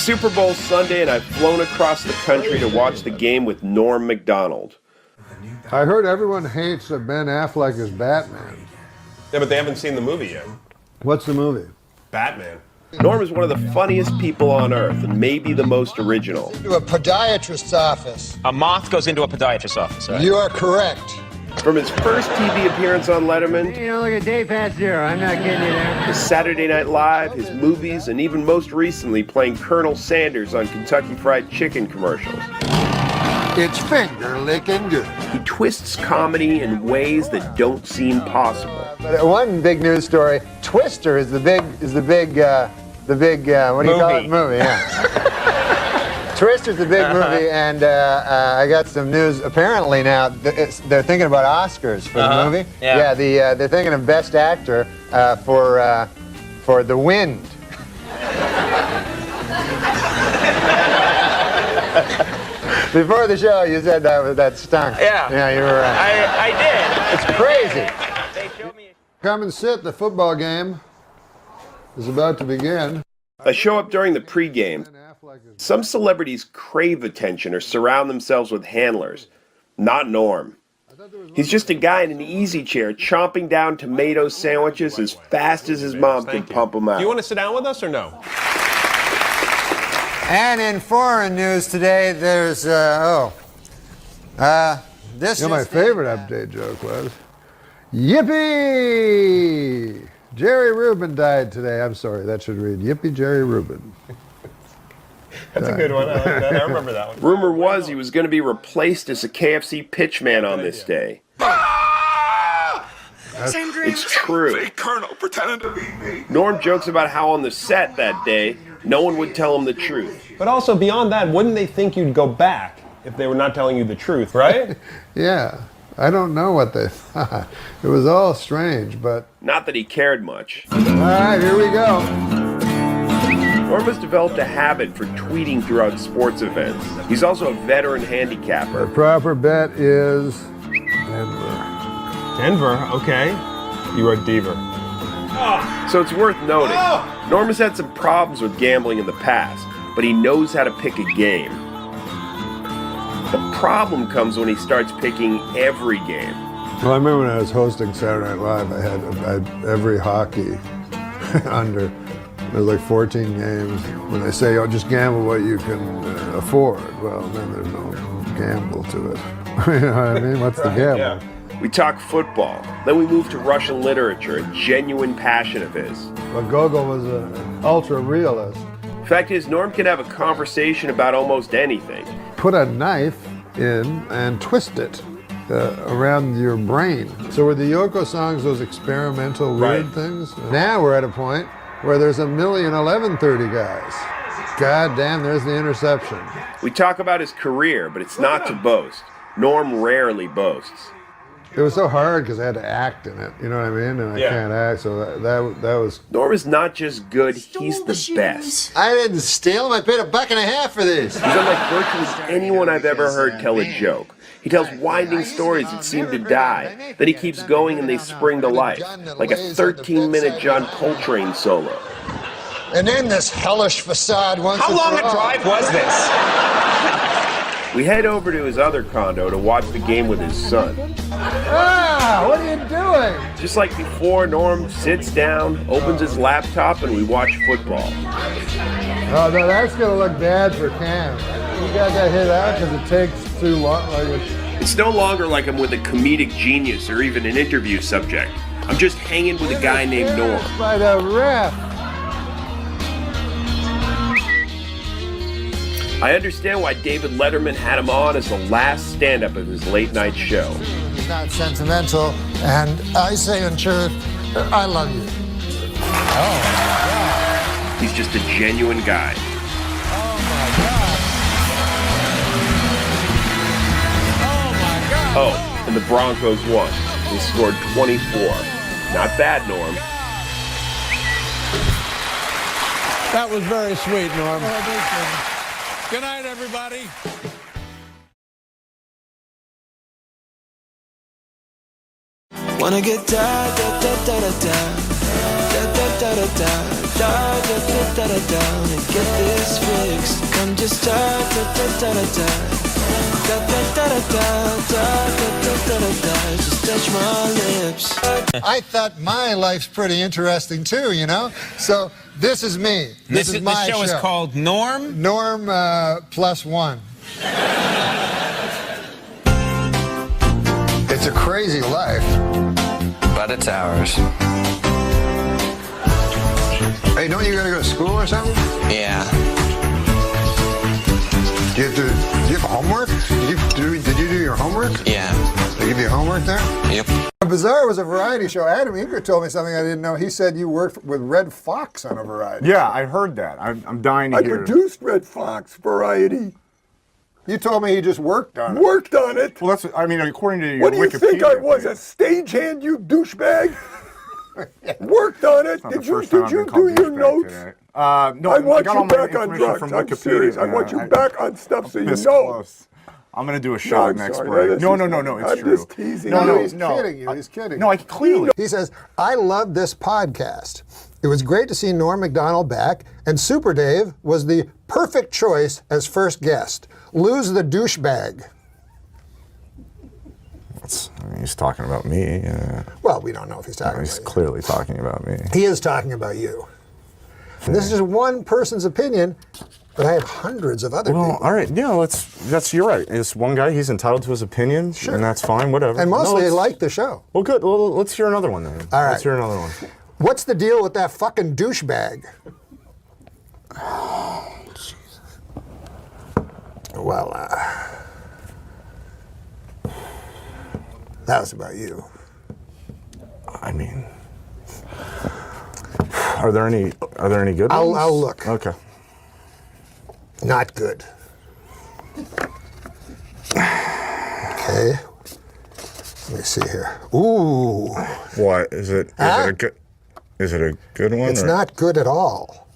Super Bowl Sunday, and I've flown across the country to watch the game with Norm MacDonald. I heard everyone hates that Ben Affleck is Batman. Yeah, but they haven't seen the movie yet. What's the movie? Batman. Norm is one of the funniest people on earth, and maybe the most original. To a podiatrist's office. A moth goes into a podiatrist's office, right? You are correct. From his first TV appearance on Letterman, You don't look at Deadpan zero. I'm not kidding you there. his Saturday Night Live, his movies, and even most recently playing Colonel Sanders on Kentucky Fried Chicken commercials. It's finger licking good. He twists comedy in ways that don't seem possible. But one big news story: Twister is the big what do you call it? Movie. Yeah. Twister's the big movie, and I got some news. Apparently now they're thinking about Oscars for the movie. Yeah. They're thinking of Best Actor for The Wind. Before the show, you said that stunk. Yeah. Yeah, you were right. I did. It's crazy. They showed me. Come and sit. The football game is about to begin. I show up during the pregame. Some celebrities crave attention or surround themselves with handlers. Not Norm. He's just a guy in an easy chair chomping down tomato sandwiches as fast as his mom can pump them out. Do you want to sit down with us or no? And in foreign news today, there's this. You know, my favorite update joke was, yippee! Jerry Rubin died today. I'm sorry, that should read, yippee Jerry Rubin. That's a good one. I like that. I remember that one. Rumor was he was going to be replaced as a KFC pitchman on this day. It's true. Colonel pretending to be me. Norm jokes about how on the set that day, no one would tell him the truth. But also beyond that, wouldn't they think you'd go back if they were not telling you the truth, right? Yeah, I don't know what they thought. It was all strange, but... Not that he cared much. All right, here we go. Norm has developed a habit for tweeting throughout sports events. He's also a veteran handicapper. The proper bet is Denver. Denver, okay. You wrote Deaver. So it's worth noting, Norm has had some problems with gambling in the past, but he knows how to pick a game. The problem comes when he starts picking every game. Well, I remember when I was hosting Saturday Night Live, I had every hockey under. There's like 14 games. When they say, oh, just gamble what you can afford, well, then there's no gamble to it. You know what I mean? What's the gamble? Yeah. We talk football, then we move to Russian literature, a genuine passion of his. But Gogol was an ultra-realist. Fact is, Norm can have a conversation about almost anything. Put a knife in and twist it around your brain. So were the Yoko songs those experimental weird things? Now we're at a point where there's 1,011,30 guys. God damn, there's the interception. We talk about his career, but it's not to boast. Norm rarely boasts. It was so hard because I had to act in it, you know what I mean? And I can't act, so that was... Norm is not just good, he's the best. I didn't steal them. I paid $1.50 for these. He's unlike virtually anyone I've ever heard tell a joke. He tells winding stories that seem to die. Then he keeps going and they spring to life, like a 13-minute John Coltrane solo. And then this hellish facade once How long a drive was this? We head over to his other condo to watch the game with his son. Ah, what are you doing? Just like before, Norm sits down, opens his laptop, and we watch football. Oh, no, that's going to look bad for Cam. You got that hit out because it takes too long. It's no longer like I'm with a comedic genius or even an interview subject. I'm just hanging with a guy named Norm. By the ref. I understand why David Letterman had him on as the last stand-up of his late-night show. He's not sentimental, and I say in truth, I love you. Oh, my God. He's just a genuine guy. Oh, my God. Oh, my God. Oh, and the Broncos won. They scored 24. Not bad, Norm. That was very sweet, Norm. Good night, everybody. Wanna get da da da da da da da da da da da. da-da-da-da-da-da and get this fixed. Come just da-da-da-da-da-da. Da-da-da-da-da-da-da-da-da-da. Just touch my lips. I thought my life's pretty interesting too, you know? So this is me. This is my show is called Norm? Norm +1. It's a crazy life. But it's ours. Hey, don't you gotta go to school or something? Yeah. Do you have homework? Did you do your homework? Yeah. They give you homework there? Yep. Bizarre was a variety show. Adam Eager told me something I didn't know. He said you worked with Red Fox on a variety. Yeah, I heard that. I'm dying to hear. I produced Red Fox variety. You told me he just worked on it. Worked on it? Well, that's, I mean, according to your What do you Wikipedia think I was, page. a stagehand, you douchebag? Worked on it. Did you do your notes? No, I want got you all my back on information drugs. from I'm Wikipedia. serious. I want you back on stuff so you This know. close. I'm gonna do a No, shot I'm next sorry. break. No, it's I'm true. just teasing. No, He's kidding you. He's kidding. No, I clearly. He says, I love this podcast. It was great to see Norm MacDonald back, and Super Dave was the perfect choice as first guest. Lose the douchebag. He's talking about me. Well, we don't know if he's talking He's about clearly talking about me. you. He is talking about you. And this is just one person's opinion, but I have hundreds of other people. All right, yeah, you're right. It's one guy, he's entitled to his opinion, and that's fine, whatever. And mostly they like the show. Well, good. Well, let's hear another one then. All right. Let's hear another one. What's the deal with that fucking douchebag? Well, that was about you. I mean, are there any good ones? I'll look. Okay. Not good. Okay. Let me see here. Ooh. What is it? Huh? Is it a good one? It's not good at all.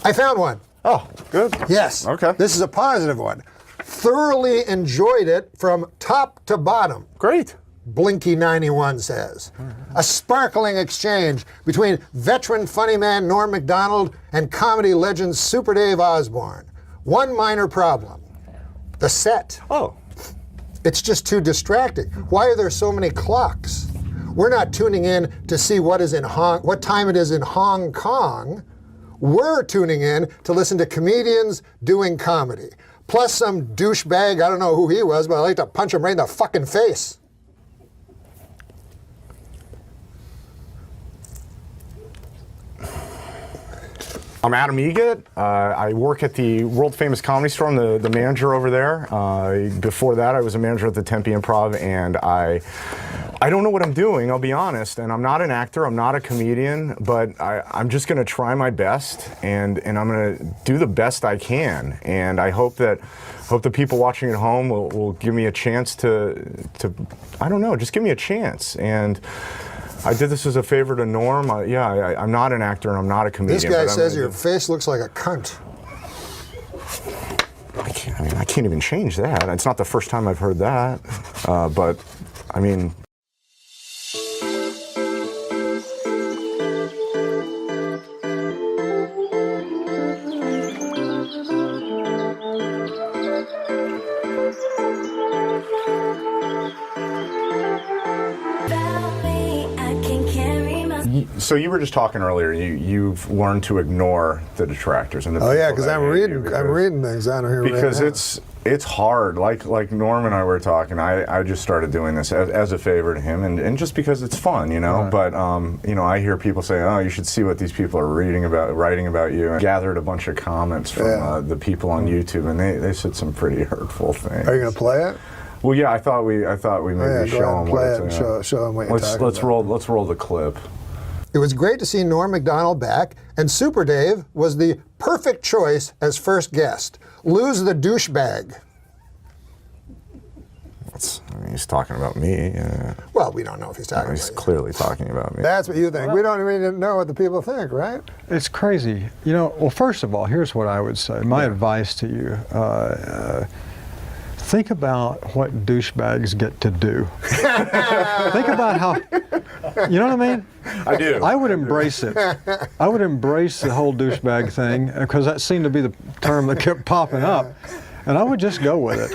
I found one. Oh, good. Yes. Okay. This is a positive one. Thoroughly enjoyed it from top to bottom. Great. Blinky91 says. A sparkling exchange between veteran funny man Norm MacDonald and comedy legend Super Dave Osborne. One minor problem. The set. Oh. It's just too distracting. Why are there so many clocks? We're not tuning in to see what time it is in Hong Kong. We're tuning in to listen to comedians doing comedy. Plus some douchebag, I don't know who he was, but I like to punch him right in the fucking face. I'm Adam Egat. I work at the world famous Comedy Store. I'm the manager over there. Before that, I was a manager at the Tempe Improv, and I don't know what I'm doing, I'll be honest. And I'm not an actor, I'm not a comedian, but I'm just going to try my best, and I'm going to do the best I can. And I hope the people watching at home will give me a chance to I don't know, just give me a chance. And I did this as a favor to Norm. I'm not an actor and I'm not a comedian. This guy says your face looks like a cunt. I can't even change that. It's not the first time I've heard that. But, I mean... So you were just talking earlier. You've learned to ignore the detractors and the. Oh yeah, because I'm reading things on here. Because right it's hard. Like Norm and I were talking. I just started doing this as a favor to him, and just because it's fun, you know. Right. But I hear people say, "Oh, you should see what these people are writing about you." And gathered a bunch of comments from the people on YouTube, and they said some pretty hurtful things. Are you gonna play it? Well, yeah, I thought we maybe show them what it's. Show them what you're talking about. Let's roll the clip. It was great to see Norm MacDonald back, and Super Dave was the perfect choice as first guest. Lose the douchebag. He's talking about me. Well, we don't know if he's talking about you. He's clearly talking about me. That's what you think. We don't even know what the people think, right? It's crazy. Well, first of all, here's what I would say. My advice to you. think about what douchebags get to do. Think about how, you know what I mean? I do. I would embrace it. I would embrace the whole douchebag thing because that seemed to be the term that kept popping up. And I would just go with it.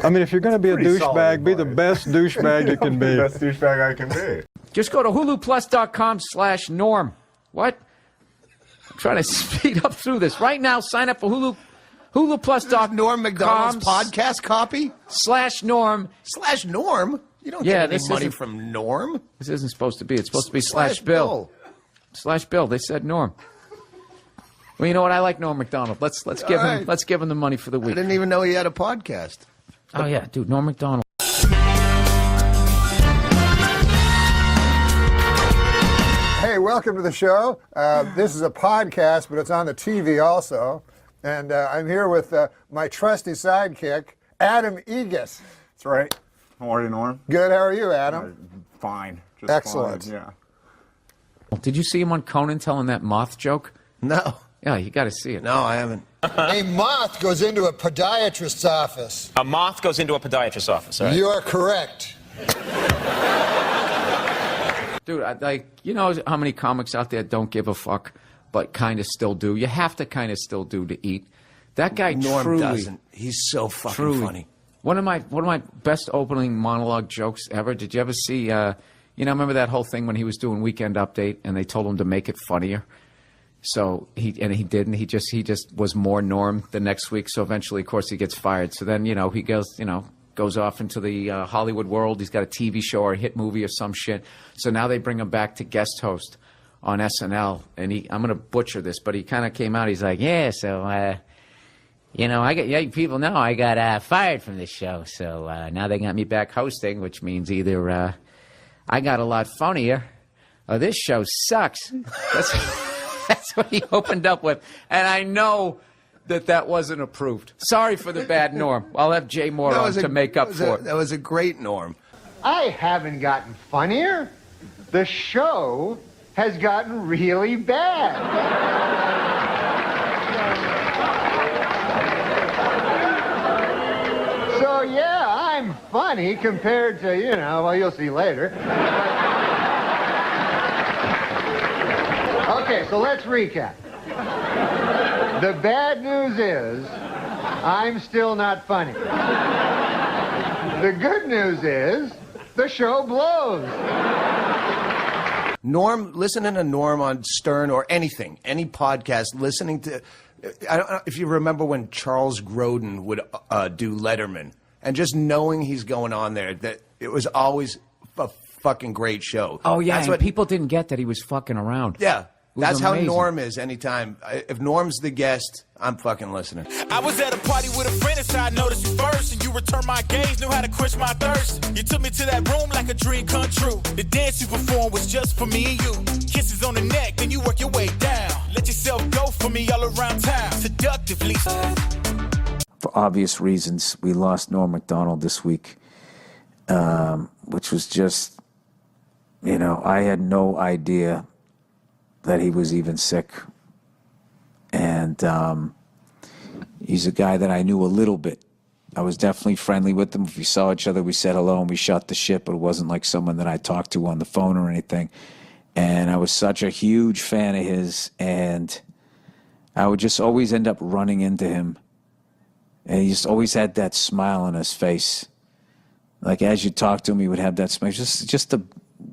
I mean, if you're going to be a douchebag, be the best douchebag you can be. Best douchebag I can be. Just go to huluplus.com/norm. What? I'm trying to speed up through this. Right now, sign up for huluplus.com. Norm MacDonald's podcast copy? /norm. /norm? You don't get any money isn't, from Norm. This isn't supposed to be. It's supposed to be /bill. /bill. They said Norm. Well, you know what? I like Norm MacDonald. Let's give him the money for the week. I didn't even know he had a podcast. Oh yeah, dude, Norm MacDonald. Hey, welcome to the show. This is a podcast, but it's on the TV also. And I'm here with my trusty sidekick, Adam Egas. That's right. How are you, Norm? Good. How are you, Adam? Fine. Just Excellent. Fine. Yeah. Did you see him on Conan telling that moth joke? No. Yeah, you got to see it. No, I haven't. A moth goes into a podiatrist's office. A moth goes into a podiatrist's office, all right? You are correct. Dude, you know how many comics out there don't give a fuck, but kind of still do? You have to kind of still do to eat. That guy Norm truly doesn't. He's so fucking funny. One of my best opening monologue jokes ever. Did you ever see? Remember that whole thing when he was doing Weekend Update and they told him to make it funnier. So he didn't. He just was more Norm the next week. So eventually, of course, he gets fired. So then he goes off into the Hollywood world. He's got a TV show or a hit movie or some shit. So now they bring him back to guest host on SNL. And I'm gonna butcher this, but he kind of came out. He's like, yeah, so people know I got fired from this show. So now they got me back hosting, which means either I got a lot funnier or this show sucks. That's what he opened up with. And I know that wasn't approved. Sorry for the bad Norm. I'll have Jay Moore on to make up for it. That was a great Norm. I haven't gotten funnier. The show has gotten really bad. So, yeah, I'm funny compared to, you'll see later. Okay, so let's recap. The bad news is I'm still not funny. The good news is the show blows. Norm, listening to Norm on Stern or anything, any podcast, listening to, I don't know if you remember when Charles Grodin would do Letterman, and just knowing he's going on there, that it was always a fucking great show. Oh, yeah, people didn't get that he was fucking around. Yeah. That's amazing. how Norm is anytime. If Norm's the guest, I'm fucking listening. I was at a party with a friend, so I noticed you first. And you returned my gaze, knew how to quench my thirst. You took me to that room like a dream come true. The dance you performed was just for me and you. Kisses on the neck, then you work your way down. Let yourself go for me all around town. Seductively. For obvious reasons, we lost Norm MacDonald this week, which was just, I had no idea that he was even sick. And he's a guy that I knew a little bit. I was definitely friendly with him. If we saw each other, we said hello and we shot the shit, but it wasn't like someone that I talked to on the phone or anything. And I was such a huge fan of his, and I would just always end up running into him. And he just always had that smile on his face. Like as you talk to him, he would have that smile. Just a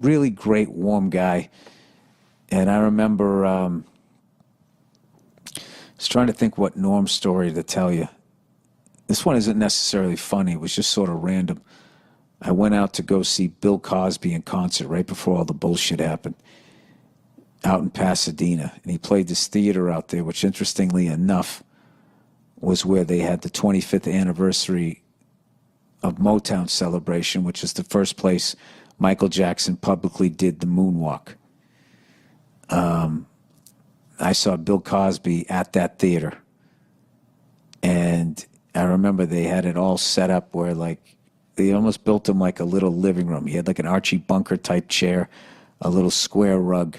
really great, warm guy. And I remember I was trying to think what Norm's story to tell you. This one isn't necessarily funny. It was just sort of random. I went out to go see Bill Cosby in concert right before all the bullshit happened out in Pasadena. And he played this theater out there, which interestingly enough was where they had the 25th anniversary of Motown celebration, which is the first place Michael Jackson publicly did the moonwalk. I saw Bill Cosby at that theater, and I remember they had it all set up where they almost built him like a little living room. He had like an Archie Bunker type chair, a little square rug,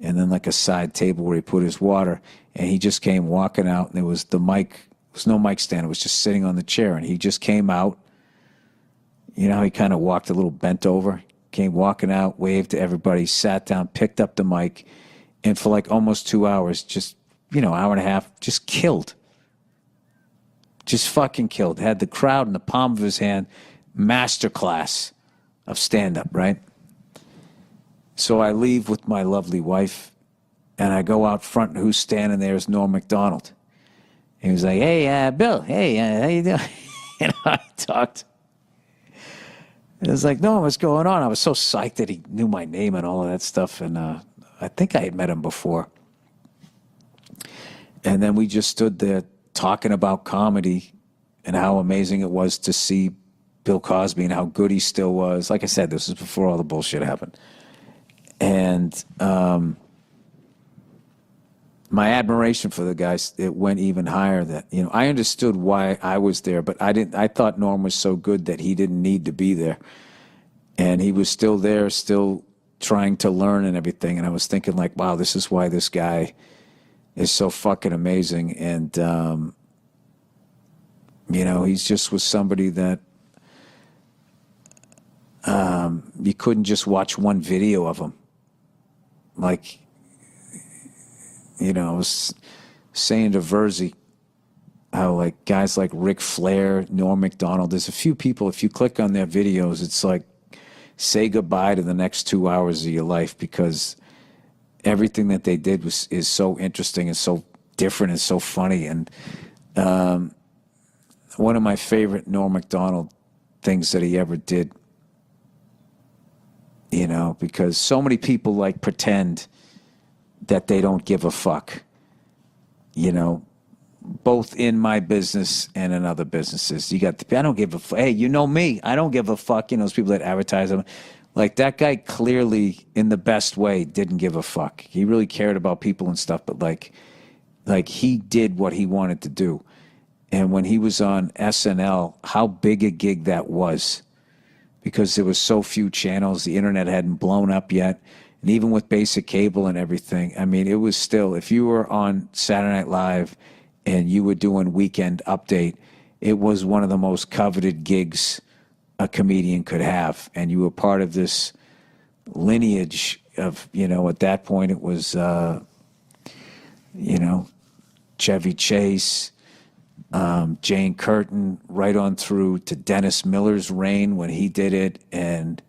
and then like a side table where he put his water, and he just came walking out, and there was the mic was no mic stand. It was just sitting on the chair. And he just came out. You know, he kind of walked a little bent over. Came walking out, waved to everybody, sat down, picked up the mic, and for like almost 2 hours, just, you know, hour and a half, just killed. Just fucking killed. Had the crowd in the palm of his hand. Masterclass of stand-up, right? So I leave with my lovely wife, and I go out front, and who's standing there is Norm MacDonald. He was like, hey, Bill, hey, how you doing? And I talked. It was like, no, what's going on? I was so psyched that he knew my name and all of that stuff, and I think I had met him before. And then we just stood there talking about comedy and how amazing it was to see Bill Cosby and how good he still was. Like I said, this was before all the bullshit happened. And my admiration for the guy, it went even higher. That, you know, I understood why I was there, but I thought Norm was so good that he didn't need to be there. And he was still there, still trying to learn and everything. And I was thinking like, wow, this is why this guy is so fucking amazing. And, you know, he's just was somebody that you couldn't just watch one video of him. Like, you know, I was saying to Verzi how, like, guys like Ric Flair, Norm MacDonald, there's a few people, if you click on their videos, it's like, say goodbye to the next 2 hours of your life, because everything that they did is so interesting and so different and so funny. And one of my favorite Norm MacDonald things that he ever did, you know, because so many people like pretend that they don't give a fuck, you know, both in my business and in other businesses. You got I don't give a fuck. Hey, you know me, I don't give a fuck. You know, those people that advertise them. Like, that guy clearly, in the best way, didn't give a fuck. He really cared about people and stuff, but like he did what he wanted to do. And when he was on SNL, how big a gig that was, because there was so few channels, the internet hadn't blown up yet. And even with basic cable and everything, I mean, it was still, if you were on Saturday Night Live and you were doing Weekend Update, it was one of the most coveted gigs a comedian could have. And you were part of this lineage of, you know, at that point it was, you know, Chevy Chase, Jane Curtin, right on through to Dennis Miller's reign when he did it. And,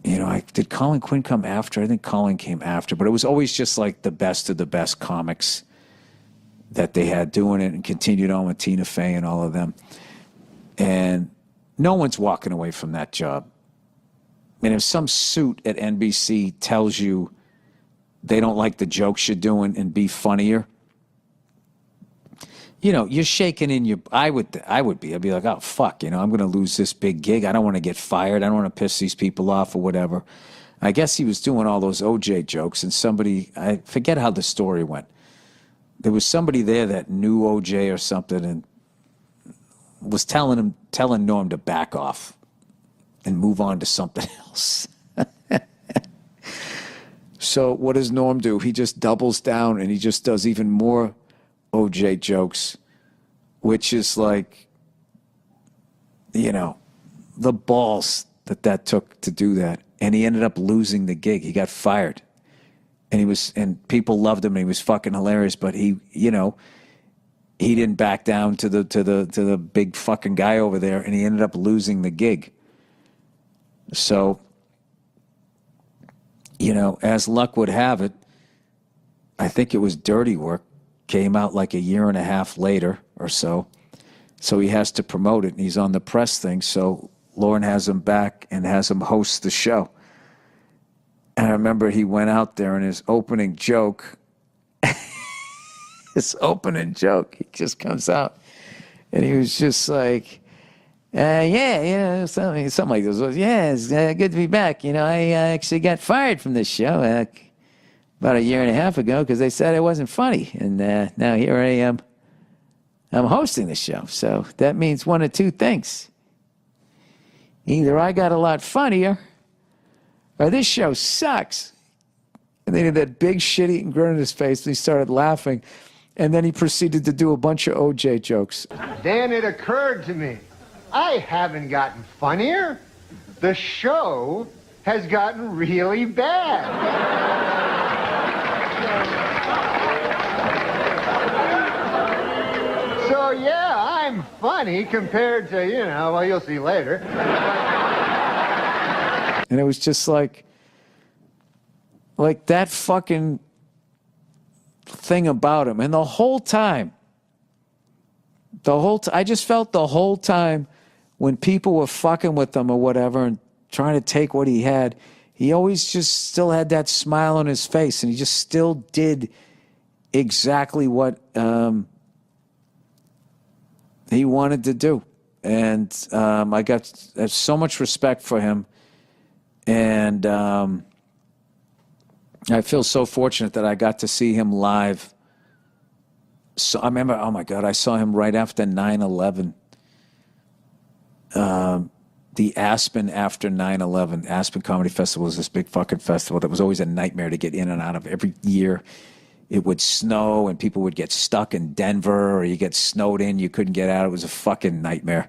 you know, did Colin Quinn come after? I think Colin came after, but it was always just like the best of the best comics that they had doing it, and continued on with Tina Fey and all of them. And no one's walking away from that job. And if some suit at NBC tells you they don't like the jokes you're doing and be funnier, you know, you're shaking in your, I'd be like, oh, fuck, you know, I'm going to lose this big gig. I don't want to get fired. I don't want to piss these people off or whatever. I guess he was doing all those OJ jokes, and somebody, I forget how the story went. There was somebody there that knew OJ or something and was telling Norm to back off and move on to something else. So what does Norm do? He just doubles down and he just does even more OJ jokes, which is like, you know, the balls that took to do that. And he ended up losing the gig. He got fired. And people loved him, and he was fucking hilarious, but he, you know, he didn't back down to the big fucking guy over there, and he ended up losing the gig. So, you know, as luck would have it, I think it was Dirty Work, came out like a year and a half later or so. So he has to promote it, and he's on the press thing. So Lauren has him back and has him host the show. And I remember he went out there, and his opening joke, he just comes out. And he was just like, yeah, something like this. Yeah, it's good to be back. You know, I actually got fired from this show about a year and a half ago because they said I wasn't funny. And now here I am. I'm hosting the show. So that means one of two things. Either I got a lot funnier, or this show sucks. And then he had that big shit-eating grin on his face, and he started laughing. And then he proceeded to do a bunch of OJ jokes. Then it occurred to me, I haven't gotten funnier. The show has gotten really bad. So yeah, I'm funny compared to, well, you'll see later. And it was just like that fucking thing about him. And the whole time, I just felt the whole time when people were fucking with him or whatever and trying to take what he had, he always just still had that smile on his face, and he just still did exactly what he wanted to do. And I got so much respect for him. And I feel so fortunate that I got to see him live. So I remember, oh my God, I saw him right after 9/11. The Aspen after 9/11. Aspen Comedy Festival was this big fucking festival that was always a nightmare to get in and out of. Every year it would snow and people would get stuck in Denver, or you get snowed in, you couldn't get out. It was a fucking nightmare.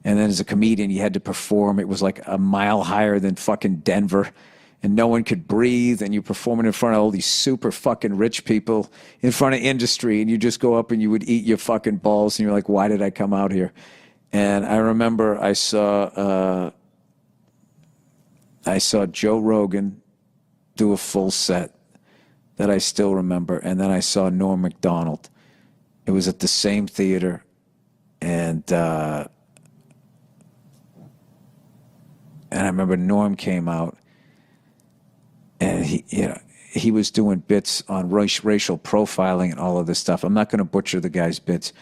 And then as a comedian, you had to perform. It was like a mile higher than fucking Denver, and no one could breathe, and you're performing in front of all these super fucking rich people in front of industry, and you just go up and you would eat your fucking balls, and you're like, why did I come out here? And I remember I saw Joe Rogan do a full set that I still remember, and then I saw Norm MacDonald. It was at the same theater, and I remember Norm came out, and he was doing bits on racial profiling and all of this stuff. I'm not going to butcher the guy's bits,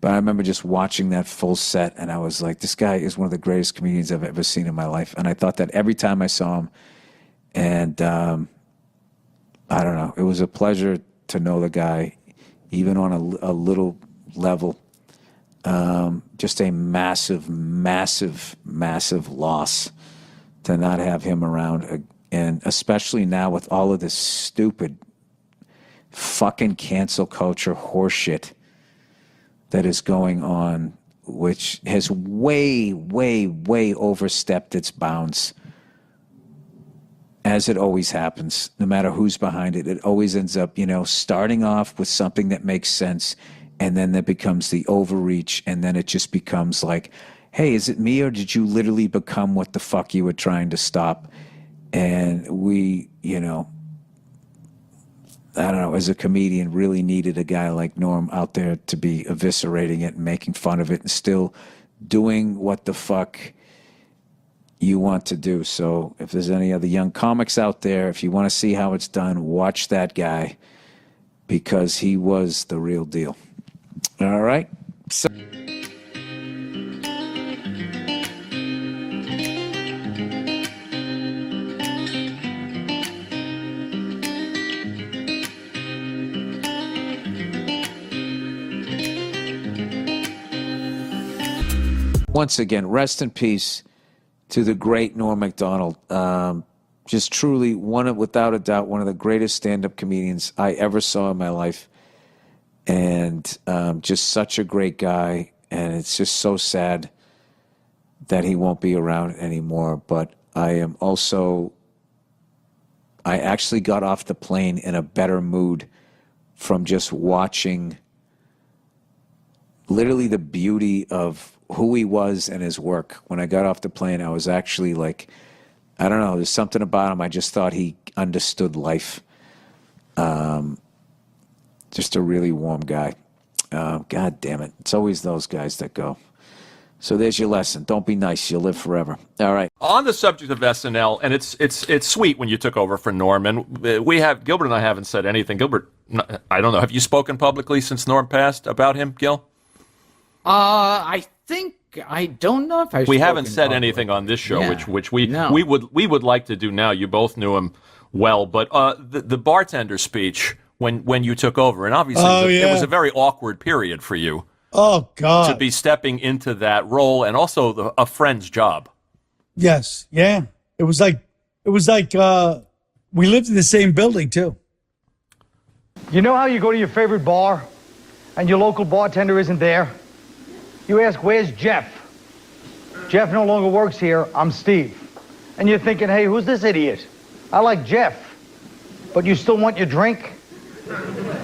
but I remember just watching that full set, and I was like, this guy is one of the greatest comedians I've ever seen in my life. And I thought that every time I saw him. And I don't know, it was a pleasure to know the guy, even on a little level. Just a massive, massive, massive loss to not have him around. And especially now with all of this stupid fucking cancel culture horseshit that is going on, which has way, way, way overstepped its bounds, as it always happens. No matter who's behind it, it always ends up, starting off with something that makes sense, and then that becomes the overreach, and then it just becomes like, hey, is it me, or did you literally become what the fuck you were trying to stop? And we, I don't know, as a comedian, really needed a guy like Norm out there to be eviscerating it and making fun of it and still doing what the fuck you want to do. So if there's any other young comics out there, if you want to see how it's done, watch that guy, because he was the real deal. All right? So once again, rest in peace to the great Norm MacDonald. Just truly, without a doubt, one of the greatest stand-up comedians I ever saw in my life. And just such a great guy. And it's just so sad that he won't be around anymore. But I actually got off the plane in a better mood from just watching literally the beauty of who he was and his work. When I got off the plane, I was actually like, I don't know, there's something about him. I just thought he understood life. Just a really warm guy. God damn it. It's always those guys that go. So there's your lesson. Don't be nice. You'll live forever. All right. On the subject of SNL, and it's sweet when you took over for Norm, and Gilbert and I haven't said anything. Gilbert, I don't know, have you spoken publicly since Norm passed about him, Gil? I don't know if I've We haven't said publicly. anything on this show, Yeah. which we would like to do now. You both knew him well, but the bartender speech when you took over, and obviously it was a very awkward period for you. Oh God! To be stepping into that role, and also a friend's job. Yes, yeah. It was like we lived in the same building too. You know how you go to your favorite bar and your local bartender isn't there. You ask, where's Jeff? Jeff no longer works here, I'm Steve. And you're thinking, hey, who's this idiot? I like Jeff, but you still want your drink?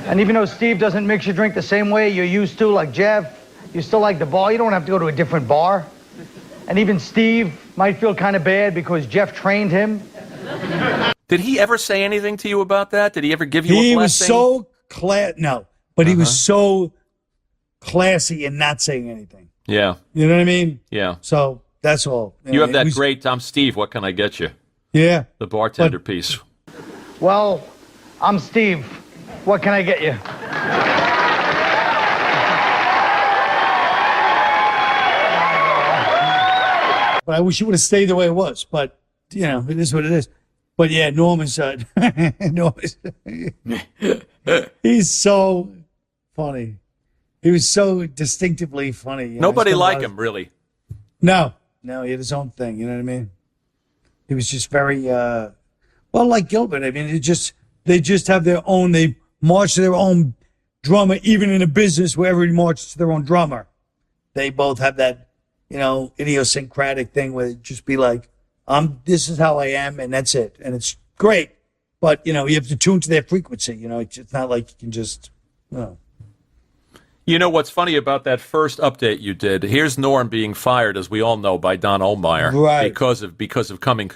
And even though Steve doesn't mix your drink the same way you're used to, like Jeff, you still like the bar, you don't have to go to a different bar. And even Steve might feel kind of bad because Jeff trained him. Did he ever say anything to you about that? Did he ever give you a blessing? He was so no, but he was so classy in not saying anything. Yeah. You know what I mean? Yeah. So that's all. You have that great I'm Steve, what can I get you? Yeah. The bartender piece. Well, I'm Steve. What can I get you? But I wish it would have stayed the way it was. But, you know, it is what it is. But, yeah, Norman's he's so funny. He was so distinctively funny. You know? Nobody like him, really. No, he had his own thing. You know what I mean? He was just very, well, like Gilbert. I mean, they just have their own, they march to their own drummer, even in a business where everybody marches to their own drummer. They both have that, you know, idiosyncratic thing where it just be like, this is how I am, and that's it. And it's great. But, you know, you have to tune to their frequency. You know, it's not like you can just, you know. You know what's funny about that first update you did? Here's Norm being fired, as we all know, by Don Ohlmeyer, right? Because of cutting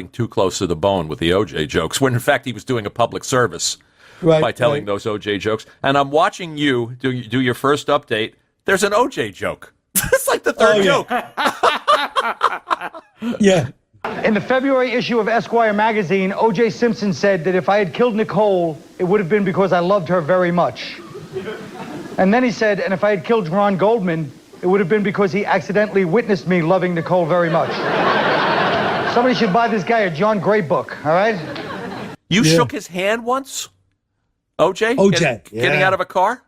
too close to the bone with the OJ jokes. When in fact he was doing a public service by telling those OJ jokes. And I'm watching you do your first update. There's an OJ joke. It's like the third joke. Yeah. In the February issue of Esquire magazine, O.J. Simpson said that if I had killed Nicole, it would have been because I loved her very much. And then he said, and if I had killed Ron Goldman, it would have been because he accidentally witnessed me loving Nicole very much. Somebody should buy this guy a John Gray book, all right? You shook his hand once? OJ? Getting out of a car?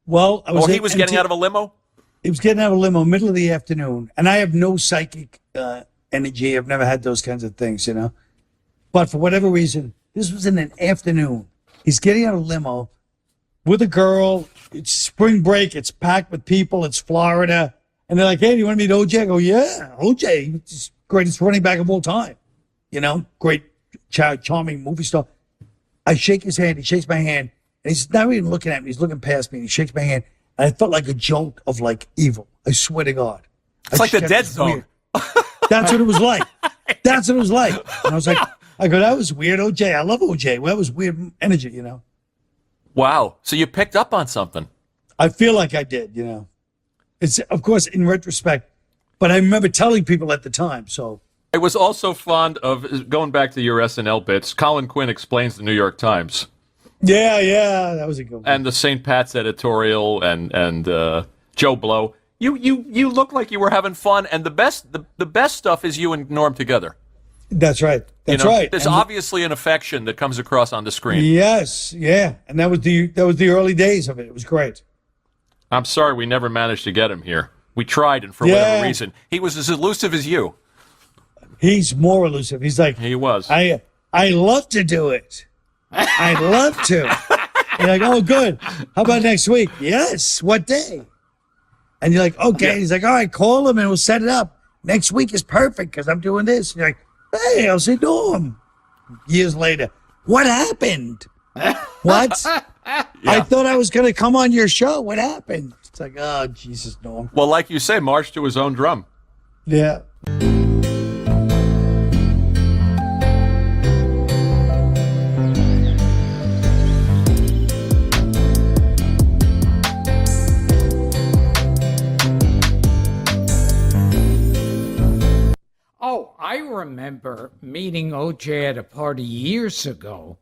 Well, he was getting out of a limo? He was getting out of a limo middle of the afternoon. And I have no psychic energy. I've never had those kinds of things, you know. But for whatever reason, this was in an afternoon. He's getting out of a limo with a girl. It's spring break. It's packed with people. It's Florida. And they're like, hey, do you want to meet OJ? I go, yeah, OJ. He's greatest running back of all time. You know, great, charming movie star. I shake his hand. He shakes my hand. And he's not even looking at me. He's looking past me. And he shakes my hand. And I felt like a jolt of, like, evil. I swear to God. It's like the Dead Zone. That's what it was like. That's what it was like. And I was like, I go, that was weird, OJ. I love OJ. Well, that was weird energy, you know. Wow. So you picked up on something. I feel like I did, you know. It's, of course, in retrospect, but I remember telling people at the time, so. I was also fond of, going back to your SNL bits, Colin Quinn Explains the New York Times. Yeah, that was a good one. And the St. Pat's editorial and Joe Blow. You look like you were having fun, and the best stuff is you and Norm together. That's right. That's right. There's obviously an affection that comes across on the screen. Yes, yeah, and that was the early days of it. It was great. I'm sorry we never managed to get him here. We tried, and for whatever reason, he was as elusive as you. He's more elusive. He's like, he was. I love to do it. I'd love to. You're like, oh, good. How about next week? Yes. What day? And you're like, okay. Yeah. He's like, all right, call him and we'll set it up. Next week is perfect because I'm doing this. And you're like, hey, I'll say Norm. Years later, what happened? What? I thought I was going to come on your show. What happened? It's like, oh, Jesus, Norm. Well, like you say, march to his own drum. Yeah. Oh, I remember meeting OJ at a party years ago,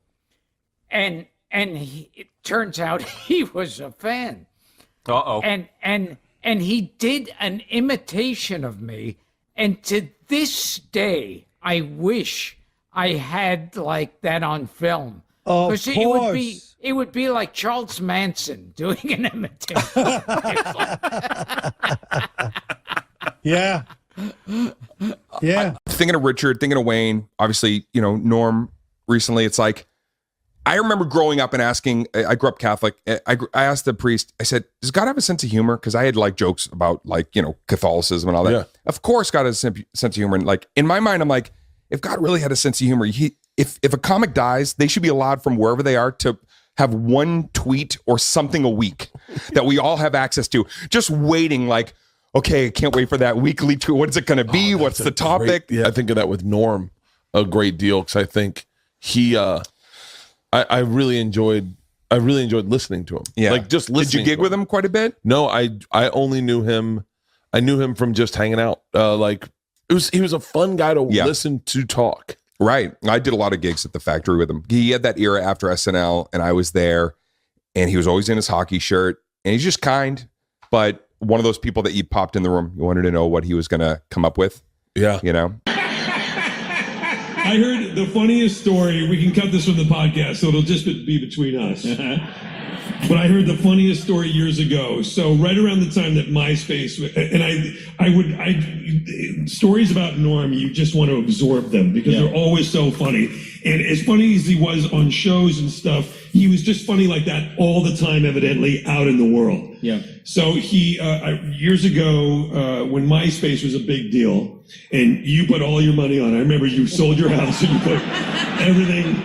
and it turns out he was a fan. Uh-oh. And he did an imitation of me, and to this day, I wish I had like that on film. Of course. It would be like Charles Manson doing an imitation. Yeah. Yeah. Thinking of Richard, thinking of Wayne, obviously, you know, Norm recently, it's like I remember growing up and asking, I grew up Catholic. I asked the priest, I said, does God have a sense of humor? Because I had like jokes about like, Catholicism and all that. Yeah. Of course God has a sense of humor. And like, in my mind, I'm like, if God really had a sense of humor, if a comic dies, they should be allowed from wherever they are to have one tweet or something a week that we all have access to. Just waiting like, okay, I can't wait for that weekly tweet. What is it going to be? What's the topic? I think of that with Norm a great deal because I think he, I really enjoyed listening to him. Yeah. Like just listening. Did you gig with him quite a bit? No, I only knew him. I knew him from just hanging out. He was a fun guy to listen to talk. Right. I did a lot of gigs at the Factory with him. He had that era after SNL, and I was there, and he was always in his hockey shirt, and he's just kind, but one of those people that you popped in the room, you wanted to know what he was going to come up with. Yeah. I heard the funniest story. We can cut this from the podcast, so it'll just be between us. But I heard the funniest story years ago. So right around the time that MySpace, and stories about Norm, you just want to absorb them because they're always so funny. And as funny as he was on shows and stuff, he was just funny like that all the time, evidently, out in the world. Yeah. So he, years ago, when MySpace was a big deal, and you put all your money on it, I remember you sold your house and you put everything.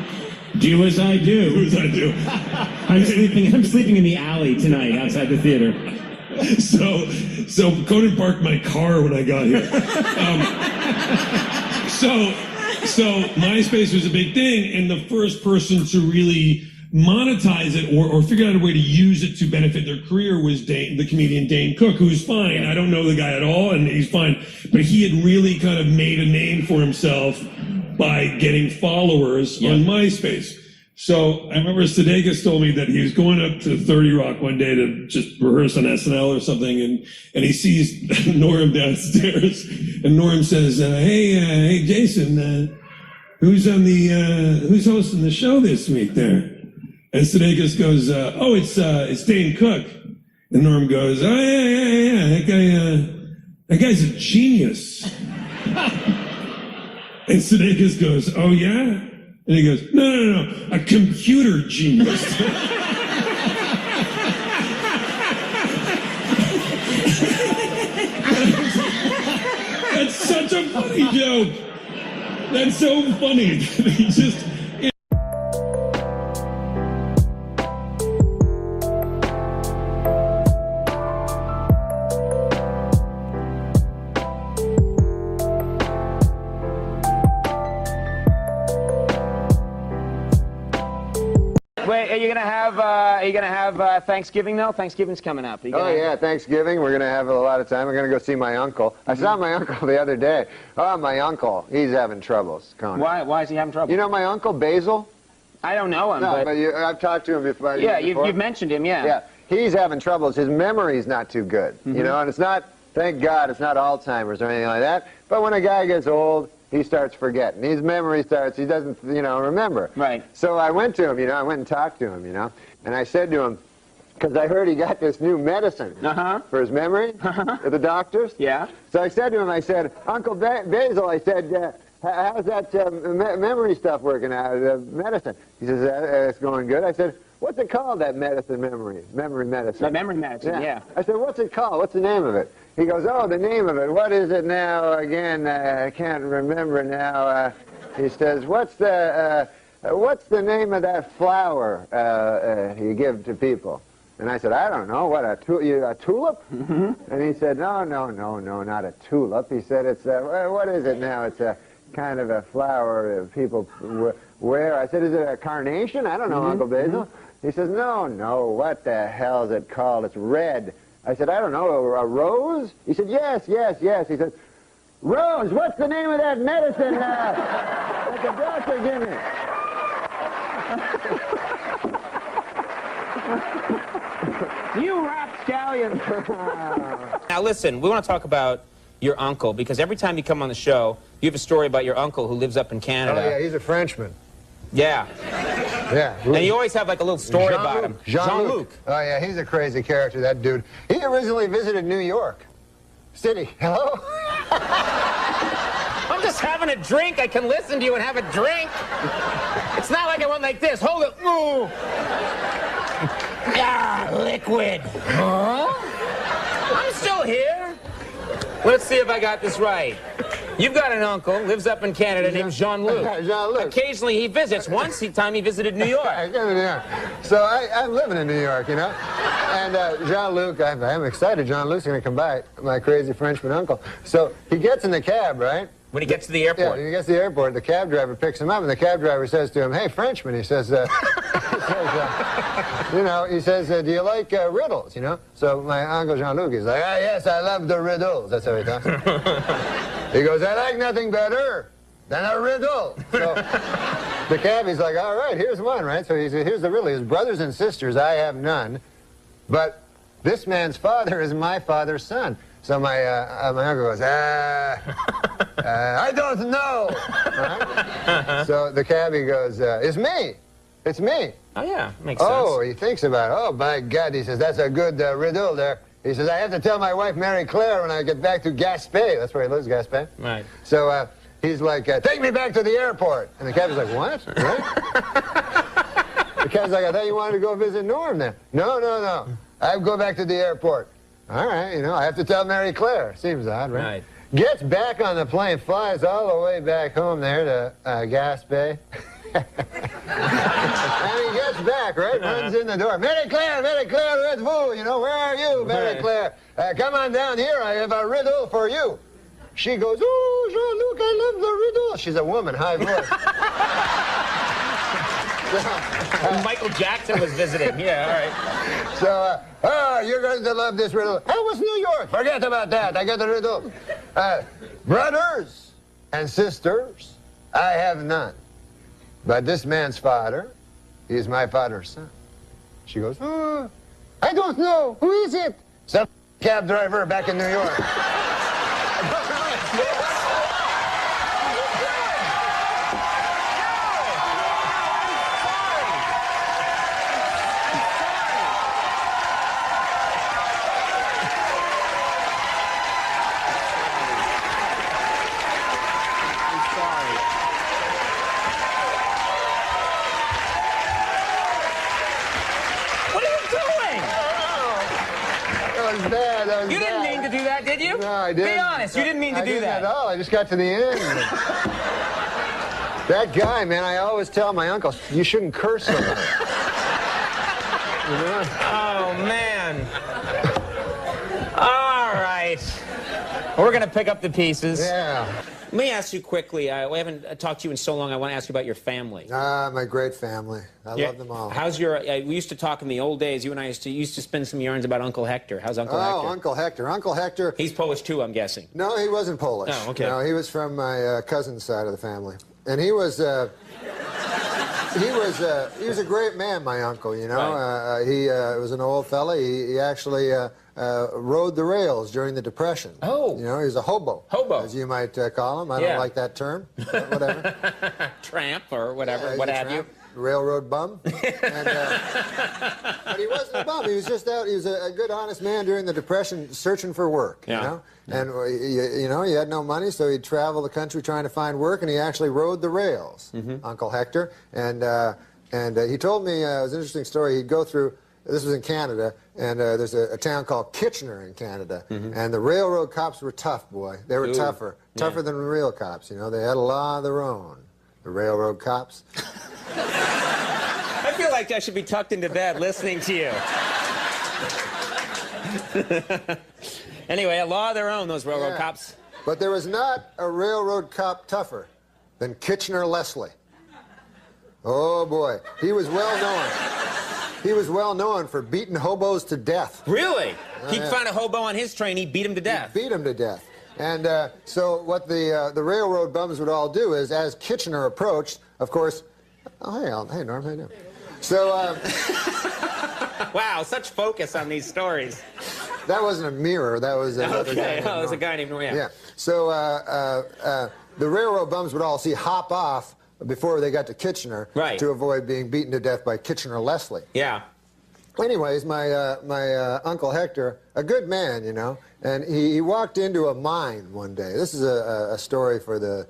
Do as I do. Do as I do. I'm sleeping in the alley tonight outside the theater. So Conan parked my car when I got here. So MySpace was a big thing, and the first person to really monetize it or figure out a way to use it to benefit their career was the comedian Dane Cook, who's fine. I don't know the guy at all, and he's fine. But he had really kind of made a name for himself by getting followers on MySpace. So I remember Sudeikis told me that he was going up to 30 Rock one day to just rehearse on SNL or something, and he sees Norm downstairs, and Norm says, hey Jason, who's hosting the show this week there? And Sudeikis goes, it's Dane Cook. And Norm goes, oh yeah, that guy's a genius. And Sudeikis goes, oh yeah? And he goes, no, a computer genius. That's such a funny joke. That's so funny. He just... Wait, are you gonna have Thanksgiving though? Thanksgiving's coming up. Yeah, Thanksgiving. We're gonna have a lot of time. We're gonna go see my uncle. I saw my uncle the other day. Oh, my uncle, he's having troubles, Conan. Why is he having trouble? You know my uncle Basil? I don't know him. No, but I've talked to him before. Yeah, you've mentioned him. Yeah. Yeah, he's having troubles. His memory's not too good. You know, and it's not. Thank God, it's not Alzheimer's or anything like that. But when a guy gets old, he starts forgetting. His memory starts, he doesn't, remember. Right. So I went to him, I went and talked to him, and I said to him, because I heard he got this new medicine for his memory at the doctors. Yeah. So I said to him, I said, Uncle Basil, I said, how's that memory stuff working out, medicine? He says, it's going good. I said, what's it called, that medicine, memory medicine? The memory medicine, yeah. I said, what's it called? What's the name of it? He goes, oh, the name of it. What is it now? Again, I can't remember now. He says, what's the name of that flower you give to people? And I said, I don't know. What, a tulip? And he said, no, not a tulip. He said, it's what is it now? It's a kind of a flower people wear. I said, is it a carnation? I don't know, Uncle Basil. He says, no, what the hell is it called? It's red. I said, I don't know, a rose? He said, yes. He said, Rose, what's the name of that medicine that the doctor gave me? You rapscallion. Now listen, we want to talk about your uncle, because every time you come on the show, you have a story about your uncle who lives up in Canada. Oh, yeah, he's a Frenchman. Yeah. Yeah. And you always have like a little story about him. Jean-Luc. Oh, yeah, he's a crazy character, that dude. He originally visited New York City. Hello? I'm just having a drink. I can listen to you and have a drink. It's not like I went like this. Hold it. Ooh. Ah, liquid. Huh? I'm still here. Let's see if I got this right. You've got an uncle, lives up in Canada, named Jean-Luc. Jean-Luc. Occasionally he visits. Once time he visited New York. So I'm living in New York, you know? And Jean-Luc, I'm excited. Jean-Luc's going to come by, my crazy Frenchman uncle. So he gets in the cab, right? When he gets to the airport. Yeah, when he gets to the airport, the cab driver picks him up, and the cab driver says to him, "Hey, Frenchman," he says, do you like riddles, you know? So my uncle Jean-Luc is like, "Ah, yes, I love the riddles." That's how he talks. He goes, "I like nothing better than a riddle." So the cabbie's like, "All right, here's one," right? So he says, "Here's the riddle. His brothers and sisters, I have none, but this man's father is my father's son." So my uncle goes, I don't know. Right? So the cabbie goes, "It's me. It's me." Oh, yeah, makes sense. Oh, he thinks about it. "Oh, by God," he says, "that's a good riddle there." He says, "I have to tell my wife, Mary Claire, when I get back to Gaspé." That's where he lives, Gaspé. Right. So he's like, "Take me back to the airport." And the cabbie's like, "What?" Right? The cabbie's like, "I thought you wanted to go visit Norm then." "No, no, no. I go back to the airport." "All right, you know, I have to tell Mary Claire." Seems odd, right? Right. Gets back on the plane, flies all the way back home there to Gaspé. And he gets back, right? Runs in the door. Mary Claire, where's vous? You know, where are you, Mary Claire? Come on down here. I have a riddle for you. She goes, "Oh, Jean-Luc, I love the riddle." She's a woman, high voice. Michael Jackson was visiting. Yeah, all right. So, you're going to love this riddle. How was New York? Forget about that. I got the riddle. Brothers and sisters, I have none. But this man's father, he's my father's son. She goes, "Oh, I don't know. Who is it?" Some cab driver back in New York. You didn't mean to do that, did you? No, I didn't. Be honest, you didn't mean to do that. At all. I just got to the end. That guy, man, I always tell my uncle, you shouldn't curse him. You know? Oh, man. All right. We're going to pick up the pieces. Yeah. Let me ask you quickly. We haven't talked to you in so long. I want to ask you about your family. My great family. I love them all. How's your? We used to talk in the old days. You and I used to spin some yarns about Uncle Hector. How's Uncle Hector? Oh, Uncle Hector. Uncle Hector. He's Polish too, I'm guessing. No, he wasn't Polish. Oh, okay. No, he was from my cousin's side of the family, and he was. He was a great man, my uncle. You know, right. He was an old fella. He actually rode the rails during the Depression. Oh, you know, he was a hobo. Hobo, as you might call him. I don't like that term, but whatever. Tramp or whatever, what have you. Railroad bum. And, but he wasn't a bum. He was just out. He was a good, honest man during the Depression, searching for work. Yeah. You know, and you know, he had no money, so he'd travel the country trying to find work, and he actually rode the rails. Uncle Hector, and he told me it was an interesting story. He'd go through. This was in Canada, and there's a town called Kitchener in Canada, and the railroad cops were tough, boy. They were tougher than real cops. You know, they had a law of their own. The railroad cops. I feel like I should be tucked into bed listening to you. Anyway, a law of their own, those railroad cops. But there was not a railroad cop tougher than Kitchener Leslie. Oh, boy. He was well known. He was well known for beating hobos to death. Really? He'd find a hobo on his train, he'd beat him to death. He'd beat him to death. And so what the railroad bums would all do is, as Kitchener approached, of course, hey, Norm, how you doing? So, wow, such focus on these stories. That wasn't a mirror. That was another guy. Okay, it was a guy named Norm. Yeah. So the railroad bums would all hop off before they got to Kitchener to avoid being beaten to death by Kitchener Leslie. Yeah. Anyways, my Uncle Hector, a good man, you know, and he walked into a mine one day. This is a story for that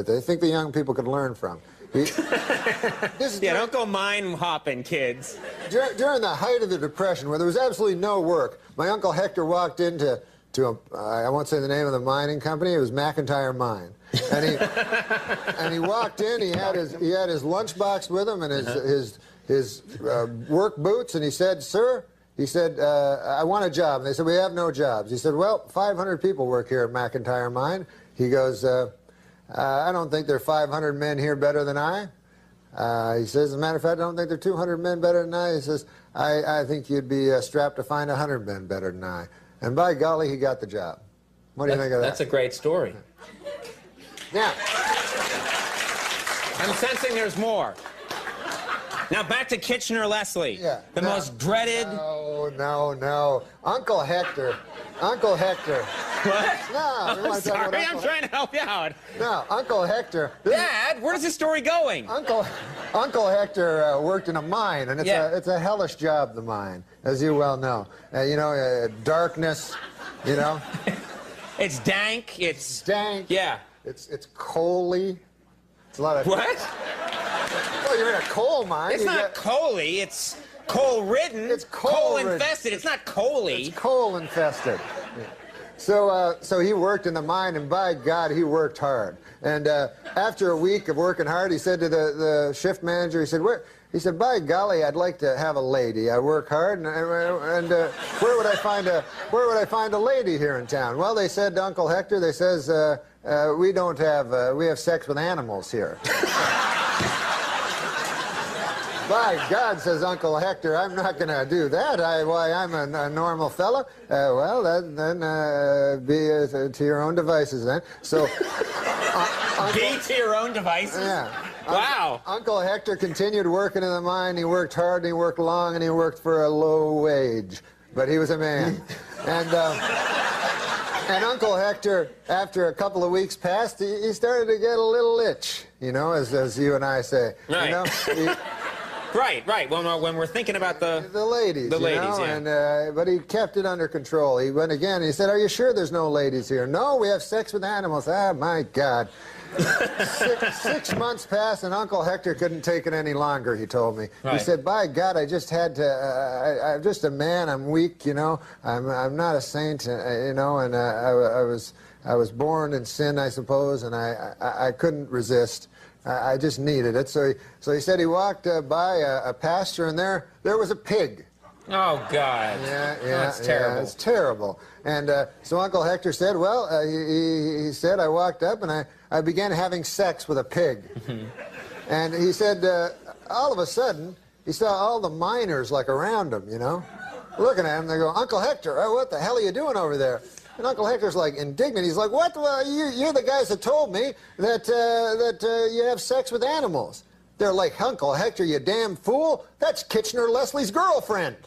I think the young people could learn from. Yeah, don't go mine hopping, kids. During the height of the Depression, where there was absolutely no work, my Uncle Hector walked into I won't say the name of the mining company. It was McIntyre Mine, and he walked in. He had his lunchbox with him and his work boots, and he said, "Sir," he said, "I want a job." And they said, "We have no jobs." He said, "Well, 500 people work here at McIntyre Mine." He goes, "I don't think there are 500 men here better than I." He says, "As a matter of fact, I don't think there are 200 men better than I." He says, I think you'd be strapped to find 100 men better than I." And by golly, he got the job. What do you think of that? That's a great story. Now, I'm sensing there's more. Now back to Kitchener-Leslie. Yeah. The most dreaded. No. Uncle Hector. Uncle Hector. What? No. I'm sorry, I'm trying to help you out. No, Uncle Hector. Dad, where's this story going? Uncle Hector worked in a mine, and it's a hellish job, the mine, as you well know. Darkness, you know. It's dank. It's dank. Yeah. It's coaly. It's a lot of. What? Well, you're in a coal mine. It's not coaly. It's coal-ridden. It's coal-ridden. infested. It's not coaly. It's coal infested. So he worked in the mine, and by God, he worked hard. And after a week of working hard, he said to the shift manager, he said, "By golly, I'd like to have a lady. I work hard, and where would I find a lady here in town?" Well, they said to Uncle Hector, they says, we have sex with animals here. By God, says Uncle Hector, I'm not going to do that. I'm a normal fellow. Well, then be to your own devices then. So, Be to your own devices? Yeah. Wow. Uncle Hector continued working in the mine. He worked hard, and he worked long, and he worked for a low wage. But he was a man. And Uncle Hector, after a couple of weeks passed, he started to get a little itch, you know, as you and I say. Right. You know, Right. When we're thinking about the ladies. The ladies, know? yeah. And, but he kept it under control. He went again, and he said, "Are you sure there's no ladies here?" "No, we have sex with animals." Ah, my God. 6 months passed, and Uncle Hector couldn't take it any longer, he told me. Right. He said, "By God, I just had to, I'm just a man, I'm weak, you know. I'm not a saint, you know, and I was born in sin, I suppose, and I couldn't resist. I just needed it." So he said he walked by a pasture, and there was a pig. Oh, God. Yeah, That's terrible. Yeah, it's terrible. And so Uncle Hector said, well, he said, I walked up and I began having sex with a pig. And he said, all of a sudden, he saw all the miners like around him, you know, looking at him. They go, "Uncle Hector, what the hell are you doing over there?" And Uncle Hector's like indignant. He's like, "What? Well, you're the guys that told me that you have sex with animals." They're like, "Uncle Hector, you damn fool. That's Kitchener-Leslie's girlfriend."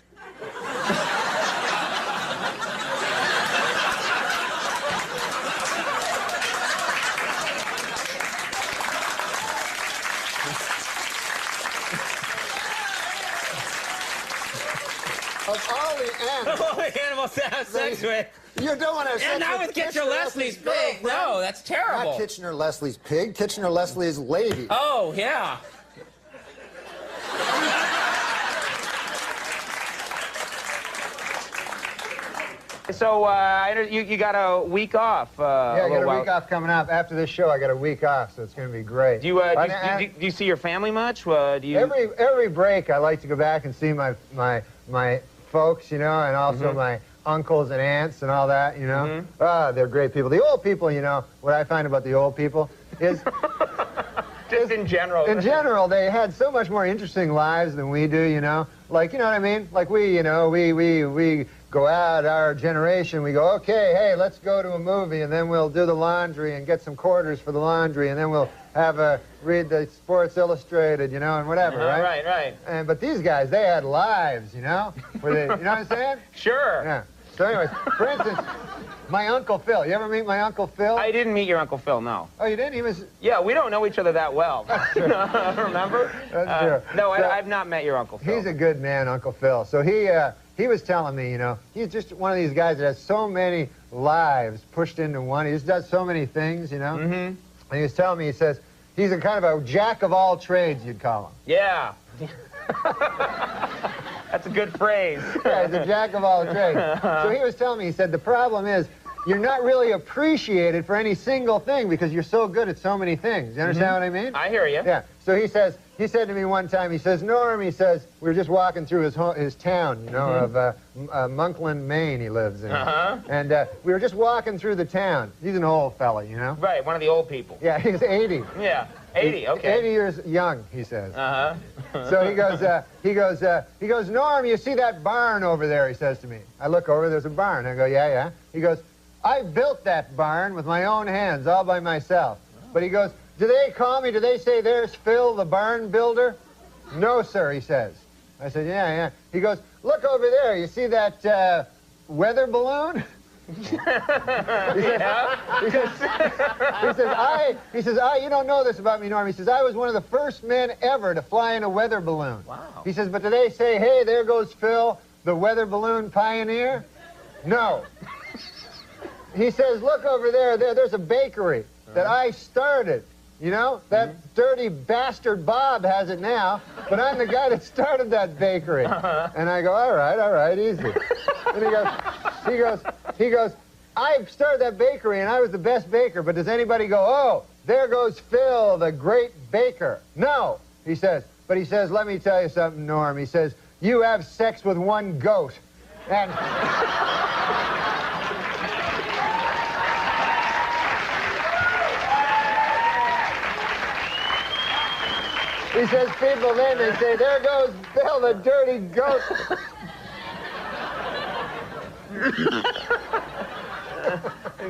Of all the animals to have sex with. You don't want to have sex and not with Kitchener-Leslie's pig. No, that's terrible. Not Kitchener-Leslie's pig. Kitchener-Leslie's lady. Oh, yeah. So you got a week off. Yeah, I got a week off coming up. After this show, I got a week off, so it's going to be great. Do you see your family much? Do you... Every break, I like to go back and see my folks, you know, and also my uncles and aunts and all that, you know. They're great people. The old people, you know, what I find about the old people is... Just in general. In general, they had so much more interesting lives than we do, you know. Like, you know what I mean? Like we, you know, we go out, our generation, we go, okay, hey, let's go to a movie, and then we'll do the laundry and get some quarters for the laundry, and then we'll have read the Sports Illustrated, you know, and whatever, right? Right. But these guys, they had lives, you know? Where they, you know what I'm saying? Sure. Yeah. So anyways, for instance, my Uncle Phil. You ever meet my Uncle Phil? I didn't meet your Uncle Phil, no. Oh, you didn't? He was... Yeah, we don't know each other that well. Remember? That's true. No, So, I've not met your Uncle Phil. He's a good man, Uncle Phil. So he was telling me, you know, he's just one of these guys that has so many lives pushed into one. He just does so many things, you know. And he was telling me, he He's a kind of a jack of all trades, you'd call him. Yeah. That's a good phrase. Yeah, he's a jack of all trades. So he was telling me, he said, the problem is you're not really appreciated for any single thing because you're so good at so many things. You understand what I mean? I hear you. Yeah. So he said to me one time, he says, Norm, he says, we were just walking through his town, you know, of Monkland, Maine he lives in. And we were just walking through the town. He's an old fella, you know? Right, one of the old people. Yeah, he's 80. Yeah, 80, okay. 80 years young, he says. So he goes, Norm, you see that barn over there, he says to me. I look over, there's a barn. I go, yeah. He goes, I built that barn with my own hands, all by myself. But he goes, do they call me, do they say there's Phil, the barn builder? No, sir, he says. I said, yeah. He goes, look over there, you see that weather balloon? He says, you don't know this about me, Norm. He says, I was one of the first men ever to fly in a weather balloon. Wow. He says, but do they say, hey, there goes Phil, the weather balloon pioneer? No. He says, look over there's a bakery that I started. You know, that dirty bastard Bob has it now, but I'm the guy that started that bakery. And I go, all right, easy. And he goes, I started that bakery and I was the best baker, but does anybody go, oh, there goes Phil, the great baker? No, he says, but he says, let me tell you something, Norm. He says, you have sex with one goat. And he says, people then, they say, there goes Bill, the dirty goat.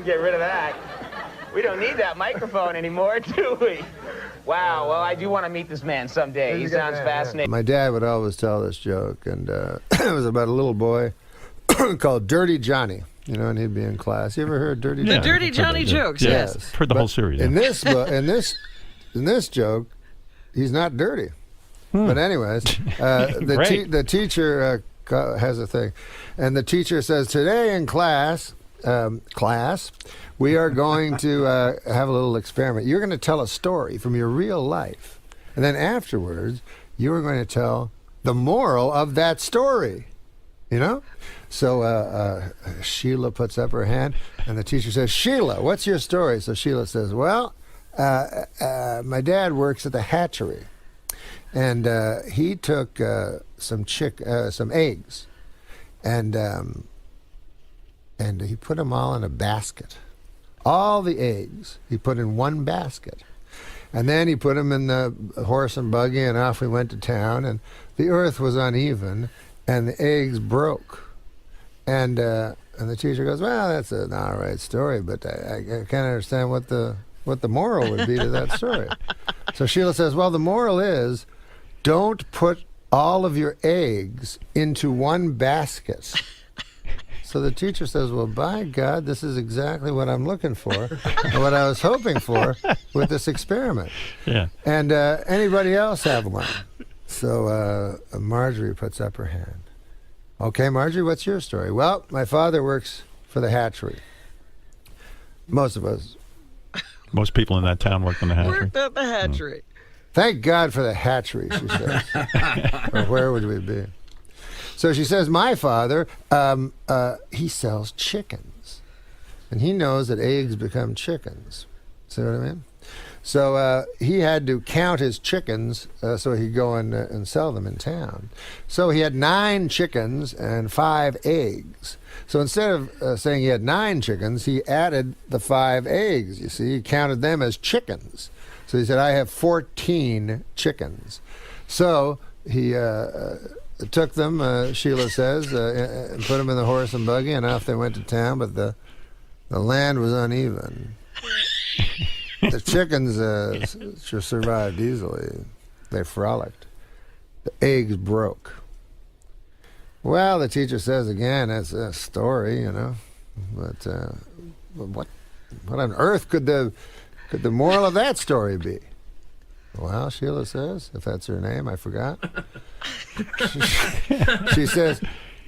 Get rid of that. We don't need that microphone anymore, do we? Wow, well, I do want to meet this man someday. He sounds fascinating. My dad would always tell this joke, and it was about a little boy called Dirty Johnny. You know, and he'd be in class. You ever heard Dirty Johnny? The Dirty Johnny jokes, yes. Heard the whole series. In this in this joke, he's not dirty. But anyways, the teacher has a thing, and the teacher says, today in class, we are going to have a little experiment. You're going to tell a story from your real life, and then afterwards, you are going to tell the moral of that story. You know? So Sheila puts up her hand, and the teacher says, Sheila, what's your story? So Sheila says, well, my dad works at the hatchery, and he took some eggs, and he put them all in a basket. All the eggs he put in one basket. And then he put them in the horse and buggy, and off we went to town, and the earth was uneven, and the eggs broke. And the teacher goes, well, that's an all right story, but I can't understand what the moral would be to that story. So Sheila says, well, the moral is, don't put all of your eggs into one basket. So the teacher says, well, by God, this is exactly what I'm looking for, and what I was hoping for with this experiment. Yeah. And anybody else have one? So Marjorie puts up her hand. Okay, Marjorie, what's your story? Well, my father works for the hatchery. Most of us. Most people in that town worked in the hatchery. Worked at the hatchery. Thank God for the hatchery, she says. Or where would we be? So she says, my father, he sells chickens. And he knows that eggs become chickens. See what I mean? So he had to count his chickens so he could go and sell them in town. So he had 9 chickens and 5 eggs. So instead of saying he had 9 chickens, he added the 5 eggs. You see, he counted them as chickens. So he said, I have 14 chickens. So he took them, Sheila says, and put them in the horse and buggy, and off they went to town, but the land was uneven. The chickens survived easily. They frolicked. The eggs broke. Well, the teacher says again, that's a story, you know. But what on earth could the moral of that story be? Well, Sheila says, if that's her name, I forgot. She says,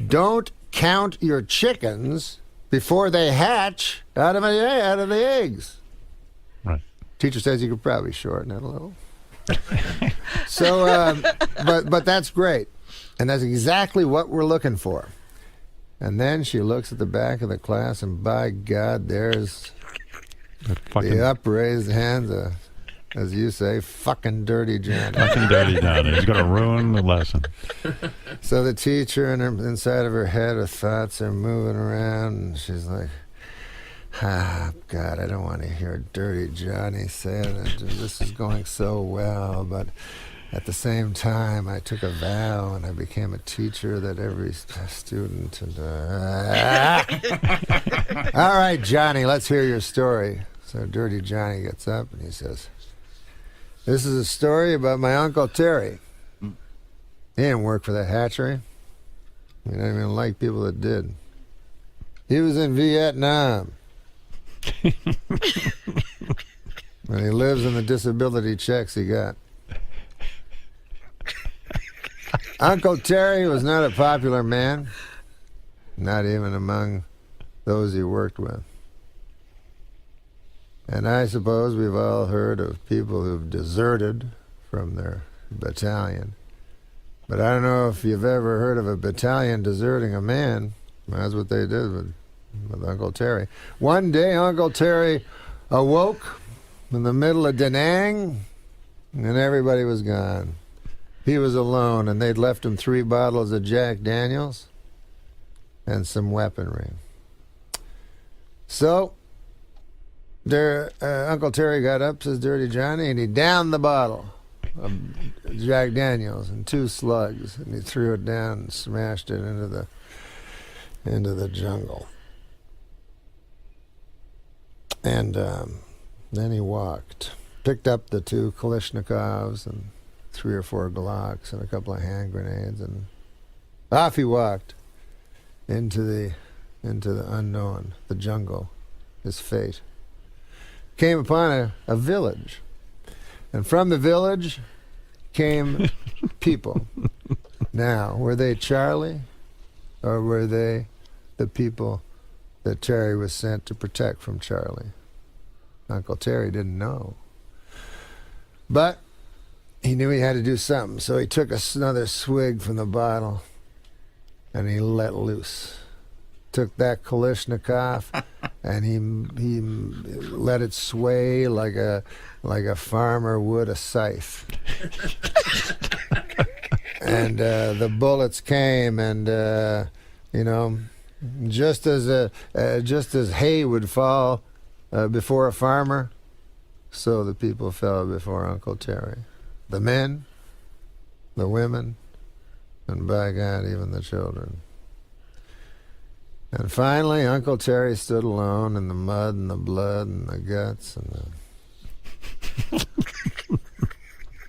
don't count your chickens before they hatch out of the eggs. Right. Teacher says you could probably shorten it a little. So, but that's great. And that's exactly what we're looking for. And then she looks at the back of the class, and by God, there's the upraised hands, as you say, fucking Dirty Johnny. Fucking Dirty Johnny. He's going to ruin the lesson. So the teacher, inside of her head, her thoughts are moving around, and she's like, God, I don't want to hear Dirty Johnny say it. This is going so well, but at the same time, I took a vow and I became a teacher that every student. All right, Johnny, let's hear your story. So Dirty Johnny gets up and he says, this is a story about my Uncle Terry. He didn't work for the hatchery. He didn't even like people that did. He was in Vietnam. And he lives on the disability checks he got. Uncle Terry was not a popular man, not even among those he worked with. And I suppose we've all heard of people who've deserted from their battalion. But I don't know if you've ever heard of a battalion deserting a man. That's what they did with Uncle Terry. One day, Uncle Terry awoke in the middle of Da Nang, and everybody was gone. He was alone, and they'd left him 3 bottles of Jack Daniels and some weaponry. So, Uncle Terry got up, says Dirty Johnny, and he downed the bottle of Jack Daniels in 2 slugs, and he threw it down and smashed it into the jungle. And then he walked, picked up the 2 Kalashnikovs and 3 or 4 Glocks and a couple of hand grenades, and off he walked into the unknown, the jungle, his fate. Came upon a village, and from the village came people. Now, were they Charlie, or were they the people that Terry was sent to protect from Charlie? Uncle Terry didn't know. But he knew he had to do something, so he took another swig from the bottle, and he let loose. Took that Kalashnikov, and he let it sway like a farmer would a scythe. And the bullets came, and just as hay would fall before a farmer, so the people fell before Uncle Terry. The men, the women, and by God, even the children. And finally, Uncle Terry stood alone in the mud and the blood and the guts and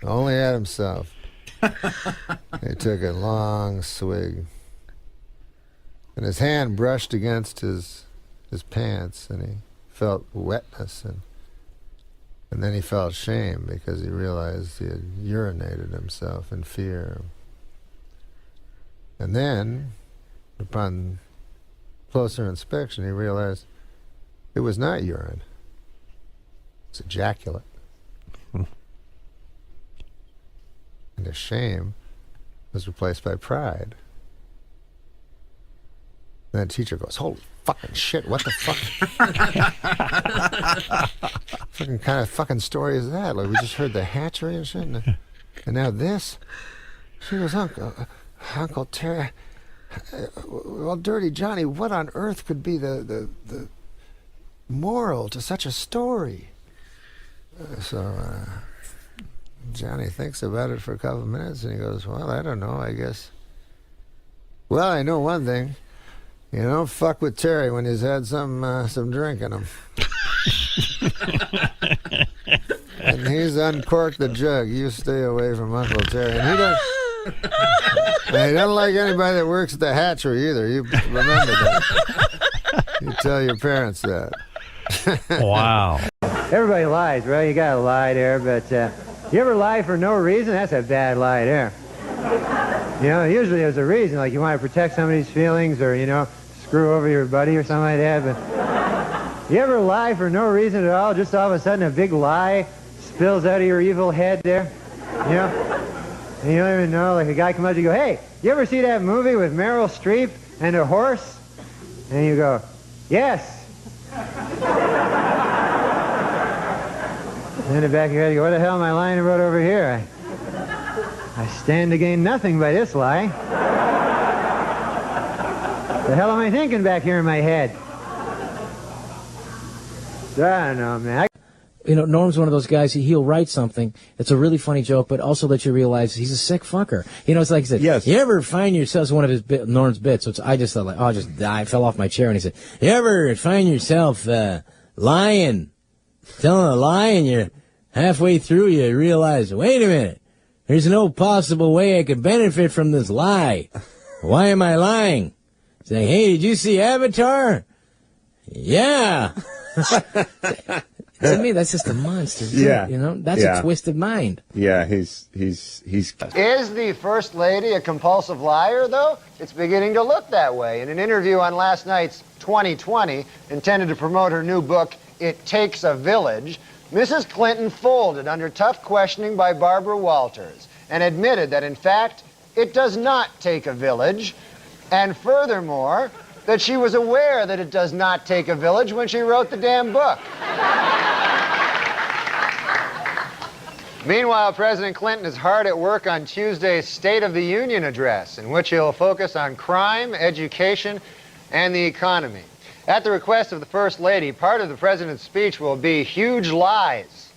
only at himself. He took a long swig, and his hand brushed against his pants, and he felt wetness, and then he felt shame because he realized he had urinated himself in fear. And then, upon closer inspection, he realized it was not urine. It's ejaculate. And his shame was replaced by pride. And the teacher goes, holy fucking shit, what the fuck? Fucking kind of fucking story is that? Like, we just heard the hatchery and shit, and now this? She goes, Uncle Terry, well, Dirty Johnny, what on earth could be the moral to such a story? So Johnny thinks about it for a couple of minutes, and he goes, well, I don't know, I guess. Well, I know one thing. You don't fuck with Terry when he's had some drink in him. And he's uncorked the jug. You stay away from Uncle Terry. And he doesn't like anybody that works at the hatchery either. You remember that. You tell your parents that. Wow. Everybody lies, right? You gotta lie there, but you ever lie for no reason? That's a bad lie there. You know, usually there's a reason, like you want to protect somebody's feelings or, screw over your buddy or something like that, but You ever lie for no reason at all? Just all of a sudden a big lie spills out of your evil head there? You know? And you don't even know, like a guy comes up to you, go, hey, you ever see that movie with Meryl Streep and a horse? And you go, yes. And in the back of your head, you go, what the hell am I lying about over here? I stand to gain nothing by this lie. The hell am I thinking back here in my head? I don't know, man. You know, Norm's one of those guys, he'll write something that's a really funny joke, but also let you realize he's a sick fucker. You know, it's like he said, yes. You ever find yourself, it's one of his Norm's bits, so I just thought, like, I fell off my chair, and he said, you ever find yourself lying, telling a lie, and you're halfway through, you realize, wait a minute, there's no possible way I could benefit from this lie. Why am I lying? Saying, hey, did you see Avatar? Yeah. To me, that's just a monster. Yeah. You know, that's a twisted mind. Yeah, he's. Is the First Lady a compulsive liar, though? It's beginning to look that way. In an interview on last night's 2020, intended to promote her new book, It Takes a Village, Mrs. Clinton folded under tough questioning by Barbara Walters and admitted that, in fact, it does not take a village, and furthermore, that she was aware that it does not take a village when she wrote the damn book. Meanwhile, President Clinton is hard at work on Tuesday's State of the Union address, in which he'll focus on crime, education, and the economy. At the request of the First Lady, part of the President's speech will be huge lies.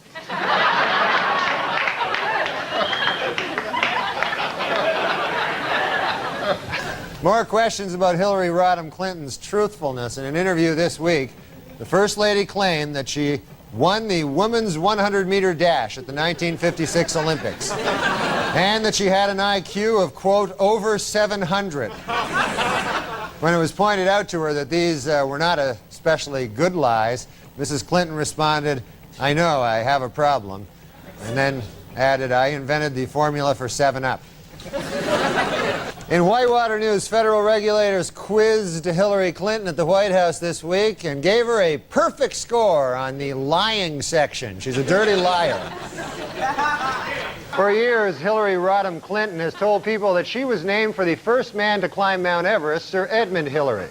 More questions about Hillary Rodham Clinton's truthfulness. In an interview this week, the First Lady claimed that she won the women's 100-meter dash at the 1956 Olympics, and that she had an IQ of, quote, over 700. When it was pointed out to her that these were not especially good lies, Mrs. Clinton responded, I know, I have a problem, and then added, I invented the formula for 7-Up. In Whitewater news, federal regulators quizzed Hillary Clinton at the White House this week and gave her a perfect score on the lying section. She's a dirty liar. For years, Hillary Rodham Clinton has told people that she was named for the first man to climb Mount Everest, Sir Edmund Hillary.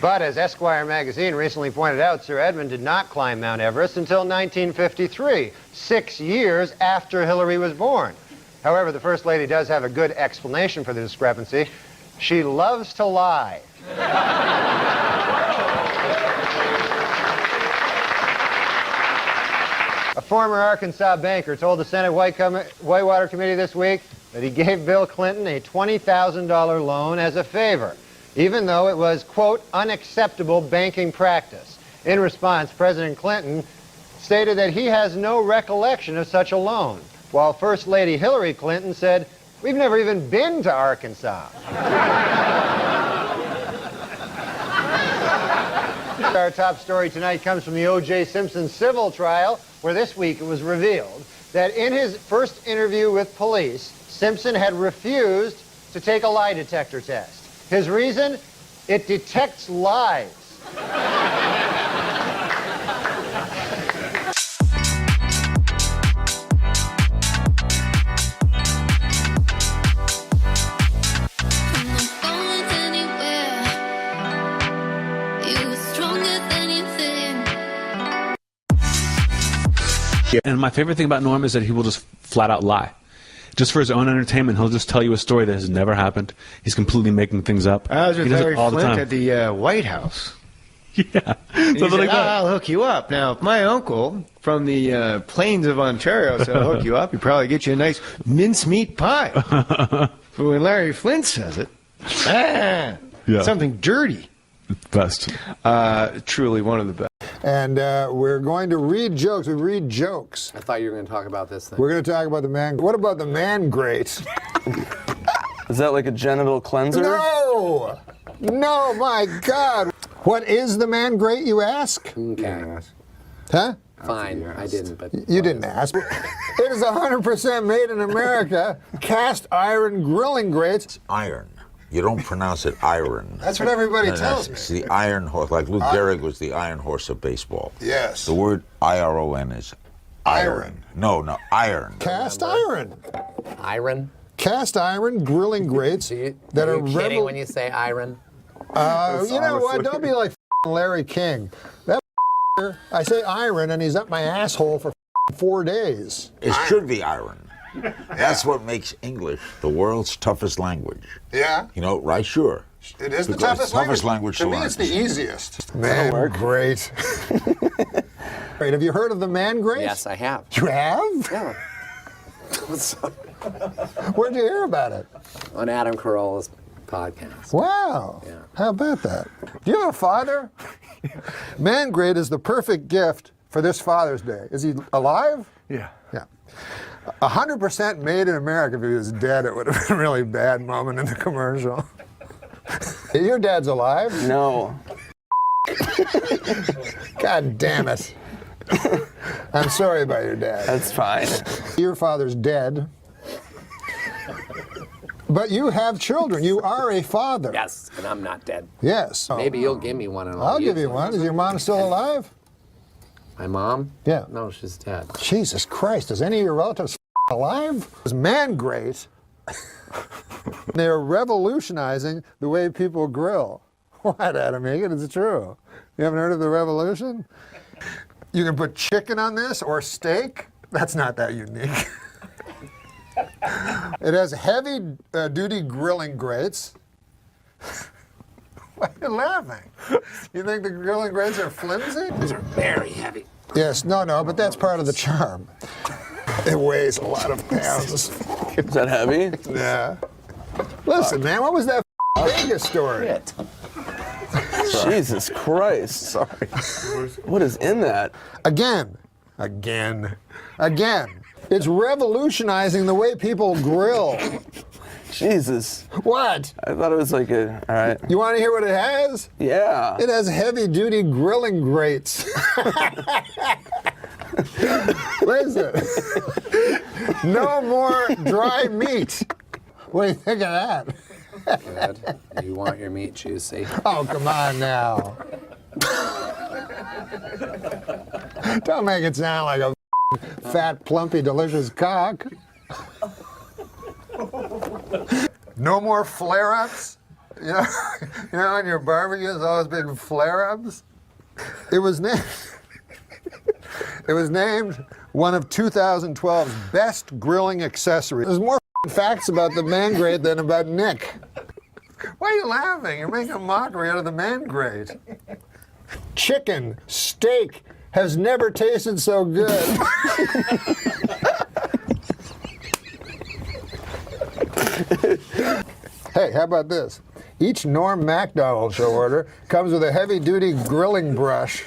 But as Esquire magazine recently pointed out, Sir Edmund did not climb Mount Everest until 1953, 6 years after Hillary was born. However, the First Lady does have a good explanation for the discrepancy. She loves to lie. A former Arkansas banker told the Senate Whitewater Committee this week that he gave Bill Clinton a $20,000 loan as a favor, even though it was, quote, unacceptable banking practice. In response, President Clinton stated that he has no recollection of such a loan, while First Lady Hillary Clinton said, we've never even been to Arkansas. Our top story tonight comes from the O.J. Simpson civil trial, where this week it was revealed that in his first interview with police, Simpson had refused to take a lie detector test. His reason? It detects lies. And my favorite thing about Norm is that he will just flat out lie. Just for his own entertainment, he'll just tell you a story that has never happened. He's completely making things up. I was with He does it Larry all the Flint time. at the White House. Yeah. And he Something said, like that. I'll hook you up. Now, if my uncle from the plains of Ontario said, I'll hook you up, he'd probably get you a nice mincemeat pie. But when Larry Flint says it, Yeah. something dirty. Best. Truly one of the best. And we're going to read jokes. We read jokes. I thought you were going to talk about this thing. We're going to talk about the man. What about the man great? Is that like a genital cleanser? No! No, my God. What is the man great, you ask? Okay. Huh? Fine, I didn't, but... You didn't ask. It is 100% made in America. Cast iron grilling grates. Iron. You don't pronounce it iron. That's what everybody tells me. It's the iron horse. Like Lou Gehrig was the iron horse of baseball. Yes. The word I-R-O-N is iron. No, iron. Cast iron. Iron? Cast iron grilling grates that are kidding when you say iron? You know what? Don't be like Larry King. That I say iron and he's up my asshole for 4 days. It should be iron. That's what makes English the world's toughest language. Yeah. You know, right? Sure. It is the Because toughest language to me, learn. it's the easiest. Man, great. Great. Have you heard of the man grate? Yes, I have. You have? Yeah. Where'd you hear about it? On Adam Carolla's podcast. Wow. Yeah. How about that? Do you have a father? Man grate is the perfect gift for this Father's Day. Is he alive? Yeah. Yeah. 100% made in America. If he was dead, it would have been a really bad moment in the commercial. Your dad's alive? No. God damn it. I'm sorry about your dad. That's fine. Your father's dead. But you have children. You are a father. Yes, and I'm not dead. Yes. Maybe you'll give me one and I'll give you one. Is your mom still alive? My mom? Yeah. No, she's dead. Jesus Christ, is any of your relatives alive? It's man grate. They're revolutionizing the way people grill. What, Adam Egan? It's true. You haven't heard of the revolution? You can put chicken on this or steak. That's not that unique. It has heavy duty grilling grates. Why are you laughing? You think the grilling grates are flimsy? These are very heavy. Yes, no, but that's part of the charm. It weighs a lot of pounds. Is that heavy? Yeah. Listen, man, what was that Vegas story? Shit. Jesus Christ. Sorry. What is in that? Again. It's revolutionizing the way people grill. Jesus. What? I thought it was like a, all right. You want to hear what it has? Yeah. It has heavy-duty grilling grates. Listen. No more dry meat. What do you think of that? Good. You want your meat juicy. Oh, come on now. Don't make it sound like a fat, plumpy, delicious cock. No more flare-ups. You know, in your barbecue, there's always been flare-ups. It was named one of 2012's best grilling accessories. There's more facts about the man grate than about Nick. Why are you laughing? You're making a mockery out of the man grate. Chicken, steak, has never tasted so good. Hey, how about this? Each NORM MACDONALD show order comes with a heavy-duty grilling brush.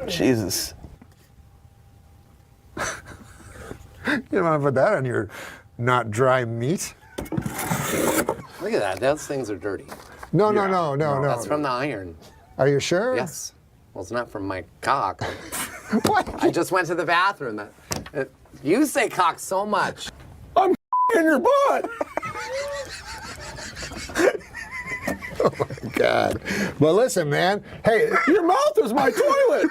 Jesus. You don't want to put that on your not dry meat? Look at that. Those things are dirty. No. That's from the iron. Are you sure? Yes. Well, it's not from my cock. What? I just went to the bathroom. You say cock so much. I'm in your butt. Oh my God. Well, listen, man. Hey, your mouth is my toilet.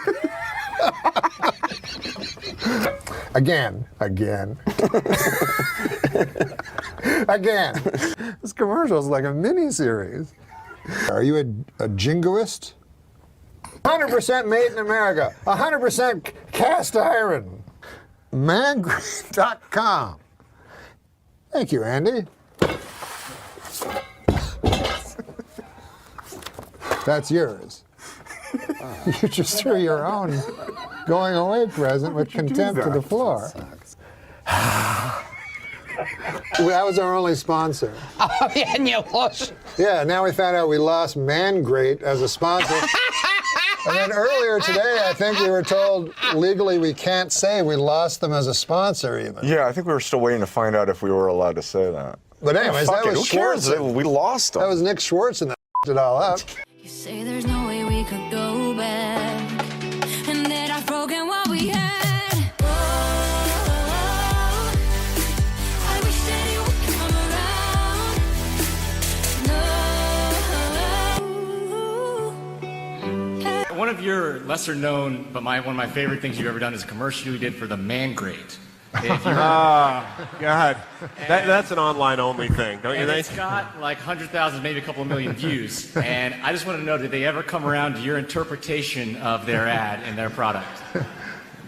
Again. This commercial is like a mini-series. Are you a jingoist? 100% made in America. 100% cast iron. Mangrate.com. Thank you, Andy. That's yours. You just threw your own going away present with contempt to the floor. That was our only sponsor. Oh, yeah, and you lost. Yeah, now we found out we lost Mangrate as a sponsor. And then earlier today, I think we were told legally we can't say we lost them as a sponsor even. Yeah, I think we were still waiting to find out if we were allowed to say that. But anyways, Fuck that it, was who cares? Schwartz. We lost them. That was Nick Schwartz and that it all up. You say there's no way we could go back, and that I've broken what we had. Oh, I of your lesser known, but one of my favorite things you've ever done is a commercial you did for the Man Grate. God. That's an online only thing, don't you think? It's got like 100,000, maybe a couple of million views. And I just want to know, did they ever come around to your interpretation of their ad and their product?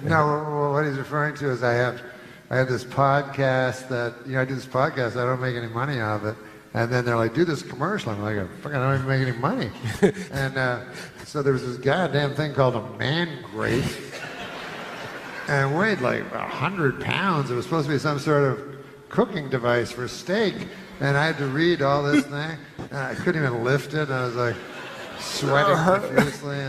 No, well, what he's referring to is I have this podcast that, I do this podcast, I don't make any money off it. And then they're like, do this commercial. I'm like, fuck, I don't even make any money. And so there was this goddamn thing called a Man Grate. And it weighed like 100 pounds. It was supposed to be some sort of cooking device for steak. And I had to read all this thing. And I couldn't even lift it. I was like sweating profusely.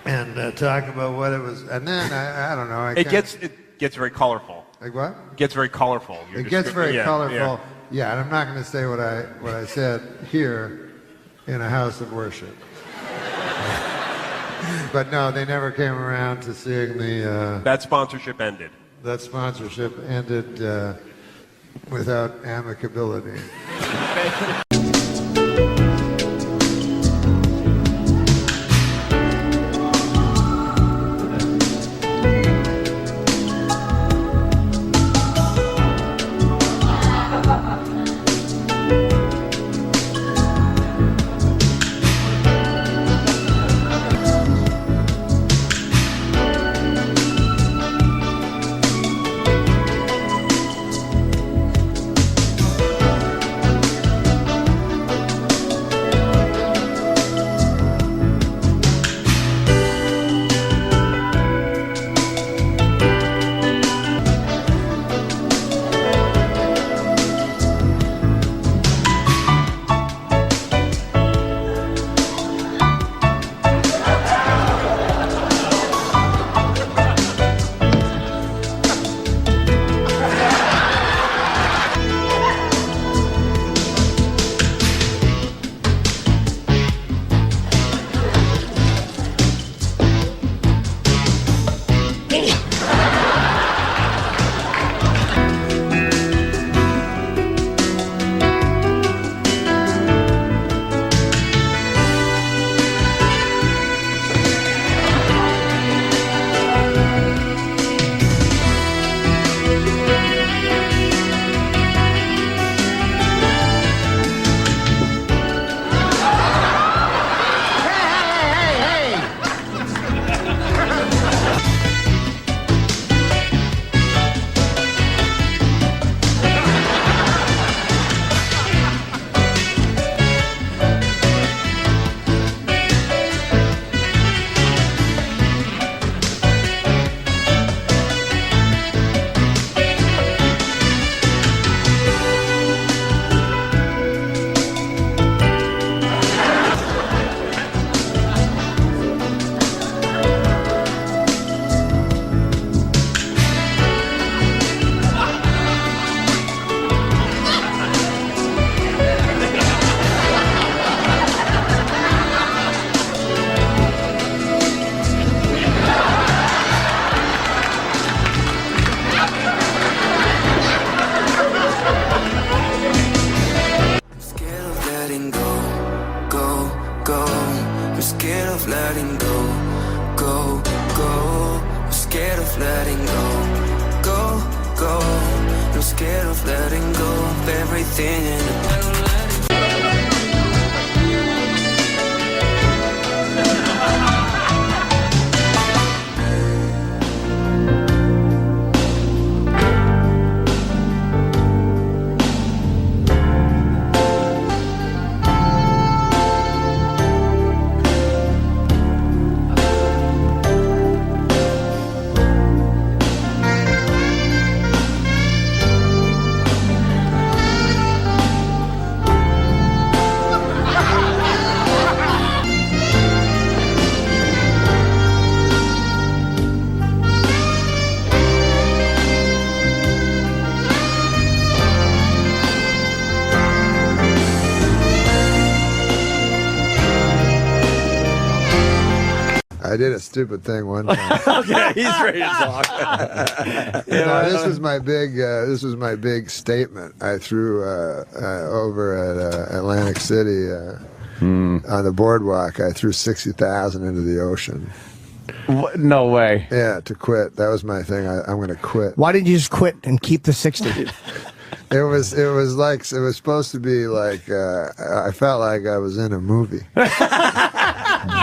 And talking about what it was. And then, I don't know. It gets very colorful. Like what? It gets very colorful. It gets very colorful. Yeah, and I'm not going to say what I said here in a house of worship. But no, they never came around to seeing the... that sponsorship ended. That sponsorship ended without amicability. I did a stupid thing one time. Okay, he's ready to talk. This was my big statement I threw over at Atlantic City on the boardwalk. I threw 60,000 into the ocean. What? No way. Yeah, to quit. That was my thing. I'm going to quit. Why didn't you just quit and keep the 60? It was supposed to be like I felt like I was in a movie.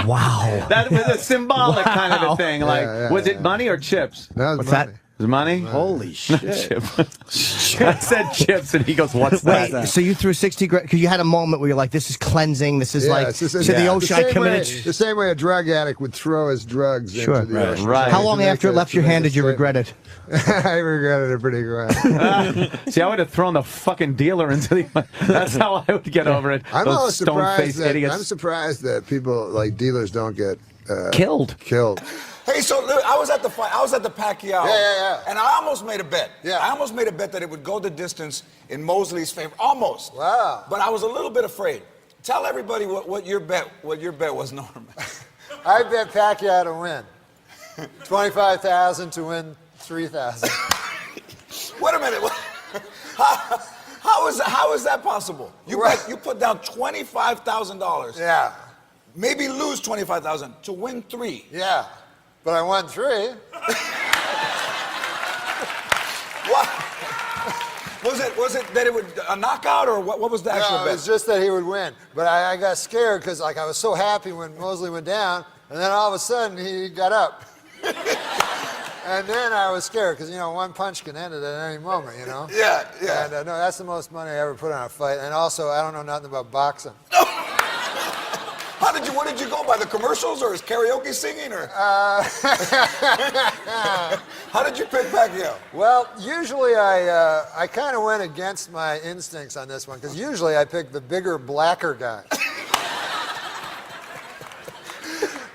Wow. That was a symbolic kind of a thing. Like, was it money or chips? That was What's money. that? Was it money? Holy shit. I said chips, and he goes, "What's Wait, that?" so you threw 60 grand because you had a moment where you're like, "This is cleansing. This is like it's to just- the ocean. I committed." The same way a drug addict would throw his drugs into the ocean. Right. How long after it left your hand did you regret it? I regretted it pretty good. See, I would have thrown the fucking dealer into the. That's how I would get over it. I'm Those always surprised stone-faced that idiots. people like dealers don't get Killed. Hey, so I was at the fight. I was at the Pacquiao. Yeah. And I almost made a bet. Yeah. I almost made a bet that it would go the distance in Mosley's favor. Almost. Wow. But I was a little bit afraid. Tell everybody what your bet was, Norm. I bet Pacquiao to win. 25,000 to win 3,000. Wait a minute. How is that possible? You put down $25,000. Yeah. Maybe lose 25,000 to win 3. Yeah. But I won 3. What? Was it that it would a knockout or what was the actual No, bet? it was just that he would win. But I got scared because like I was so happy when Mosley went down, and then all of a sudden he got up. And then I was scared because, one punch can end it at any moment, Yeah. And no, that's the most money I ever put on a fight. And also, I don't know nothing about boxing. What did you go by? The commercials or his karaoke singing or? How did you pick Pacquiao? Well, usually I kind of went against my instincts on this one because usually I pick the bigger, blacker guy.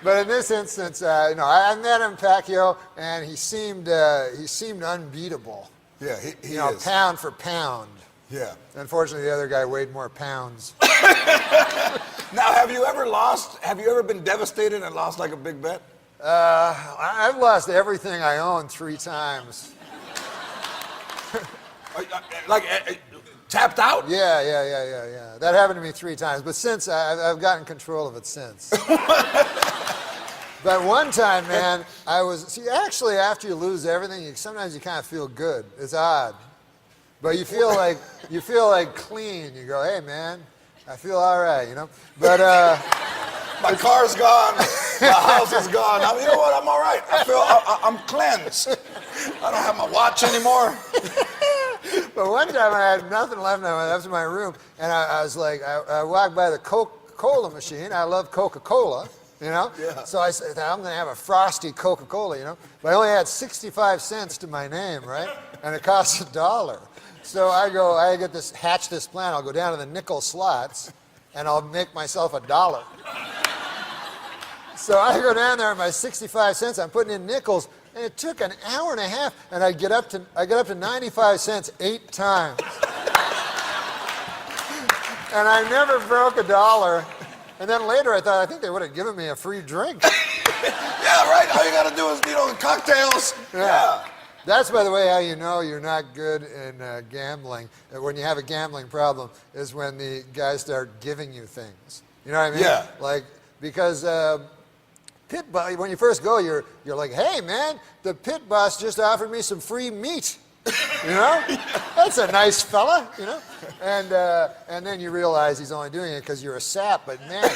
But in this instance, I met him, Pacquiao, and he seemed unbeatable. Yeah, he is. Pound for pound. Yeah. Unfortunately, the other guy weighed more pounds. Now, have you ever lost? Have you ever been devastated and lost like a big bet? I've lost everything I own 3 times. Tapped out? Yeah. That happened to me 3 times, but since I've gotten control of it since. But one time, man, actually after you lose everything, sometimes you kind of feel good. It's odd. But you feel like clean. You go, hey man, I feel all right, But my car's gone, my house is gone. You know what? I'm all right. I'm cleansed. I don't have my watch anymore. But one time I had nothing left. I went up to my room, and I was like, I walked by the Coca-Cola machine. I love Coca-Cola, Yeah. So I said, I'm going to have a frosty Coca-Cola, But I only had 65 cents to my name, right? And it costs $1. So I hatch this plan. I'll go down to the nickel slots, and I'll make myself $1. So I go down there with my 65 cents. I'm putting in nickels, and it took an hour and a half, and I get up to 95 cents 8 times. And I never broke $1. And then later I think they would have given me a free drink. Yeah, right. All you got to do is, cocktails. Yeah. That's, by the way, how you know you're not good in gambling. When you have a gambling problem is when the guys start giving you things. You know what I mean? Yeah. Like, because pit boss, when you first go, you're like, hey, man, the pit boss just offered me some free meat. That's a nice fella, and then you realize he's only doing it because you're a sap. But man,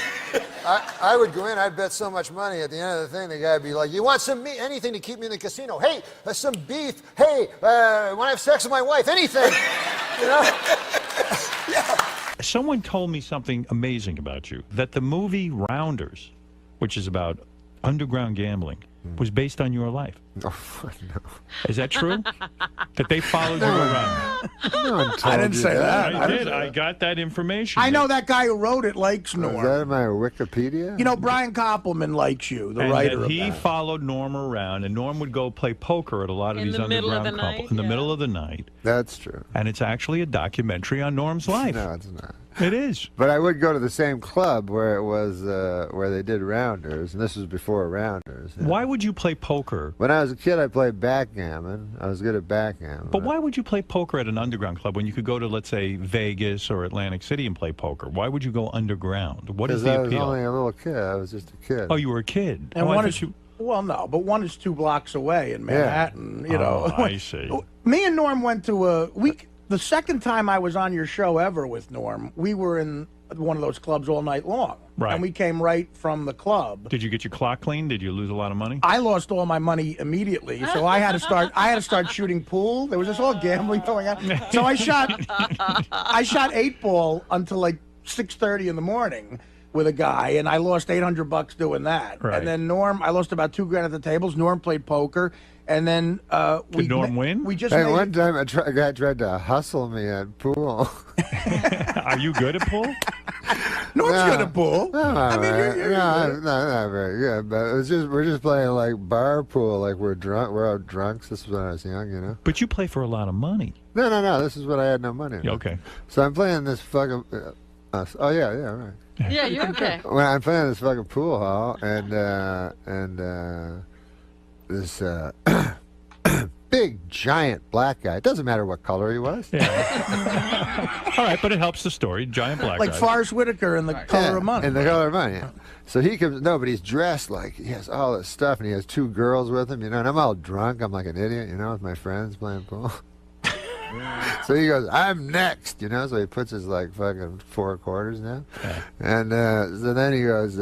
I would go in, I'd bet so much money. At the end of the thing, the guy would be like, you want some meat, anything to keep me in the casino? Hey, some beef. Hey, want to have sex with my wife? Anything, Someone told me something amazing about you, that the movie Rounders, which is about underground gambling, was based on your life. Oh, no. Is that true? That they followed you around? I didn't say that. I did. I got that information. I know that guy who wrote it likes Norm. Is that in my Wikipedia? Brian Koppelman likes you, the and writer that of he that. followed Norm around, and Norm would go play poker at a lot of these underground couples in the middle of the night. That's true. And it's actually a documentary on Norm's life. No, it's not. It is. But I would go to the same club where it was where they did Rounders, and this was before Rounders. Why would you play poker? When I I was a kid, I played backgammon. I was good at backgammon. But why would you play poker at an underground club when you could go to, let's say, Vegas or Atlantic City and play poker? Why would you go underground? What is the appeal? Because I was only a little kid. I was just a kid. Oh, you were a kid. And oh, one is, well, no, but one is 2 blocks away in Manhattan. You know, I see. Me and Norm went to a week. The second time I was on your show ever with Norm, we were in one of those clubs all night long. Right. And we came right from the club. Did you get your clock cleaned? Did you lose a lot of money? I lost all my money immediately, so I had to start shooting pool. There was just all gambling going on. So I shot 8-ball until like 6:30 in the morning with a guy, and I lost $800 doing that. Right. And then Norm, I lost about $2,000 at the tables. Norm played poker, and then Did Norm win? We just Hey, made, one time a guy tried to hustle me at pool. Are you good at pool? Norm's good at pool. No, I mean, you're not very good. But it was just we're just playing like bar pool, like we're drunk. We're out drunks. This was when I was young, you know. But you play for a lot of money. No. This is when I had no money. Okay. So I'm playing this fucking. Oh yeah, right. Yeah, you're okay. When I'm playing this fucking pool hall, and this big giant black guy. It doesn't matter what color he was. Yeah. All right, but it helps the story. Giant black like guy. Forrest Whitaker in The Color of Money. In The Color of Money, yeah. So he comes, no, but he's dressed like he has all this stuff, and he has 2 girls with him, you know, and I'm all drunk. I'm like an idiot, you know, with my friends playing pool. So he goes, I'm next, you know, so he puts his like fucking 4 quarters down. Yeah. And so then he goes,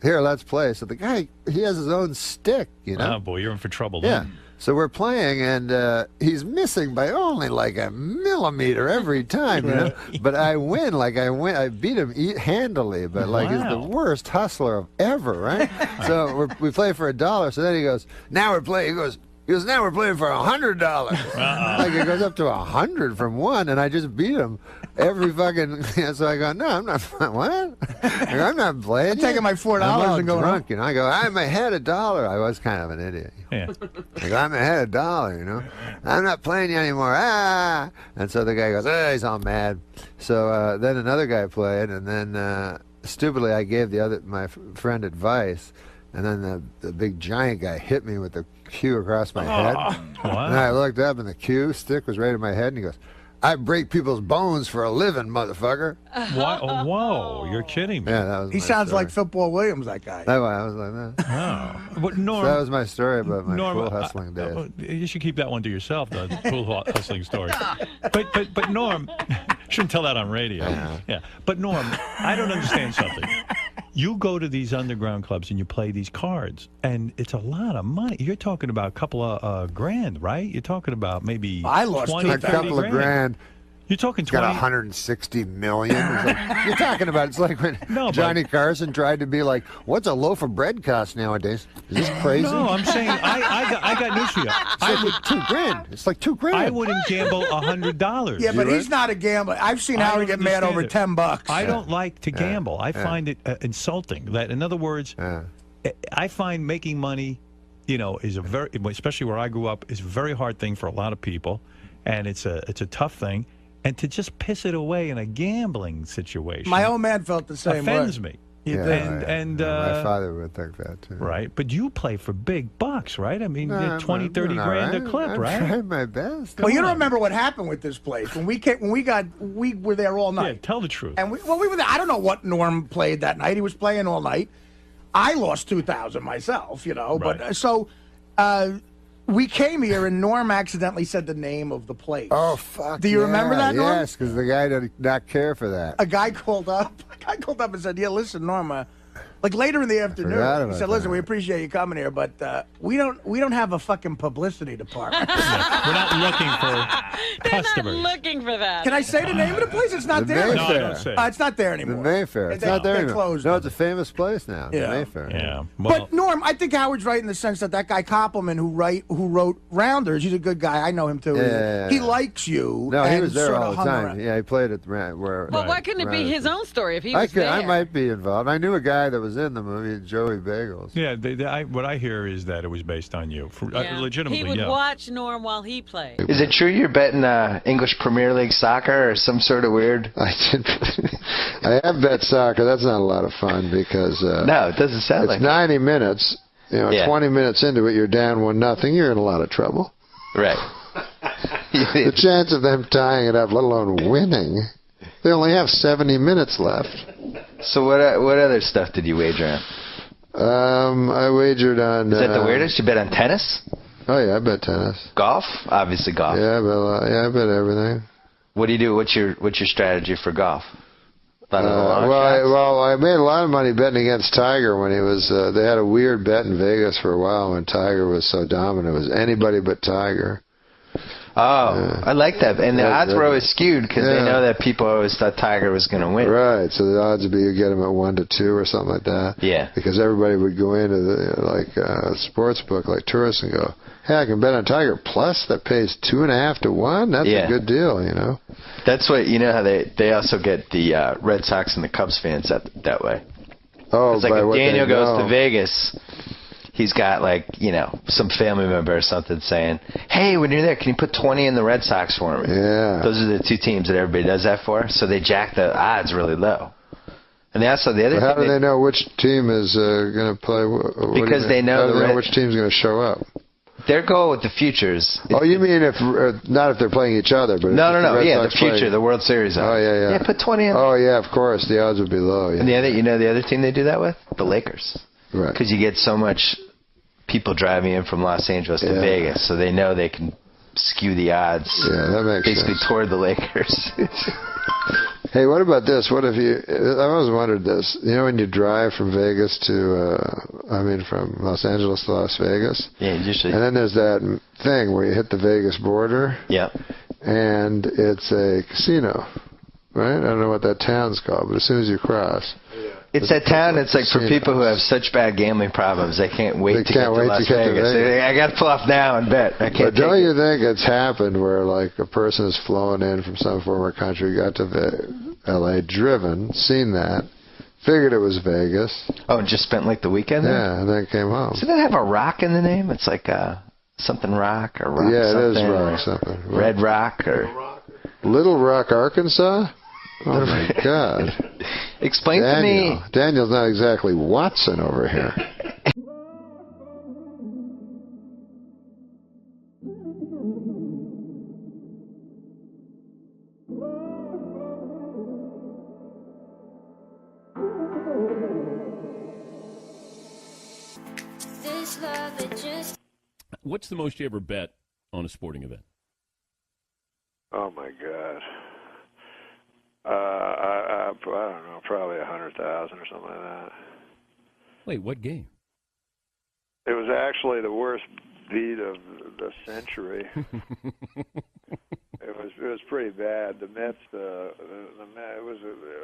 here, let's play. So the guy, he has his own stick, you know. Oh, boy, you're in for trouble. Yeah. Then. So we're playing, and he's missing by only like a millimeter every time, you know. But I win, I beat him handily, but like he's the worst hustler ever, right? So we play for $1. So then he goes, now we're playing. He goes, now we're playing for $100. Like it goes up to 100 from 1, and I just beat him every fucking. So I go, no, I'm not. What? I go, I'm not playing. I'm taking my $4 and going drunk, you know. I go, I'm ahead $1. I was kind of an idiot. Yeah. I go, I'm ahead $1, you know. I'm not playing you anymore. Ah! And so the guy goes, he's all mad. So then another guy played, and then stupidly I gave my friend advice, and then the big giant guy hit me with the cue across my head. Wow. And I looked up, and the cue stick was right in my head, and he goes, I break people's bones for a living, motherfucker. What? Oh, whoa, you're kidding me. Yeah, that was He my sounds story. like Football Williams, that guy. I was like that. Oh. But Norm, So that was my story about my Norm, pool hustling days. You should keep that one to yourself, the pool hustling story. But Norm, shouldn't tell that on radio. Yeah. But Norm, I don't understand something. You go to these underground clubs and you play these cards, and it's a lot of money. You're talking about a couple of grand, right? You're talking about maybe I lost 20, a couple of grand. You're talking Got 20. 160 million. It's like, you're talking about. It's like when Johnny Carson tried to be like, "What's a loaf of bread cost nowadays?" Is this crazy? No, I'm saying I got news for you. It's like $2,000. It's like $2,000. I wouldn't gamble $100. Yeah, but he's not a gambler. I've seen Howard get mad over $10. I don't like to gamble. I find it insulting. That, in other words, I find making money, you know, is a very, especially where I grew up, is a very hard thing for a lot of people, and it's a tough thing. And to just piss it away in a gambling situation, My old man felt the same offends way. me. And my father would think that too. Right, but you play for big bucks, right? I mean, No, 20, 30 I'm grand a all clip, I'm right? trying my best. Well, you don't remember what happened with this place when we were there all night. Yeah, tell the truth. And we were there. I don't know what Norm played that night. He was playing all night. I lost $2,000 myself, you know. Right. But so we came here, and Norm accidentally said the name of the place. Oh fuck! Do you remember that, Norm? Yes, because the guy did not care for that. A guy called up and said, "Yeah, listen, Norm." Like later in the afternoon, he said, "Listen, we appreciate you coming here, but we don't have a fucking publicity department. We're not looking for customers. Not looking for that. Can I say the name of the place? It's not The there. Mayfair. No, don't say it. It's not there anymore. The Mayfair. It's They- not there they anymore. closed No, it. it's a famous place now. Yeah. The Mayfair. Yeah. Well, But Norm, I think Howard's right in the sense that guy Koppelman, who wrote Rounders, he's a good guy. I know him too. Yeah. He likes you. No, he and was there sort of all the hung time. around. Yeah, he played at where. Well, why couldn't it be his own story if he was there? I might be involved. I knew a guy that was in the movie, Joey Bagels. yeah. What I hear is that it was based on you. Yeah. Legitimately, He would yeah. watch Norm while he played. Is it true you're betting English Premier League soccer or some sort of weird? I have bet soccer. That's not a lot of fun because No, it doesn't sound it's like 90 minutes, You know, 20 minutes into it, you're down 1-0. You're in a lot of trouble. Right. The chance of them tying it up, let alone winning, they only have 70 minutes left. So what other stuff did you wager on? I wagered on... Is that the weirdest? You bet on tennis? Oh, yeah, I bet tennis. Golf? Obviously golf. Yeah, I bet everything. What do you do? What's your strategy for golf? I made a lot of money betting against Tiger when he was... they had a weird bet in Vegas for a while when Tiger was so dominant. It was anybody but Tiger. Oh, I like that. And the odds were always skewed because they know that people always thought Tiger was going to win. Right. So the odds would be you get him at 1-2 or something like that. Yeah. Because everybody would go into a sports book like tourists and go, hey, I can bet on Tiger plus that pays 2.5 to 1. That's a good deal, you know. That's what how they also get the Red Sox and the Cubs fans that way. Oh, it's like if Daniel goes to Vegas. He's got some family member or something saying, hey, when you're there, can you put 20 in the Red Sox for me? Yeah. Those are the two teams that everybody does that for. So they jack the odds really low. And also the other thing. How do they know which team is going to play? Because they know which team's going to show up. Their goal with the futures. Oh, you mean not if they're playing each other, but no, the future, the World Series. Oh, yeah. Yeah, put 20 in. Oh, yeah, of course, the odds would be low. Yeah. And the other team they do that with, the Lakers. Right. Because you get so much people driving in from Los Angeles to Vegas, so they know they can skew the odds. Yeah, that makes basically sense. toward the Lakers. Hey, what about this? What if I always wondered this. You know, when you drive from Vegas from Los Angeles to Las Vegas? Yeah, usually. And then there's that thing where you hit the Vegas border. Yeah. And it's a casino, right? I don't know what that town's called, but as soon as you cross. It's that town. It's like for people who have such bad gambling problems, they can't wait to get to Las Vegas. I got to pull off now and bet. I can't. But don't you think it's happened where like a person has flown in from some former country, got to L.A., driven, seen that, figured it was Vegas. Oh, and just spent like the weekend there? Yeah, and then came home. Does that have a rock in the name? It's like something rock or rock yeah, something. Yeah, it is rock something. Red Rock or Little Rock, Arkansas? Oh, my God. Explain to me. Daniel's not exactly Watson over here. What's the most you ever bet on a sporting event? Oh, my God. I don't know, probably 100,000 or something like that. Wait, what game? It was actually the worst beat of the century. It was pretty bad. The Mets,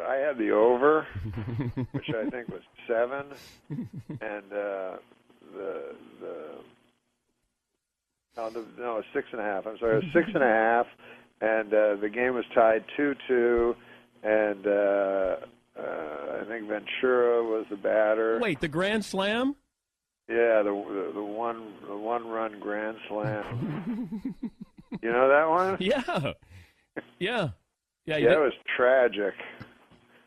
I had the over, which I think was 7, and no, 6.5. I'm sorry, it was 6.5, and the game was tied 2-2. And I think Ventura was the batter. Wait, the Grand Slam? Yeah, the one-run Grand Slam. You know that one? Yeah. It was tragic.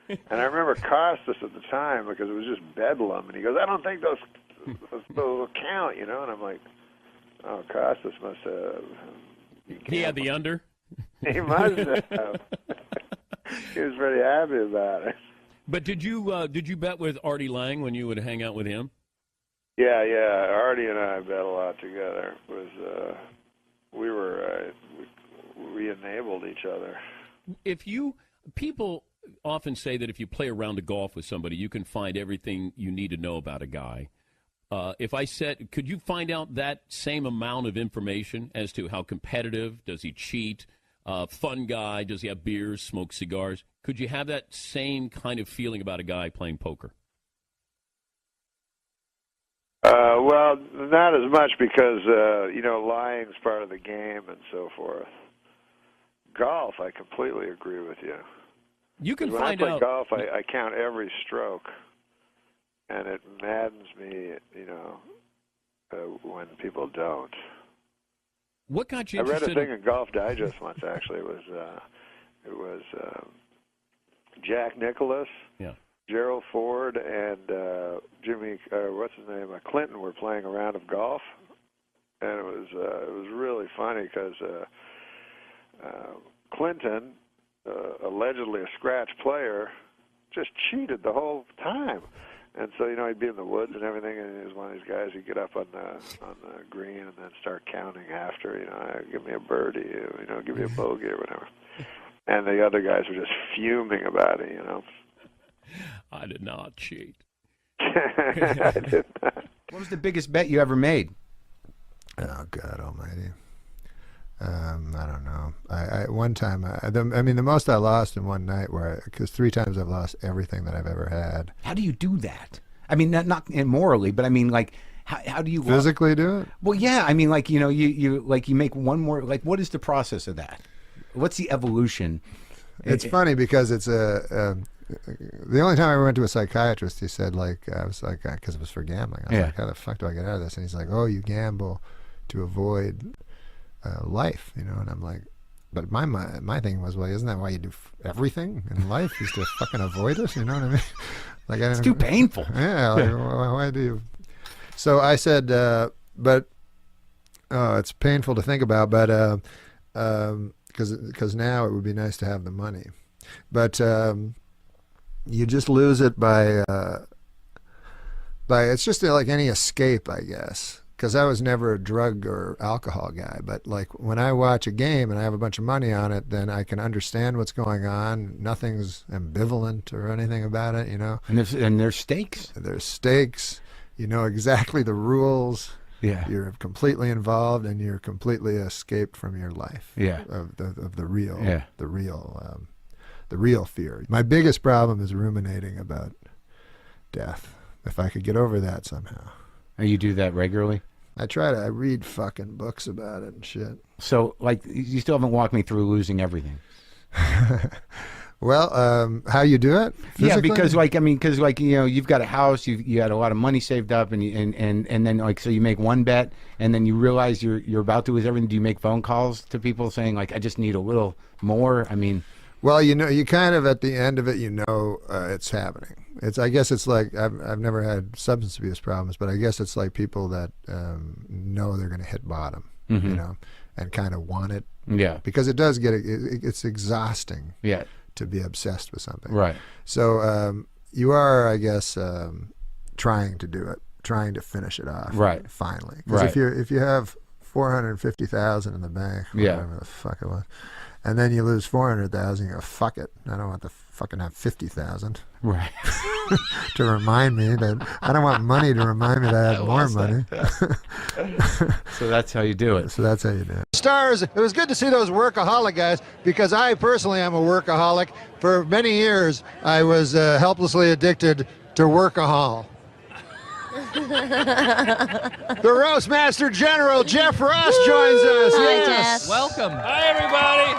And I remember Costas at the time because it was just bedlam. And he goes, I don't think those will count, you know. And I'm like, oh, Costas must have. He had the under? He must have. He was pretty happy about it. But did you bet with Artie Lang when you would hang out with him? Yeah. Artie and I bet a lot together. We enabled each other. People often say that if you play a round of golf with somebody, you can find everything you need to know about a guy. If I said, could you find out that same amount of information as to how competitive, does he cheat? Fun guy, does he have beers, smoke cigars? Could you have that same kind of feeling about a guy playing poker? Well, not as much because, lying's part of the game and so forth. Golf, I completely agree with you. You can when find I play out. Golf, I count every stroke, and it maddens me, when people don't. What got you I read interested? a thing in Golf Digest once. Actually, it was Jack Nicklaus. Yeah. Gerald Ford and Jimmy, what's his name, Clinton were playing a round of golf, and it was really funny because Clinton, allegedly a scratch player, just cheated the whole time. And so, he'd be in the woods and everything, and he was one of these guys who'd get up on the green and then start counting after, give me a birdie, give me a bogey or whatever. And the other guys were just fuming about it, I did not cheat. I did not. What was the biggest bet you ever made? Oh, God almighty. I don't know. I one time, the most I lost in one night, because 3 times I've lost everything that I've ever had. How do you do that? I mean, not morally, but I mean, like, how do you physically do it? Well, yeah. I mean, like, you make one more. Like, what is the process of that? What's the evolution? It's funny because it's the only time I ever went to a psychiatrist, he said, I was like, because it was for gambling. I was like, how the fuck do I get out of this? And he's like, oh, you gamble to avoid life, and I'm like, but my thing was, well, isn't that why you do everything in life, is to fucking avoid it? You know what I mean? Like, it's too painful. Yeah. Like, why do you? So I said, but it's painful to think about, but because now it would be nice to have the money, but you just lose it by it's just like any escape, I guess. Because I was never a drug or alcohol guy, but like when I watch a game and I have a bunch of money on it, then I can understand what's going on. Nothing's ambivalent or anything about it, And there's stakes. There's stakes. You know exactly the rules. Yeah. You're completely involved, and you're completely escaped from your life. Yeah. Of the real. Yeah. The real fear. My biggest problem is ruminating about death. If I could get over that somehow. And you do that regularly? I read fucking books about it and shit. So, like, you still haven't walked me through losing everything. Well, how you do it? Physically? Yeah, because you've got a house, you had a lot of money saved up, and then like, so you make one bet, and then you realize you're about to lose everything. Do you make phone calls to people saying, like, I just need a little more? I mean, well, you kind of at the end of it, it's happening. I guess it's like I've never had substance abuse problems, but I guess it's like people that know they're going to hit bottom, and kind of want it. Yeah. Because it does it's exhausting. Yeah. To be obsessed with something. Right. So you are, I guess, trying to do it, trying to finish it off. Right. Finally. Because if you have $450,000 in the bank, whatever the fuck it was, and then you lose $400,000, you go, fuck it. I don't want to fucking have 50,000. Right. To remind me that I don't want money to remind me that I have more money. So that's how you do it. So that's how you do it. Stars, it was good to see those workaholic guys, because I personally am a workaholic. For many years, I was helplessly addicted to workahol. The Roast Master General Jeff Ross joins us. Hi, Yes. Jeff. Welcome. Hi, everybody.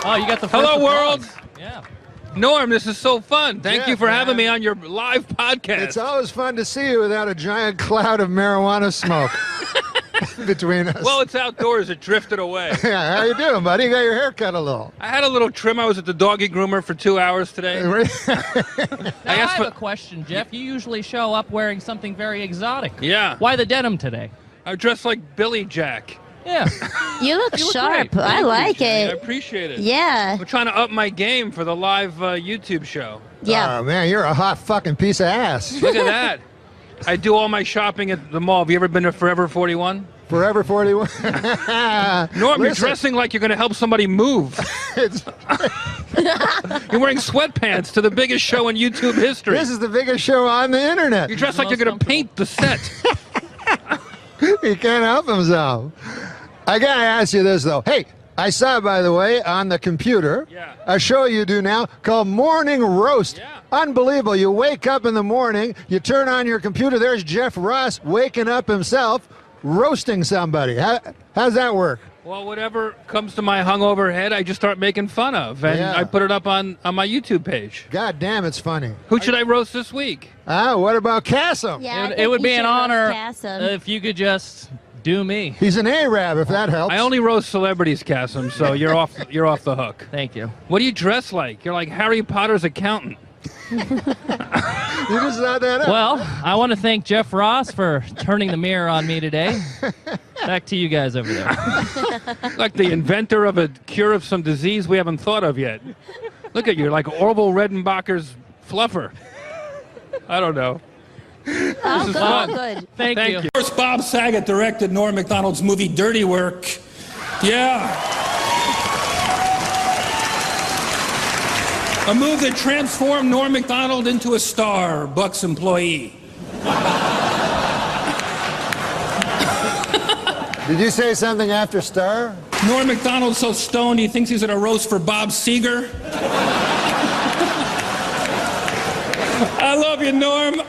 Oh, you got the first Hello, applause. world. Yeah. Norm, this is so fun. Thank you for having me on your live podcast. It's always fun to see you without a giant cloud of marijuana smoke between us. Well, it's outdoors. It drifted away. Yeah, how you doing, buddy? You got your hair cut a little. I had a little trim. I was at the doggy groomer for 2 hours today. I have a question, Jeff. You usually show up wearing something very exotic. Yeah. Why the denim today? I'm dressed like Billy Jack. Yeah. You look sharp. great. I Thank you, like Jenny. it. I appreciate it. Yeah. I'm trying to up my game for the live YouTube show. Yeah. Oh, man, you're a hot fucking piece of ass. Look at that. I do all my shopping at the mall. Have you ever been to Forever 41? Forever 41? Norm, you're dressing like you're going to help somebody move. You're wearing sweatpants to the biggest show in YouTube history. This is the biggest show on the internet. You're dressed like you're going to paint the set. He can't help himself. I gotta ask you this, though. Hey, I saw, by the way, on the computer, a show you do now called Morning Roast. Unbelievable. You wake up in the morning, you turn on your computer, there's Jeff Ross waking up himself, roasting somebody. How's that work? Well, whatever comes to my hungover head, I just start making fun of, and I put it up on my YouTube page. God damn, it's funny. Who should I roast this week? What about Cassim? Yeah, it would be an honor if you could just do me. He's an Arab, if that helps. I only roast celebrities, Cassim, so you're off the hook. Thank you. What do you dress like? You're like Harry Potter's accountant. You just not that up. Well, I want to thank Jeff Ross for turning the mirror on me today. Back to you guys over there. Like the inventor of a cure of some disease we haven't thought of yet. Look at you, like Orville Redenbacher's fluffer. I don't know. This is fun. Good. Thank you. Of course, Bob Saget directed Norm Macdonald's movie Dirty Work. Yeah. A move that transformed Norm Macdonald into a star, Buck's employee. Did you say something after Star? Norm Macdonald's so stoned he thinks he's at a roast for Bob Seger. I love you, Norm.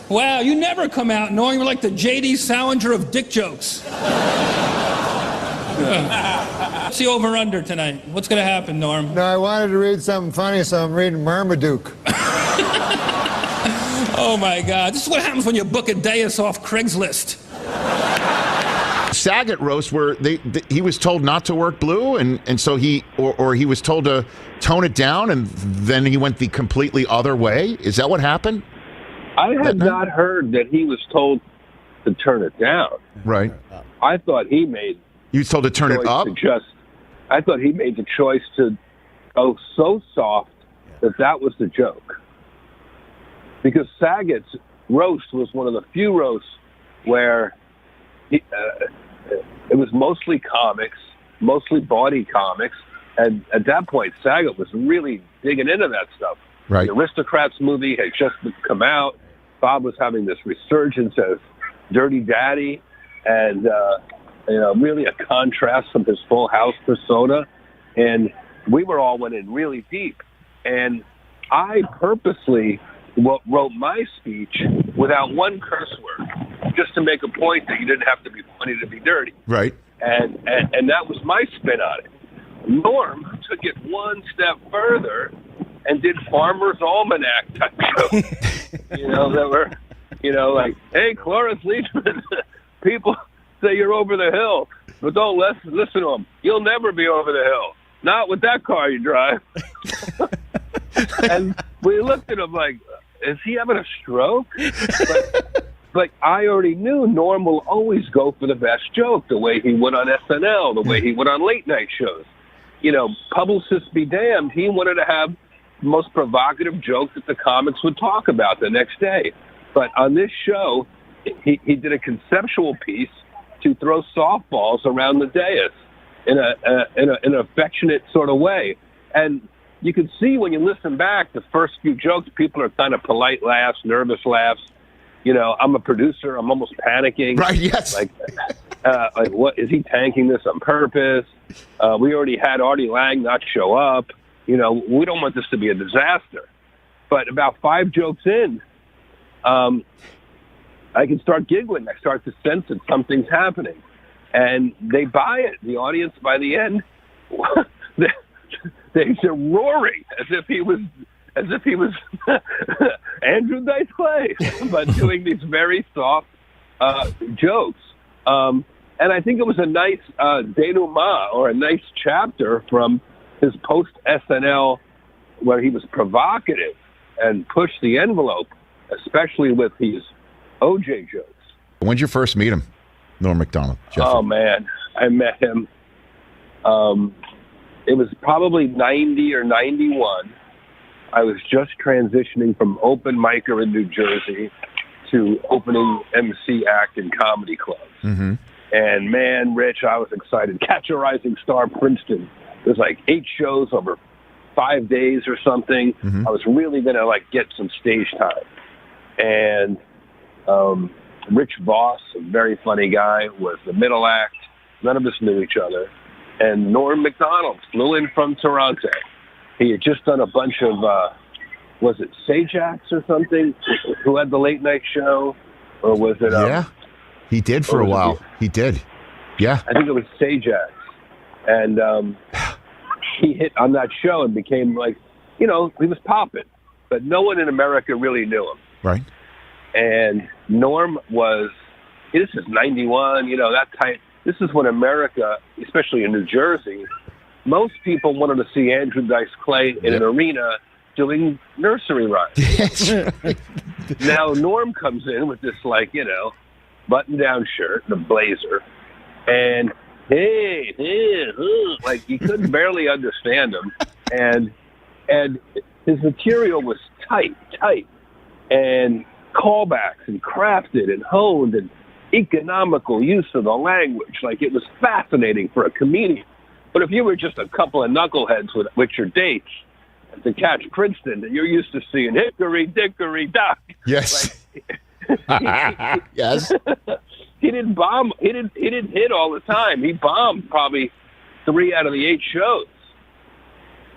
Wow, you never come out, Norm. You're like the J.D. Salinger of dick jokes. What's the over-under tonight? What's going to happen, Norm? No, I wanted to read something funny, so I'm reading Marmaduke. Oh, my God. This is what happens when you book a dais off Craigslist. Saget roast where he was told not to work blue, and so he was told to tone it down, and then he went the completely other way. Is that what happened? I had not heard that he was told to turn it down. Right. I thought he made. You was told to turn it up? I thought he made the choice to go so soft that was the joke. Because Saget's roast was one of the few roasts where it was mostly comics, mostly body comics, and at that point, Saget was really digging into that stuff. Right. The Aristocrats movie had just come out. Bob was having this resurgence as Dirty Daddy, and really a contrast from his Full House persona. And we were all went in really deep. And I purposely wrote my speech without one curse word, just to make a point that you didn't have to be funny to be dirty. Right. And that was my spin on it. Norm took it one step further and did Farmer's Almanac type jokes. That were, like, hey, Cloris Leachman, people say you're over the hill, but don't listen to them. You'll never be over the hill. Not with that car you drive. And we looked at him like, is he having a stroke? But I already knew Norm will always go for the best joke, the way he would on SNL, the way he would on late night shows. Publicists be damned, he wanted to have the most provocative joke that the comics would talk about the next day. But on this show, he did a conceptual piece to throw softballs around the dais in an affectionate sort of way. And you can see when you listen back, the first few jokes, people are kind of polite laughs, nervous laughs. I'm a producer. I'm almost panicking. Right, yes. Like what, is he tanking this on purpose? We already had Artie Lang not show up. We don't want this to be a disaster. But about 5 jokes in, I can start giggling. I start to sense that something's happening. And they buy it. The audience, by the end, they're roaring as if he was Andrew Dice Clay, but doing these very soft jokes. And I think it was a nice denouement, or a nice chapter from his post-SNL where he was provocative and pushed the envelope, especially with his OJ jokes. When did you first meet him, Norm Macdonald? Jeffrey? Oh, man. I met him. It was probably 90 or 91. I was just transitioning from open micer in New Jersey to opening MC act in comedy clubs. Mm-hmm. And, man, Rich, I was excited. Catch a Rising Star Princeton. There's like 8 shows over 5 days or something. Mm-hmm. I was really going to, get some stage time. And Rich Voss, a very funny guy, was the middle act. None of us knew each other. And Norm Macdonald flew in from Toronto. He had just done a bunch of, was it Sajax or something, who had the late night show? Or was it... yeah, he did for a while. He did. Yeah. I think it was Sajax. And he hit on that show and became he was popping. But no one in America really knew him. Right. And Norm was, this is 91, that type. This is when America, especially in New Jersey, most people wanted to see Andrew Dice Clay in an arena doing nursery rhymes. Now Norm comes in with this, like, you know, button-down shirt, the blazer, and like you couldn't barely understand him, and his material was tight, and callbacks and crafted and honed and economical use of the language. Like, it was fascinating for a comedian. But if you were just a couple of knuckleheads with your dates to catch Princeton, that you're used to seeing hickory dickory dock. Yes. Yes. He didn't bomb. He didn't hit all the time. He bombed probably 3 out of the 8 shows.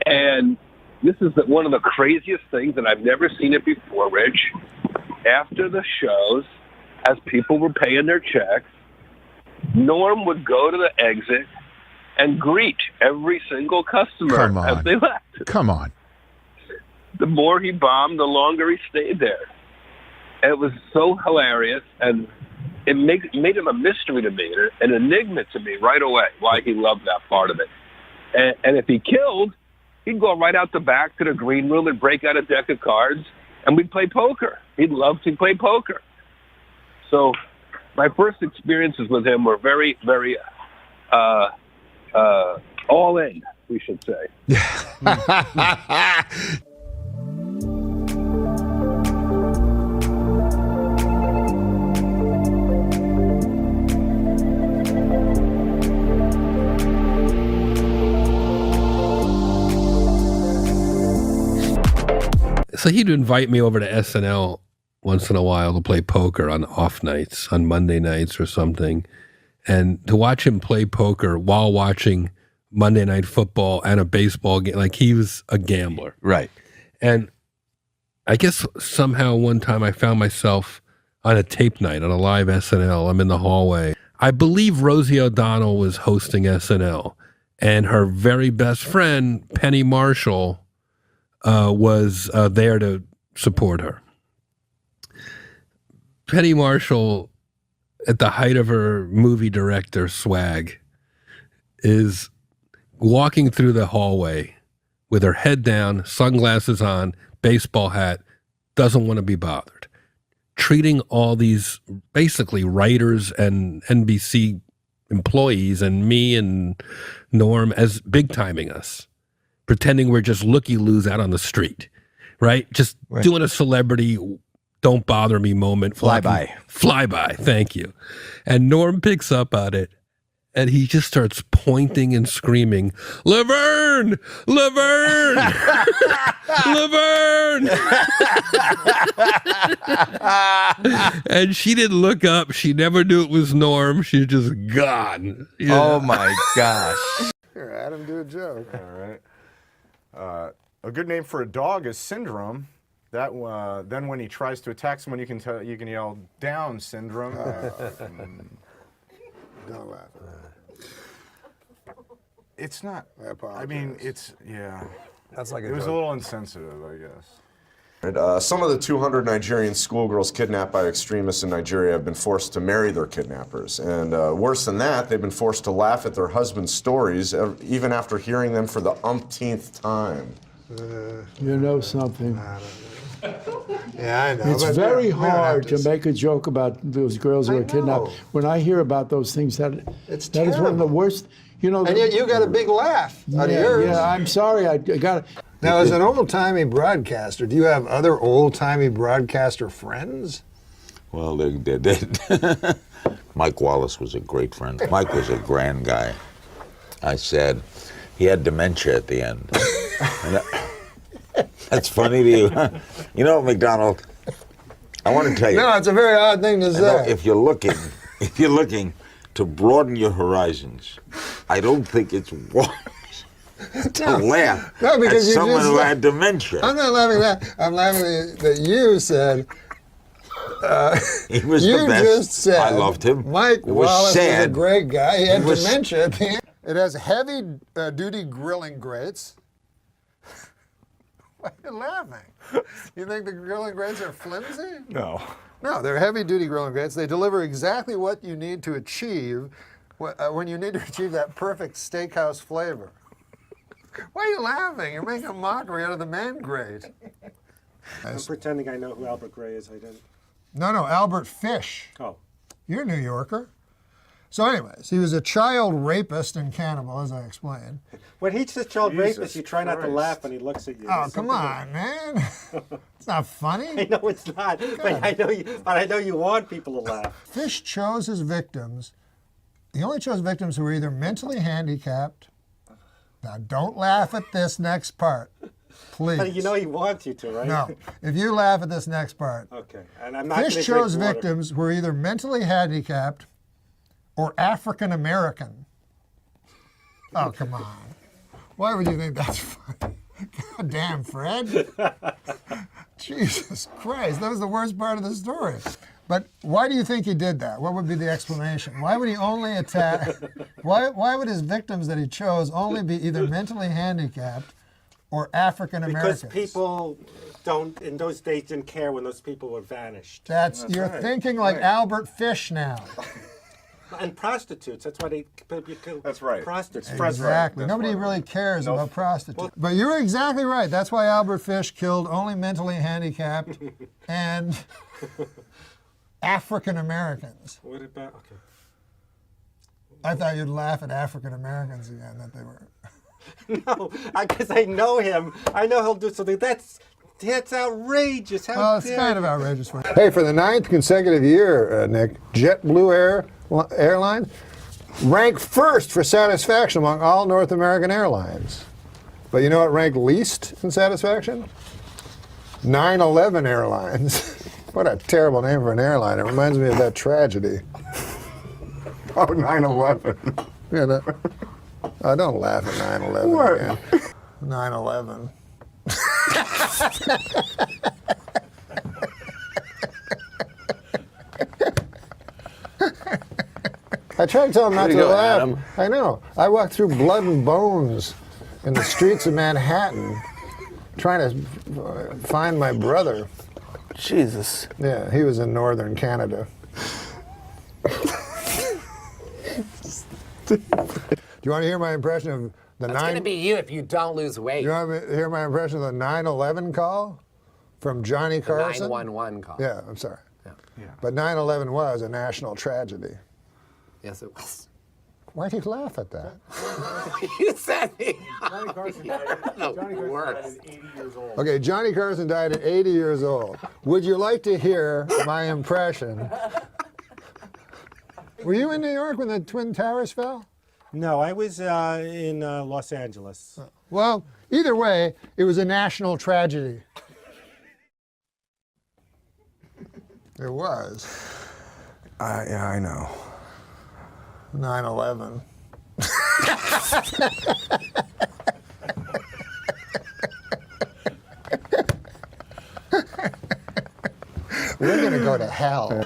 And this is one of the craziest things, and I've never seen it before, Rich. After the shows, as people were paying their checks, Norm would go to the exit and greet every single customer as they left. Come on. The more he bombed, the longer he stayed there. And it was so hilarious, and it made him a mystery to me, an enigma to me right away, why he loved that part of it. And if he killed, he'd go right out the back to the green room and break out a deck of cards, and we'd play poker. He'd love to play poker. So my first experiences with him were very, very all in, we should say. So he'd invite me over to SNL once in a while to play poker on off nights, on Monday nights or something. And to watch him play poker while watching Monday Night Football and a baseball game, like he was a gambler. Right. And I guess somehow one time I found myself on a tape night on a live SNL. I'm in the hallway. I believe Rosie O'Donnell was hosting SNL, and her very best friend, Penny Marshall, was there to support her. Penny Marshall, at the height of her movie director swag, is walking through the hallway with her head down, sunglasses on, baseball hat, doesn't want to be bothered, treating all these basically writers and NBC employees and me and Norm as big timing us, pretending we're just looky-loos out on the street, right? Just doing a celebrity don't bother me moment. Flyby, thank you. And Norm picks up on it, and he just starts pointing and screaming, Laverne! Laverne! Laverne! And she didn't look up. She never knew it was Norm. She's just gone. Oh, my gosh. Here, Adam, do a joke. All right. A good name for a dog is Syndrome. That then when he tries to attack someone, you can yell Down Syndrome. Don't laugh. It's not. I apologize. I mean, it's That's like it was a little insensitive, I guess. Some of the 200 Nigerian schoolgirls kidnapped by extremists in Nigeria have been forced to marry their kidnappers. And worse than that, they've been forced to laugh at their husbands' stories, even after hearing them for the umpteenth time. You know something. Yeah, I know. It's very hard to make a joke about those girls who are kidnapped. When I hear about those things, that is one of the worst. You know, and yet you got a big laugh out of yours. Yeah, I'm sorry. I got it. Now, as an old-timey broadcaster, do you have other old-timey broadcaster friends? Well, they did. Mike Wallace was a great friend. Mike was a grand guy. I said, he had dementia at the end. That's funny to you, huh? You know, McDonald, I want to tell you. No, it's a very odd thing to say. If you're looking to broaden your horizons, I don't think it's wise to laugh at someone who had dementia. I'm not laughing at that. I'm laughing that you said. He was you the best. Just said. I loved him. Mike Wallace was a great guy. He had dementia at the end. It has heavy-duty grilling grates. Why are you laughing? You think the grilling grates are flimsy? No. No, they're heavy-duty grilling grates. They deliver exactly what you need to achieve when you need to achieve that perfect steakhouse flavor. Why are you laughing? You're making a mockery out of the man great. I'm pretending I know who Albert Gray is. I didn't. No, Albert Fish. Oh. You're a New Yorker. So anyways, he was a child rapist and cannibal, as I explained. When he's a child rapist, you try not to laugh when he looks at you. Oh, come on, man. It's not funny. I know it's not, but I know you want people to laugh. Fish chose his victims. He only chose victims who were either mentally handicapped. Now, don't laugh at this next part, please. But you know he wants you to, right? No. If you laugh at this next part. Okay. And I'm not Fish chose victims who were either mentally handicapped or African American. Oh, come on. Why would you think that's funny? God damn, Fred. Jesus Christ, that was the worst part of the story. But why do you think he did that? What would be the explanation? Why would he only attack? Why would his victims that he chose only be either mentally handicapped or African Americans? Because people in those days didn't care when those people were vanished. You're thinking like Albert Fish now. And prostitutes. That's why they kill. That's right. Prostitutes. Exactly. Nobody really cares about prostitutes. But you're exactly right. That's why Albert Fish killed only mentally handicapped and African Americans. What about? Okay. I thought you'd laugh at African Americans again. That they were. No, because I know him. I know he'll do something. That's outrageous. Well, it's kind of outrageous. Hey, for the 9th consecutive year, Nick, JetBlue Airlines ranked first for satisfaction among all North American airlines. But you know what ranked least in satisfaction? 9/11 Airlines. What a terrible name for an airline. It reminds me of that tragedy. Oh, 9/11. Yeah, don't laugh at 9/11 What? again. 9/11. I tried to tell him not to laugh. Adam. I know. I walked through blood and bones in the streets of Manhattan trying to find my brother. Jesus. Yeah, he was in northern Canada. Do you want to hear my impression of the That's going to be you if you don't lose weight. You want to hear my impression of the 9/11 call from Johnny Carson? 911 call. Yeah, I'm sorry. Yeah. But 9/11 was a national tragedy. Yes, it was. Why'd you laugh at that? You said me. Johnny Carson died at 80 years old. Okay, Johnny Carson died at 80 years old. Would you like to hear my impression? Were you in New York when the Twin Towers fell? No, I was in Los Angeles. Well, either way, it was a national tragedy. It was. Yeah, I know. 9/11. We're going to go to hell.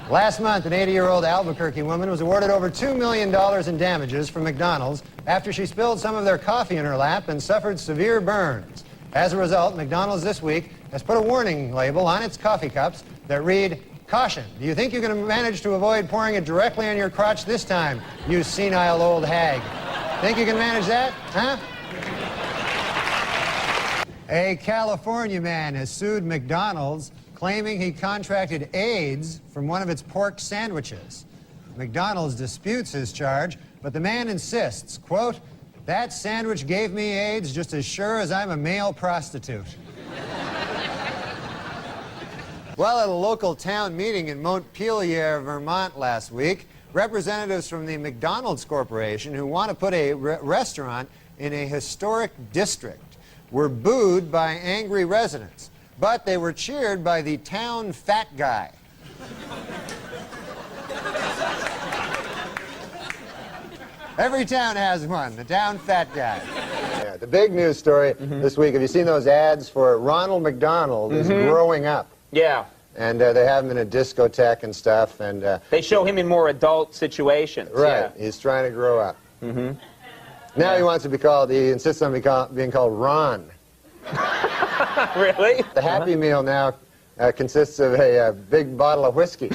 Last month, an 80-year-old Albuquerque woman was awarded over $2 million in damages from McDonald's after she spilled some of their coffee in her lap and suffered severe burns. As a result, McDonald's this week has put a warning label on its coffee cups that read, "Caution, do you think you can manage to avoid pouring it directly on your crotch this time, you senile old hag? Think you can manage that, huh?" A California man has sued McDonald's claiming he contracted AIDS from one of its pork sandwiches. McDonald's disputes his charge, but the man insists, quote, "That sandwich gave me AIDS just as sure as I'm a male prostitute." Well, at a local town meeting in Montpelier, Vermont last week, representatives from the McDonald's Corporation, who want to put a restaurant in a historic district, were booed by angry residents. But they were cheered by the town fat guy. Every town has one, the town fat guy. Yeah, the big news story this week, have you seen those ads for Ronald McDonald is growing up? Yeah. And they have him in a discotheque and stuff. And They show him in more adult situations. right, he's trying to grow up. Now he wants to be called, he insists on being called Ron. Really? The Happy Meal now consists of a big bottle of whiskey.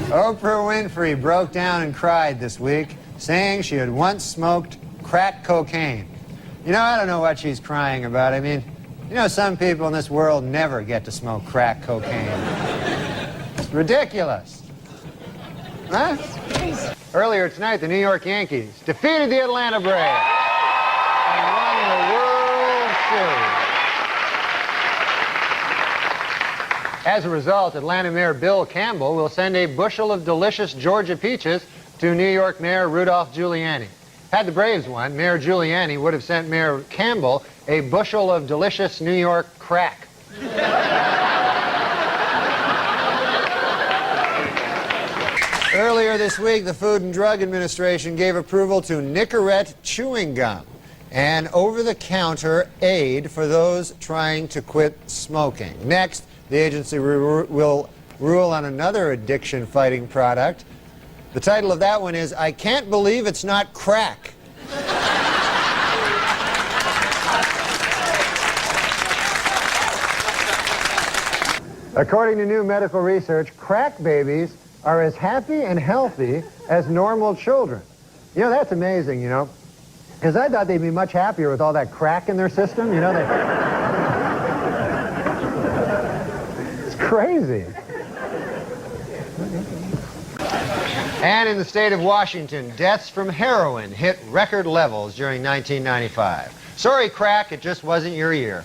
Oprah Winfrey broke down and cried this week, saying she had once smoked crack cocaine. You know, I don't know what she's crying about. I mean, you know, some people in this world never get to smoke crack cocaine. It's ridiculous. Huh? Earlier tonight, the New York Yankees defeated the Atlanta Braves and won the World Series. As a result, Atlanta Mayor Bill Campbell will send a bushel of delicious Georgia peaches to New York Mayor Rudolph Giuliani. Had the Braves won, Mayor Giuliani would have sent Mayor Campbell a bushel of delicious New York crack. Earlier this week, the Food and Drug Administration gave approval to Nicorette chewing gum, an over-the-counter aid for those trying to quit smoking. Next, the agency will rule on another addiction-fighting product. The title of that one is, I Can't Believe It's Not Crack. According to new medical research, crack babies are as happy and healthy as normal children. You know, that's amazing, you know, because I thought they'd be much happier with all that crack in their system. You know, it's crazy. And in the state of Washington, deaths from heroin hit record levels during 1995. Sorry, crack, it just wasn't your year.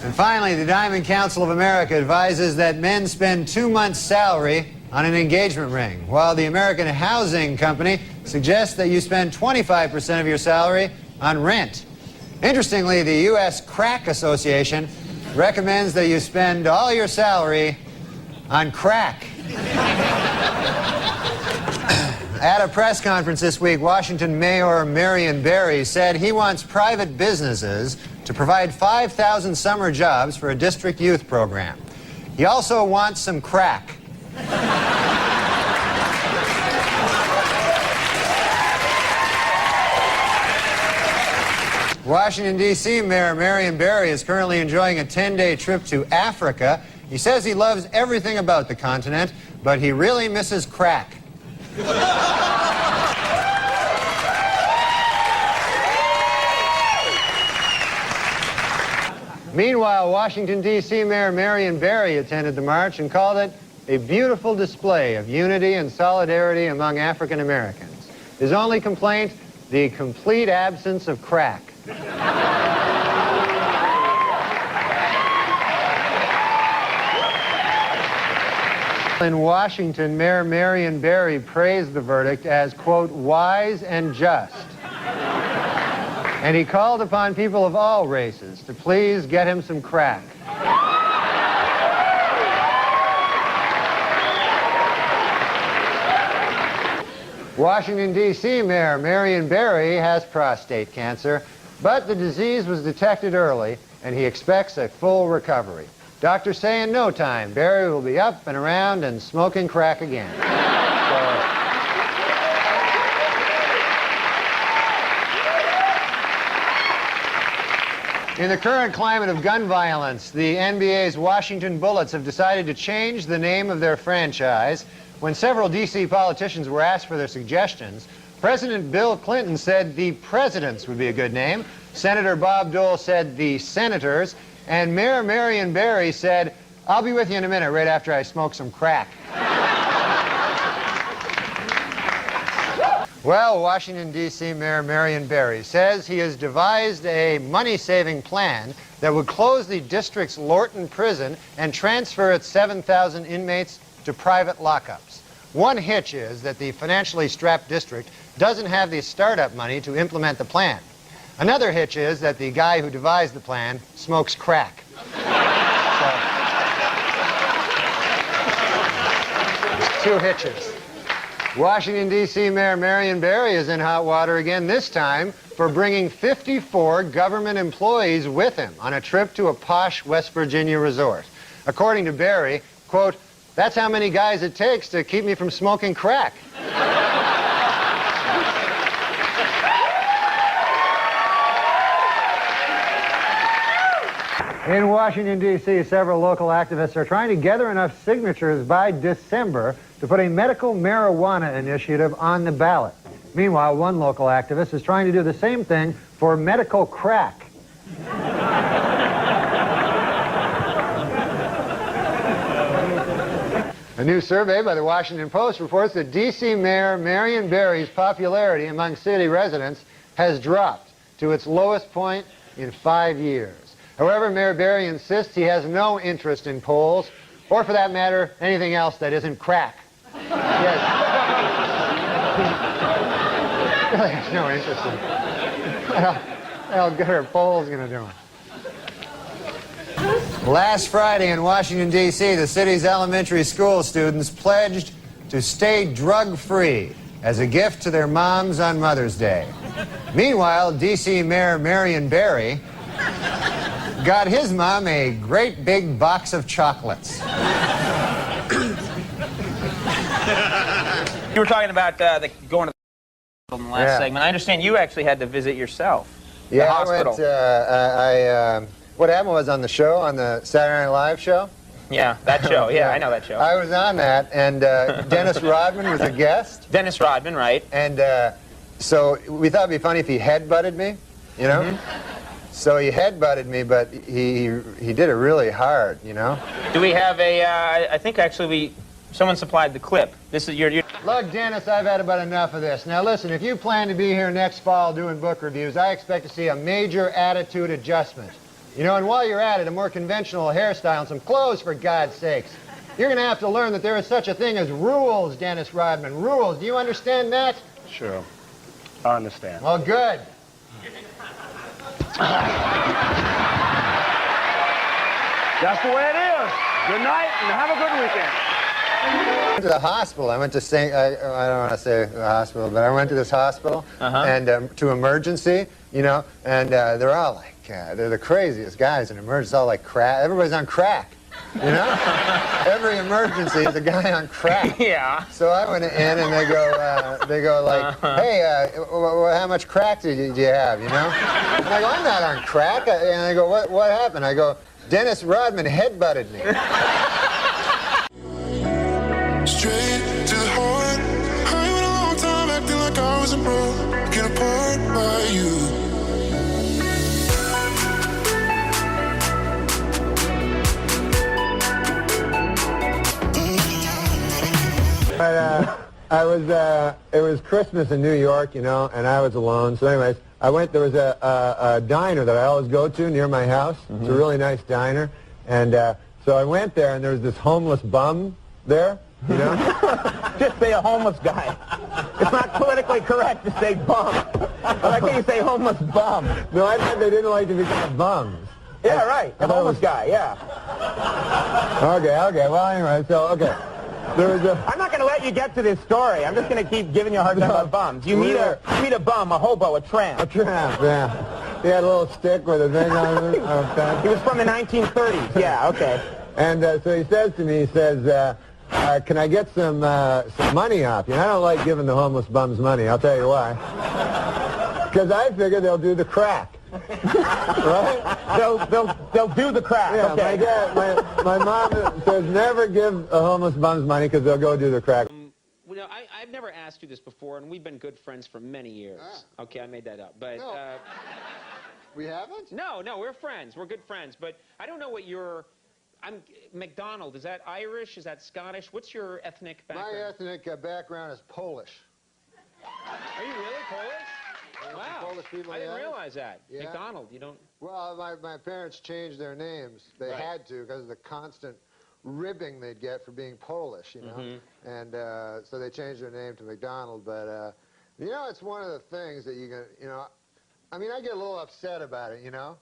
And finally, the Diamond Council of America advises that men spend 2 months' salary on an engagement ring, while the American Housing Company suggests that you spend 25% of your salary on rent. Interestingly, the U.S. Crack Association recommends that you spend all your salary on crack. At a press conference this week, Washington Mayor Marion Barry said he wants private businesses to provide 5,000 summer jobs for a district youth program. He also wants some crack. Washington, D.C. Mayor Marion Barry is currently enjoying a 10-day trip to Africa. He says he loves everything about the continent, but he really misses crack. Meanwhile, Washington, D.C. Mayor Marion Barry attended the march and called it a beautiful display of unity and solidarity among African Americans. His only complaint, the complete absence of crack. In Washington, Mayor Marion Barry praised the verdict as, quote, wise and just. And he called upon people of all races to please get him some crack. Washington, D.C. Mayor Marion Barry has prostate cancer, but the disease was detected early, and he expects a full recovery. Doctors say in no time, Barry will be up and around and smoking crack again. In the current climate of gun violence, the NBA's Washington Bullets have decided to change the name of their franchise. When several D.C. politicians were asked for their suggestions, President Bill Clinton said the Presidents would be a good name. Senator Bob Dole said the Senators. And Mayor Marion Barry said, I'll be with you in a minute, right after I smoke some crack. Well, Washington, D.C. Mayor Marion Barry says he has devised a money-saving plan that would close the district's Lorton prison and transfer its 7,000 inmates to private lockups. One hitch is that the financially strapped district doesn't have the startup money to implement the plan. Another hitch is that the guy who devised the plan smokes crack. Two hitches. Washington, D.C. Mayor Marion Barry is in hot water again, this time for bringing 54 government employees with him on a trip to a posh West Virginia resort. According to Barry, quote, "That's how many guys it takes to keep me from smoking crack." In Washington, D.C., several local activists are trying to gather enough signatures by December to put a medical marijuana initiative on the ballot. Meanwhile, one local activist is trying to do the same thing for medical crack. A new survey by the Washington Post reports that D.C. Mayor Marion Barry's popularity among city residents has dropped to its lowest point in 5 years. However, Mayor Barry insists he has no interest in polls, or for that matter, anything else that isn't crack. Yes. He really has no interest in it. How good are polls going to do him? Last Friday in Washington, D.C., the city's elementary school students pledged to stay drug-free as a gift to their moms on Mother's Day. Meanwhile, D.C. Mayor Marion Barry got his mom a great big box of chocolates. You were talking about going to the in the last segment. I understand you actually had to visit yourself. Yeah, the hospital. I went, what happened was on the show, on the Saturday Night Live show. Yeah, that show. Yeah, I know that show. I was on that, and Dennis Rodman was a guest. Dennis Rodman, right. And so we thought it'd be funny if he headbutted me, you know? So he headbutted me, but he did it really hard, you know? Do we have a, I think actually someone supplied the clip. This is your... Look, Dennis, I've had about enough of this. Now listen, if you plan to be here next fall doing book reviews, I expect to see a major attitude adjustment. You know, and while you're at it, a more conventional hairstyle and some clothes, for God's sakes. You're going to have to learn that there is such a thing as rules, Dennis Rodman. Rules. Do you understand that? Sure. I understand. Well, good. That's the way it is. Good night and have a good weekend. I went to the hospital. I went to St. I don't want to say the hospital, but I went to this hospital and to emergency, you know, and they're all like, they're the craziest guys in emergency, all like crack. Everybody's on crack, you know? Every emergency is a guy on crack. Yeah. So I went in and they go like, hey, how much crack do you have, you know? And I go, I'm not on crack. And they go, what happened? I go, Dennis Rodman headbutted me. Straight to the heart. I went a long time acting like I wasn't broken apart by you. But it was Christmas in New York, you know, and I was alone. So anyways, there was a diner that I always go to near my house. It's a really nice diner. And so I went there, and there was this homeless bum there, you know? Just say a homeless guy. It's not politically correct to say bum. Why can't you say homeless bum? No, I thought they didn't like to be called bums. Yeah, right. A homeless guy, yeah. Okay. Well, anyway, so, okay. I'm not going to let you get to this story. I'm just going to keep giving you a hard time about bums. You meet a bum, a hobo, a tramp. A tramp, yeah. He had a little stick with a thing on it. He was from the 1930s. Yeah, okay. And so he says to me, he says, can I get some money off you? And I don't like giving the homeless bums money. I'll tell you why. Because I figure they'll do the crack. Right? They'll do the crack. Yeah, Okay. my mom says never give a homeless bums money because they'll go do the crack. Well, I've never asked you this before, and we've been good friends for many years. Okay, I made that up. But we haven't? No, we're friends. We're good friends. But I don't know what McDonald, is that Irish? Is that Scottish? What's your ethnic background? My ethnic background is Polish. Are you really Polish? Wow. Polish people I didn't have? realize that. Yeah. McDonald, you don't... Well, my parents changed their names. They Right. had to because of the constant ribbing they'd get for being Polish, you know. Mm-hmm. And so they changed their name to McDonald. But, you know, it's one of the things that you can, you know, I mean, I get a little upset about it, you know,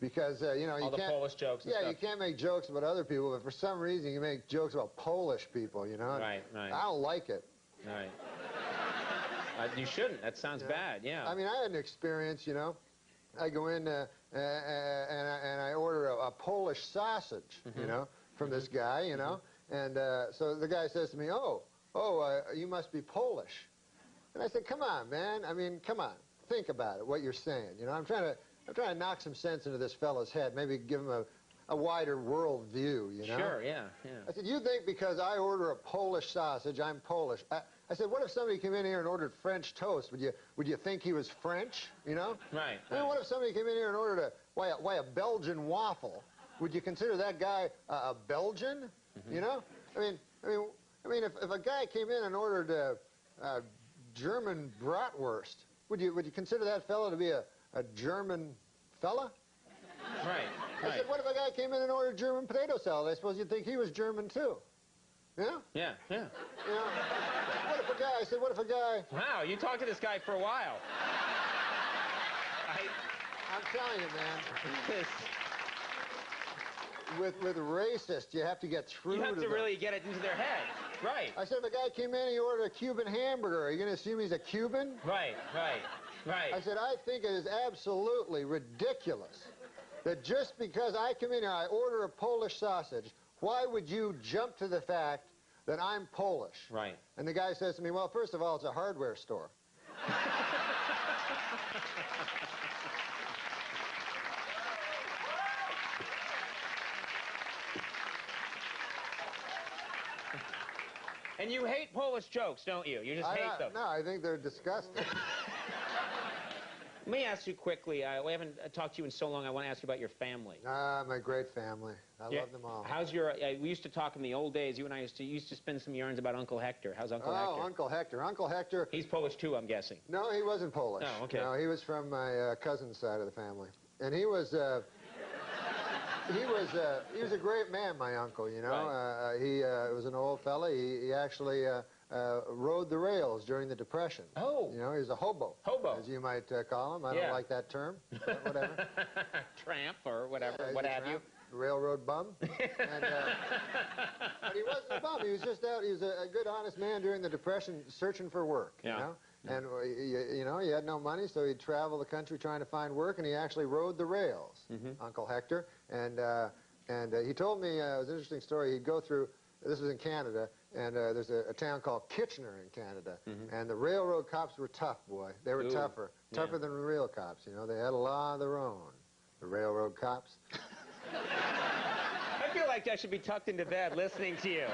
because, you know, All the Polish jokes and yeah, stuff. you can't make jokes about other people, but for some reason you make jokes about Polish people, you know. Right, right. I don't like it. Right. You shouldn't. That sounds bad, yeah. I mean, I had an experience, you know. I go in and I order a Polish sausage, you know, from this guy, you know. And so the guy says to me, you must be Polish. And I said, come on, man. I mean, come on. Think about it, what you're saying. You know, I'm trying to knock some sense into this fellow's head, maybe give him a wider world view, you know? Sure, yeah, yeah. I said, you think because I order a Polish sausage, I'm Polish. I said, what if somebody came in here and ordered French toast? Would you think he was French, you know? Right. I mean, what if somebody came in here and ordered a Belgian waffle? Would you consider that guy a Belgian, you know? I mean, if a guy came in and ordered German bratwurst, would you consider that fellow to be a German fella? Right. I said, what if a guy came in and ordered German potato salad? I suppose you'd think he was German too. Yeah? Yeah, yeah. You know, what if a guy... Wow, you talked to this guy for a while. I'm telling you, man. With racists, you have to get through You have to them. really get it into their head. Right. I said, if a guy came in and he ordered a Cuban hamburger, are you going to assume he's a Cuban? Right, right, right. I said, I think it is absolutely ridiculous that just because I come in here, I order a Polish sausage, why would you jump to the fact that I'm Polish? Right. And the guy says to me, well, first of all, it's a hardware store. And you hate Polish jokes, don't you? You just hate them. No, I think they're disgusting. Let me ask you quickly. We haven't talked to you in so long. I want to ask you about your family. My great family. I love them all. How's your... we used to talk in the old days. You and I used to spin some yarns about Uncle Hector. How's Uncle Hector? Oh, Uncle Hector. Uncle Hector... He's Polish too, I'm guessing. No, he wasn't Polish. Oh, okay. No, he was from my cousin's side of the family. And he was... he was a great man, my uncle, you know. Right. He was an old fella. He actually rode the rails during the Depression. Oh. You know, he was a hobo. Hobo. As you might call him. I don't like that term, but whatever. Tramp or whatever, Yeah, what he's a have you. tramp, railroad bum. And, but he wasn't a bum. He was just out. He was a good, honest man during the Depression searching for work, you know. And, you know, he had no money, so he'd travel the country trying to find work, and he actually rode the rails, Uncle Hector. And he told me, it was an interesting story, he'd go through, this was in Canada, and there's a town called Kitchener in Canada, and the railroad cops were tough, boy. They were tougher than real cops, you know. They had a law of their own, the railroad cops. I feel like I should be tucked into bed listening to you.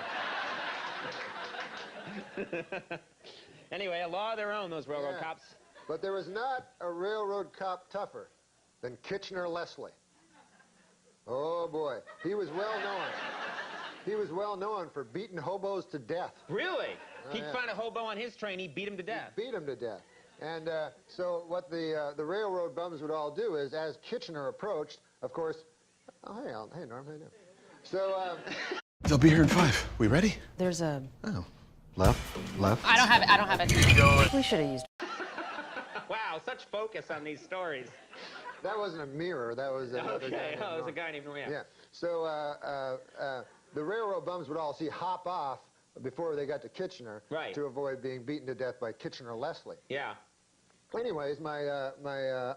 Anyway, a law of their own, those railroad cops. But there was not a railroad cop tougher than Kitchener Leslie. Oh, boy. He was well known. He was well known for beating hobos to death. Really? He'd yeah. find a hobo on his train, he'd beat him to death. He'd beat him to death. And so what the railroad bums would all do is, as Kitchener approached, of course... Oh, hey, Alan. Hey, Norm. How you doing? So... They'll be here in 5. We ready? There's a... Oh. Left. I don't have it. We should have used... Wow, such focus on these stories. That wasn't a mirror. That was another guy. Okay, it was a guy named Norm. Yeah. So the railroad bums would all hop off before they got to Kitchener to avoid being beaten to death by Kitchener Leslie. Yeah. Anyways, my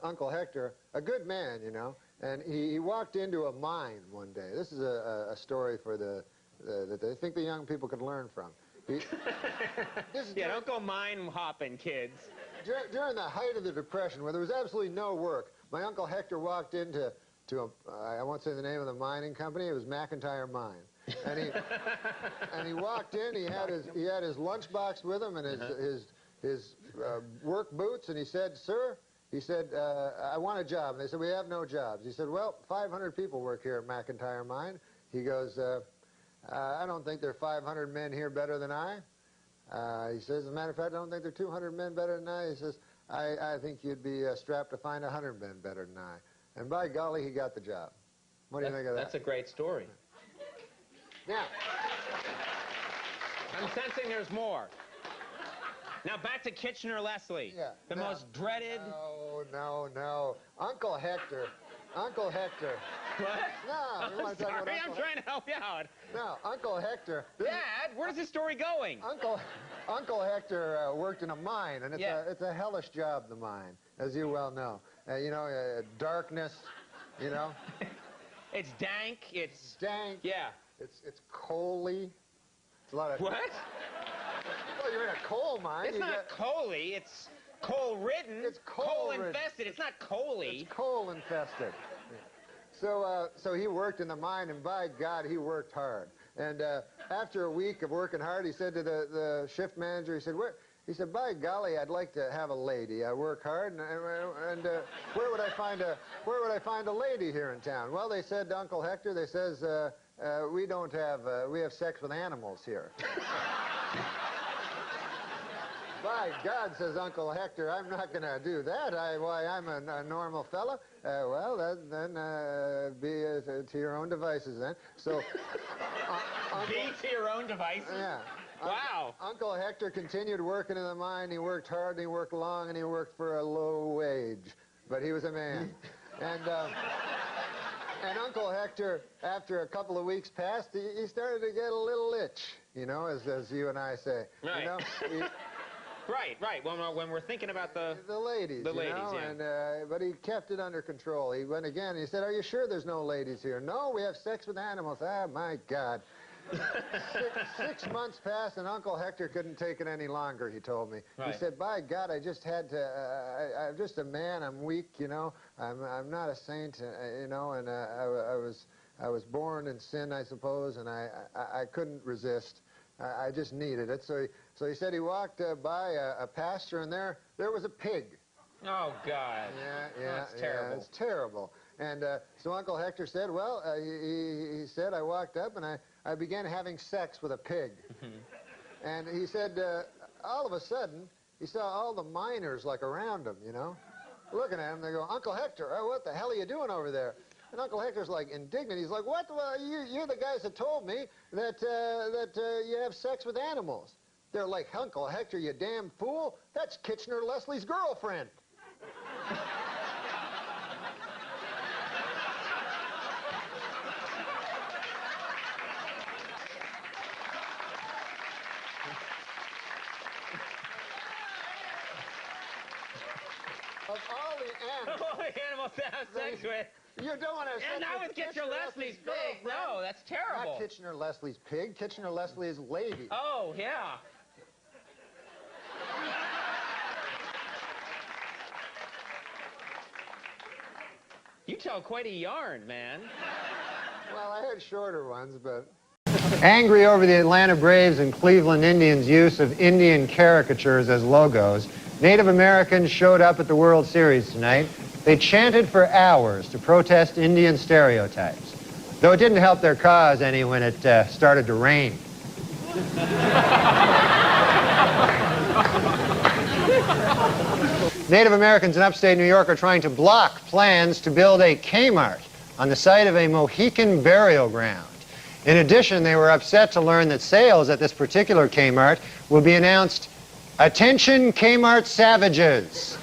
Uncle Hector, a good man, you know, and he walked into a mine one day. This is a story for that I think the young people could learn from. Don't go mine hopping, kids. During the height of the Depression, where there was absolutely no work, my Uncle Hector walked into I won't say the name of the mining company. It was McIntyre Mine, and he walked in. He had his lunchbox with him and his work boots, and he said, "Sir," he said, "I want a job." And they said, "We have no jobs." He said, "Well, 500 people work here at McIntyre Mine." He goes, "I don't think there are 500 men here better than I." He says, "As a matter of fact, I don't think there are 200 men better than I." He says, I think you'd be strapped to find 100 men better than I. And by golly, he got the job. What do you think of that? That's a great story. Now, I'm sensing there's more. Now back to Kitchener-Leslie. Yeah. The most dreaded... No. Uncle Hector. Uncle Hector. What? No. you wanna I'm talk about sorry, I'm Uncle trying to help you out. No, Uncle Hector. Dad, where's this story going? Uncle Hector worked in a mine, and it's a hellish job, the mine, as you well know. Darkness, you know. It's dank. It's dank. Yeah. It's coaly. It's a lot of... What? Well, you're in a coal mine. It's not coaly. It's coal-ridden. It's coal-infested. It's not coaly. It's coal-infested. So he worked in the mine, and by God, he worked hard. And after a week of working hard, he said to the shift manager, he said, by golly, I'd like to have a lady. I work hard, and where would I find a lady here in town? Well, they said to Uncle Hector, they says, we have sex with animals here. By God, says Uncle Hector, I'm not going to do that. I'm a normal fella. Well, then be to your own devices then. So, be to your own devices? Yeah. Wow. Uncle Hector continued working in the mine. He worked hard, and he worked long, and he worked for a low wage. But he was a man. And Uncle Hector, after a couple of weeks passed, he started to get a little itch, you know, as you and I say. Right. You know? Right. When we're thinking about the ladies, the ladies, yeah. And, but he kept it under control. He went again. He said, "Are you sure there's no ladies here?" "No, we have sex with animals." Ah, my God. 6 months passed, and Uncle Hector couldn't take it any longer. He told me. Right. He said, "By God, I just had to. I'm just a man. I'm weak. You know. I'm not a saint. You know. And I was born in sin, I suppose, and I couldn't resist. I just needed it." So he said he walked by a pasture, and there was a pig. Oh, God. Yeah. That's terrible. Yeah, it's terrible. And so Uncle Hector said, well, he said, I walked up and I began having sex with a pig. And he said, all of a sudden, he saw all the miners like around him, you know, looking at him. They go, "Uncle Hector, what the hell are you doing over there?" And Uncle Hector's like indignant. He's like, "What? Well, you're the guys that told me that you have sex with animals." They're like, "Uncle Hector, you damn fool. That's Kitchener-Leslie's girlfriend." Of all the animals to have sex with. You don't want to have sex and not with Kitchener-Leslie's pig. No, that's terrible. Not Kitchener-Leslie's pig. Kitchener-Leslie's lady. Oh, yeah. You tell quite a yarn, man. Well, I had shorter ones, but... Angry over the Atlanta Braves and Cleveland Indians' use of Indian caricatures as logos, Native Americans showed up at the World Series tonight. They chanted for hours to protest Indian stereotypes, though it didn't help their cause any when it started to rain. Native Americans in upstate New York are trying to block plans to build a Kmart on the site of a Mohican burial ground. In addition, they were upset to learn that sales at this particular Kmart will be announced, "Attention Kmart savages."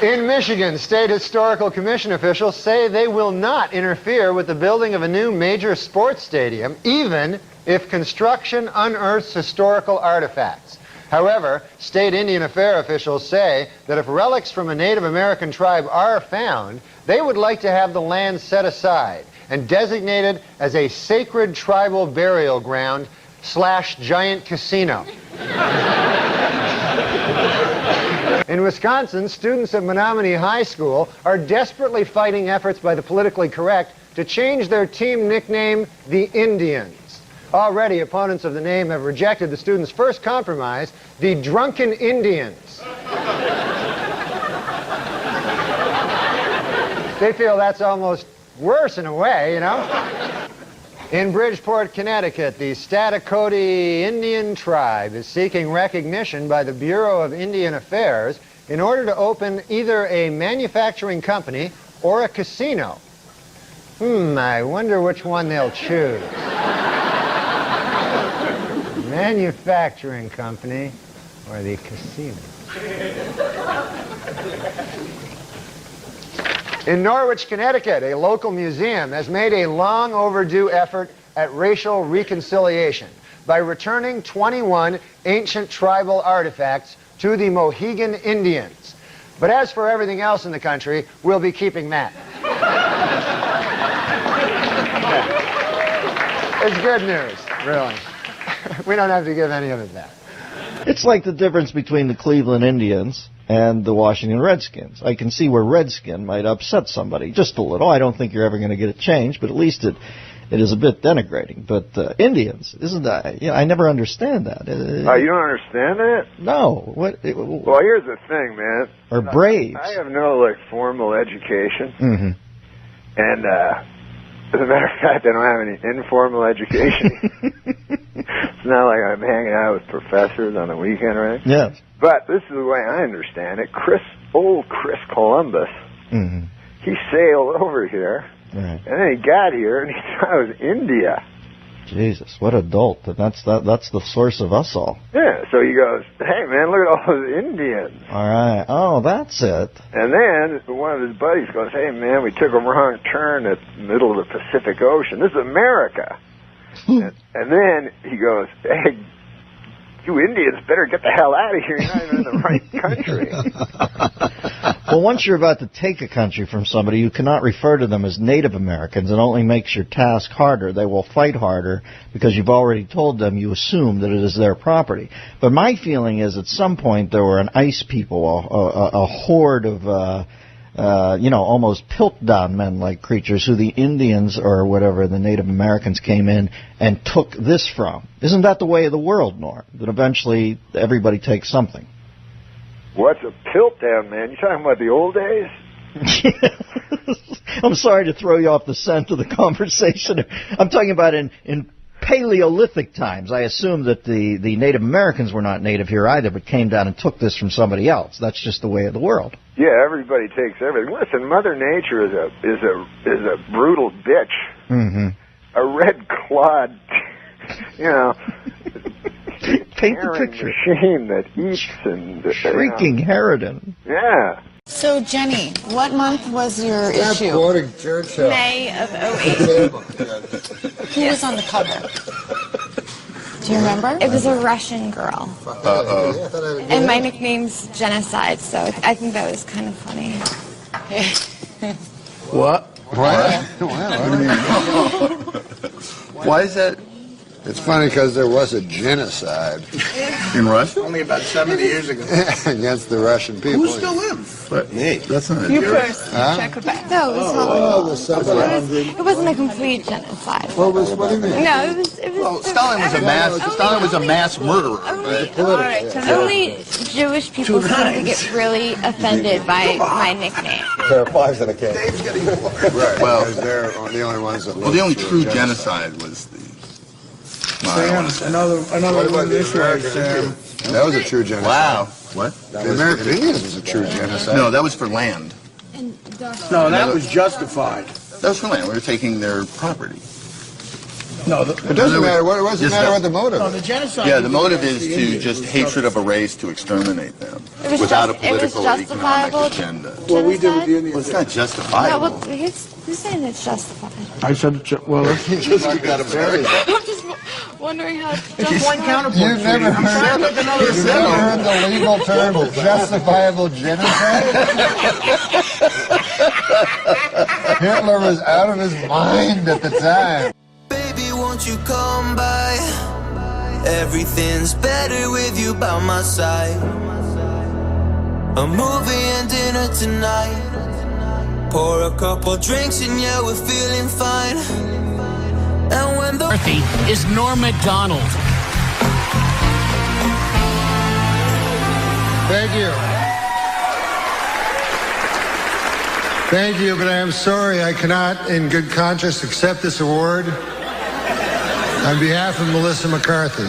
In Michigan, State Historical Commission officials say they will not interfere with the building of a new major sports stadium, even if construction unearths historical artifacts. However, state Indian Affairs officials say that if relics from a Native American tribe are found, they would like to have the land set aside and designated as a sacred tribal burial ground / giant casino. In Wisconsin, students at Menominee High School are desperately fighting efforts by the politically correct to change their team nickname the Indians. Already, opponents of the name have rejected the students' first compromise, the Drunken Indians. They feel that's almost worse in a way, you know? In Bridgeport, Connecticut, the Staticoti Indian tribe is seeking recognition by the Bureau of Indian Affairs in order to open either a manufacturing company or a casino. I wonder which one they'll choose. Manufacturing company or the casino. In Norwich, Connecticut, a local museum has made a long overdue effort at racial reconciliation by returning 21 ancient tribal artifacts to the Mohegan Indians. But as for everything else in the country, we'll be keeping that. It's good news, really. We don't have to give any of it back. It's like the difference between the Cleveland Indians and the Washington Redskins. I can see where Redskin might upset somebody just a little. I don't think you're ever going to get it changed, but at least it is a bit denigrating. But Indians, isn't that? I never understand that. You don't understand that? No. Well, here's the thing, man. Or Braves. I have no formal education, Mm-hmm. and as a matter of fact, I don't have any informal education. It's not like I'm hanging out with professors on the weekend, right? Yes. But this is the way I understand it. Old Chris Columbus, Mm-hmm. he sailed over here, Right. and then he got here, and he thought it was India. Jesus, what a dolt. And that's the source of us all. Yeah, so he goes, hey, man, look at all those Indians. All right. Oh, that's it. And then one of his buddies goes, hey, man, we took a wrong turn at the middle of the Pacific Ocean. This is America. and then he goes, hey, you Indians better get the hell out of here. You're not even in the right country. Well, once you're about to take a country from somebody, you cannot refer to them as Native Americans. It only makes your task harder. They will fight harder because you've already told them you assume that it is their property. But my feeling is at some point there were an ice people, a horde of, almost Piltdown men-like creatures who the Indians or whatever, the Native Americans came in and took this from. Isn't that the way of the world, Norm? That eventually everybody takes something. What's a Piltdown, man? You talking about the old days? I'm sorry to throw you off the scent of the conversation. I'm talking about in Paleolithic times. I assume that the Native Americans were not native here either, but came down and took this from somebody else. That's just the way of the world. Yeah, everybody takes everything. Listen, Mother Nature is a brutal bitch. Mm-hmm. A red-clawed, paint the picture. Machine that eats and shrieking Harridan. Yeah. So, Jenny, what month was your issue? Quoting Churchill. May of 08. Who was on the cover? Do you remember? It was a Russian girl. Uh-oh. And my nickname's Genocide, so I think that was kind of funny. What? Why is that? It's funny because there was a genocide. In Russia? Only about 70 years ago. Against the Russian people. Who still lives? But me. That's not You it. first. Huh? Check it back. No, it was not. It wasn't a complete genocide. What do you mean? No, it was. Well, Stalin was a mass murderer. Only Jewish people seem to get really offended by my nickname. There are fives in a case. Right. Well, they're the only ones that. Well, the only true genocide was the. Another one this way, Sam. That was a true genocide. Wow. What? The American Indians was a true genocide. No, that was for land. No, that was justified. That was for land. We were taking their property. No, it doesn't matter. What does it matter what the motive? No, the genocide. Yeah, the motive is to just hatred of a race to exterminate them without a political or economic agenda. Well, we did with the Indians. Well, it's not justifiable. No, well, who's saying it's justified? I said, well, You got to bury it. I'm just wondering how it's justified. Just one counterpoint. You've never heard the legal term justifiable genocide? Hitler was out of his mind at the time. Baby, won't you come by? Everything's better with you by my side. A movie and dinner tonight. Pour a couple drinks and yeah, we're feeling fine. And when the Murphy is NORM MACDONALD. Thank you. Thank you, but I am sorry I cannot, in good conscience, accept this award on behalf of Melissa McCarthy,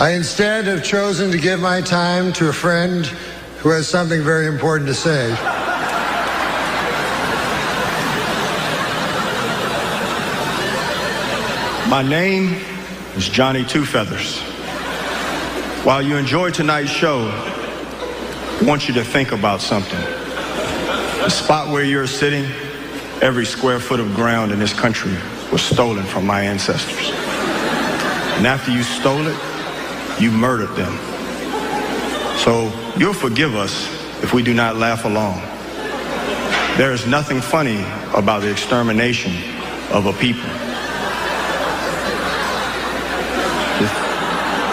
I instead have chosen to give my time to a friend who has something very important to say. My name is Johnny Two Feathers. While you enjoy tonight's show, I want you to think about something. The spot where you're sitting, every square foot of ground in this country was stolen from my ancestors. And after you stole it, you murdered them. So you'll forgive us if we do not laugh along. There is nothing funny about the extermination of a people.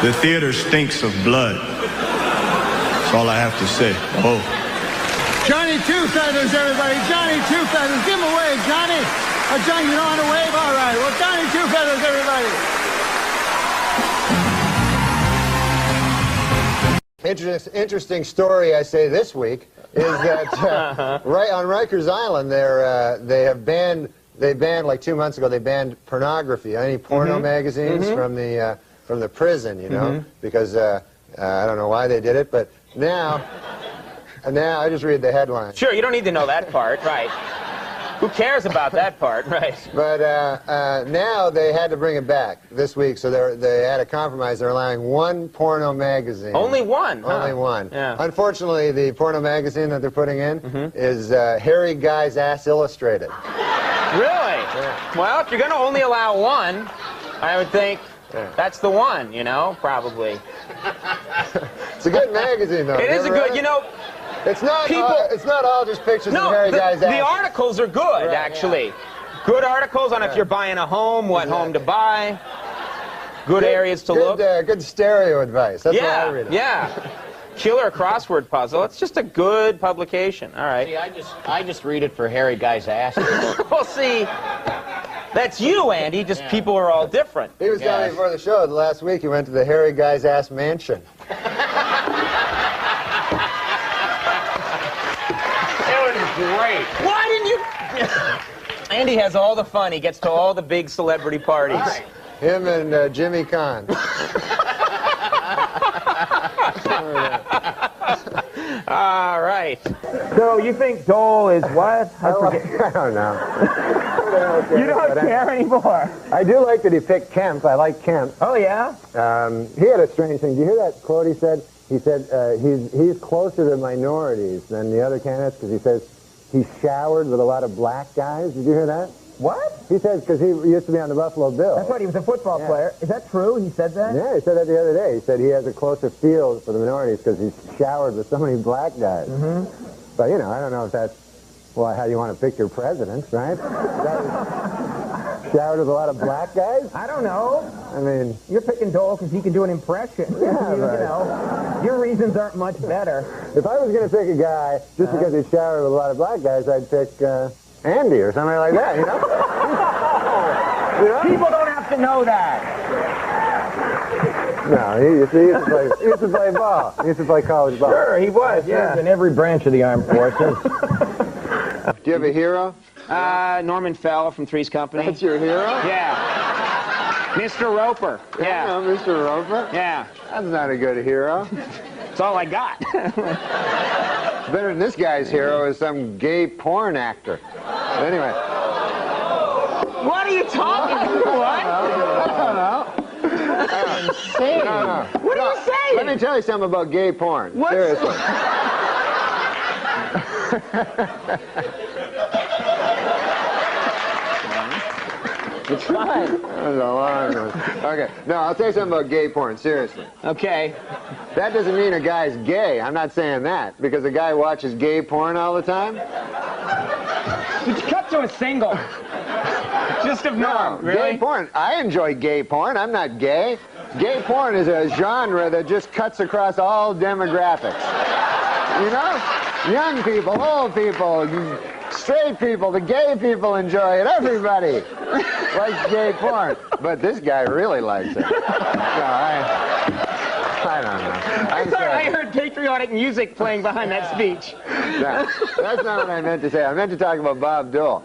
The theater stinks of blood. That's all I have to say. Oh. Johnny Two Feathers, everybody. Johnny Two Feathers. Give him a wave, Johnny. Oh, Johnny, you don't want to wave? All right. Well, Johnny Two Feathers, everybody. Interesting story, I say, this week is that right on Rikers Island, they banned like 2 months ago. They banned pornography, any porno magazines from the prison, you know, because I don't know why they did it, but now I just read the headline. Sure, you don't need to know that part, right? Who cares about that part, right? But now they had to bring it back this week, so they had a compromise. They're allowing one porno magazine. Only one? Only one. Yeah. Unfortunately, the porno magazine that they're putting in is Hairy Guy's Ass Illustrated. Really? Yeah. Well, if you're going to only allow one, I would think that's the one, you know, probably. It's a good magazine, though. It is a good, you know. It's not all just pictures of Hairy Guy's ass. The articles are good, actually. Yeah. Good articles on if you're buying a home, what home to buy, good areas to look. Good stereo advice. That's what I read. Yeah. Killer crossword puzzle. It's just a good publication. All right. See, I just read it for Hairy Guy's ass. Well, see, that's you, Andy. Just people are all different. He was telling me before the show that last week he went to the Hairy Guy's Ass Mansion. Great. Why didn't you? Andy has all the fun. He gets to all the big celebrity parties. Right. Him and Jimmy Kahn. All right. So you think Dole is what? I don't know. You don't care anymore. I do like that he picked Kemp. I like Kemp. Oh, yeah? He had a strange thing. Did you hear that quote he said? He said he's closer to minorities than the other candidates because he says he showered with a lot of black guys. Did you hear that? What? He says because he used to be on the Buffalo Bills. That's right, he was a football player. Is that true? He said that? Yeah, he said that the other day. He said he has a closer feel for the minorities because he's showered with so many black guys. But, you know, I don't know if that's, well, how you want to pick your presidents, right? Showered with a lot of black guys? I don't know. I mean... You're picking Dole because he can do an impression. Yeah, you know, your reasons aren't much better. If I was going to pick a guy just because he's showered with a lot of black guys, I'd pick Andy or something like that, you know? You know? People don't have to know that. No, he used to play ball. He used to play college ball. Sure, he was, yeah. In every branch of the armed forces. Do you have a hero? Norman Fell from Three's Company. That's your hero? Yeah. Mr. Roper. Yeah. Oh, Mr. Roper? Yeah. That's not a good hero. That's all I got. Better than this guy's hero is some gay porn actor. But anyway. What are you talking about? What? I don't know. Insane. No. What are you saying? Let me tell you something about gay porn. Seriously. It's fine. That was a long one. Okay. No, I'll tell you something about gay porn. Seriously. Okay. That doesn't mean a guy's gay. I'm not saying that. Because a guy watches gay porn all the time. Cut to a single. Just of Norm. Really? Gay porn. I enjoy gay porn. I'm not gay. Gay porn is a genre that just cuts across all demographics. You know? Young people, old people, straight people, the gay people enjoy it. Everybody likes gay porn. But this guy really likes it. No, I don't know. I thought I heard patriotic music playing behind that speech. No, that's not what I meant to say. I meant to talk about Bob Dole.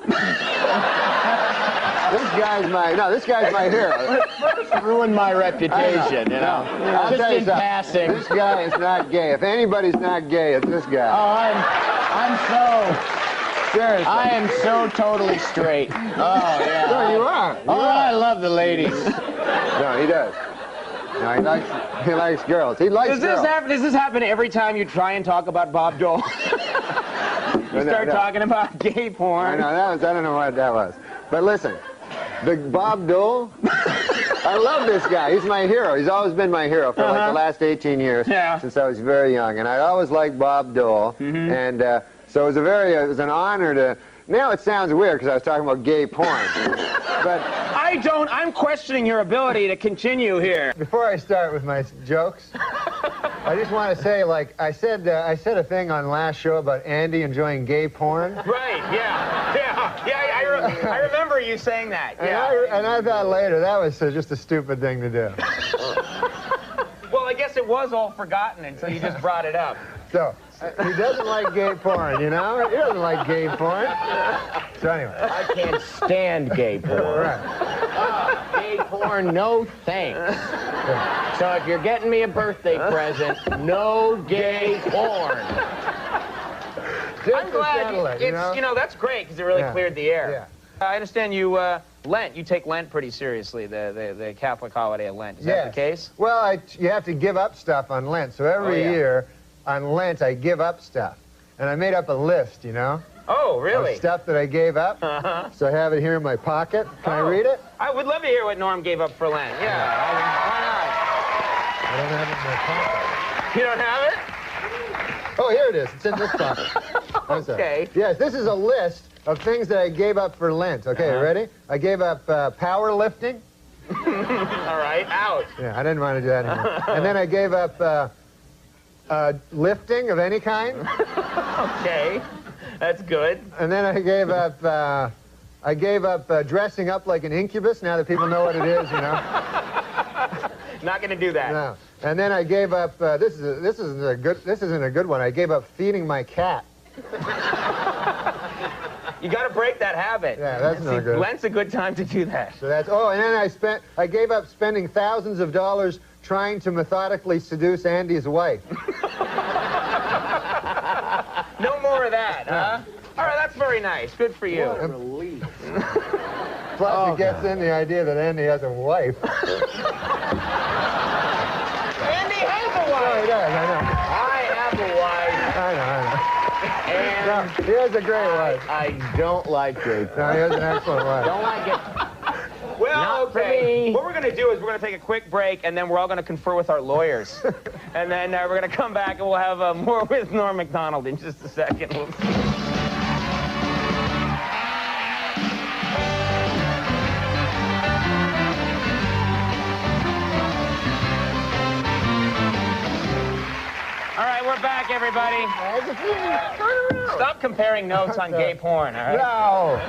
This guy's my hero. First ruined my reputation, you know. I'll Just tell you in something. passing. This guy is not gay. If anybody's not gay, it's this guy. Oh, I'm so... Seriously. I am so totally straight. Oh, yeah. No, you are. I love the ladies. No, he does. No, he likes girls. He likes girls. Does this happen every time you try and talk about Bob Dole? You start talking about gay porn. I don't know what that was. But listen, the Bob Dole, I love this guy. He's my hero. He's always been my hero for like the last 18 years since I was very young. And I always liked Bob Dole. And so it was an honor to... Now it sounds weird because I was talking about gay porn. But I'm questioning your ability to continue here. before I start with my jokes, I just want to say, like, I said a thing on last show about Andy enjoying gay porn. Right, I remember you saying that. Yeah. And I thought later, that was just a stupid thing to do. Well, I guess it was all forgotten until you just brought it up. So, he doesn't like gay porn, you know? He doesn't like gay porn. So anyway. I can't stand gay porn. Right. Gay porn, no thanks. So if you're getting me a birthday present, no gay porn. I'm glad that's great because it really cleared the air. Yeah. I understand you Lent. You take Lent pretty seriously, the Catholic holiday of Lent. Is that the case? Well, you have to give up stuff on Lent. So every year on Lent, I give up stuff. And I made up a list, you know? Oh, really? Of stuff that I gave up. So I have it here in my pocket. Can I read it? I would love to hear what Norm gave up for Lent. Yeah. Why not? I don't have it in my pocket. You don't have it? Oh, here it is. It's in this pocket. Okay. Yes, this is a list of things that I gave up for Lent. Okay, you ready? I gave up powerlifting. All right, out. Yeah, I didn't want to do that anymore. And then I gave up lifting of any kind. Okay, that's good. And then I gave up dressing up like an incubus. Now that people know what it is, you know. Not going to do that. No. And then I gave up. This isn't a good one. I gave up feeding my cat. You got to break that habit. Yeah, that's not good. Lent's a good time to do that. So that's. Oh, and then I gave up spending thousands of dollars trying to methodically seduce Andy's wife. No more of that, huh? All right, that's very nice. Good for you. What a relief. Plus, it gets in the idea that Andy has a wife. Andy has a wife. Oh, he does. I know. I have a wife. I know. And no, he has a great wife. I don't like gay porn. No, he has an excellent wife. Don't like it. Well, Not for me. What we're going to do is we're going to take a quick break, and then we're all going to confer with our lawyers. And then we're going to come back, and we'll have more with Norm MacDonald in just a second. All right, we're back, everybody. Stop comparing notes on gay porn, all right? No.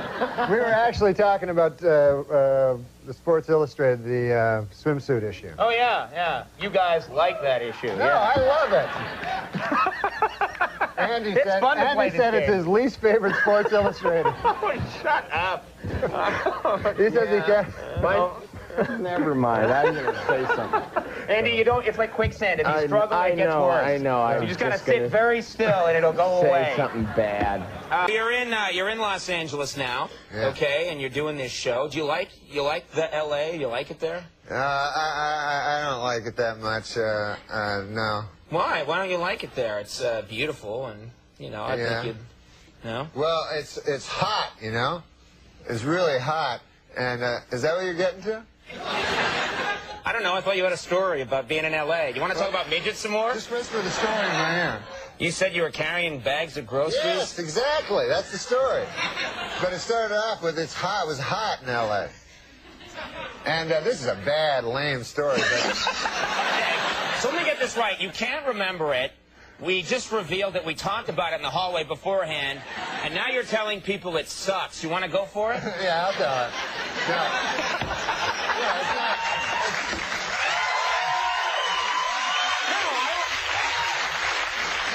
We were actually talking about the Sports Illustrated, the swimsuit issue. Oh, yeah. You guys like that issue. No, I love it. Andy said it's his least favorite Sports Illustrated. Oh, shut up. He says he can't. Never mind. I'm going to say something. Andy, it's like quicksand. If you struggle, it gets worse. I know. You just got to sit very still, and it'll go away. Say something bad. You're in Los Angeles now, okay, and you're doing this show. Do you like the L.A.? You like it there? I don't like it that much. No. Why? Why don't you like it there? It's beautiful, and I think you'd. No. Well, it's hot. It's really hot. And is that what you're getting to? I don't know. I thought you had a story about being in L.A. You want to talk about midgets some more? Just whisper the story in my ear. You said you were carrying bags of groceries? Yes, exactly. That's the story. But it started off with it was hot in L.A. And this is a bad, lame story. But... So let me get this right. You can't remember it. We just revealed that we talked about it in the hallway beforehand, and now you're telling people it sucks. You want to go for it? Yeah, I'll tell it. Yeah, it's not...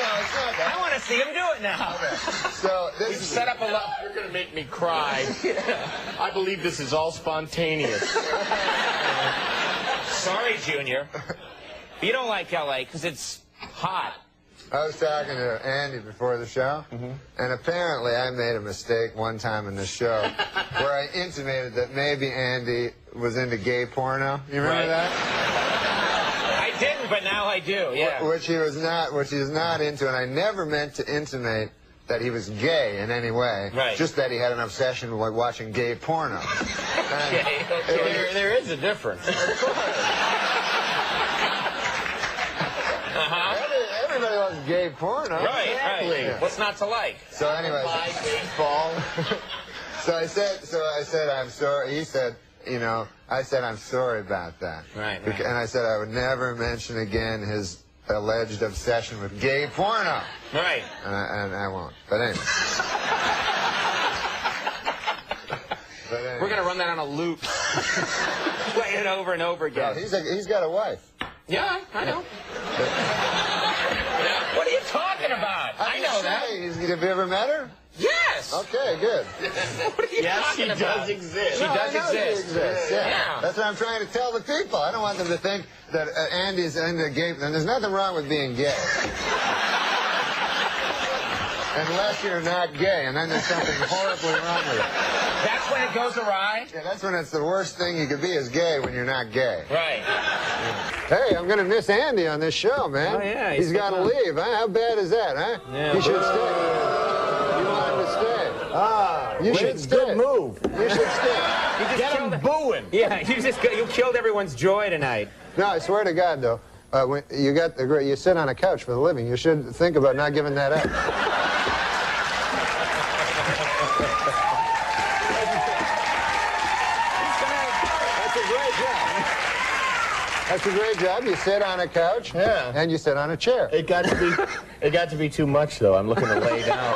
No, it's not that. I want to see him do it now. Okay. So this We've is set up a lot. You're going to make me cry. I believe this is all spontaneous. Sorry, Junior. You don't like L.A. because it's hot. I was talking to Andy before the show, and apparently I made a mistake one time in the show where I intimated that maybe Andy was into gay porno. You remember that? I didn't, but now I do, yeah. Which he was not, which he is not into, and I never meant to intimate that he was gay in any way. Right. Just that he had an obsession with like watching gay porno. Okay. There is a difference. Everybody loves gay porno. Right, Exactly. right. What's not to like? So anyway, baseball. so I said, I'm sorry. He said, you know, I said, I'm sorry about that. Right. And I said I would never mention again his alleged obsession with gay porno. Right. And I won't. But anyway. We're going to run that on a loop. Play it over and over again. Well, he's got a wife. Yeah, I know. What are you talking about? I know that. Have you ever met her? Yes. Okay, good. What are you Yes, talking she about? does exist. She No, does I know exist. She exists. Yeah. Yeah. That's what I'm trying to tell the people. I don't want them to think that Andy's into gay. And there's nothing wrong with being gay. Unless you're not gay, and then there's something horribly wrong with it. That's when it goes awry? Yeah, that's when it's the worst thing you could be is gay when you're not gay. Right. Hey, I'm going to miss Andy on this show, man. Oh, yeah. He's got to leave, huh? How bad is that, huh? Yeah. He should stay. You want him to stay. You should stay. Good move. You should stay. You just Get him booing. Yeah, you killed everyone's joy tonight. No, I swear to God, though, when you sit on a couch for the living, you should think about not giving that up. That's a great job. You sit on a couch, and you sit on a chair. It got to be too much, though. I'm looking to lay down.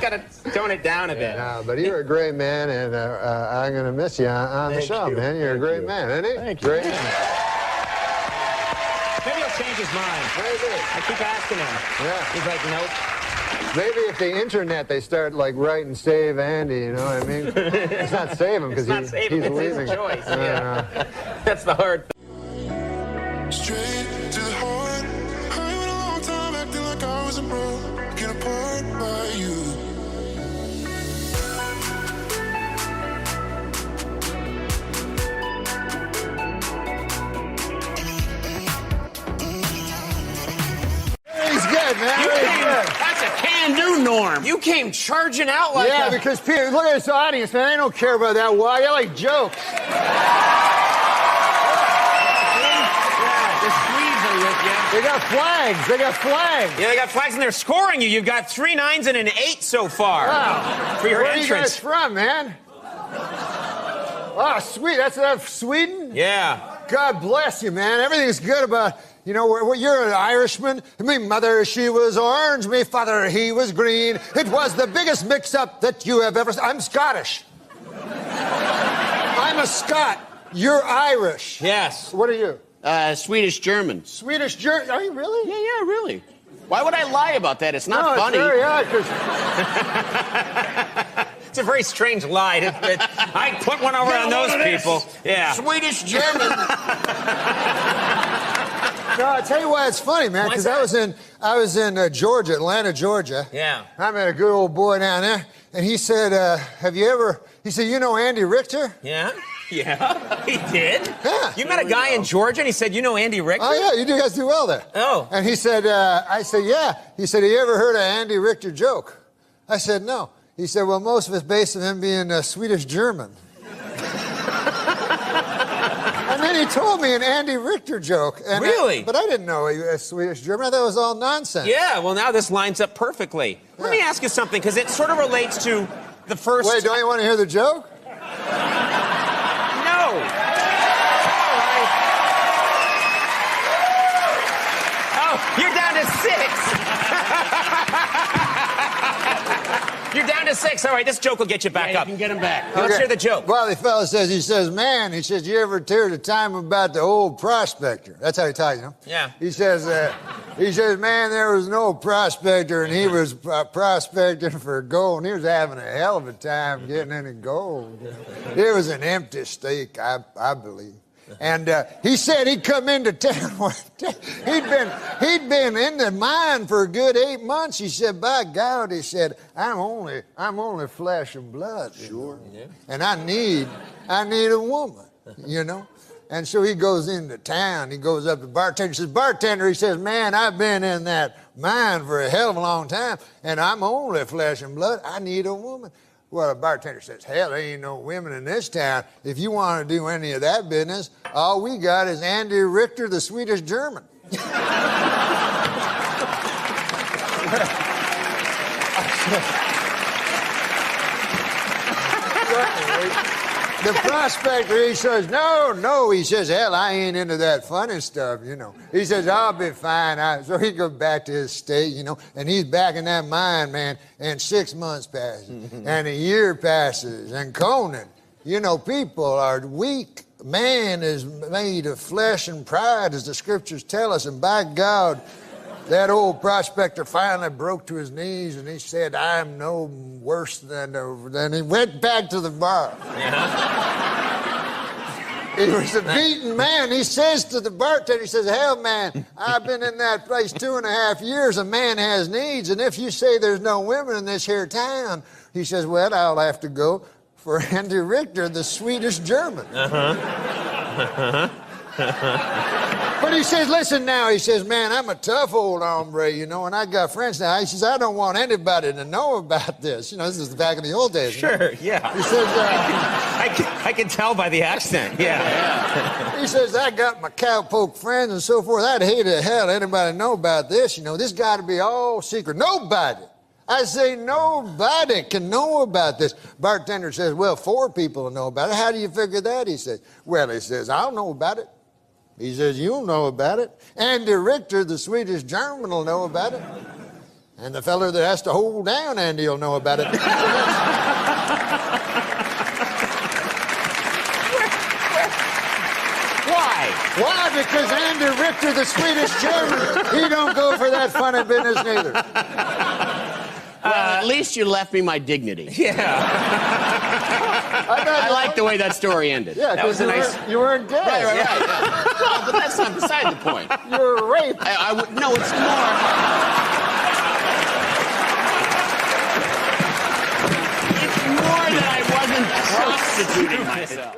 Got to tone it down a bit. No, but you're a great man, and I'm going to miss you on the show, man. You're a great man, isn't he? Thank you. Great. Maybe he'll change his mind. Maybe. I keep asking him. Yeah. He's like, nope. Maybe if the internet, they start like writing "Save Andy," you know what I mean? It's not save him because he's It's leaving. his choice. Yeah. That's the hard thing. Straight to the heart. I went a long time acting like I wasn't broken apart by you. He's good, man. He's good. That's a can-do, Norm. You came charging out like Yeah, a... because Peter, look at this audience, man. They don't care about that. Why? I like jokes. The Swedes are with you. They got flags. They got flags. Yeah, they got flags and they're scoring you. You've got 3 9s and an 8 so far for your Where are you guys entrance. from, man? Oh, sweet. That's Sweden? Yeah. God bless you, man. Everything's good about, you know, you're an Irishman. Me mother, she was orange. Me father, he was green. It was the biggest mix-up that you have ever seen. I'm Scottish. I'm a Scot. You're Irish. Yes. What are you? Swedish German. Swedish German. Are you really? Yeah, really. Why would I lie about that? It's not funny. It's very odd, 'cause It's a very strange lie. I put one over on those people. Yeah. Swedish German. No, I'll tell you why it's funny, man, because I was in Georgia, Atlanta, Georgia. Yeah. I met a good old boy down there, and he said, he said, you know Andy Richter? Yeah. Yeah. He did? Yeah. You met a guy in Georgia and he said, you know Andy Richter? Oh, yeah, you guys do well there. Oh. And he said, I said, yeah. He said, have you ever heard of Andy Richter joke? I said, no. He said, well, most of it's based on him being Swedish German. And then he told me an Andy Richter joke. And Really? But I didn't know he was Swedish German. I thought it was all nonsense. Yeah, well, now this lines up perfectly. Let me ask you something, because it sort of relates to the first... Wait, don't you want to hear the joke? No. All right. Oh, you're down to 6. You're down to 6. All right, this joke will get you back up. You can get him back. Let's hear the joke. Well, the fellow says, man, he says, you ever hear the time about the old prospector? That's how he talks, you know? Yeah. He says, man, there was an old prospector, and he was prospecting for gold, and he was having a hell of a time getting any gold. You know? It was an empty stake, I believe. And he said he'd come into town one day. He'd been in the mine for a good 8 months. He said, by God, he said, I'm only flesh and blood. Sure. Yeah. And I need a woman, you know. And so he goes into town. He goes up to the bartender. He says, bartender, he says, man, I've been in that mine for a hell of a long time, and I'm only flesh and blood. I need a woman. Well, the bartender says, hell, there ain't no women in this town. If you want to do any of that business, all we got is Andy Richter, the Swedish German. The prospector, he says, no, he says, hell, I ain't into that funny stuff, you know. He says, I'll be fine. So he goes back to his state, you know, and he's back in that mine, man, and 6 months passes, and a year passes, and Conan, you know, people are weak. Man is made of flesh and pride, as the scriptures tell us, and by God, that old prospector finally broke to his knees, and he said, I'm no worse than he went back to the bar. He was a beaten man. He says to the bartender, he says, hell, man, I've been in that place 2.5 years. A man has needs, and if you say there's no women in this here town, he says, well, I'll have to go for Andy Richter, the Swedish German. But he says, listen now, he says, man, I'm a tough old hombre, you know, and I got friends now. He says, I don't want anybody to know about this. You know, this is back in the old days. Sure, yeah. He says, I can tell by the accent, yeah. He says, I got my cowpoke friends and so forth. I'd hate to hell anybody know about this. You know, this got to be all secret. Nobody. I say nobody can know about this. Bartender says, well, 4 people will know about it. How do you figure that? He says, well, he says, I'll know about it. He says, you'll know about it. Andy Richter, the Swedish German, will know about it. And the fella that has to hold down Andy will know about it. Why? Why? Because Andy Richter, the Swedish German, he don't go for that funny business neither. Well, at least you left me my dignity. Yeah. I like the way that story ended. Yeah, that was a nice. You weren't dead. Right. Yeah. Well, but that's not beside the point. You were raped. No, it's more. It's more that I wasn't prostituting myself.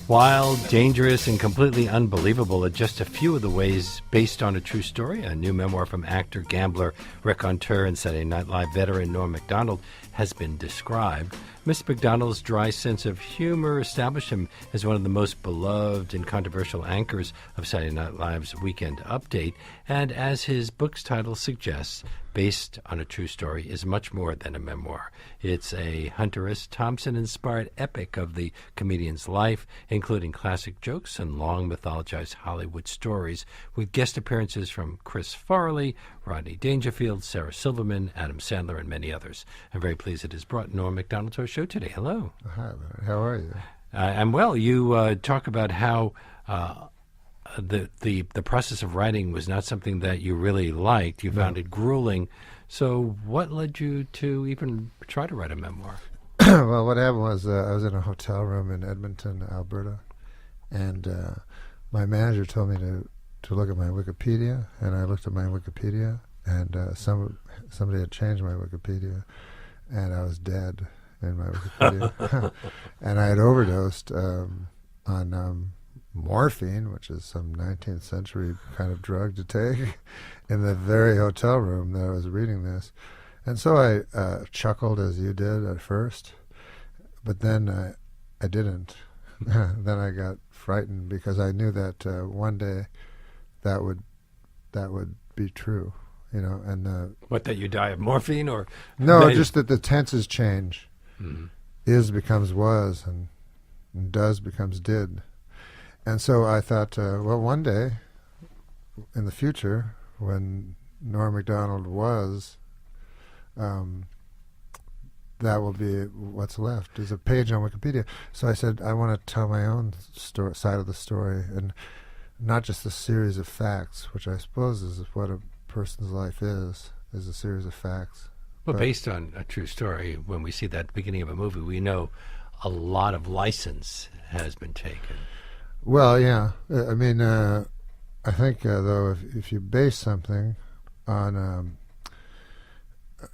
Wild, dangerous, and completely unbelievable are just a few of the ways, based on a true story, a new memoir from actor, gambler, raconteur, and Saturday Night Live veteran Norm MacDonald has been described. Mr. MacDonald's dry sense of humor established him as one of the most beloved and controversial anchors of Saturday Night Live's Weekend Update, and as his book's title suggests, based on a true story, is much more than a memoir. It's a Hunter S. Thompson-inspired epic of the comedian's life, including classic jokes and long mythologized Hollywood stories, with guest appearances from Chris Farley, Rodney Dangerfield, Sarah Silverman, Adam Sandler, and many others. I'm very pleased it has brought Norm MacDonald to our show today. Hello. Hi, Larry. How are you? I'm well. You talk about how the process of writing was not something that you really liked. You found it grueling. So what led you to even try to write a memoir? Well, what happened was I was in a hotel room in Edmonton, Alberta, and my manager told me to look at my Wikipedia, and I looked at my Wikipedia, and somebody had changed my Wikipedia, and I was dead in my Wikipedia. And I had overdosed on morphine, which is some 19th century kind of drug to take, in the very hotel room that I was reading this. And so I chuckled as you did at first, but then I didn't. Then I got frightened because I knew that one day that would be true, you know. And what, that you die of morphine, or no, just that the tenses change. Mm-hmm. Is becomes was, and does becomes did. And so I thought, well, one day in the future, when Norm MacDonald was that will be what's left is a page on Wikipedia. So I said, I want to tell my own side of the story, and not just a series of facts, which I suppose is what a person's life is a series of facts. Well, based on a true story, when we see that at the beginning of a movie, we know a lot of license has been taken. Well, yeah. I mean, I think, though, if you base something on...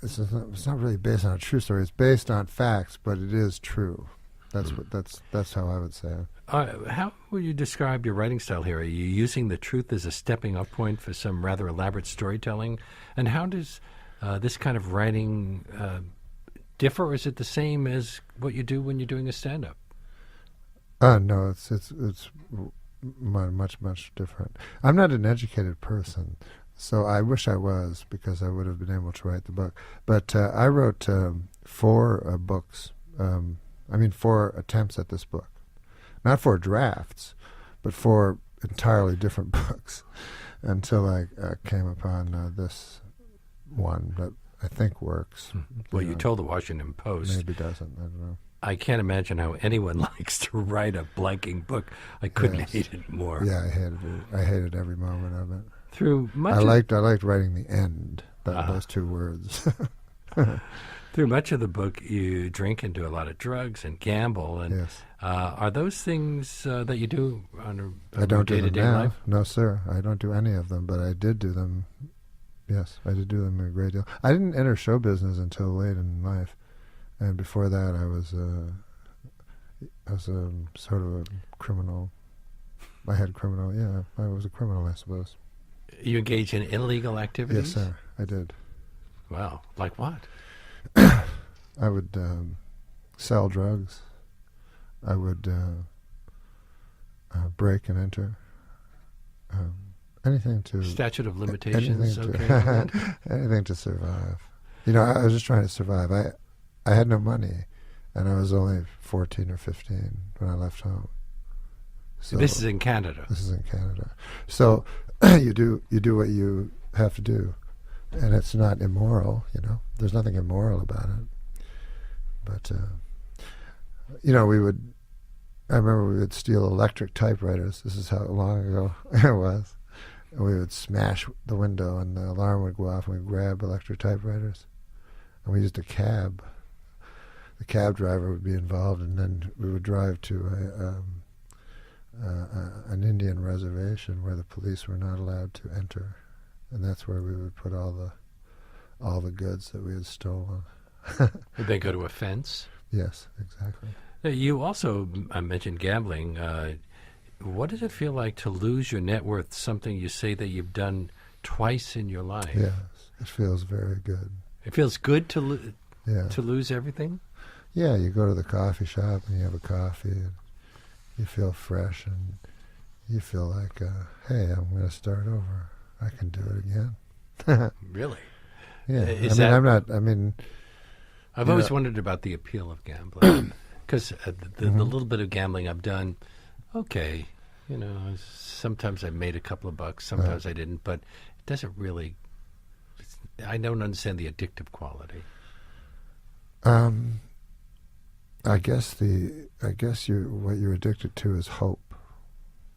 it's not really based on a true story. It's based on facts, but it is true. That's how I would say it. How would you describe your writing style here? Are you using the truth as a stepping-up point for some rather elaborate storytelling? And how does this kind of writing differ, or is it the same as what you do when you're doing a stand-up? No, it's much different. I'm not an educated person. So I wish I was, because I would have been able to write the book. But I wrote 4 books. 4 attempts at this book. Not 4 drafts, but 4 entirely different books, until I came upon this one that I think works. Well, you told the Washington Post. Maybe doesn't. I don't know. I can't imagine how anyone likes to write a blanking book. I couldn't hate it more. Yeah, I hated it. I hated every moment of it. Through much I liked writing the end, those 2 words. Through much of the book, you drink and do a lot of drugs and gamble. And yes. Are those things that you do on I don't day-to-day do them now. life? No, sir. I don't do any of them, but I did do them. Yes, I did do them a great deal. I didn't enter show business until late in life, and before that, I was sort of a criminal. I had criminal. Yeah, I was a criminal, I suppose. You engage in illegal activities? Yes, sir. I did. Wow. Like what? I would sell drugs. I would break and enter. Anything to... Statute of limitations, anything to survive. You know, I was just trying to survive. I had no money, and I was only 14 or 15 when I left home. So this is in Canada. This is in Canada. So you do what you have to do, and it's not immoral. You know, there's nothing immoral about it. But I remember we would steal electric typewriters. This is how long ago it was. And we would smash the window, and the alarm would go off, and we'd grab electric typewriters. And we used a cab. The cab driver would be involved, and then we would drive to an Indian reservation where the police were not allowed to enter, and that's where we would put all the goods that we had stolen. Would they go to a fence? Yes, exactly. You also mentioned gambling. What does it feel like to lose your net worth, something you say that you've done twice in your life? Yes, it feels very good. It feels good to lose everything? Yeah, you go to the coffee shop and you have a coffee and you feel fresh and you feel like, hey, I'm going to start over. I can do it again. Really? Yeah. I've always wondered about the appeal of gambling, because the little bit of gambling I've done, okay, sometimes I made a couple of bucks, sometimes I didn't, but it doesn't really, I don't understand the addictive quality. I guess what you're addicted to is hope,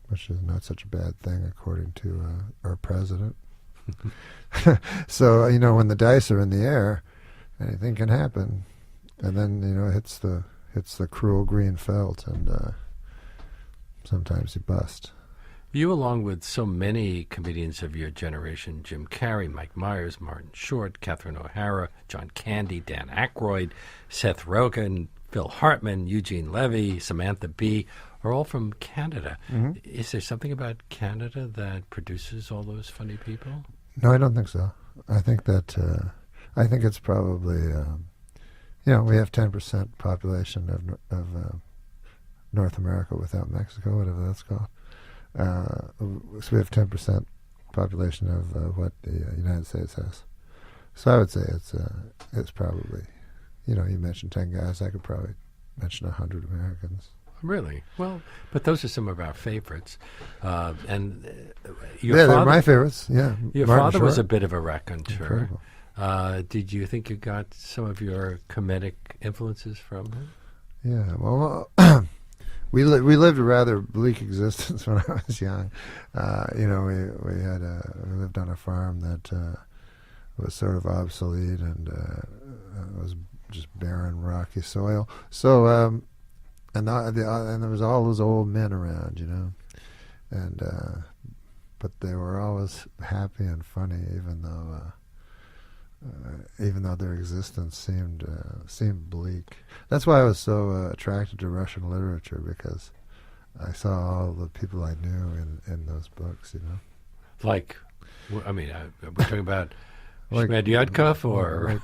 which is not such a bad thing according to our president. So when the dice are in the air, anything can happen, and then it hits the cruel green felt, and sometimes you bust. You, along with so many comedians of your generation, Jim Carrey, Mike Myers, Martin Short, Catherine O'Hara, John Candy, Dan Aykroyd, Seth Rogen, Phil Hartman, Eugene Levy, Samantha Bee, are all from Canada. Mm-hmm. Is there something about Canada that produces all those funny people? No, I don't think so. I think it's probably, we have 10% population of North America without Mexico, whatever that's called. So we have 10% population of what the United States has. So I would say it's probably, you mentioned 10 guys, I could probably mention 100 Americans. Really? Well, but those are some of our favorites. And they're my favorites. Yeah, your Martin father Short was a bit of a raconteur. Did you think you got some of your comedic influences from him? Yeah, well, we lived a rather bleak existence when I was young. We lived on a farm that was sort of obsolete and it was just barren, rocky soil. So and there was all those old men around, and but they were always happy and funny, even though their existence seemed bleak. That's why I was so attracted to Russian literature, because I saw all the people I knew in those books. Like, I mean, we're talking about Shmedyadkov or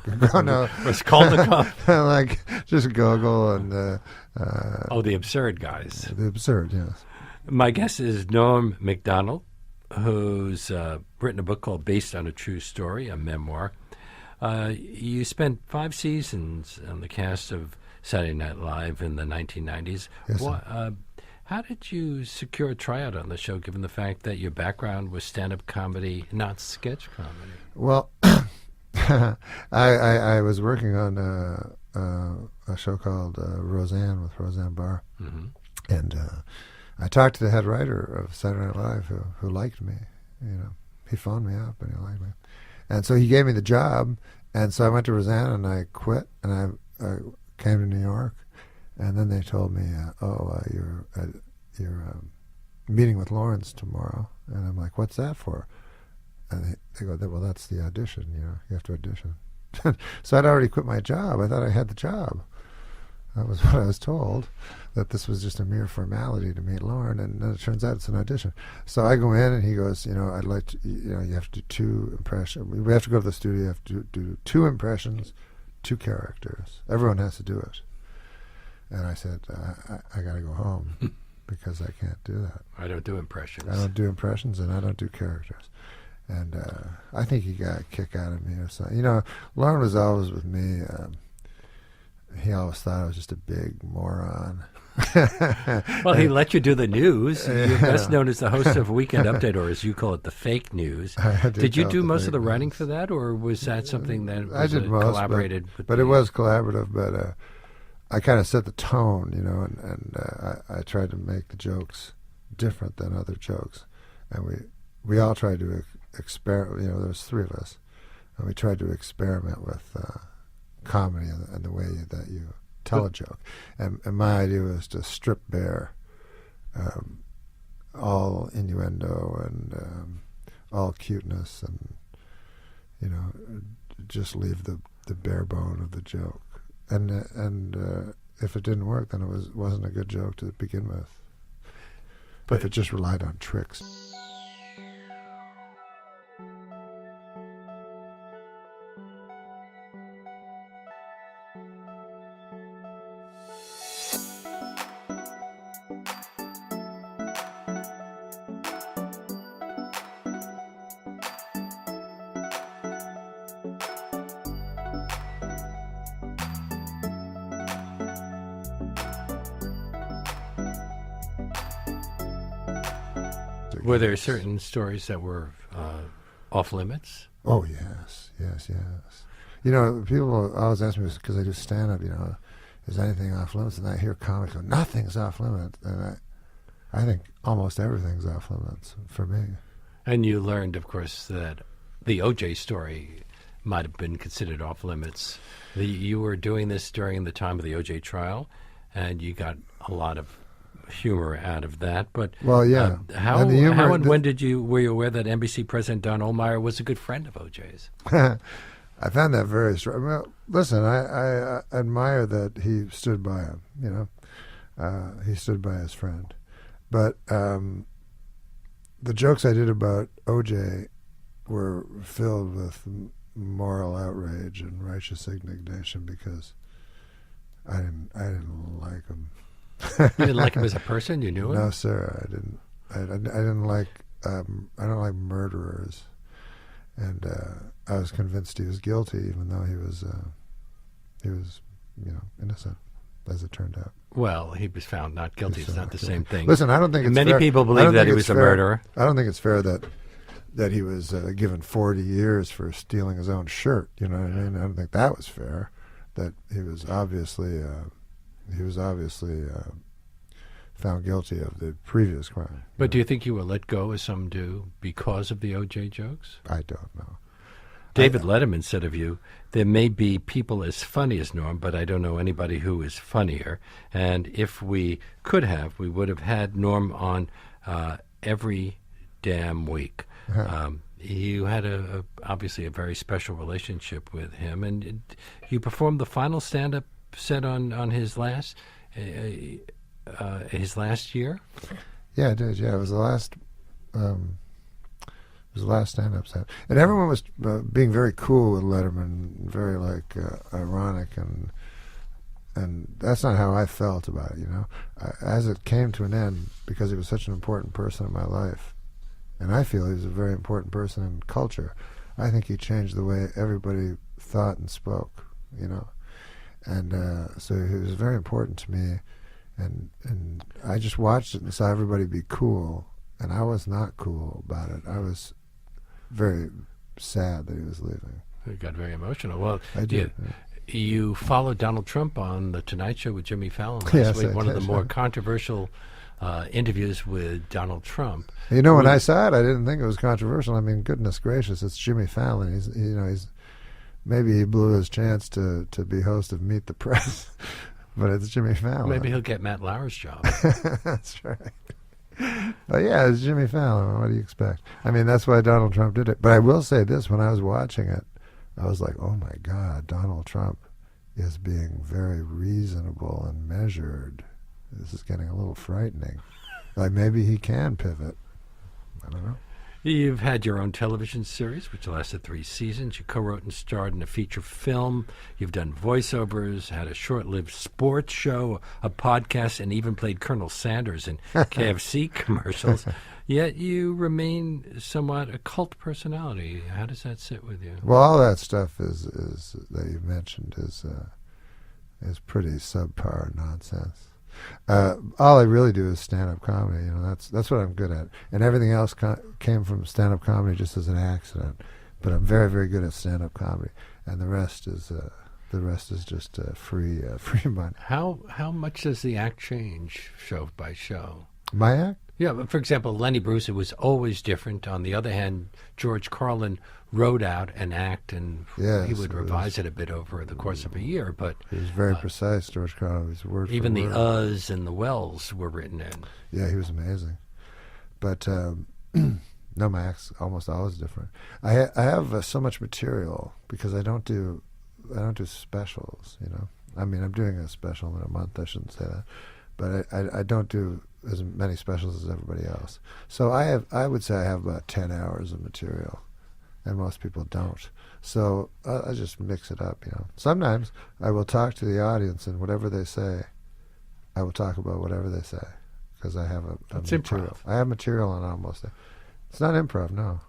Raskolnikov? Like just Gogol and the absurd guys. The absurd, yes. My guest is Norm MacDonald, who's written a book called Based on a True Story, a memoir. You spent 5 seasons on the cast of Saturday Night Live in the 1990s. Yes, how did you secure a tryout on the show, given the fact that your background was stand-up comedy, not sketch comedy? Well, I was working on a show called Roseanne with Roseanne Barr, and I talked to the head writer of Saturday Night Live who liked me. He phoned me up and he liked me. And so he gave me the job, and so I went to Roseanne and I quit, and I came to New York, and then they told me, you're meeting with Lawrence tomorrow, and I'm like, what's that for? And they go, well, that's the audition, you have to audition. So I'd already quit my job. I thought I had the job. That was what I was told, that this was just a mere formality to meet Lauren, and then it turns out it's an audition. So I go in, and he goes, I'd like to, you have to do 2 impressions. We have to go to the studio, you have to do 2 impressions, 2 characters. Everyone has to do it. And I said, I got to go home because I can't do that. I don't do impressions. I don't do impressions, and I don't do characters. And I think he got a kick out of me or something. Lauren was always with me. He always thought I was just a big moron. Well, he let you do the news. You're best known as the host of Weekend Update, or as you call it, the fake news. Did you do most of the writing for that, or was that something that was collaborated? But it was collaborative, but I kind of set the tone, and I tried to make the jokes different than other jokes. And we all tried to experiment, there was 3 of us, and we tried to experiment with comedy and the way that you tell a joke. And my idea was to strip bare all innuendo and all cuteness, and just leave the bare bone of the joke. And if it didn't work, then it wasn't a good joke to begin with. But if it just relied on tricks. Were there certain stories that were off limits? Oh, yes. People always ask me, because I do stand-up, is anything off limits? And I hear comics go, nothing's off limits. And I think almost everything's off limits for me. And you learned, of course, that the O.J. story might have been considered off limits. You were doing this during the time of the O.J. trial, and you got a lot of humor out of that. But well, yeah. How and when were you aware that NBC President Don Ohlmeyer was a good friend of O.J.'s? I found that very strange. Well, listen, I admire that he stood by him. He stood by his friend. But the jokes I did about O.J. were filled with moral outrage and righteous indignation because I didn't like him. You didn't like him as a person? You knew him? No, sir, I didn't. I didn't like. I don't like murderers, and I was convinced he was guilty, even though he was innocent, as it turned out. Well, he was found not guilty. It's not the same thing. Listen, I don't think it's many fair. people believe that he was a murderer. I don't think it's fair that that he was given 40 years for stealing his own shirt. You know what I mean? I don't think that was fair. That he was obviously found guilty of the previous crime. But do you think you were let go, as some do, because of the O.J. jokes? I don't know. David Letterman said of you, there may be people as funny as Norm, but I don't know anybody who is funnier. And if we could have, we would have had Norm on every damn week. You had obviously a very special relationship with him, and you performed the final stand-up set on his last year. Yeah, I did. Yeah, it was the last. It was the last stand-up set, and everyone was being very cool with Letterman, very ironic, and that's not how I felt about it. You know, as it came to an end, because he was such an important person in my life, and I feel he was a very important person in culture. I think he changed the way everybody thought and spoke. You know, and so he was very important to me, and I just watched it and saw everybody be cool, and I was not cool about it. I was very sad that he was leaving. You got very emotional. Well, I did. You followed Donald Trump on The Tonight Show with Jimmy Fallon last Yes, week, I one of did. the more controversial interviews with Donald Trump. You know, when I saw it, I didn't think it was controversial. I mean, goodness gracious, it's Jimmy Fallon. He's maybe he blew his chance to be host of Meet the Press, but it's Jimmy Fallon. Maybe he'll get Matt Lauer's job. That's right. But yeah, it's Jimmy Fallon. What do you expect? I mean, that's why Donald Trump did it. But I will say this, when I was watching it, I was like, oh my God, Donald Trump is being very reasonable and measured. This is getting a little frightening. Like, maybe he can pivot. I don't know. You've had your own television series, which lasted 3 seasons. You co-wrote and starred in a feature film. You've done voiceovers, had a short-lived sports show, a podcast, and even played Colonel Sanders in KFC commercials. Yet you remain somewhat a cult personality. How does that sit with you? Well, all that stuff is that you mentioned is pretty subpar nonsense. All I really do is stand-up comedy. You know, that's what I'm good at, and everything else came from stand-up comedy just as an accident. But I'm very, very good at stand-up comedy, and the rest is just free money. How much does the act change show by show? My act? Yeah, but for example, Lenny Bruce, it was always different. On the other hand, George Carlin wrote out an act, and he would revise it a bit over the course of a year. But he was very precise, George Carlin. His word even for the word. uhs and the wells were written in. Yeah, he was amazing. But no, my act's almost always different. I have so much material because I don't do specials. You know, I mean, I'm doing a special in a month. I shouldn't say that, but I don't do as many specials as everybody else. So I would say I have about 10 hours of material, and most people don't. So I just mix it up, you know. Sometimes I will talk to the audience, and whatever they say, I will talk about whatever they say, because I have a material. Improv. I have material on almost. It's not improv, no.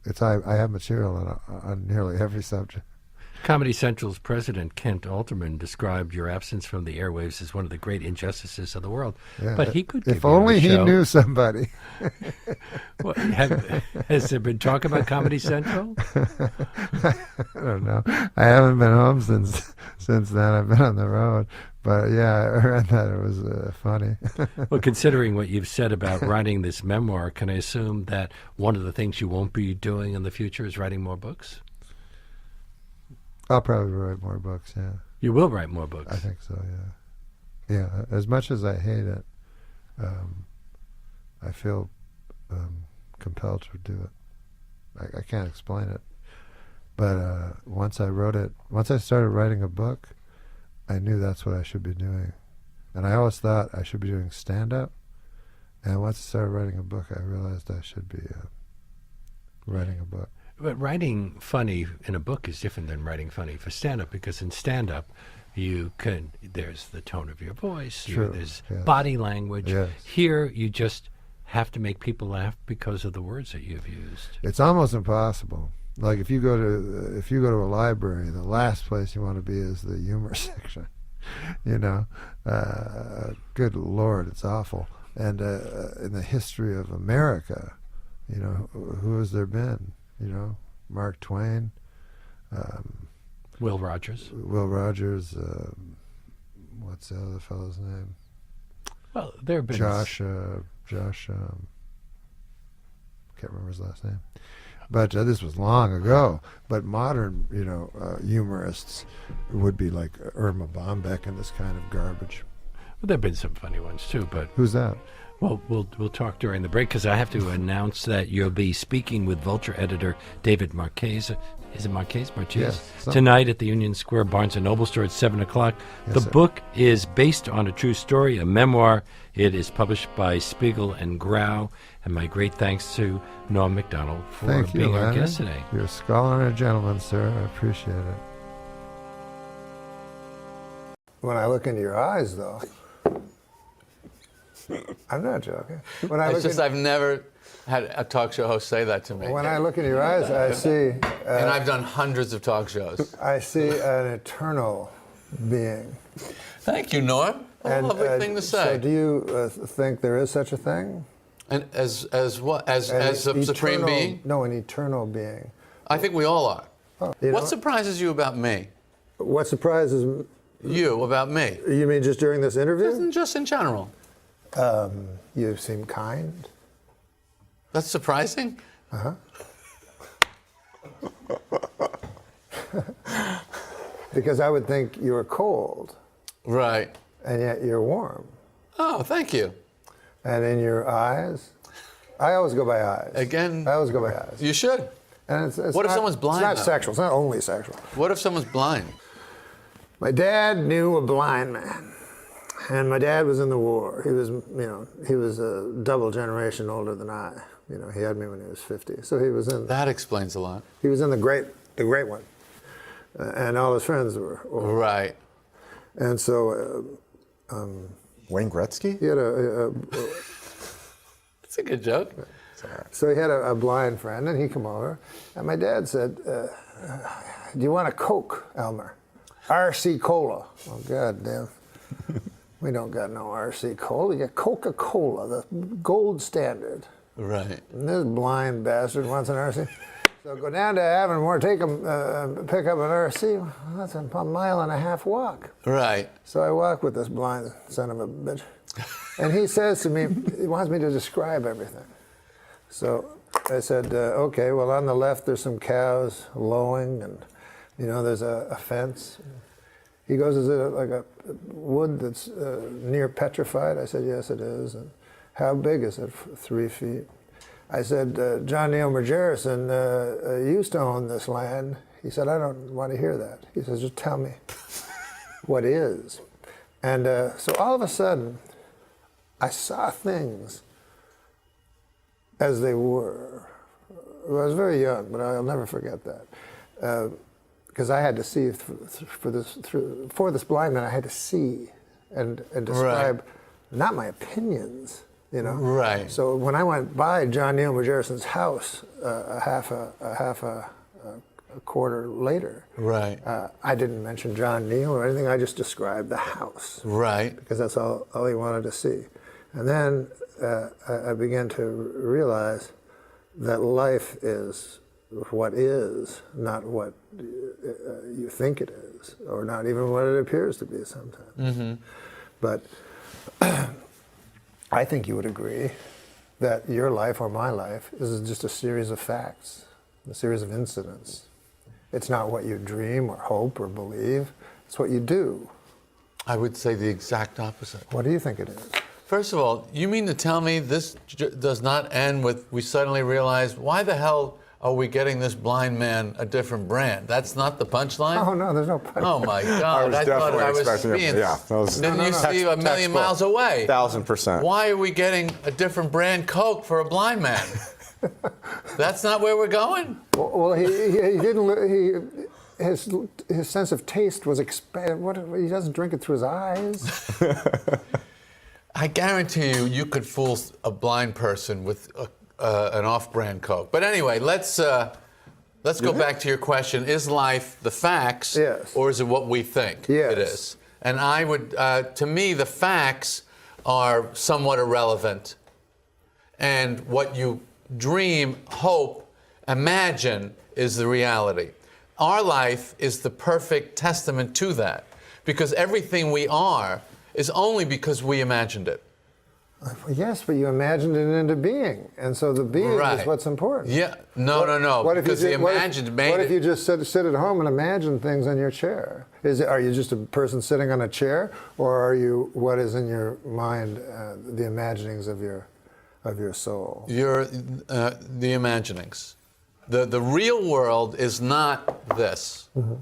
It's I have material on nearly every subject. Comedy Central's president, Kent Alterman, described your absence from the airwaves as one of the great injustices of the world. Yeah, but he could give if you only a he show. knew somebody. Well, has there been talk about Comedy Central? I don't know. I haven't been home since then. I've been on the road. But yeah, I read that. It was funny. Well, considering what you've said about writing this memoir, can I assume that one of the things you won't be doing in the future is writing more books? I'll probably write more books, yeah. You will write more books? I think so, yeah. Yeah, as much as I hate it, I feel compelled to do it. I can't explain it. But once I started writing a book, I knew that's what I should be doing. And I always thought I should be doing stand-up. And once I started writing a book, I realized I should be writing a book. But writing funny in a book is different than writing funny for stand-up, because in stand-up, there's the tone of your voice, there's body language. Yes. Here, you just have to make people laugh because of the words that you've used. It's almost impossible. Like if you go to a library, the last place you want to be is the humor section. You know, good Lord, it's awful. And in the history of America, You know, who has there been? You know, Mark Twain, Will Rogers. Will Rogers. What's the other fellow's name? Well, there have been Josh. Can't remember his last name. But this was long ago. But modern, you know, humorists would be like Irma Bombeck and this kind of garbage. Well, there have been some funny ones too. But who's that? Well, we'll talk during the break because I have to announce that you'll be speaking with Vulture editor David Marquez. Is it Marquez? Yes. Tonight at the Union Square Barnes & Noble store at 7 o'clock. Yes, the sir. book is based on a true story, a memoir. It is published by Spiegel and Grau. And my great thanks to Norm MacDonald for Thank you, being our Leonard. guest today. You're a scholar and a gentleman, sir. I appreciate it. When I look into your eyes, though, I'm not joking. When I It's look just in, I've never had a talk show host say that to me. when I look into your eyes, I see. And I've done hundreds of talk shows. I see an eternal being. Thank you, Norm. A lovely thing to say. So, do you think there is such a thing? And as what? As a supreme eternal, being? No, an eternal being. I think we all are. You What know? surprises you about me? What surprises you about me? You mean just during this interview? Just in general. You seem kind. That's surprising? Uh-huh. Because I would think you were cold. Right. And yet you're warm. Oh, thank you. And in your eyes, I always go by eyes. Again, I always go by eyes. You should. And it's What if not- someone's blind, It's not though? sexual. It's not only sexual. What if someone's blind? My dad knew a blind man. And my dad was in the war. He was, he was a double generation older than I. He had me when he was 50. So he was in. That explains a lot. He was in the great one. And all his friends were old. Right. And so. Wayne Gretzky? He had a That's a good joke. So he had a blind friend, and he come over, and my dad said, "Do you want a Coke, Elmer? RC Cola." Oh, God damn. We don't got no RC Cola. We got Coca-Cola, the gold standard. Right. And this blind bastard wants an RC. So go down to Avonmore, pick up an RC. Well, that's a mile and a half walk. Right. So I walk with this blind son of a bitch. And he says to me, he wants me to describe everything. So I said, okay, well, on the left there's some cows lowing, and, there's a fence. He goes, is it like a wood that's near petrified? I said, yes, it is. And how big is it? 3 feet. I said, John Neil Margerison used to own this land. He said, I don't want to hear that. He says, just tell me what is. And so all of a sudden, I saw things as they were. I was very young, but I'll never forget that. Because I had to see for this blind man, I had to see and describe not my opinions, Right. So when I went by John Neil Margerison's house a quarter later, right, I didn't mention John Neil or anything. I just described the house, right, because that's all he wanted to see. And then I began to realize that life is what is, not what you think it is, or not even what it appears to be sometimes. Mm-hmm. But I think you would agree that your life or my life is just a series of facts, a series of incidents. It's not what you dream or hope or believe. It's what you do. I would say the exact opposite. What do you think it is? First of all, you mean to tell me this does not end with we suddenly realize, why the hell are we getting this blind man a different brand? That's not the punchline? Oh, no, there's no punchline. Oh, my God. I thought I was expecting being... it. Yeah, that was Didn't you see a million miles away? 1,000%. Why are we getting a different brand Coke for a blind man? That's not where we're going? Well, he didn't. His sense of taste was expanded. He doesn't drink it through his eyes. I guarantee you could fool a blind person with an off-brand Coke. But anyway, let's go back to your question: is life the facts, or is it what we think it is? And I would, to me, the facts are somewhat irrelevant, and what you dream, hope, imagine is the reality. Our life is the perfect testament to that, because everything we are is only because we imagined it. Yes, but you imagined it into being, and so the being is what's important. Yeah, no. What if because you the imagined made What if it. you just sit at home and imagine things on your chair? Are you just a person sitting on a chair, or are you what is in your mind, the imaginings of your soul? You're the imaginings. The real world is not this. Mm-hmm.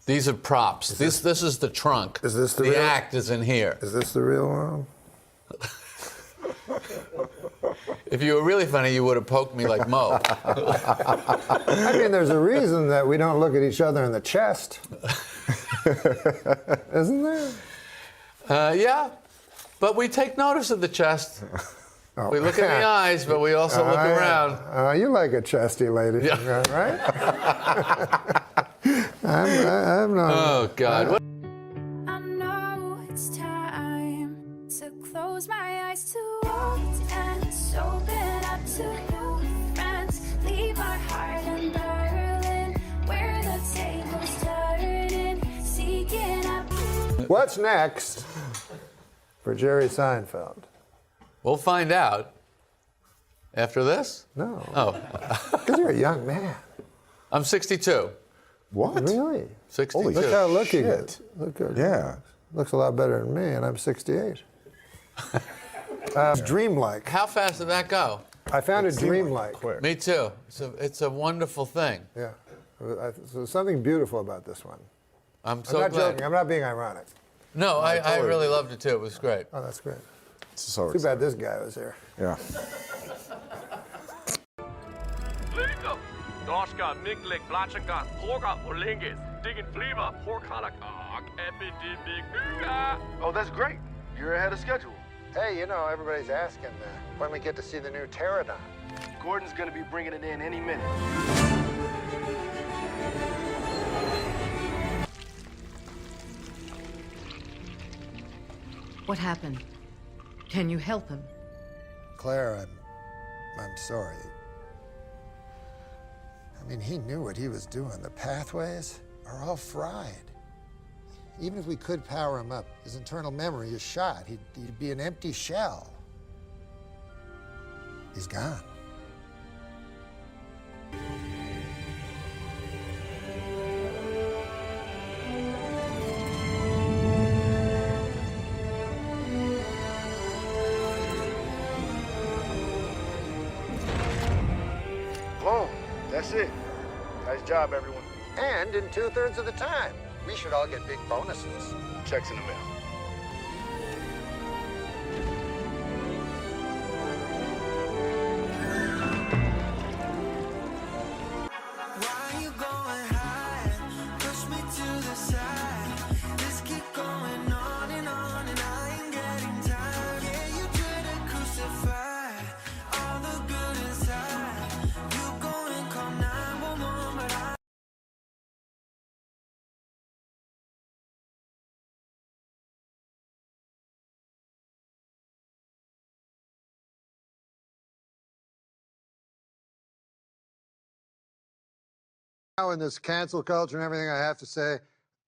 These are props. This is the trunk. Is this the real? act is in here. Is this the real world? If you were really funny, you would have poked me like Mo. I mean, there's a reason that we don't look at each other in the chest. Isn't there? Yeah, but we take notice of the chest. We look in the eyes, but we also look around. You like a chesty lady, right? I'm not. Oh, God. I know it's time to close my eyes to what and open up to new friends. Leave my heart in Berlin, where the tables turning, seeking up. What's next for Jerry Seinfeld? We'll find out. After this? No. Oh. Because you're a young man. I'm 62. What? Really? 62. Look how look you get. Look good. Yeah. Looks a lot better than me, and I'm 68. Dreamlike. How fast did that go? I found it dreamlike. Me too. It's a wonderful thing. Yeah. There's something beautiful about this one. I'm so not glad. joking. I'm not being ironic. No, I really loved it too. It was great. Oh, that's great. So Too bad this guy was here. Yeah. Oh, that's great. You're ahead of schedule. Hey, you know, everybody's asking when we get to see the new Pterodon. Gordon's gonna be bringing it in any minute. What happened? Can you help him? Claire, I'm sorry. I mean, he knew what he was doing. The pathways are all fried. Even if we could power him up, his internal memory is shot. He'd be an empty shell. He's gone. Boom. That's it. Nice job, everyone. And in 2/3 of the time. We should all get big bonuses. Checks in the mail. Now in this cancel culture and everything, I have to say,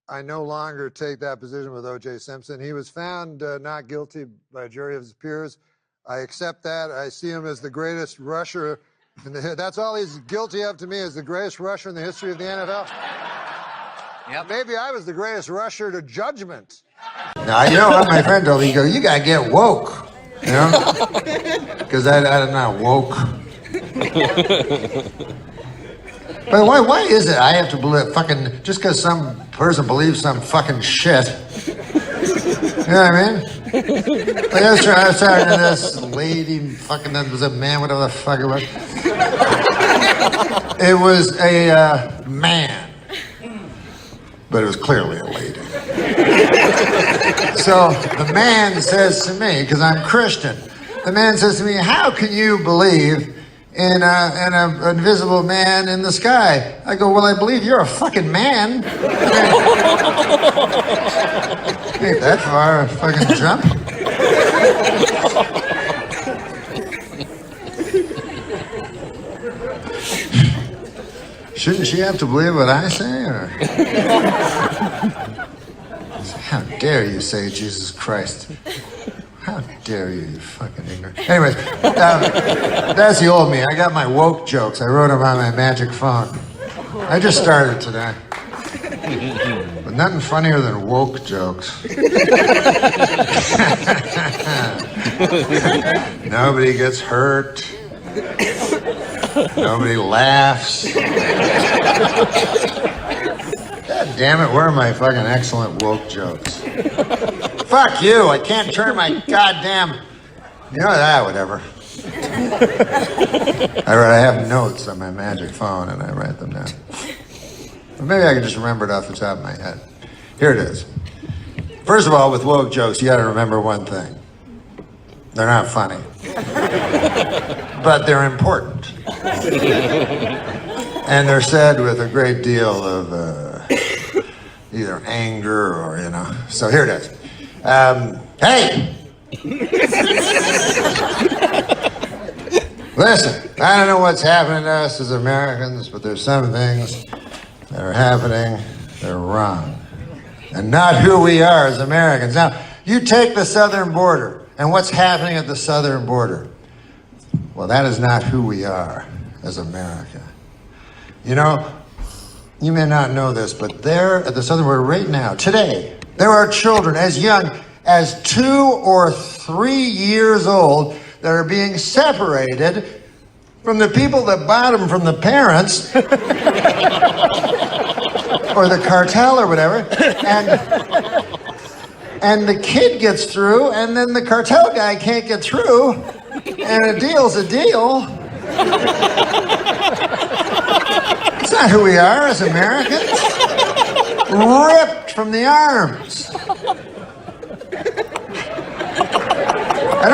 I no longer take that position with O.J. Simpson. He was found not guilty by a jury of his peers. I accept that. I see him as the greatest rusher in the. That's all he's guilty of to me, is the greatest rusher in the history of the NFL. Yep. Maybe I was the greatest rusher to judgment. Now, you know what my friend told me? He goes, you gotta get woke, you know? Because I'm not woke. But why is it I have to believe fucking, just because some person believes some fucking shit? You know what I mean? Like I was talking to this lady, fucking, that was a man, whatever the fuck it was. It was a man. But it was clearly a lady. So the man says to me, because I'm Christian, the man says to me, how can you believe in an invisible man in the sky? I go, well, I believe you're a fucking man. Ain't that far a fucking jump. Shouldn't she have to believe what I say? Or? How dare you say Jesus Christ? How dare you, you fucking ignorant. Anyways, that's the old me. I got my woke jokes. I wrote them on my magic phone. I just started today. But nothing funnier than woke jokes. Nobody gets hurt. Nobody laughs. God damn it, where are my fucking excellent woke jokes? Fuck you, I can't turn my goddamn... You know that, whatever. I have notes on my magic phone and I write them down. But maybe I can just remember it off the top of my head. Here it is. First of all, with woke jokes, you gotta remember one thing. They're not funny. But they're important. And they're said with a great deal of either anger or, you know. So here it is. Hey! Listen, I don't know what's happening to us as Americans, but there's some things that are happening that are wrong. And not who we are as Americans. Now, you take the southern border, and what's happening at the southern border? Well, that is not who we are as America. You know, you may not know this, but there at the southern border right now, today, there are children as young as 2 or 3 years old that are being separated from the people that bought them from the parents or the cartel or whatever, and the kid gets through, and then the cartel guy can't get through, and a deal's a deal. It's not who we are as Americans. Ripped from the arms. I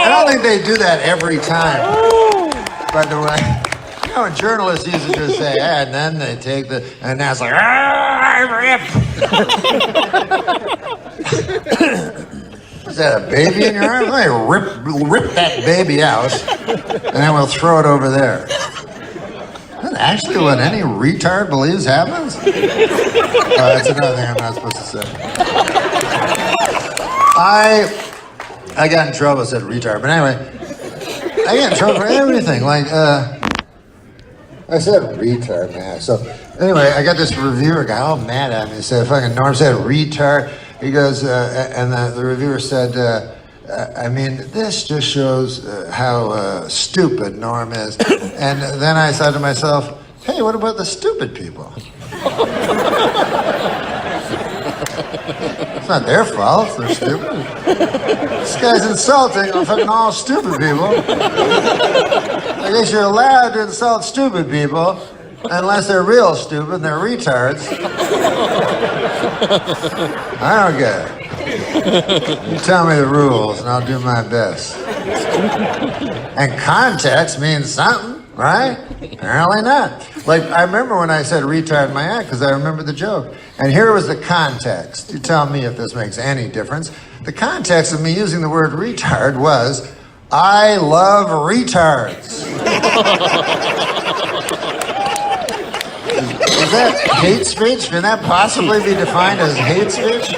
don't think they do that every time, by the way. You know, journalists used to just say, and then they take the, and now it's like, I'm ripped. Is that a baby in your arm? Let me rip that baby out, and then we'll throw it over there. That's actually what any retard believes happens? That's another thing I'm not supposed to say. I got in trouble, I said retard, but anyway, I get in trouble for everything. Like, I said retard, man. So, anyway, I got this reviewer guy all mad at me. He said, fucking Norm said retard. He goes, and the reviewer said, I mean, this just shows how stupid Norm is. And then I said to myself, hey, what about the stupid people? It's not their fault, they're stupid. This guy's insulting fucking all stupid people. I guess you're allowed to insult stupid people unless they're real stupid and they're retards. I don't get it. You tell me the rules and I'll do my best. And context means something, right? Apparently not. Like, I remember when I said retard in my act because I remember the joke. And here was the context. You tell me if this makes any difference. The context of me using the word retard was, I love retards. Is that hate speech? Can that possibly be defined as hate speech?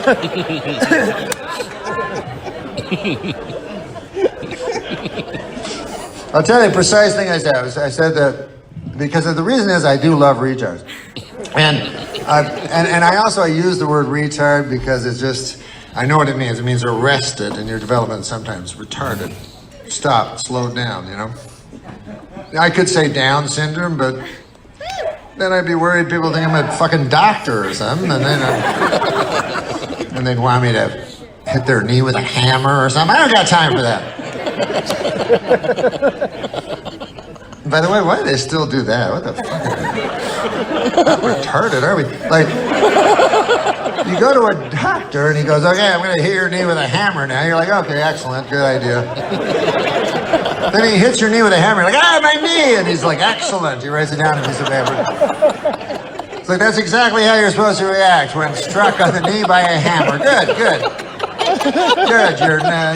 I'll tell you the precise thing I said. I said that because the reason is I do love retards. And I use the word retard because it's just, I know what it means. It means arrested in your development, sometimes retarded. Stop, slow down, you know? I could say Down syndrome, but then I'd be worried people think I'm a fucking doctor or something, and then and they'd want me to hit their knee with a hammer or something. I don't got time for that. By the way, why do they still do that? What the fuck? How retarded are we? Like, you go to a doctor and he goes, okay, I'm going to hit your knee with a hammer now. You're like, okay, excellent, good idea. Then he hits your knee with a hammer. You're like, my knee! And he's like, excellent. He writes it down on a piece of paper. It's like, that's exactly how you're supposed to react when struck on the knee by a hammer. Good, good. Good,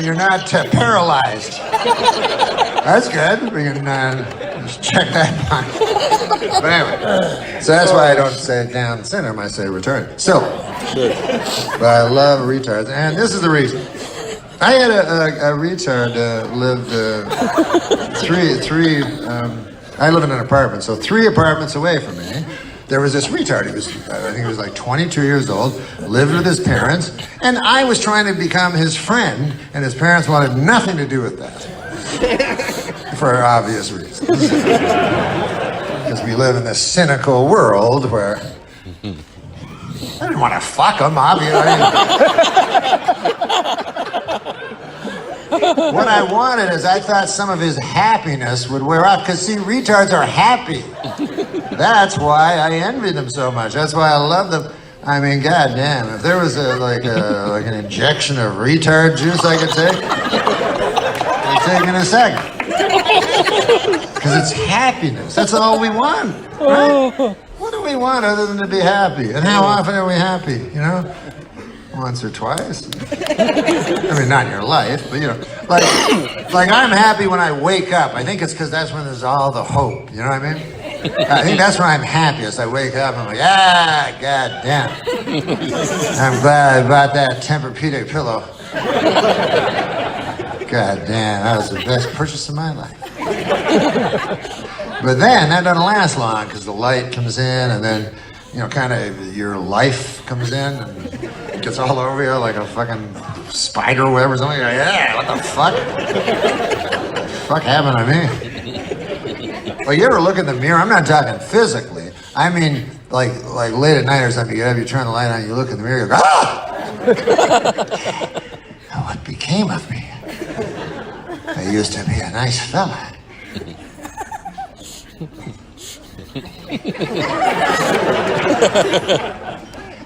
you're not paralyzed. That's good. We can just check that box. But anyway, so that's why I don't say Down syndrome, I say retarded. So, but I love retards, and this is the reason. I had a retard lived I live in an apartment, so 3 apartments away from me. There was this retard. I think he was like 22 years old, lived with his parents, and I was trying to become his friend, and his parents wanted nothing to do with that. For obvious reasons. Because we live in this cynical world where I didn't want to fuck him, obviously. What I wanted is I thought some of his happiness would wear off, because see, retards are happy. That's why I envied them so much. That's why I love them. I mean, goddamn, if there was like an injection of retard juice I could take, I'd take it in a second. Because it's happiness. That's all we want, right? What do we want other than to be happy? And how often are we happy, you know? Once or twice. I mean, not in your life, but you know, like I'm happy when I wake up. I think it's because that's when there's all the hope. You know what I mean? I think that's when I'm happiest. I wake up and I'm like, goddamn. I'm glad I bought that Tempur-Pedic pillow. Goddamn, that was the best purchase of my life. But then that doesn't last long because the light comes in and then, you know, kind of your life comes in and it gets all over you like a fucking spider web or something. You're like, what the fuck? What the fuck happened to me? Well, you ever look in the mirror? I'm not talking physically. I mean, like late at night or something, you get up, you turn the light on, you look in the mirror, you go, Now, what became of me? I used to be a nice fella.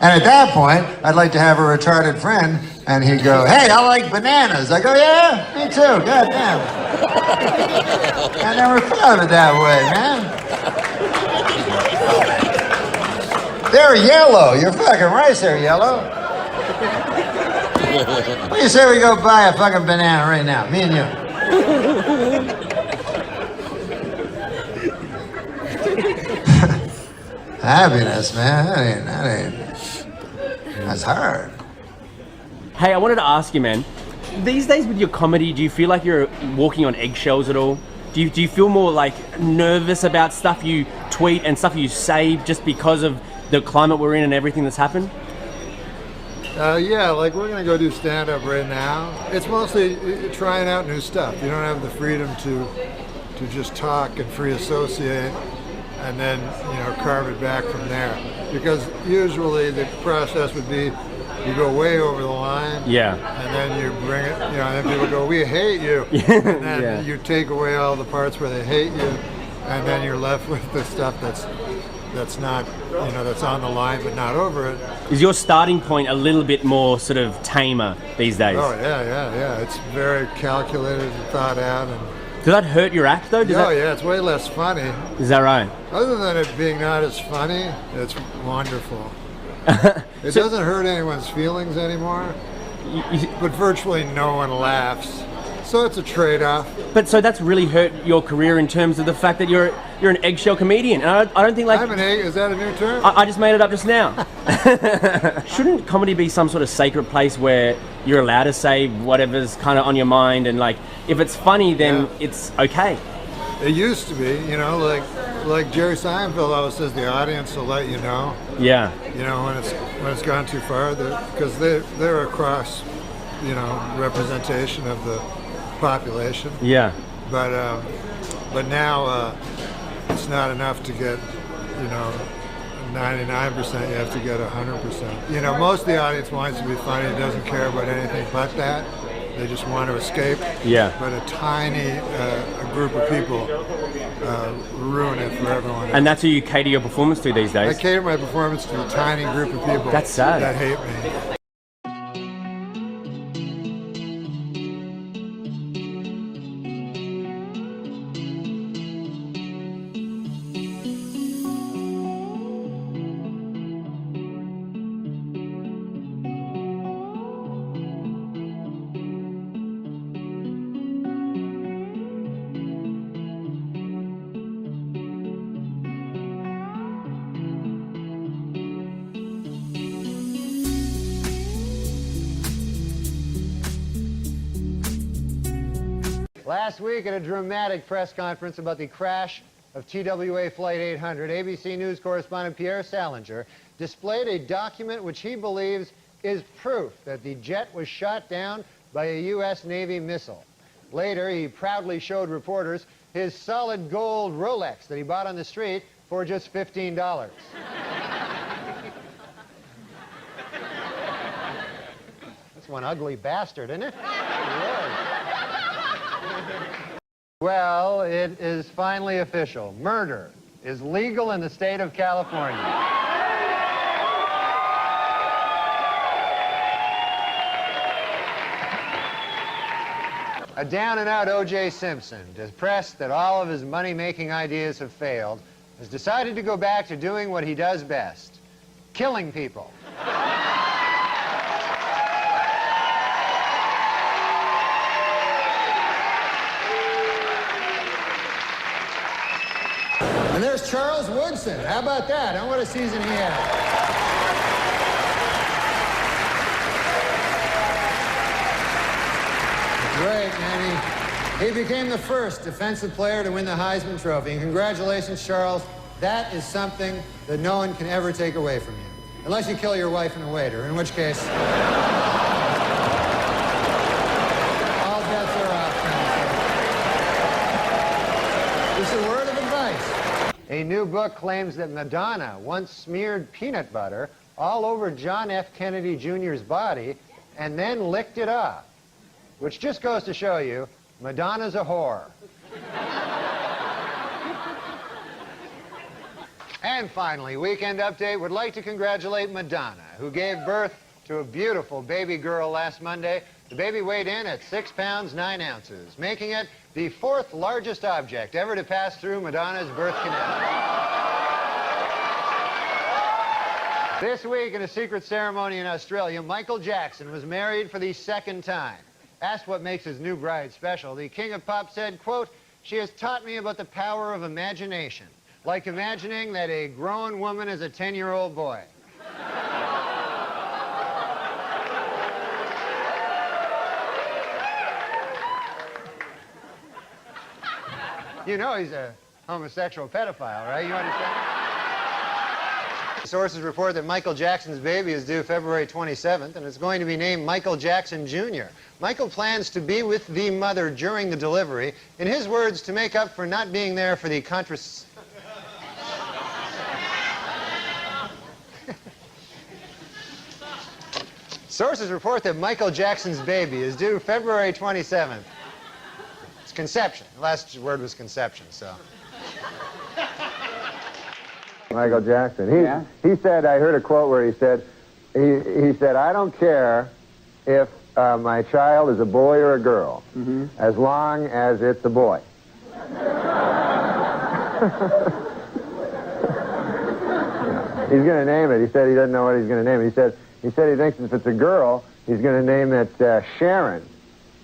And at that point, I'd like to have a retarded friend, and he'd go, hey, I like bananas. I go, yeah, me too, goddamn. I never thought of it that way, man. They're yellow. You're fucking right, they're yellow. What do you say we go buy a fucking banana right now, me and you? Happiness, man, that's hard. Hey, I wanted to ask you, man, these days with your comedy, do you feel like you're walking on eggshells at all? Do you feel more like nervous about stuff you tweet and stuff you say just because of the climate we're in and everything that's happened? Yeah, like we're gonna go do stand-up right now. It's mostly trying out new stuff. You don't have the freedom to just talk and free associate and then, you know, carve it back from there. Because usually the process would be you go way over the line, yeah, and then you bring it, you know, and then people go, we hate you, and then you take away all the parts where they hate you, and then you're left with the stuff that's not, you know, that's on the line but not over it. Is your starting point a little bit more sort of tamer these days? Oh yeah. It's very calculated and thought out. And does that hurt your act though? Yeah, it's way less funny. Is that right? Other than it being not as funny, it's wonderful. It doesn't hurt anyone's feelings anymore, but virtually no one laughs. So it's a trade-off. But so that's really hurt your career in terms of the fact that you're an eggshell comedian. And I don't think like... Is that a new term? I just made it up just now. Shouldn't comedy be some sort of sacred place where you're allowed to say whatever's kind of on your mind and like, if it's funny, then it's okay? It used to be, you know, like Jerry Seinfeld always says, the audience will let you know. Yeah. You know, when it's gone too far, because they're a cross, you know, representation of the population. Yeah. But now it's not enough to get, you know, 99%. You have to get 100%. You know, most of the audience wants to be funny. It doesn't care about anything but that. They just want to escape. Yeah. But a tiny a group of people ruin it for everyone else. And that's who you cater your performance to these days? I cater my performance to a tiny group of people. That's sad. That hate me. Last week at a dramatic press conference about the crash of TWA Flight 800, ABC News correspondent Pierre Salinger displayed a document which he believes is proof that the jet was shot down by a U.S. Navy missile. Later, he proudly showed reporters his solid gold Rolex that he bought on the street for just $15. That's one ugly bastard, isn't it? Well, it is finally official. Murder is legal in the state of California. A down-and-out O.J. Simpson, depressed that all of his money-making ideas have failed, has decided to go back to doing what he does best, killing people. And there's Charles Woodson. How about that? What a season he had. Great, man. He became the first defensive player to win the Heisman Trophy. And congratulations, Charles. That is something that no one can ever take away from you. Unless you kill your wife and a waiter, in which case... all bets are off. Just a word of advice. A new book claims that Madonna once smeared peanut butter all over John F. Kennedy Jr.'s body and then licked it off. Which just goes to show you, Madonna's a whore. And finally, Weekend Update would like to congratulate Madonna, who gave birth to a beautiful baby girl last Monday. The baby weighed in at 6 pounds, 9 ounces, making it the 4th largest object ever to pass through Madonna's birth canal. This week, in a secret ceremony in Australia, Michael Jackson was married for the 2nd time. Asked what makes his new bride special, the King of Pop said, quote, "She has taught me about the power of imagination, like imagining that a grown woman is a 10-year-old boy." You know he's a homosexual pedophile, right? You understand? Sources report that Michael Jackson's baby is due February 27th, and it's going to be named Michael Jackson Jr. Michael plans to be with the mother during the delivery, in his words, to make up for not being there for the Sources report that Michael Jackson's baby is due February 27th. It's conception. The last word was conception, so... Michael Jackson. He said, I heard a quote where he said, I don't care if my child is a boy or a girl, as long as it's a boy. He's going to name it. He said he doesn't know what he's going to name it. He said he thinks if it's a girl, he's going to name it Sharon.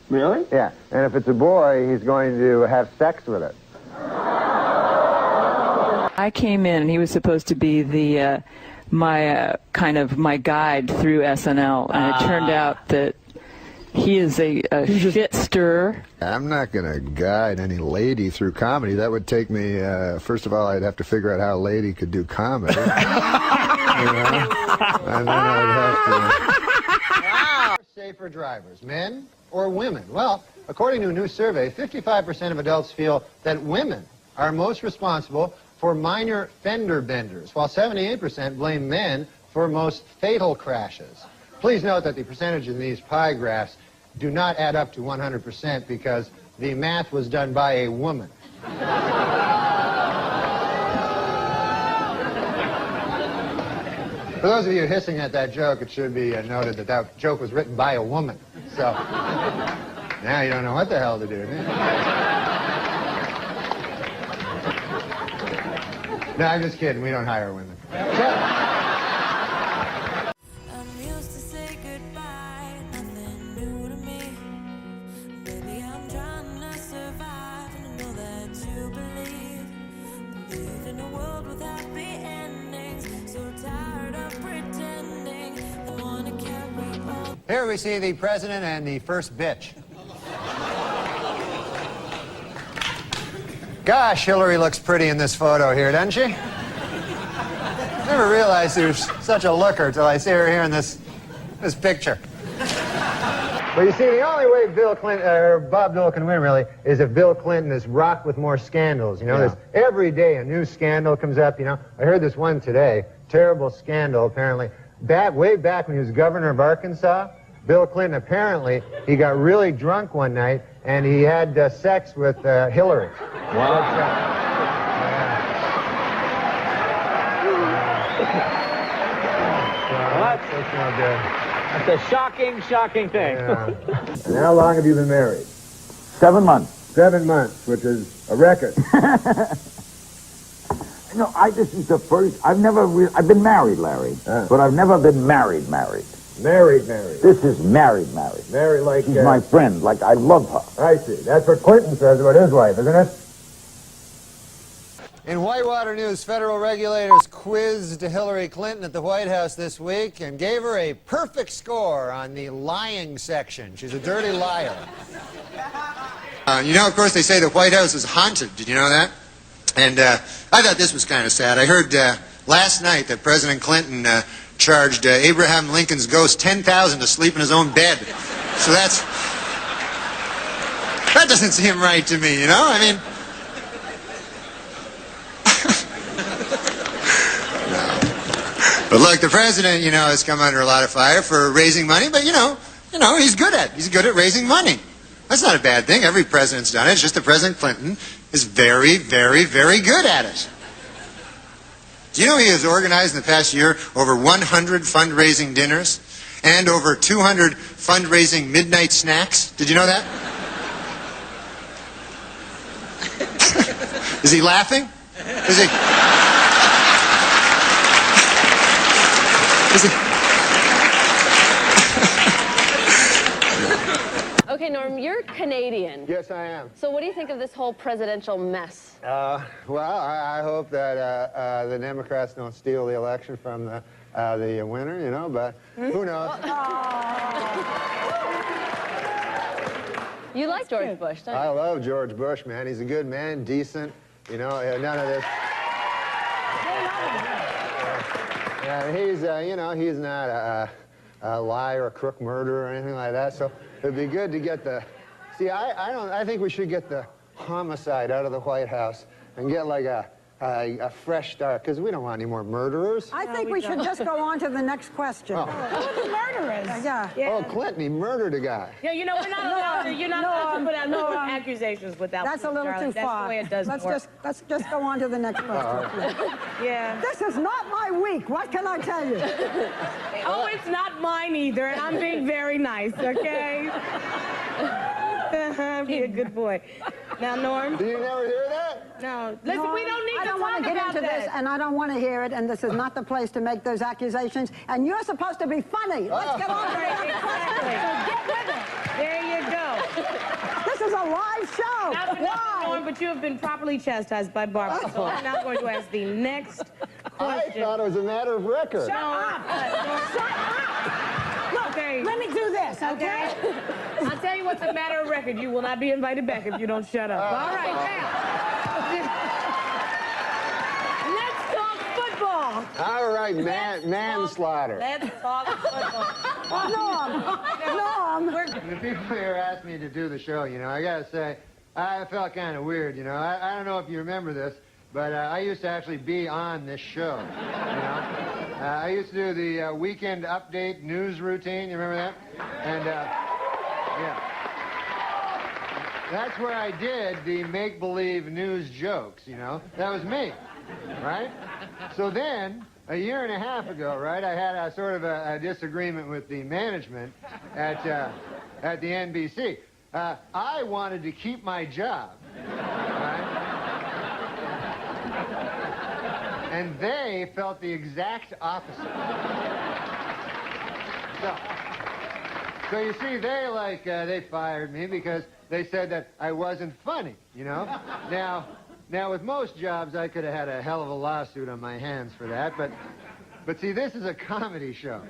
Really? Yeah. And if it's a boy, he's going to have sex with it. I came in and he was supposed to be the my guide through SNL, and it turned out that he is a shit stirrer. I'm not going to guide any lady through comedy. That would take me, first of all, I'd have to figure out how a lady could do comedy. You know? And then I'd have to... Safer drivers, men or women? Well, according to a new survey, 55% of adults feel that women are most responsible for minor fender benders, while 78% blame men for most fatal crashes. Please note that the percentages in these pie graphs do not add up to 100% because the math was done by a woman. For those of you hissing at that joke, it should be noted that that joke was written by a woman. So now you don't know what the hell to do. No, I'm just kidding. We don't hire women. Here we see the president and the first bitch. Gosh, Hillary looks pretty in this photo here, doesn't she? Never realized she was such a looker till I see her here in this picture. Well, you see, the only way Bill Clinton, or Bob Dole can win, really, is if Bill Clinton is rocked with more scandals. You know, there's every day a new scandal comes up, you know. I heard this one today, terrible scandal, apparently. Way back when he was governor of Arkansas, Bill Clinton, apparently, he got really drunk one night, and he had sex with Hillary. Wow. That's no good. That's a shocking, shocking thing. Yeah. And how long have you been married? 7 months. 7 months, which is a record. No, this is the first. I've been married, Larry, but I've never been married. Married. This is married. Married like... She's my friend, like I love her. I see. That's what Clinton says about his wife, isn't it? In Whitewater news, federal regulators quizzed Hillary Clinton at the White House this week and gave her a perfect score on the lying section. She's a dirty liar. You know, of course, they say the White House is haunted. Did you know that? And I thought this was kind of sad. I heard last night that President Clinton charged Abraham Lincoln's ghost $10,000 to sleep in his own bed. So that doesn't seem right to me, you know? I mean... But look, the president, you know, has come under a lot of fire for raising money, but you know, he's good at raising money. That's not a bad thing. Every president's done it. It's just that President Clinton is very, very, very good at it. Do you know he has organized in the past year over 100 fundraising dinners and over 200 fundraising midnight snacks? Did you know that? Is he laughing? Is he... Okay, Norm, you're Canadian. Yes, I am. So what do you think of this whole presidential mess? Well, I hope that the Democrats don't steal the election from the winner, you know, but who knows? You like George Bush, don't you? I love George Bush, man. He's a good man, decent, you know, none of this. Yeah, he's, you know, he's not a liar, a crook, murderer, or anything like that. So it'd be good to get the. See, I think we should get the homicide out of the White House and get like a fresh start, because we don't want any more murderers. I think we should just go on to the next question. Who are the murderers? Yeah. Oh, Clinton, he murdered a guy. Yeah, you know, we're not allowed to. You're not allowed to put out no accusations without. That's a little too far. That's the way it does work. Let's just go on to the next question. Yeah. This is not my week. What can I tell you? Oh, it's not mine either, and I'm being very nice, okay? Be a good boy. Now, Norm. Did you never hear that? No. Listen, we don't need I to don't want talk to get about into this. this, and I don't want to hear it, and this is not the place to make those accusations, and you're supposed to be funny. Let's get on to the next question. So get with it. There you go. This is a live show. Why? Norm, but you have been properly chastised by Barbara, so I'm not going to ask the next question. I thought it was a matter of record. Shut up! Shut up! Look, Okay. let me do this, okay? I'll tell you what's a matter of record. You will not be invited back if you don't shut up. All right, now. Let's talk football. All right, manslaughter. Let's talk football. Norm. The people here asked me to do the show, you know, I gotta say, I felt kind of weird, you know. I don't know if you remember this, but I used to actually be on this show, you know. I used to do the weekend update news routine, you remember that? And, yeah. That's where I did the make-believe news jokes, you know. That was me, right? So then, a year and a half ago, right, I had a sort of a disagreement with the management at the NBC. I wanted to keep my job, right? And they felt the exact opposite. So you see, they fired me because they said that I wasn't funny, you know? Now with most jobs, I could have had a hell of a lawsuit on my hands for that, but see, this is a comedy show.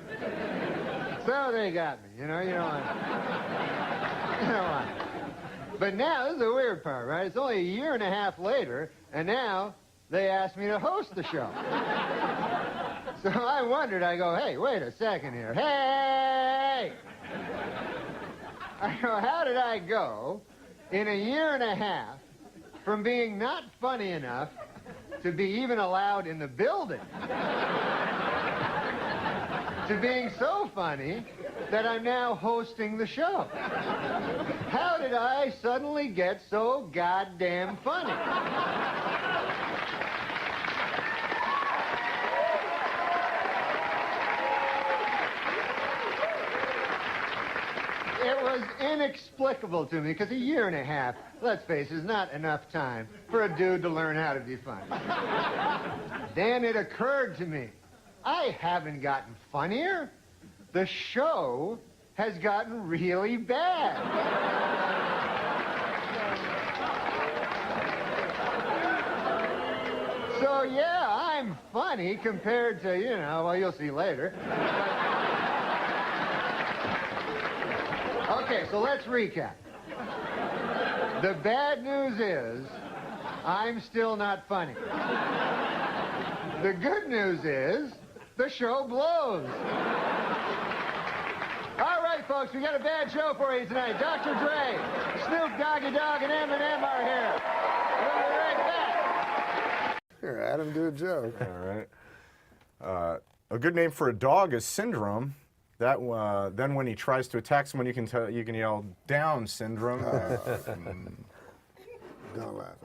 So they got me, you know, you don't want. But now, this is the weird part, right? It's only a year and a half later, and now they asked me to host the show. So I wondered, I go, hey, wait a second here. Hey! I go, how did I go in a year and a half from being not funny enough to be even allowed in the building to being so funny that I'm now hosting the show? How did I suddenly get so goddamn funny? It was inexplicable to me, because a year and a half, let's face it, is not enough time for a dude to learn how to be funny. Then it occurred to me, I haven't gotten funnier. The show has gotten really bad. So yeah, I'm funny compared to, you know, well, you'll see later. Okay, so let's recap. The bad news is, I'm still not funny. The good news is, the show blows. All right, folks, we got a bad show for you tonight. Dr. Dre, Snoop Doggy Dogg, and Eminem are here. We'll be right back. Here, Adam, do a joke. All right. A good name for a dog is Syndrome. That then when he tries to attack someone, you can yell "Down, Syndrome." Don't laugh.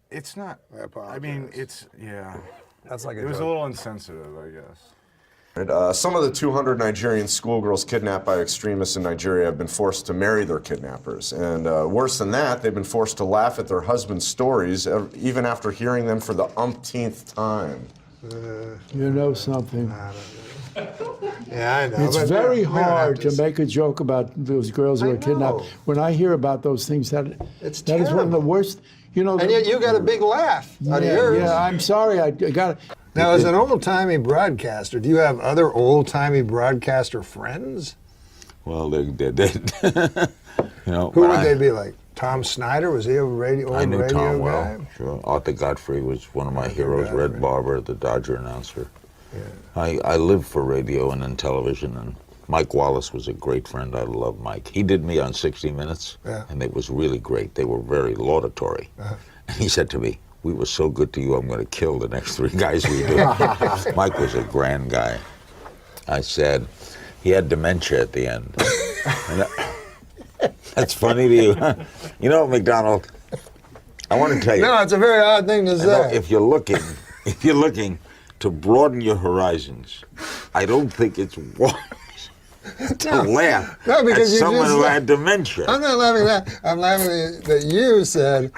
It's not. I mean, it's yeah. That's like it was a little insensitive, I guess. Some of the 200 Nigerian schoolgirls kidnapped by extremists in Nigeria have been forced to marry their kidnappers. And worse than that, they've been forced to laugh at their husbands' stories, even after hearing them for the umpteenth time. You know something. Yeah, I know. It's but very we don't have hard to make a joke about those girls who I are kidnapped. know. When I hear about those things, that is one of the terrible. worst. You know, And yet you got a big laugh out of yours. Yeah, I'm sorry. I got. Now, as an old-timey broadcaster, do you have other old-timey broadcaster friends? Well, they did. You know, Who would they be like? Tom Snyder? Was he a radio I knew radio Tom guy? well. Sure. Arthur Godfrey was one of my heroes. Red Barber, the Dodger announcer. Yeah. I lived for radio and then television, and Mike Wallace was a great friend. I love Mike. He did me on 60 Minutes, and it was really great. They were very laudatory. And he said to me, "We were so good to you, I'm going to kill the next three guys we do." Mike was a grand guy. I said, he had dementia at the end. That's funny to you. You know, McDonald, I want to tell you. No, it's a very odd thing to say. If you're looking to broaden your horizons, I don't think it's wise to laugh at someone who had dementia. I'm not laughing at that. I'm laughing that you said.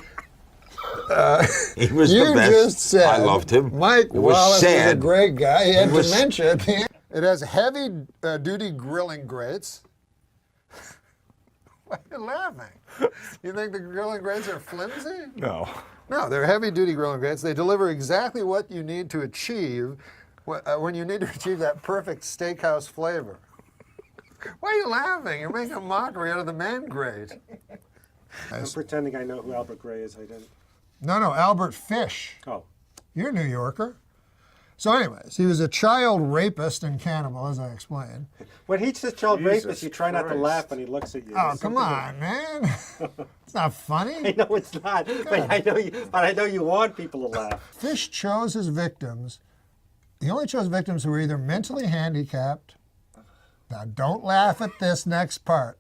He was you the best. just said. I loved him. Mike Wallace was a great guy. He had was dementia at the end. It has heavy duty grilling grates. Why are you laughing? You think the grilling grates are flimsy? No. No, they're heavy duty grilling grates. They deliver exactly what you need to achieve when you need to achieve that perfect steakhouse flavor. Why are you laughing? You're making a mockery out of the man grate. I'm pretending I know who Albert Gray is. I didn't. No, Albert Fish. Oh. You're a New Yorker. So anyways, he was a child rapist and cannibal, as I explained. When he's a child Jesus rapist, you try not to Christ. laugh when he looks at you. Oh, There's come something on, man. It's not funny. I know it's not, but I know you want people to laugh. Fish chose his victims. He only chose victims who were either mentally handicapped. Now, don't laugh at this next part,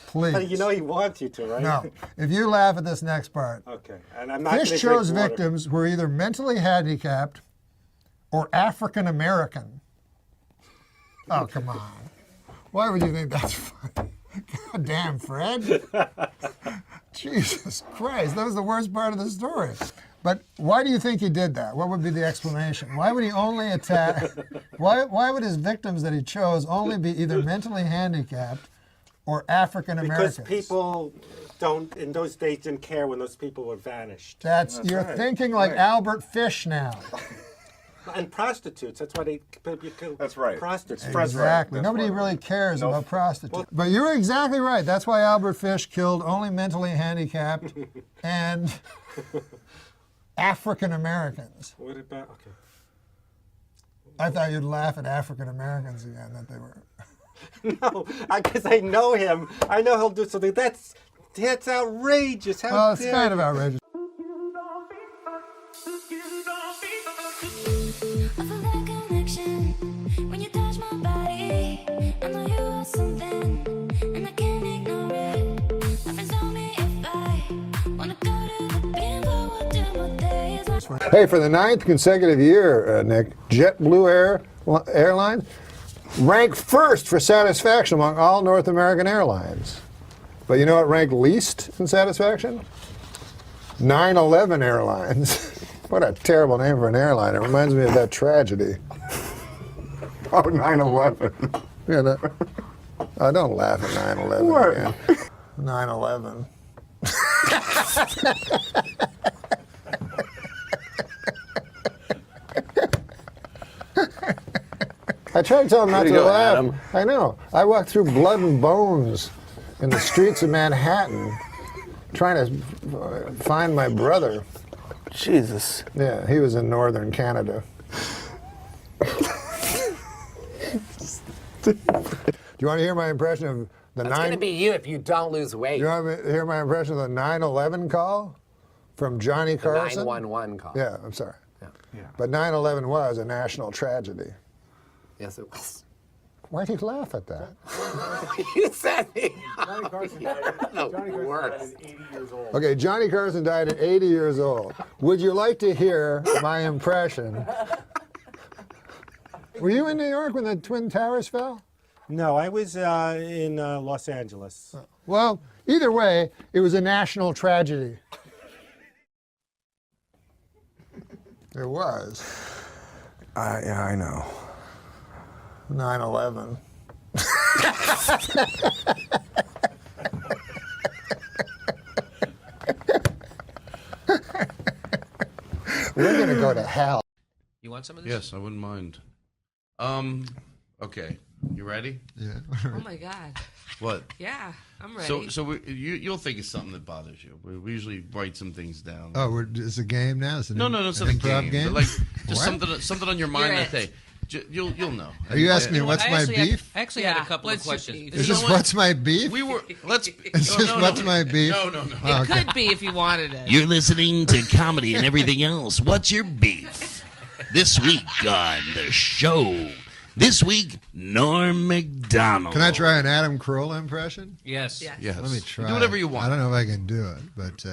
please. But you know he wants you to, right? No. If you laugh at this next part. Okay. And I'm not gonna Fish drink chose water. victims who were either mentally handicapped or African American. Oh, come on. Why would you think that's funny? God damn, Fred. Jesus Christ, that was the worst part of the story. But why do you think he did that? What would be the explanation? Why would he only attack? Why would his victims that he chose only be either mentally handicapped or African Americans? Because people in those days didn't care when those people were vanished. You're right. thinking like Albert Fish now. And prostitutes. That's why they. That's right. Prostitutes. Exactly. Nobody really cares about prostitutes. But you're exactly right. That's why Albert Fish killed only mentally handicapped and African Americans. What about? Okay. I thought you'd laugh at African Americans again, that they were. No, because I know him. I know he'll do something. That's outrageous. How Well, it's dare kind of you. outrageous. When you touch my body, I know you are something, and I can't ignore it. My friends told me if I wanna go to the bingo, we'll do more days. Hey, for the 9th consecutive year, Nick, JetBlue Airlines ranked first for satisfaction among all North American airlines. But you know what ranked least in satisfaction? 9/11 Airlines. What a terrible name for an airline. It reminds me of that tragedy. Oh, 9/11. Yeah, don't laugh at 9/11 What? again. 9/11. I tried to tell him not Way to to go, laugh. Adam. I know. I walked through blood and bones in the streets of Manhattan trying to find my brother. Jesus. Yeah, he was in northern Canada. Do you want to hear my impression of the That's going to be you if you don't lose weight. You want to hear my impression of the 9/11 call from Johnny Carson? 911 call. Yeah, I'm sorry. But 9/11 was a national tragedy. Yes, it was. Why'd you laugh at that? You said it. Johnny Carson died at 80 years old. Okay, Johnny Carson died at 80 years old. Would you like to hear my impression? Were you in New York when the Twin Towers fell? No, I was in Los Angeles. Well, either way, it was a national tragedy. It was. Yeah, I know. 9/11. We're going to go to hell. You want some of this? Yes, I wouldn't mind. Okay. You ready? Yeah. Oh my God. What? Yeah, I'm ready. So you'll think it's something that bothers you. We usually write some things down. Oh, it's a game now? It's No, it's not a improv game. But like just something on your mind You're that day. You'll know. Are you asking me what's my beef? I actually had a couple of questions. Is this what's my beef? Let's. Is this what's my beef? No. It could be if you wanted it. You're listening to comedy and everything else. What's your beef? This week on the show. This week, Norm MacDonald. Can I try an Adam Carolla impression? Yes. Yes. Let me try. Do whatever you want. I don't know if I can do it, but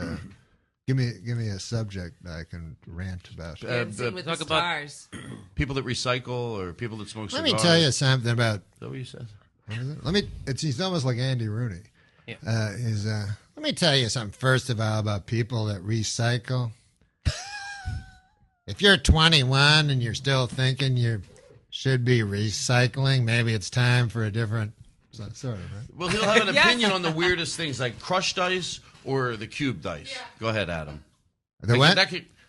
give me a subject that I can rant about. With the stars. People that recycle or people that smoke Let cigars. me tell you something about. Is that what you said? What is it? He's almost like Andy Rooney. Yeah. Let me tell you something first of all about people that recycle. If you're 21 and you're still thinking you should be recycling, maybe it's time for a different sort of, right? Well, he'll have an opinion on the weirdest things, like crushed ice or the cubed ice. Yeah. Go ahead, Adam. The what?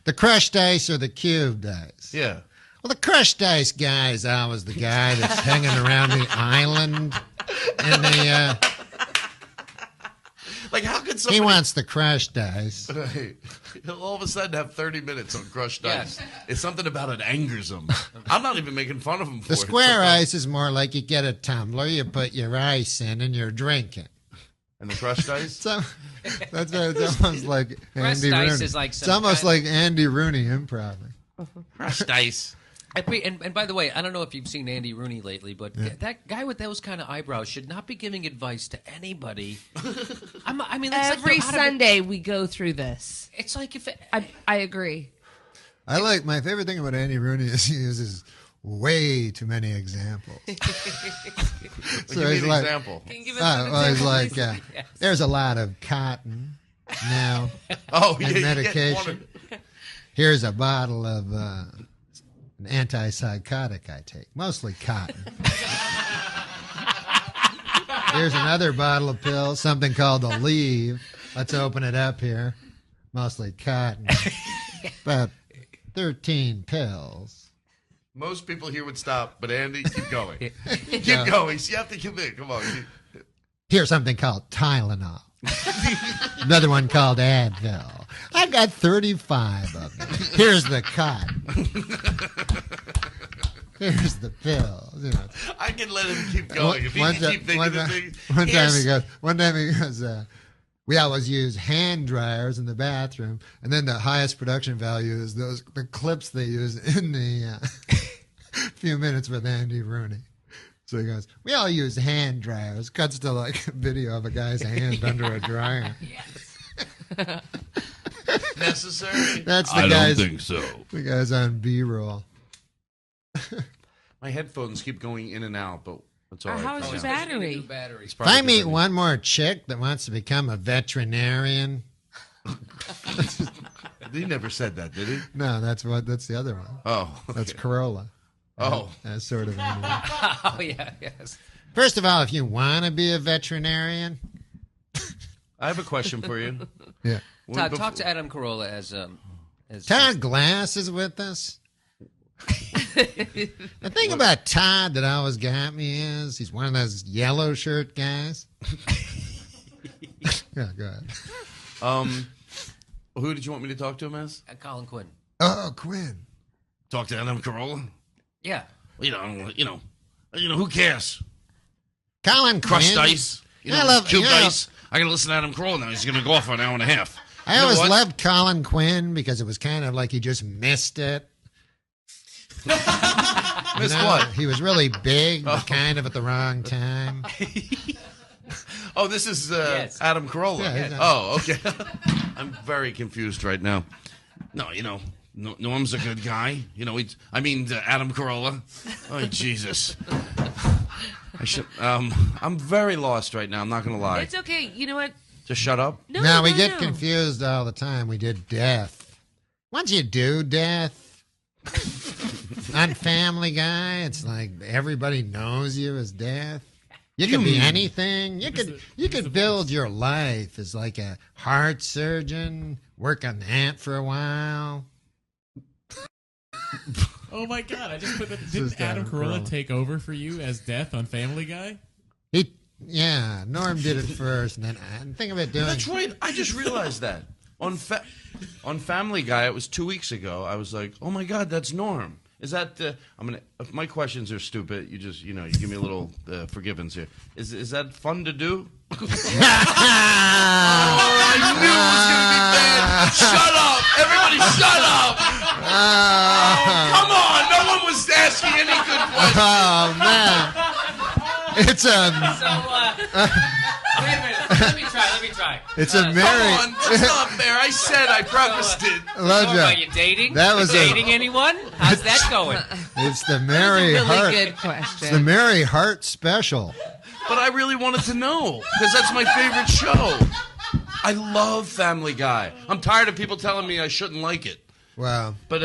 The crushed ice or the cubed ice? Yeah. Well, the crushed ice guy is always the guy that's hanging around the island in the... Like, how could somebody... He wants the crushed ice. He'll all of a sudden have 30 minutes on crushed ice. It's something about it angers him. I'm not even making fun of him for The it. square ice is more like you get a tumbler, you put your ice in, and you're drinking. And the crushed ice? So it's almost like Crushed Andy ice Rooney. is like It's some almost kind like Andy Rooney improv. Crushed ice. And by the way, I don't know if you've seen Andy Rooney lately, but that guy with those kind of eyebrows should not be giving advice to anybody. I mean, it's Every like Sunday we go through this. It's like if I agree. I like my favorite thing about Andy Rooney is he uses way too many examples. Give me an example. Can you give us an He's example, like, please? Yes. there's a lot of cotton now. Oh, and yeah, medication. Here's a bottle of an antipsychotic I take, mostly cotton. Here's another bottle of pills, something called Aleve. Let's open it up here. Mostly cotton. About 13 pills. Most people here would stop, but Andy, keep going. Keep going. So you have to commit. Come on. Here's something called Tylenol. Another one called Advil. I've got 35 of them. Here's the cut. Here's the pills. You know. I can let him keep going. If he can keep thinking of things. One time he goes, we always use hand dryers in the bathroom, and then the highest production value is the clips they use in the few minutes with Andy Rooney. So he goes, we all use hand dryers. Cuts to like a video of a guy's hand under a dryer. Necessary? That's the I guy's, don't think so. The guy's on B-roll. My headphones keep going in and out, but it's all right. How's your battery? If I meet one more chick that wants to become a veterinarian. He never said that, did he? No, that's the other one. Oh. Okay. That's Corolla. Oh. That's sort of. Oh, yeah, yes. First of all, if you want to be a veterinarian. I have a question for you. Yeah. Todd, talk to Adam Carolla as Todd Glass is with us. The thing about Todd that always got me is he's one of those yellow shirt guys. Yeah, go ahead. Who did you want me to talk to him as? Colin Quinn. Oh, Quinn. Talk to Adam Carolla? Yeah. You know, who cares? Colin Crushed Quinn. ice. Cubed ice. I got to listen to Adam Carolla now. He's going to go off for an hour and a half. I always loved Colin Quinn because it was kind of like he just missed it. Missed what? He was really big, but kind of at the wrong time. Oh, this is Adam Carolla. Yeah, oh, okay. I'm very confused right now. No, Norm's a good guy. Adam Carolla. Oh, Jesus. I'm very lost right now. I'm not going to lie. It's okay. You know what? Just shut up. No, we get confused all the time. We did Death. Once you do Death on Family Guy, it's like everybody knows you as Death. You can be anything. You could build your life as like a heart surgeon, work on that for a while. Oh my God! I just put that. Didn't Adam Carolla take over for you as Death on Family Guy? Yeah, Norm did it first, and then think of it doing. That's right. I just realized that on Family Guy. It was 2 weeks ago. I was like, oh my God, that's Norm. Is that if my questions are stupid, you just you give me a little forgiveness here. Is that fun to do? Oh, I knew it was gonna be bad. Shut up, everybody! Shut up! Oh, come on, no one was asking any good questions. Oh man, it's Wait a minute. Let me try. It's a Mary. Come on, that's not fair. I said I prefaced it. Are you dating? That was dating anyone? How's that going? It's the Mary really Hart. good question. It's the Mary Hart special. But I really wanted to know because that's my favorite show. I love Family Guy. I'm tired of people telling me I shouldn't like it. Wow. But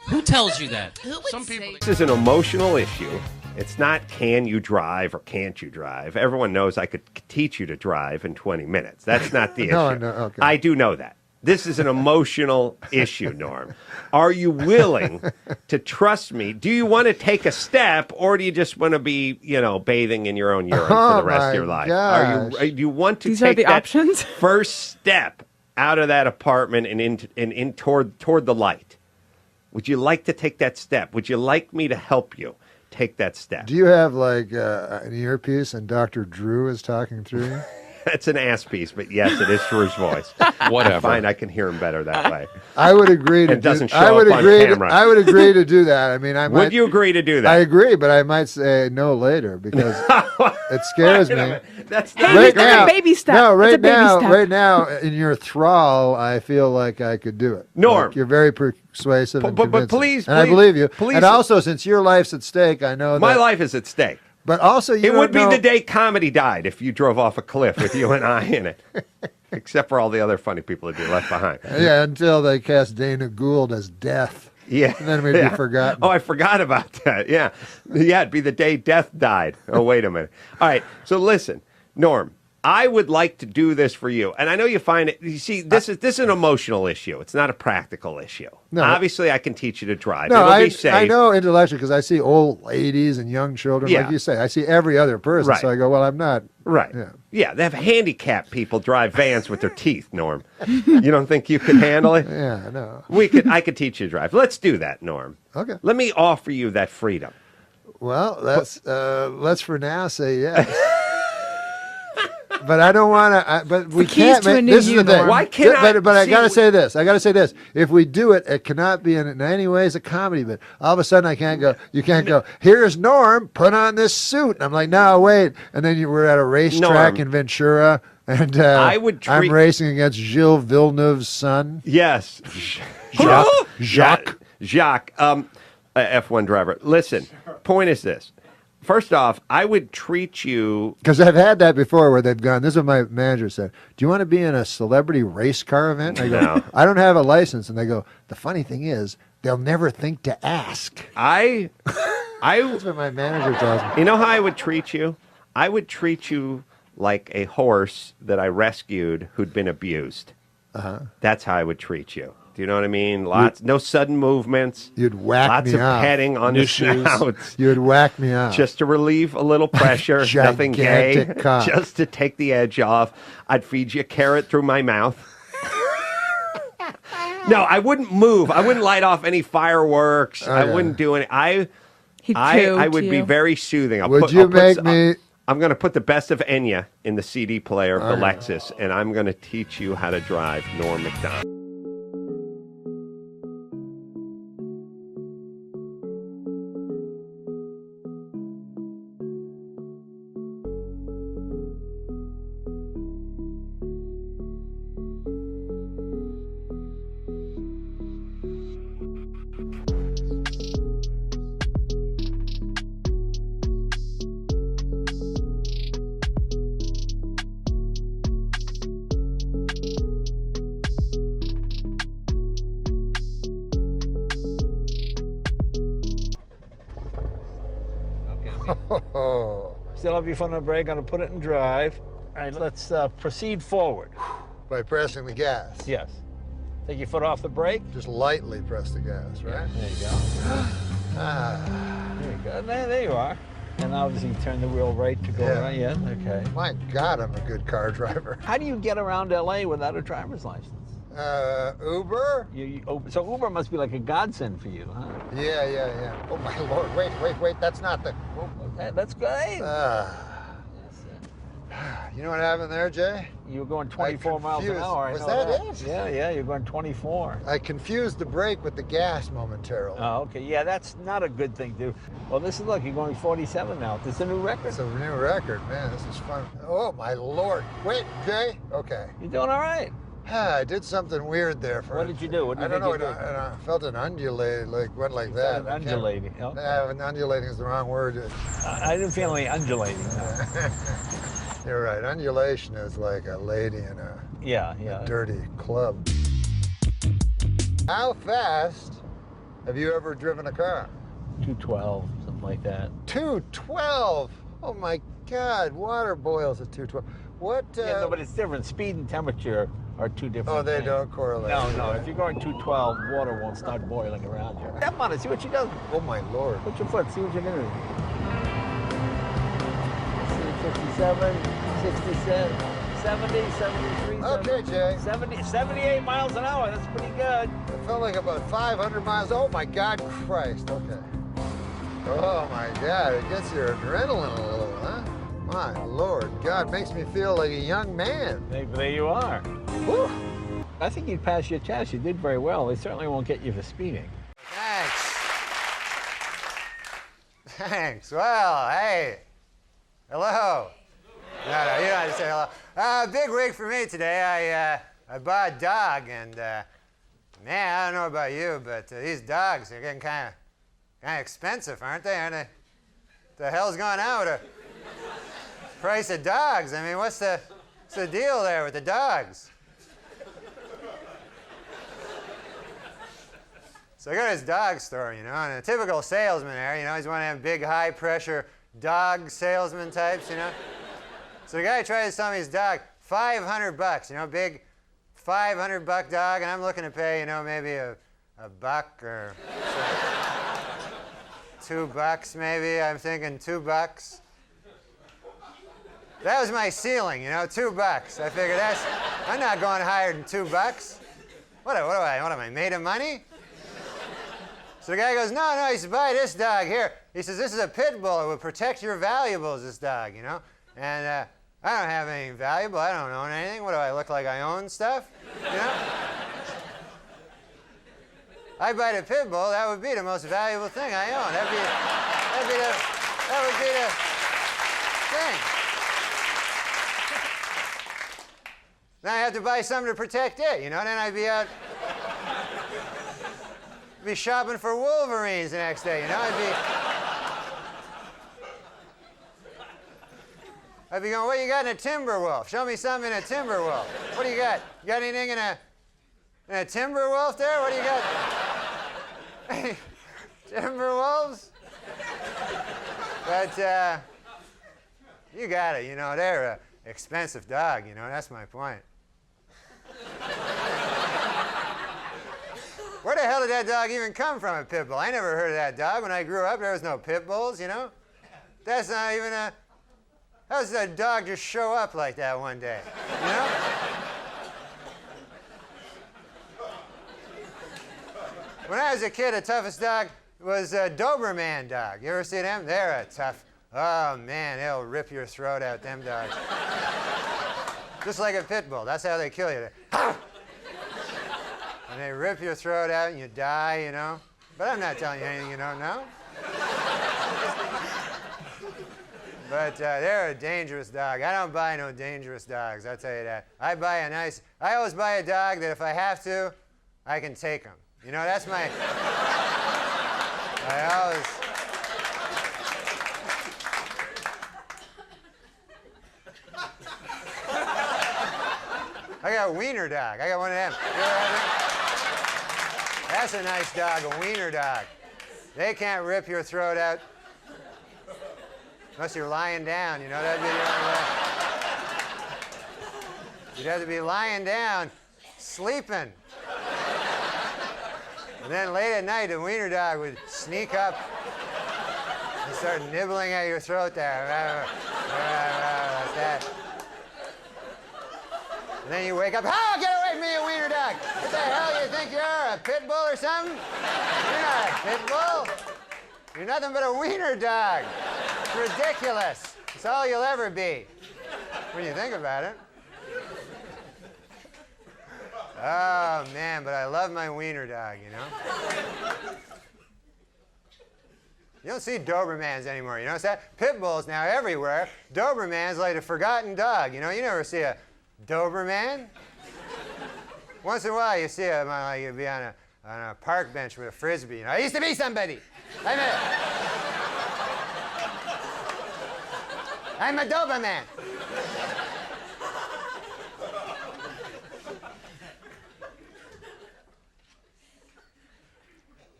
who tells you that? Some people. This is an emotional issue. It's not can you drive or can't you drive. Everyone knows I could teach you to drive in 20 minutes. That's not the issue. No, okay. I do know that. This is an emotional issue, Norm. Are you willing to trust me? Do you want to take a step, or do you just want to be, bathing in your own urine for the rest of your life? Do you want to take that options? first step out of that apartment and in toward the light? Would you like to take that step? Would you like me to help you take that step? Do you have like an earpiece and Dr. Drew is talking through you? That's an ass piece, but yes, it is Drew's voice. Whatever. Fine, I can hear him better that way. I would agree to. It doesn't show I would up agree. on camera. I would agree to do that. I mean, Would you agree to do that? I agree, but I might say no later because it scares me. That's right now. Baby step. No, It's a right baby now, step. right now, in your thrall, I feel like I could do it. Norm. Like, you're very persuasive and But convincing. please, and I believe you. please. And also, since your life's at stake, I know My that. life is at stake. But also, you It would be don't know- the day comedy died if you drove off a cliff with you and I in it. Except for all the other funny people that you left behind. Yeah, until they cast Dana Gould as Death. Yeah. And then we'd be forgotten. Oh, I forgot about that. Yeah. Yeah, it'd be the day Death died. Oh, wait a minute. All right. So listen, Norm, I would like to do this for you. And I know you find it, you see, this is an emotional issue. It's not a practical issue. No. Obviously, I can teach you to drive. No, It'll be safe. I know intellectually because I see old ladies and young children, Yeah. like you say. I see every other person, Right. so I go, well, I'm not. Right. Yeah. Yeah, they have handicapped people drive vans with their teeth, Norm. You don't think you could handle it? Yeah, no. I could teach you to drive. Let's do that, Norm. Okay. Let me offer you that freedom. Well, let's for now say yes. But I don't want to. But we can't. This is the thing. Why can't I? But I see, got to say this. I got to say this. If we do it, it cannot be in any ways a comedy bit. All of a sudden, I can't go. You can't go. Here's Norm. Put on this suit. And I'm like, no, wait. And then we're at a racetrack in Ventura, and I'm racing against Gilles Villeneuve's son. Yes, Jacques. Jacques, F1 driver. Listen, point is this. First off, I would treat you... Because I've had that before where they've gone, this is what my manager said, do you want to be in a celebrity race car event? I go, No. I don't have a license. And they go, the funny thing is, they'll never think to ask. That's what my manager tells me. You know how I would treat you? I would treat you like a horse that I rescued who'd been abused. Uh-huh. That's how I would treat you. Do you know what I mean? No sudden movements. You'd whack lots me of off. petting on the snouts. You'd whack me off. Just to relieve a little pressure. Nothing gay. Gigantic cock. Just to take the edge off. I'd feed you a carrot through my mouth. No, I wouldn't move. I wouldn't light off any fireworks. I wouldn't do any. I would be very soothing. I'm going to put the best of Enya in the CD player of the Lexus, and I'm going to teach you how to drive Norm MacDonald. Still have your foot on the brake, gonna put it in drive. All right, let's proceed forward. By pressing the gas. Yes. Take your foot off the brake. Just lightly press the gas, right? There you go. There you go. There you are. And obviously turn the wheel right to go around. Yeah, okay. My God, I'm a good car driver. How do you get around LA without a driver's license? Uber? So Uber must be like a godsend for you, huh? Yeah. Oh, my Lord. Wait. That's not the... Okay, that's great. You know what happened there, Jay? You were going 24 miles an hour. Was that it? Yeah, you're going 24. I confused the brake with the gas momentarily. Oh, okay. Yeah, that's not a good thing to do. Well, look, you're going 47 now. This is a new record. It's a new record, man. This is fun. Oh, my Lord. Wait, Jay? Okay. You're doing all right. I did something weird there. What did you do? What did I you don't do? know. I felt an undulate, went like that. Undulating. Okay. Undulating is the wrong word. I didn't feel any undulating. No. You're right. Undulation is like a lady in a dirty club. How fast have you ever driven a car? 212, something like that. 212? Oh my God! Water boils at 212. What? Yeah, no, but it's different. Speed and temperature are two different. Oh, they things. don't correlate. No. If you're going 212, water won't start boiling around you. Step on it. See what she does. Oh my Lord! Put your foot. See what you're doing. 57, 67, 70, 73. Okay, Jay. 78 miles an hour. That's pretty good. It felt like about 500 miles. Oh my God, Christ. Okay. Oh my God, it gets your adrenaline a little, huh? My Lord, God, makes me feel like a young man. There you are. Whew. I think you'd pass your test. You did very well. They certainly won't get you for speeding. Thanks. Well, hey. Hello. No, you don't have to say hello. Big week for me today. I bought a dog, and man, I don't know about you, but these dogs are getting kind of expensive, aren't they? What the hell's going on with the price of dogs? I mean, what's the deal there with the dogs? So I go to this dog store, and a typical salesman there, he's one of them big, high-pressure dog salesman types, So the guy tries to sell me his dog, $500, you know, big $500 dog, and I'm looking to pay, you know, maybe a buck or $2 maybe. I'm thinking $2. That was my ceiling, you know, $2. I figured I'm not going higher than $2. What am I, made of money? So the guy goes, no, he says, buy this dog here. He says, this is a pit bull. It will protect your valuables, this dog, you know. And I don't have anything valuable. I don't own anything. What do I look like? I own stuff, you know? I buy the pit bull. That would be the most valuable thing I own. That would be the thing. Then I have to buy something to protect it, you know. Then I'd be out, be shopping for Wolverines the next day, you know. I'd be going, what you got in a timber wolf? Show me something in a timber wolf. What do you got? You got anything in a timber wolf there? What do you got? Timber wolves? But you got it, you know. They're an expensive dog, you know. That's my point. Where the hell did that dog even come from, a pit bull? I never heard of that dog. When I grew up, there was no pit bulls, you know. That's not even a... How does that dog just show up like that one day, you know? When I was a kid, the toughest dog was a Doberman dog. You ever see them? They're a tough... Oh, man, they'll rip your throat out, them dogs. Just like a pit bull. That's how they kill you. And they rip your throat out and you die, you know? But I'm not telling you anything you don't know. But they're a dangerous dog. I don't buy no dangerous dogs, I'll tell you that. I always buy a dog that if I have to, I can take him. You know, that's my... I got a wiener dog. I got one of them. That's a nice dog, a wiener dog. They can't rip your throat out. Unless you're lying down, you know, that'd be the only way. You'd have to be lying down, sleeping. And then late at night, the wiener dog would sneak up and start nibbling at your throat there. Like that. And then you wake up, oh, get away from me, you wiener dog! What the hell, you think you are, a pit bull or something? You're not a pit bull. You're nothing but a wiener dog. It's ridiculous. It's all you'll ever be, when you think about it. Oh, man, but I love my wiener dog, you know? You don't see Dobermans anymore, you notice that? Pit bulls now everywhere. Doberman's like a forgotten dog, you know? You never see a Doberman. Once in a while, you see him, like you'd be on a park bench with a frisbee. You know, I used to be somebody. I'm a Doberman.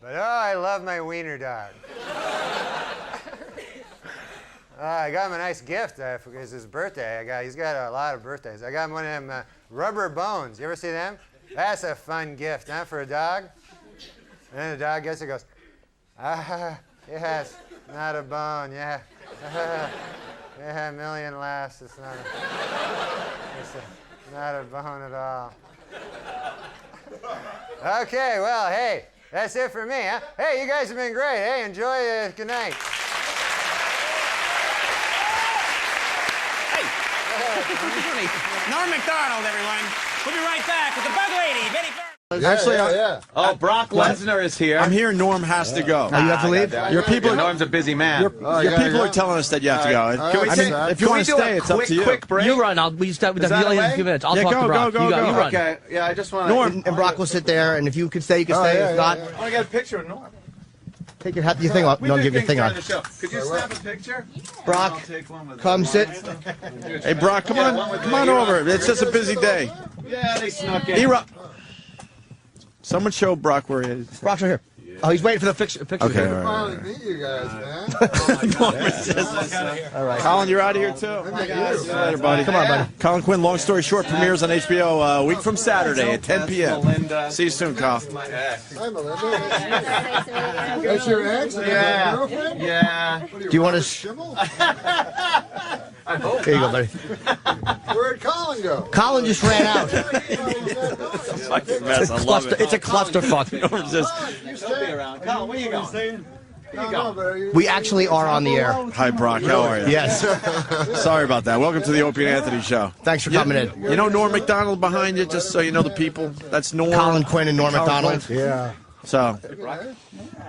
But oh, I love my wiener dog. I got him a nice gift for his birthday. He's got a lot of birthdays. I got him one of them rubber bones. You ever see them? That's a fun gift, huh, for a dog? And then the dog gets it and goes, yes, not a bone, yeah. Yeah, a million laughs. It's not a bone at all. Okay, well, hey, that's it for me, huh? Hey, you guys have been great. Hey, enjoy. Good night. Norm MacDonald, everyone. We'll be right back with the Bug Lady, Betty Fur. Actually, Oh, Brock Lesnar is here. I'm here. Norm has to go. Oh, you have to leave? Your people. Norm's a busy man. Your people are telling us that you have to go. If you want to stay, it's up to you. Quick break? You run. We start with a few minutes. I'll Yeah, talk to Brock. go. You run. Okay, yeah, I just want to... Norm and Brock will sit there, and if you can stay, you can stay. If not... I want to get a picture of Norm. Take your thing off. Don't give your thing off. Could you snap a picture? Brock, come sit. Hey, Brock, come on over. It's just a busy day. Yeah, they snuck in. Someone show Brock where he is. Brock's right here. Oh, he's waiting for the picture. Okay, all right. Finally meet you guys, man. All right. Colin, you're out of here too. Later, buddy. Come on, buddy. Colin Quinn, Long Story Short, premieres on HBO a week from Saturday at 10 p.m. See you soon, Kyle. Hi, Melinda. That's your ex? Yeah. Girlfriend? Yeah. Do you want to? Here you go, buddy. Where'd Colin go? Colin just ran out. Fucking mess. I love it. It's a clusterfuck. Don't be around. Colin, where you going? We actually are on the air. Hi, Brock. How are you? Yes. Sorry about that. Welcome to the Opie and Anthony Show. Thanks for coming in. You know Norm MacDonald behind you, just so you know the people? That's Norm. Colin Quinn and Norm MacDonald. Yeah. So.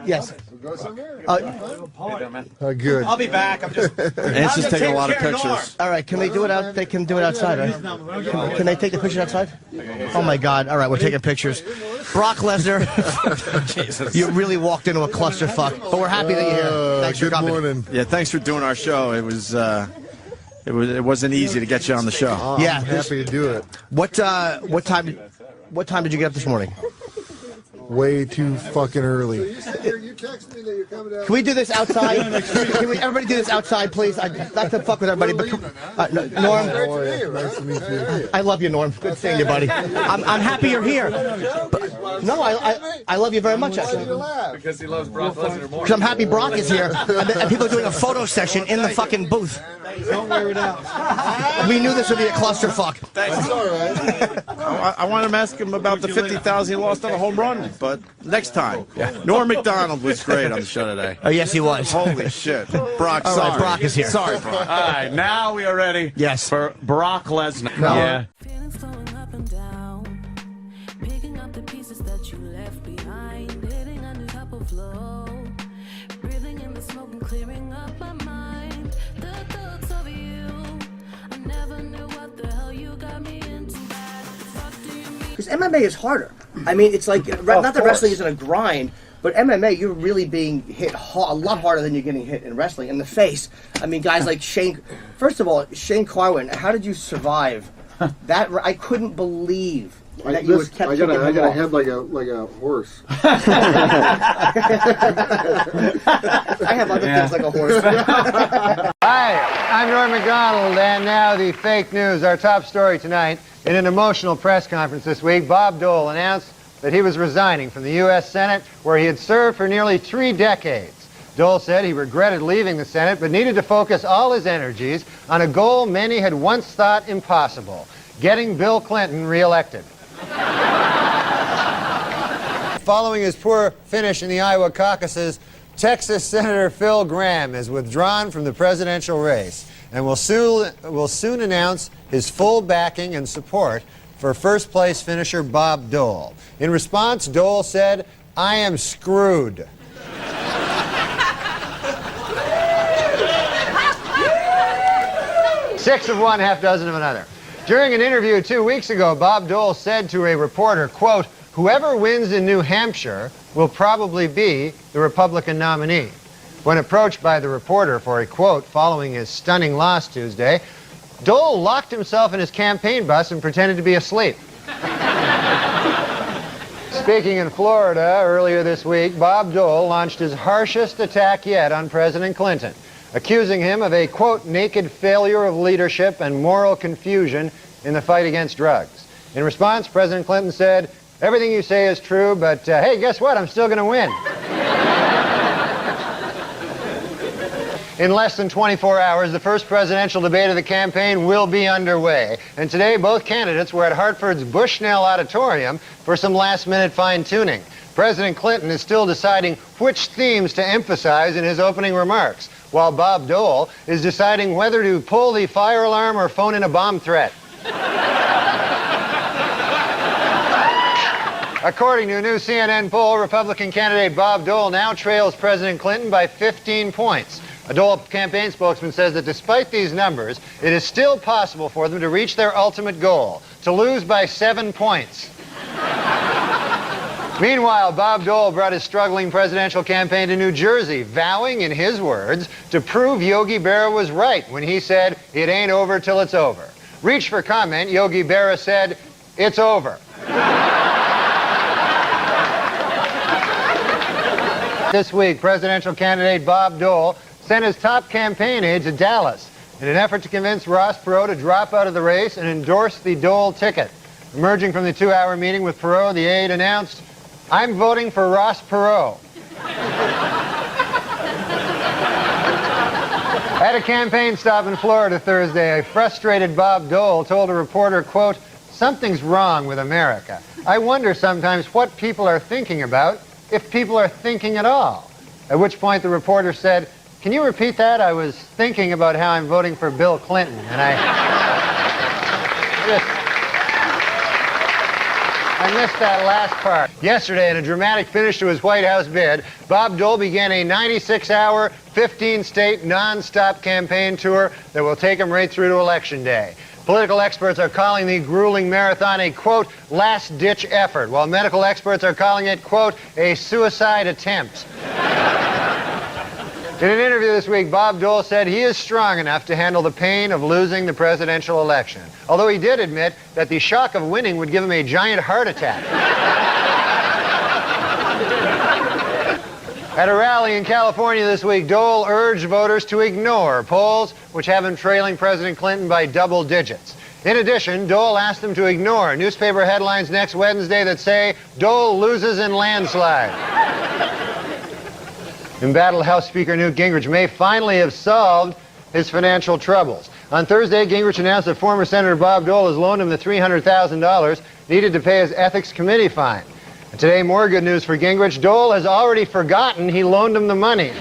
Yes. Go somewhere? Good. I'll be back. I'm just. Answer's taking a lot of pictures. All right, can they do it out? They can do it outside, right? Can they take the pictures outside? Oh my God! All right, we're taking pictures. Brock Lesnar, you really walked into a clusterfuck, but we're happy that you're here. Thanks for coming. Morning. Yeah, thanks for doing our show. It wasn't easy to get you on the show. Yeah, I'm happy to do it. What time did you get up this morning? Way too fucking early. You text me that you're coming down. Can we do this outside? Can we everybody do this outside, please? I'd like to fuck with everybody. But, Norm, Nice to meet you. I love you, Norm. Good seeing you, buddy. I'm happy you're here. But, no, I love you very much, actually. Because he loves Brock Lesnar more. Because I'm happy Brock is here, and people are doing a photo session in the fucking booth. Don't wear it out. We knew this would be a clusterfuck. That's all right. I want to ask him about the 50,000 he lost on a home run, but next time. Yeah. Norm MacDonald was great on the show today. Oh, yes, he was. Holy shit. Brock, All sorry. right, Brock is here. Sorry, Brock. All right, now we are ready. Yes. For Brock Lesnar. No. Yeah. Feelings flowing up and down, picking up the pieces that you left behind, hitting a new type of flow, breathing in the smoke and clearing up my mind. The thoughts of you, I never knew what the hell you got me into. What do you mean? Because MMA is harder. I mean, it's like, not that wrestling isn't a grind, but MMA, you're really being hit a lot harder than you're getting hit in wrestling. In the face. I mean, guys like Shane, first of all, Shane Carwin, how did you survive that? I couldn't believe that you kept I got a head like a horse. I have other things like a horse. Hi, I'm Norm MacDonald, and now the fake news. Our top story tonight. In an emotional press conference this week, Bob Dole announced that he was resigning from the U.S. Senate, where he had served for nearly 3 decades. Dole said he regretted leaving the Senate, but needed to focus all his energies on a goal many had once thought impossible: getting Bill Clinton reelected. Following his poor finish in the Iowa caucuses, Texas Senator Phil Gramm has withdrawn from the presidential race and will soon announce his full backing and support for first-place finisher Bob Dole. In response, Dole said, "I am screwed." Six of one, half dozen of another. During an interview 2 weeks ago, Bob Dole said to a reporter, quote, "Whoever wins in New Hampshire will probably be the Republican nominee." When approached by the reporter for a quote following his stunning loss Tuesday, Dole locked himself in his campaign bus and pretended to be asleep. Speaking in Florida earlier this week, Bob Dole launched his harshest attack yet on President Clinton, accusing him of a, quote, naked failure of leadership and moral confusion in the fight against drugs. In response, President Clinton said, "Everything you say is true, but hey, guess what? I'm still going to win." In less than 24 hours, the first presidential debate of the campaign will be underway. And today, both candidates were at Hartford's Bushnell Auditorium for some last-minute fine-tuning. President Clinton is still deciding which themes to emphasize in his opening remarks, while Bob Dole is deciding whether to pull the fire alarm or phone in a bomb threat. According to a new CNN poll, Republican candidate Bob Dole now trails President Clinton by 15 points. A Dole campaign spokesman says that despite these numbers, it is still possible for them to reach their ultimate goal, to lose by 7 points. Meanwhile, Bob Dole brought his struggling presidential campaign to New Jersey, vowing, in his words, to prove Yogi Berra was right when he said, "It ain't over till it's over." Reached for comment, Yogi Berra said, "It's over." This week, presidential candidate Bob Dole sent his top campaign aide to Dallas in an effort to convince Ross Perot to drop out of the race and endorse the Dole ticket. Emerging from the 2-hour meeting with Perot, the aide announced, "I'm voting for Ross Perot." At a campaign stop in Florida Thursday, a frustrated Bob Dole told a reporter, quote, "Something's wrong with America. I wonder sometimes what people are thinking about, if people are thinking at all." At which point the reporter said, "Can you repeat that? I was thinking about how I'm voting for Bill Clinton, and I missed that last part." Yesterday, in a dramatic finish to his White House bid, Bob Dole began a 96-hour, 15-state, non-stop campaign tour that will take him right through to Election Day. Political experts are calling the grueling marathon a, quote, last-ditch effort, while medical experts are calling it, quote, a suicide attempt. In an interview this week, Bob Dole said he is strong enough to handle the pain of losing the presidential election, although he did admit that the shock of winning would give him a giant heart attack. At a rally in California this week, Dole urged voters to ignore polls which have him trailing President Clinton by double digits. In addition, Dole asked them to ignore newspaper headlines next Wednesday that say, "Dole loses in landslide." Embattled House Speaker Newt Gingrich may finally have solved his financial troubles. On Thursday, Gingrich announced that former Senator Bob Dole has loaned him the $300,000 needed to pay his ethics committee fine. And today, more good news for Gingrich. Dole has already forgotten he loaned him the money.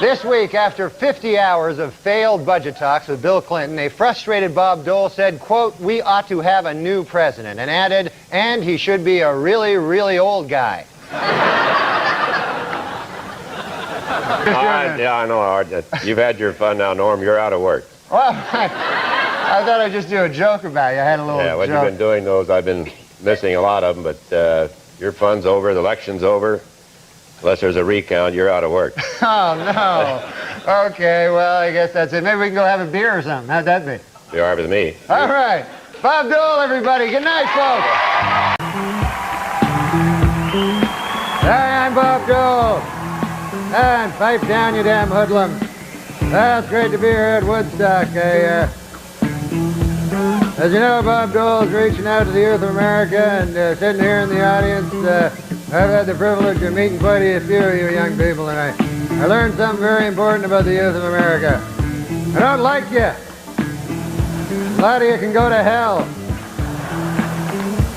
This week, after 50 hours of failed budget talks with Bill Clinton, a frustrated Bob Dole said, quote, "We ought to have a new president," and added, "and he should be a really, really old guy." Yeah, I know, Art. You've had your fun now, Norm. You're out of work. Well, I thought I'd just do a joke about you. I had a little Yeah, what joke. you've been doing, those, I've been missing a lot of them, but your fun's over, the election's over. Unless there's a recount, you're out of work. Oh, no. Okay, well, I guess that's it. Maybe we can go have a beer or something. How'd that be? You're all right with me. All right. Bob Dole, everybody. Good night, folks. Hi, I'm Bob Dole. And pipe down, you damn hoodlum. Well, it's great to be here at Woodstock. As you know, Bob Dole is reaching out to the youth of America, and sitting here in the audience, I've had the privilege of meeting quite a few of you young people, and I learned something very important about the youth of America. I don't like you. A lot of you can go to hell.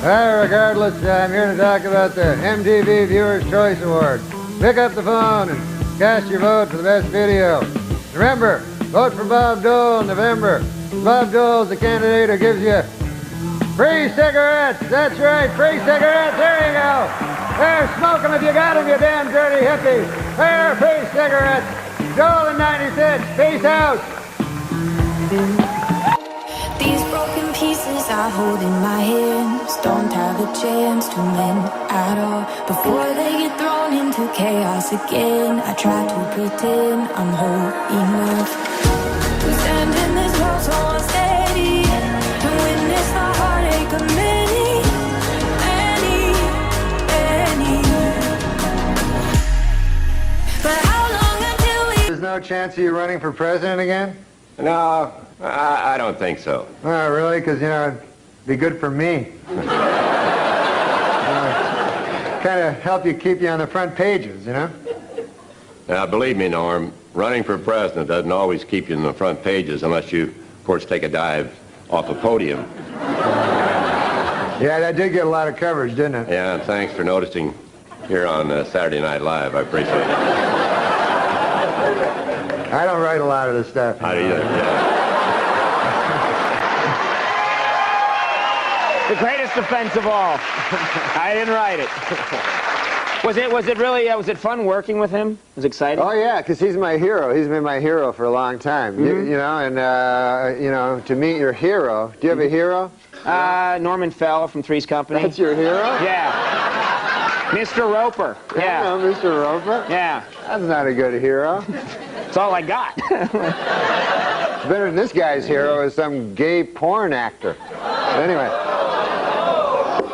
Well, regardless, I'm here to talk about the MTV Viewer's Choice Award. Pick up the phone and cast your vote for the best video. Remember, vote for Bob Dole in November. Bob Dole's the candidate who gives you free cigarettes. That's right, free cigarettes. There you go. There, smoke them if you got them, you damn dirty hippies. There, free cigarettes. Dole in 96. Peace out. These broken pieces I hold in my hands don't have a chance to mend at all. Before they get thrown into chaos again, I try to pretend I'm whole enough. We stand in this world so unsteady and witness the heartache of many. But how long until we... There's no chance of you running for president again? No, I don't think so. Oh, really? Because, you know, it'd be good for me. Kind of help you keep you on the front pages, you know? Now, believe me, Norm, running for president doesn't always keep you in the front pages unless you, of course, take a dive off a podium. Yeah, that did get a lot of coverage, didn't it? Yeah, and thanks for noticing here on Saturday Night Live. I appreciate it. I don't write a lot of this stuff. How do you? Yeah. The greatest offense of all. I didn't write it. Was it really, was it fun working with him? Was it exciting? Oh, yeah, because he's my hero. He's been my hero for a long time. Mm-hmm. You know, and, you know, to meet your hero. Do you have a hero? Norman Fell from Three's Company. That's your hero? Yeah. Mr. Roper. Yeah. Oh, Mr. Roper? Yeah. That's not a good hero. That's all I got. Better than this guy's hero is some gay porn actor. Anyway.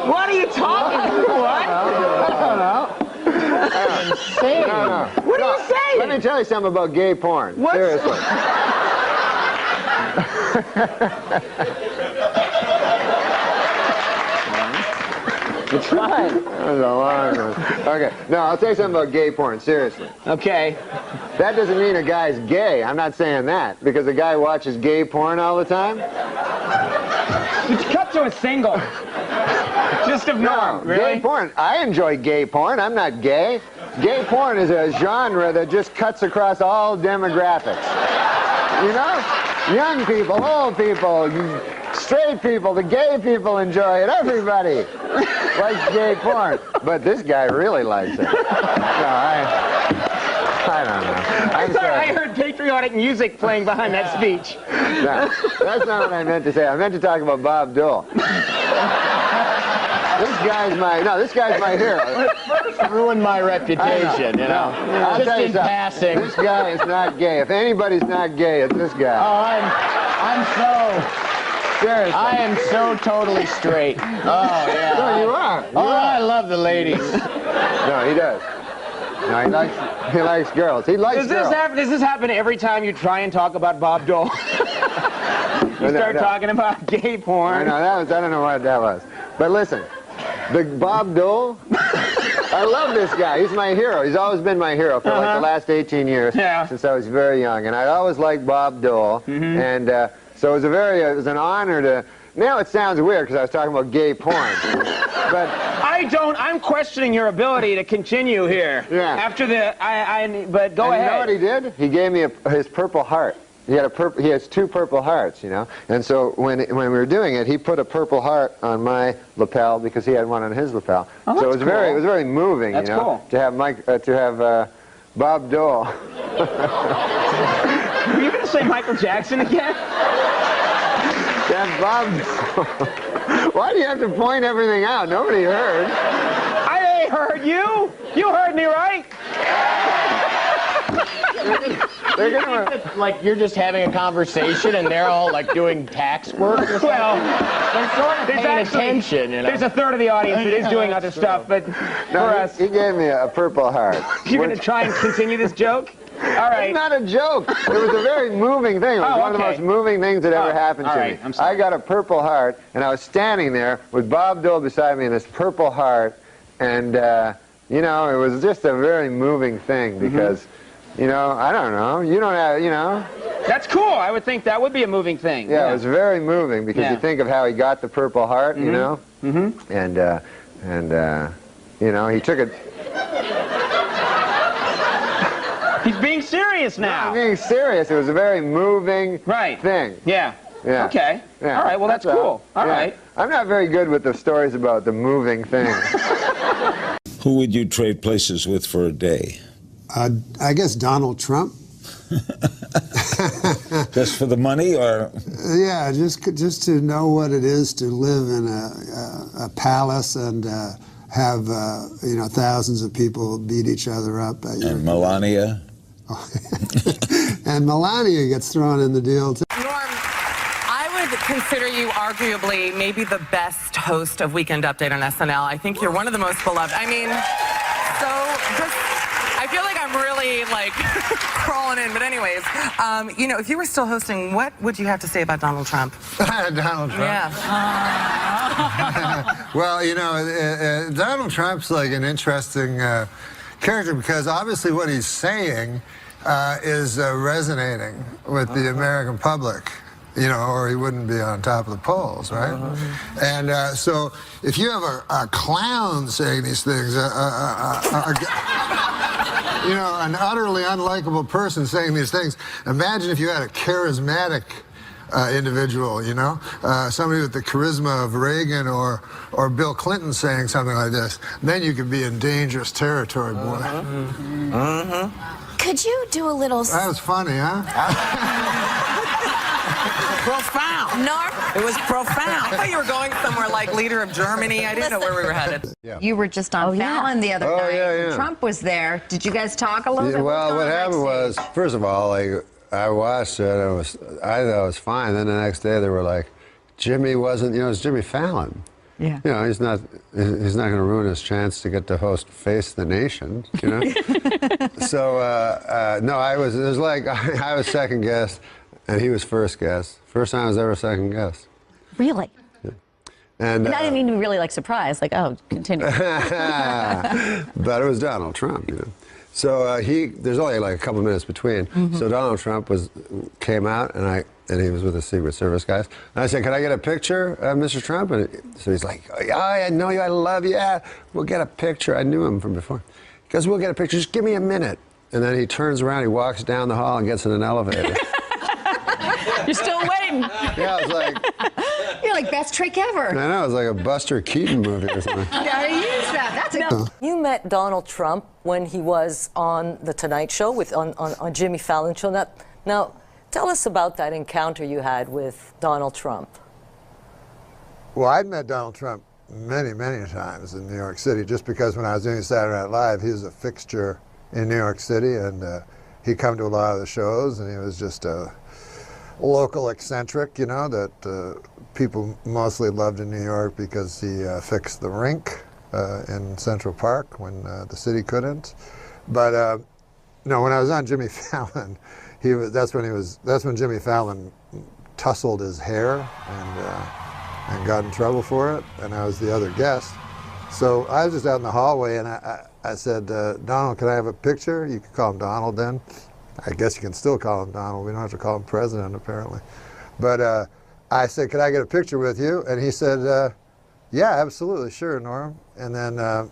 What are you talking about? What? saying? No. What are you saying? Let me tell you something about gay porn. What? Seriously. It's fine. That was a long one. Okay, no, I'll tell you something about gay porn, seriously. Okay. That doesn't mean a guy's gay. I'm not saying that. Because a guy watches gay porn all the time? You cut to a single. Just of Norm, really? Gay porn. I enjoy gay porn. I'm not gay. Gay porn is a genre that just cuts across all demographics. You know? Young people, old people, straight people, the gay people enjoy it. Everybody likes gay porn. But this guy really likes it. No, I don't know. I thought I heard patriotic music playing behind that speech. No, that's not what I meant to say. I meant to talk about Bob Dole. This guy's my hero. First ruined my reputation, you know. I'll Just tell you in something. passing. This guy is not gay. If anybody's not gay, it's this guy. Oh, I'm so... Seriously. I am so totally straight. Oh, yeah. No, you are. I love the ladies. No, he does. No, he likes girls. He likes girls. Does this happen every time you try and talk about Bob Dole? You start talking about gay porn. I know, I don't know what that was. But listen, the Bob Dole, I love this guy. He's my hero. He's always been my hero for like the last 18 years since I was very young. And I always liked Bob Dole. And so it was an honor to... Now it sounds weird because I was talking about gay porn. But I'm questioning your ability to continue here. Yeah. After but go ahead. You know what he did? He gave me his Purple Heart. He has 2 purple hearts, you know. And so when we were doing it, he put a purple heart on my lapel because he had one on his lapel. Oh, so it was cool. very moving, That's you know, cool. to have Bob Dole. Were you going to say Michael Jackson again? That Bob Dole. Why do you have to point everything out? Nobody heard. I ain't heard you. You heard me, right? They're gonna like you're just having a conversation and they're all like doing tax work or something. Well, they're sort of paying attention, you know. There's a third of the audience that is doing other stuff, but for us, he gave me a Purple Heart. You're going to try and continue this joke? All right. It's not a joke. It was a very moving thing. It was one of the most moving things that ever happened to me. I got a Purple Heart, and I was standing there with Bob Dole beside me in this Purple Heart, and you know, it was just a very moving thing because. You know, I don't know. You don't have, you know. That's cool. I would think that would be a moving thing. Yeah, it was very moving because you think of how he got the Purple Heart, you know. And you know, he took it. He's being serious now. I'm being serious. It was a very moving thing. Yeah. Yeah. Okay. Yeah. All right. Well, that's cool. All right. I'm not very good with the stories about the moving things. Who would you trade places with for a day? I guess Donald Trump. Just for the money, or? Yeah, just to know what it is to live in a palace and have you know, thousands of people beat each other up. And Melania. And Melania gets thrown in the deal too. Norm, I would consider you arguably maybe the best host of Weekend Update on SNL. I think you're one of the most beloved. I mean, I feel like I'm really like crawling in, but anyways, you know, if you were still hosting, what would you have to say about Donald Trump? Donald Trump? Yeah. Well, you know, Donald Trump's like an interesting character because obviously what he's saying is resonating with the American public. You know, or he wouldn't be on top of the polls, right? And so if you have a clown saying these things, you know, an utterly unlikable person saying these things, imagine if you had a charismatic individual, you know, somebody with the charisma of Reagan or Bill Clinton saying something like this. Then you could be in dangerous territory, boy. Could you do a little... That was funny, huh? Profound. Norm? It was profound. I thought you were going somewhere like leader of Germany. I didn't know where we were headed. You were just on Fallon the other night. Yeah. Trump was there. Did you guys talk a little bit? Well, what happened was, first of all, like, I watched it, I thought it was fine. Then the next day they were like, Jimmy wasn't, you know, it's Jimmy Fallon. You know, he's not going to ruin his chance to get to host Face the Nation, you know? So, no, it was like, I was second guest, and he was first guest. First time I was ever second guest. Really? Yeah. And I didn't mean to be really like surprised, like, oh, continue. But it was Donald Trump, you know. So there's only like a couple minutes between. So Donald Trump came out, and he was with the Secret Service guys. And I said, "Can I get a picture, Mr. Trump?" And so he's like, "Oh, yeah, I know you. I love you. Yeah, we'll get a picture." I knew him from before. He goes, "We'll get a picture. Just give me a minute." And then he turns around, he walks down the hall and gets in an elevator. You're still waiting. Yeah, I was like... You're like, best trick ever. I know, it was like a Buster Keaton movie or something. Gotta use that. That's a... You met Donald Trump when he was on The Tonight Show, on Jimmy Fallon's show. Now, tell us about that encounter you had with Donald Trump. Well, I'd met Donald Trump many, many times in New York City, just because when I was doing Saturday Night Live, he was a fixture in New York City, and he'd come to a lot of the shows, and he was just a local eccentric, you know, that people mostly loved in New York because he fixed the rink in Central Park when the city couldn't. But no, when I was on Jimmy Fallon, that's when Jimmy Fallon tousled his hair and got in trouble for it, and I was the other guest. So I was just out in the hallway, and I said, "Donald, can I have a picture?" You could call him Donald then. I guess you can still call him Donald. We don't have to call him President, apparently. But I said, "Could I get a picture with you?" And he said, "Yeah, absolutely, sure, Norm." And then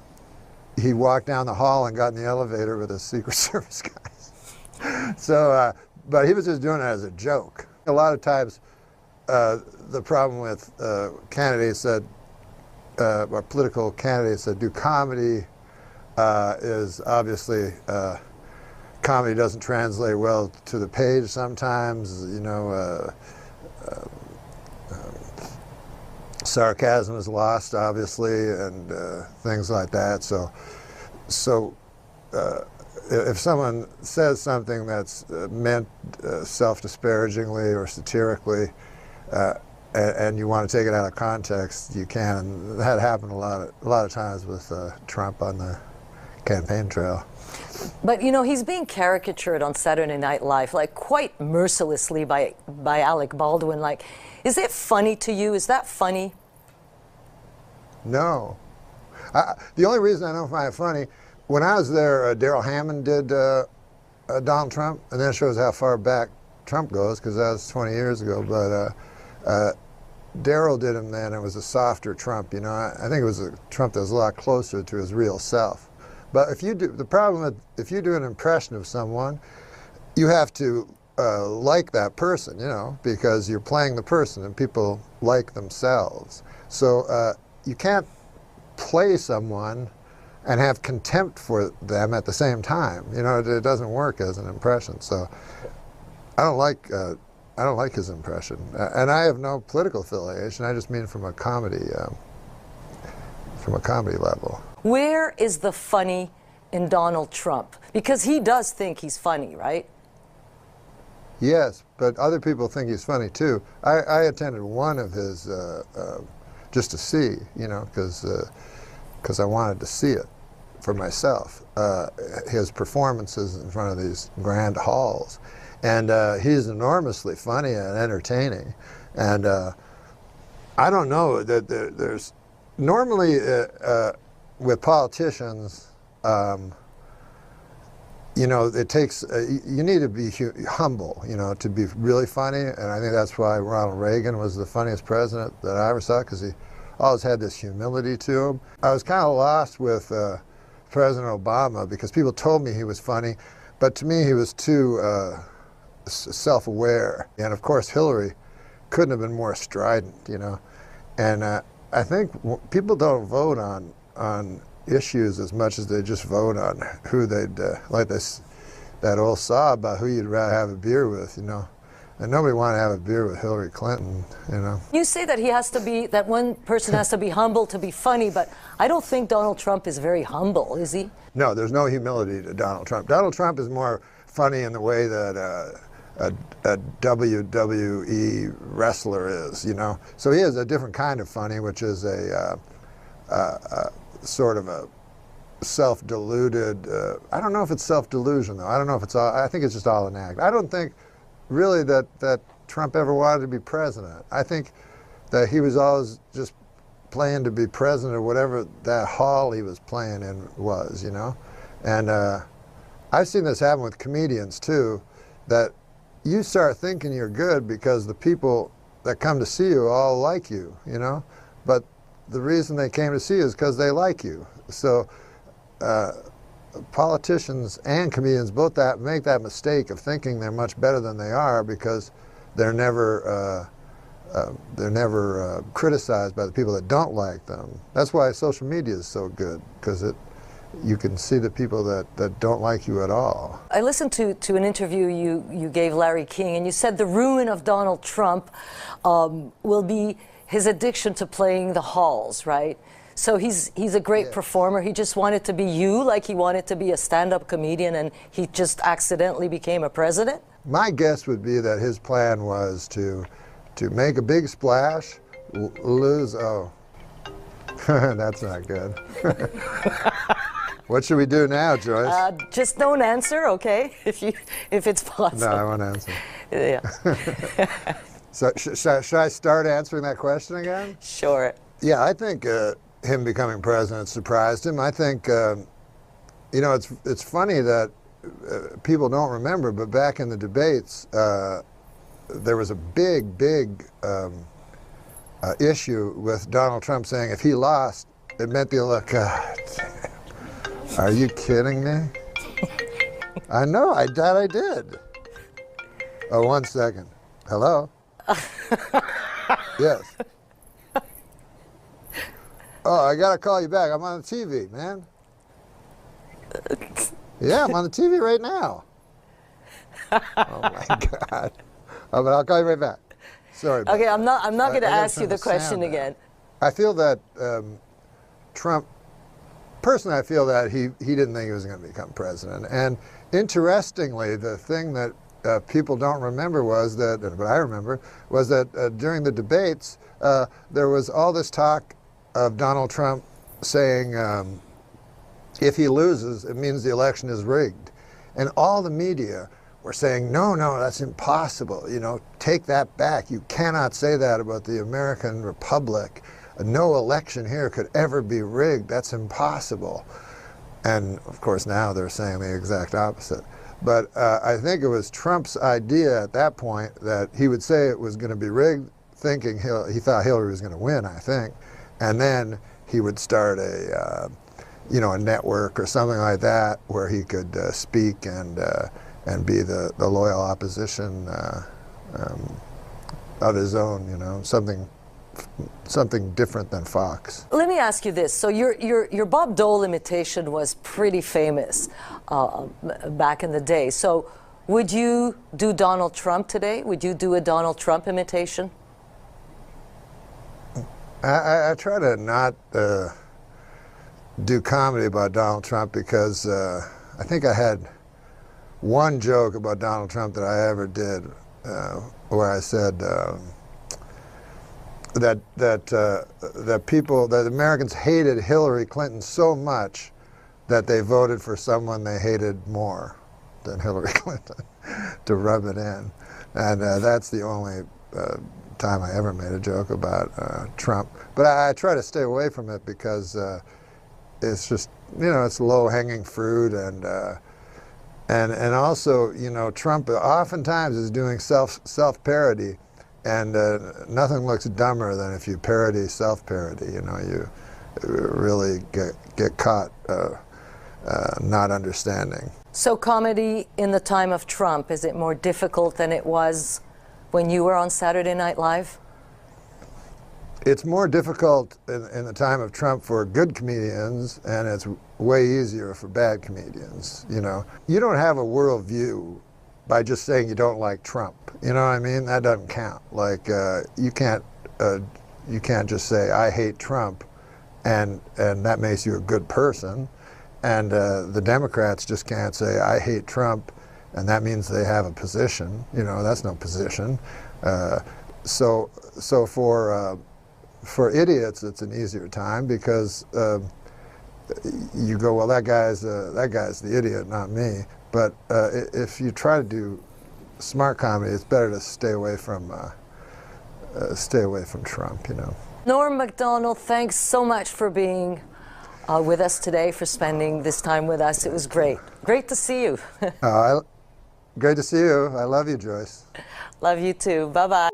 he walked down the hall and got in the elevator with his Secret Service guys. So, but he was just doing it as a joke. A lot of times, the problem with candidates that, or political candidates that do comedy is obviously comedy doesn't translate well to the page sometimes, you know, sarcasm is lost, obviously, and things like that. So if someone says something that's meant self-disparagingly or satirically, and you want to take it out of context, you can. And that happened a lot of times with Trump on the campaign trail. But, you know, he's being caricatured on Saturday Night Live, like, quite mercilessly by Alec Baldwin. Like, is it funny to you? Is that funny? No. The only reason I don't find it funny, when I was there, Darrell Hammond did Donald Trump, and that shows how far back Trump goes, because that was 20 years ago. But Darrell did him then. It was a softer Trump, you know. I think it was a Trump that was a lot closer to his real self. But if you do, the problem with, if you do an impression of someone, you have to like that person, you know, because you're playing the person and people like themselves. So you can't play someone and have contempt for them at the same time. You know, it doesn't work as an impression. So I don't like his impression, and I have no political affiliation. I just mean from a comedy level. Where is the funny in Donald Trump? Because he does think he's funny, right? Yes, but other people think he's funny too. I attended one of his just to see, you know, because I wanted to see it for myself. His performances in front of these grand halls, and he's enormously funny and entertaining. And I don't know that there's normally. With politicians, you know, it takes, you need to be humble, you know, to be really funny. And I think that's why Ronald Reagan was the funniest president that I ever saw, because he always had this humility to him. I was kind of lost with President Obama, because people told me he was funny, but to me he was too self-aware. And of course Hillary couldn't have been more strident, you know. And I think people don't vote on issues as much as they just vote on who they'd like that old saw about who you'd rather have a beer with, you know. And nobody wanted to have a beer with Hillary Clinton, you know. You say that that one person has to be humble to be funny, but I don't think Donald Trump is very humble, is he? No, there's no humility to Donald Trump. Donald Trump is more funny in the way that a WWE wrestler is, you know. So he is a different kind of funny, which is a sort of a self-deluded. I don't know if it's self-delusion though. I don't know if it's all. I think it's just all an act. I don't think really that Trump ever wanted to be president. I think that he was always just playing to be president or whatever that hall he was playing in was, you know. And I've seen this happen with comedians too, that you start thinking you're good because the people that come to see you all like you, you know. But the reason they came to see you is because they like you. So politicians and comedians both make that mistake of thinking they're much better than they are because they're never criticized by the people that don't like them. That's why social media is so good, because you can see the people that don't like you at all. I listened to an interview you gave Larry King, and you said the ruin of Donald Trump will be his addiction to playing the halls, right? So he's a great performer. He just wanted to be you, like he wanted to be a stand-up comedian, and he just accidentally became a president? My guess would be that his plan was to make a big splash, lose. Oh, that's not good. What should we do now, Joyce? Just don't answer, okay? If it's possible. No, I won't answer. Yeah. So should I start answering that question again? Sure. Yeah, I think him becoming president surprised him. I think, you know, it's funny that people don't remember, but back in the debates, there was a big issue with Donald Trump saying if he lost, it meant the election. God, are you kidding me? I know, I did. Oh, 1 second. Hello? Yes. Oh, I gotta call you back. I'm on the TV, man. Yeah, I'm on the TV right now. Oh my God. Oh, but I'll call you right back. Sorry. Okay, I'm not going to ask you the question again. I feel that Trump. Personally, I feel that he didn't think he was going to become president. And interestingly, the thing that people don't remember was that, but I remember, was that during the debates, there was all this talk of Donald Trump saying, if he loses, it means the election is rigged. And all the media were saying, no, that's impossible. You know, take that back. You cannot say that about the American Republic. No election here could ever be rigged. That's impossible. And of course now they're saying the exact opposite. But I think it was Trump's idea at that point that he would say it was going to be rigged, thinking he thought Hillary was going to win, I think. And then he would start a network or something like that where he could speak and be the loyal opposition of his own, you know, something different than Fox. Let me ask you this. So your Bob Dole imitation was pretty famous back in the day. So would you do Donald Trump today? Would you do a Donald Trump imitation? I try to not do comedy about Donald Trump because I think I had one joke about Donald Trump that I ever did where I said that Americans hated Hillary Clinton so much that they voted for someone they hated more than Hillary Clinton to rub it in. And that's the only time I ever made a joke about Trump. But I try to stay away from it because it's just, you know, it's low-hanging fruit, and also, you know, Trump oftentimes is doing self-parody, and nothing looks dumber than if you parody self-parody. You know, you really get caught not understanding. So comedy in the time of Trump, is it more difficult than it was when you were on Saturday Night Live? It's more difficult in the time of Trump for good comedians, and it's way easier for bad comedians. You know, you don't have a worldview by just saying you don't like Trump. You know what I mean? That doesn't count. Like you can't just say I hate Trump, and that makes you a good person. And the Democrats just can't say I hate Trump, and that means they have a position. You know, that's no position. So for idiots, it's an easier time because you go, well, that guy's the idiot, not me. But if you try to do smart comedy, it's better to stay away from Trump. You know. Norm MacDonald, thanks so much for being with us today, for spending this time with us. It was great. Great to see you. Great to see you. I love you, Joyce. Love you too. Bye-bye.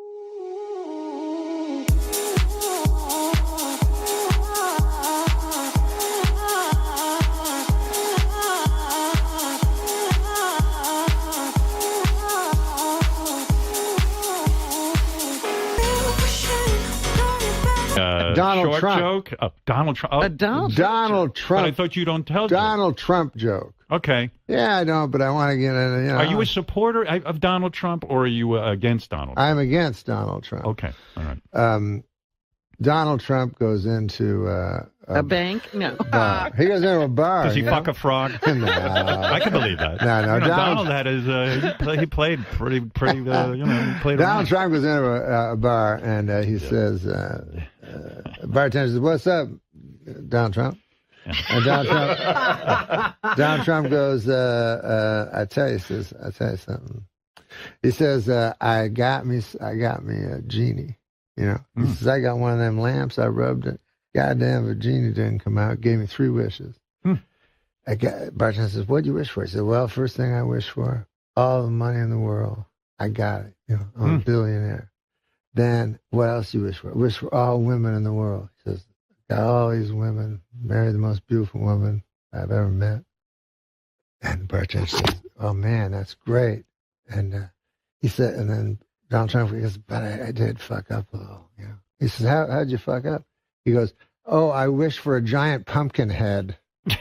Donald short Trump. joke? Donald Trump. Oh, Donald Trump. But I thought you don't tell Donald Trump joke. Okay. Yeah, I know, but I want to get in. You know, Are you a supporter of Donald Trump, or are you against Donald Trump? I'm against Donald Trump. Okay. All right. Donald Trump goes into a bank? No. bar. He goes into a bar. Does he you know? fuck a frog? No. I can believe that. No. You know, Donald had his. He played pretty. He played Donald around. Trump goes into a bar and he says, bartender says, "What's up, Donald Trump?" And Donald Trump goes, "I tell you something." He says, "I got me a genie." You know, he says, "I got one of them lamps. I rubbed it. Goddamn, the genie didn't come out. Gave me 3 wishes." Bartender says, "What'd you wish for?" He said, "Well, first thing I wish for, all the money in the world. I got it. You know, I'm a billionaire. Then what else do you wish for?" "I wish for all women in the world." He says, "Got all these women, married the most beautiful woman I've ever met." And the bartender says, "Oh man, that's great." And he said, and then Donald Trump goes, "But I did fuck up a little." You know. He says, "How'd you fuck up?" He goes, "Oh, I wish for a giant pumpkin head." Look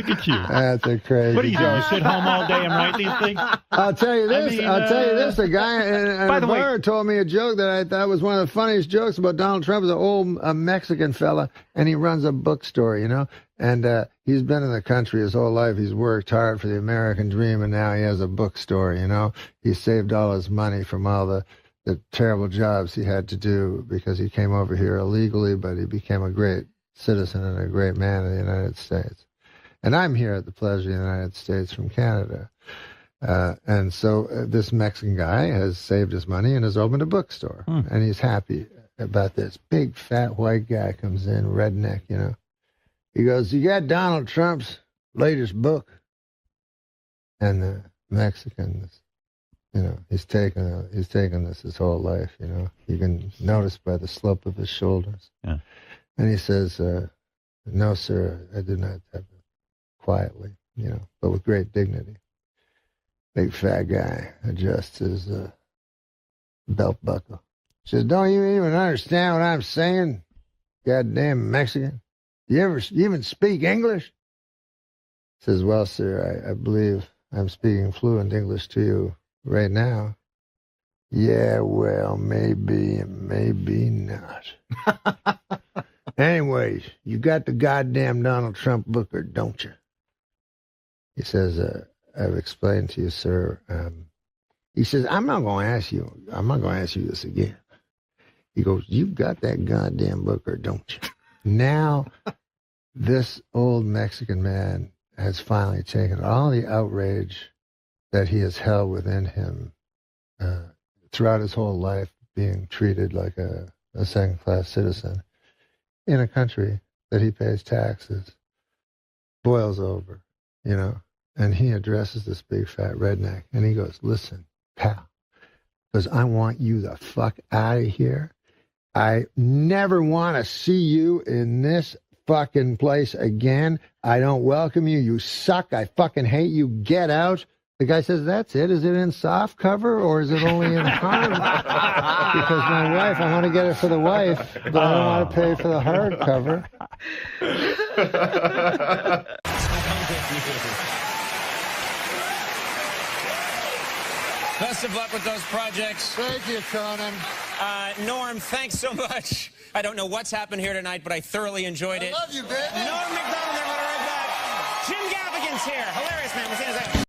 at you. That's a crazy. What do you do? You sit home all day and write these things? I'll tell you this. A guy in a bar told me a joke that I thought was one of the funniest jokes about Donald Trump. Is an old Mexican fella, and he runs a bookstore, you know. And he's been in the country his whole life. He's worked hard for the American dream, and now he has a bookstore, you know. He saved all his money from all the terrible jobs he had to do because he came over here illegally, but he became a great citizen and a great man in the United States. And I'm here at the pleasure of the United States from Canada. And so this Mexican guy has saved his money and has opened a bookstore. And he's happy about this. Big, fat, white guy comes in, redneck, you know. He goes, "You got Donald Trump's latest book?" And the Mexican, you know, he's taken this his whole life, you know. You can notice by the slope of his shoulders. Yeah. And he says, "No, sir, I did not have it." Quietly, you know, but with great dignity. Big fat guy adjusts his belt buckle. Says, "Don't you even understand what I'm saying? Goddamn Mexican. You even speak English?" Says, "Well, sir, I believe I'm speaking fluent English to you right now." "Yeah, well, maybe not." "Anyways, you got the goddamn Donald Trump book, or don't you?" He says, "I've explained to you, sir." He says, I'm not going to ask you this again." He goes, "You got that goddamn book, or don't you?" Now, this old Mexican man has finally taken all the outrage that he has held within him throughout his whole life, being treated like a second-class citizen in a country that he pays taxes, boils over, you know. And he addresses this big fat redneck, and he goes, "Listen, pal," because "I want you the fuck out of here. I never want to see you in this fucking place again. I don't welcome you. You suck. I fucking hate you. Get out." The guy says, "That's it. Is it in soft cover or is it only in hard? Because my wife, I want to get it for the wife, but I don't want to pay for the hard cover." Best of luck with those projects. Thank you, Conan. Norm, thanks so much. I don't know what's happened here tonight, but I thoroughly enjoyed it. I love you, baby. Norm MacDonald, they're right back. Jim Gaffigan. Comedians here. Hilarious, man. We'll see you in a second.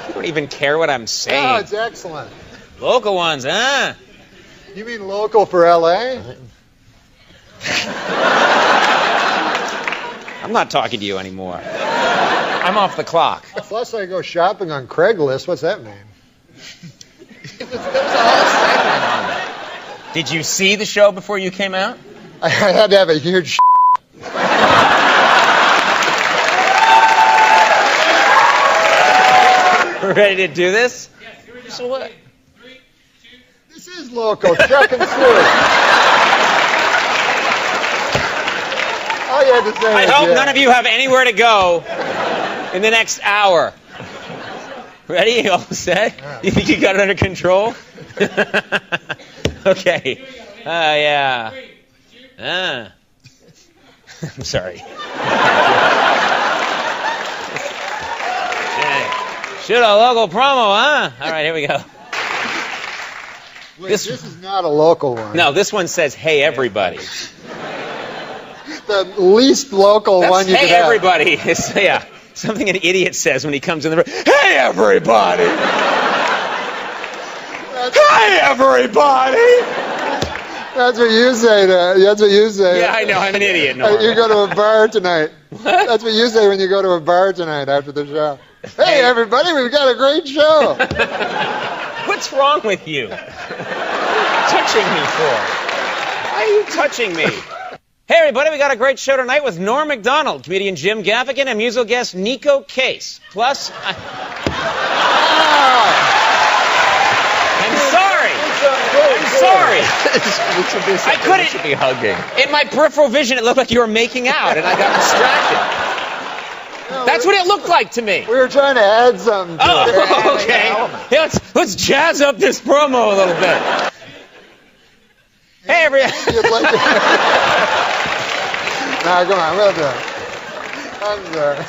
You don't even care what I'm saying. Oh, it's excellent. Local ones, huh? You mean local for L.A.? I'm not talking to you anymore. I'm off the clock. Plus, I go shopping on Craigslist. What's that mean? Did you see the show before you came out? I had to have a huge We're ready to do this? So what? This is local. Check and see. All you had to say I is hope yeah. none of you have anywhere to go in the next hour. Ready? All set? You think you got it under control? Okay. Yeah. I'm sorry. Shoot a local promo, huh? All right, here we go. Wait, this is not a local one. No, this one says, "Hey, everybody." The least local That's one you "Hey, could have. everybody." It's, yeah, something an idiot says when he comes in the room. "Hey, everybody." "Hey, everybody." That's what you say. That's what you say. Yeah, I know. I'm an idiot. Norm. You go to a bar tonight. That's what you say when you go to a bar tonight after the show. Hey, everybody, we've got a great show. What's wrong with you? Touching me for? Why are you touching me? Hey, everybody, we got a great show tonight with Norm MacDonald, comedian Jim Gaffigan, and musical guest Nico Case. Plus, I'm sorry. I couldn't. should be hugging. In my peripheral vision, it looked like you were making out, and I got distracted. That's what it looked like to me. We were trying to add something to it. Oh, okay. Yeah, let's jazz up this promo a little bit. Hey, everybody. Nah, come on, we'll do it. I'm sorry.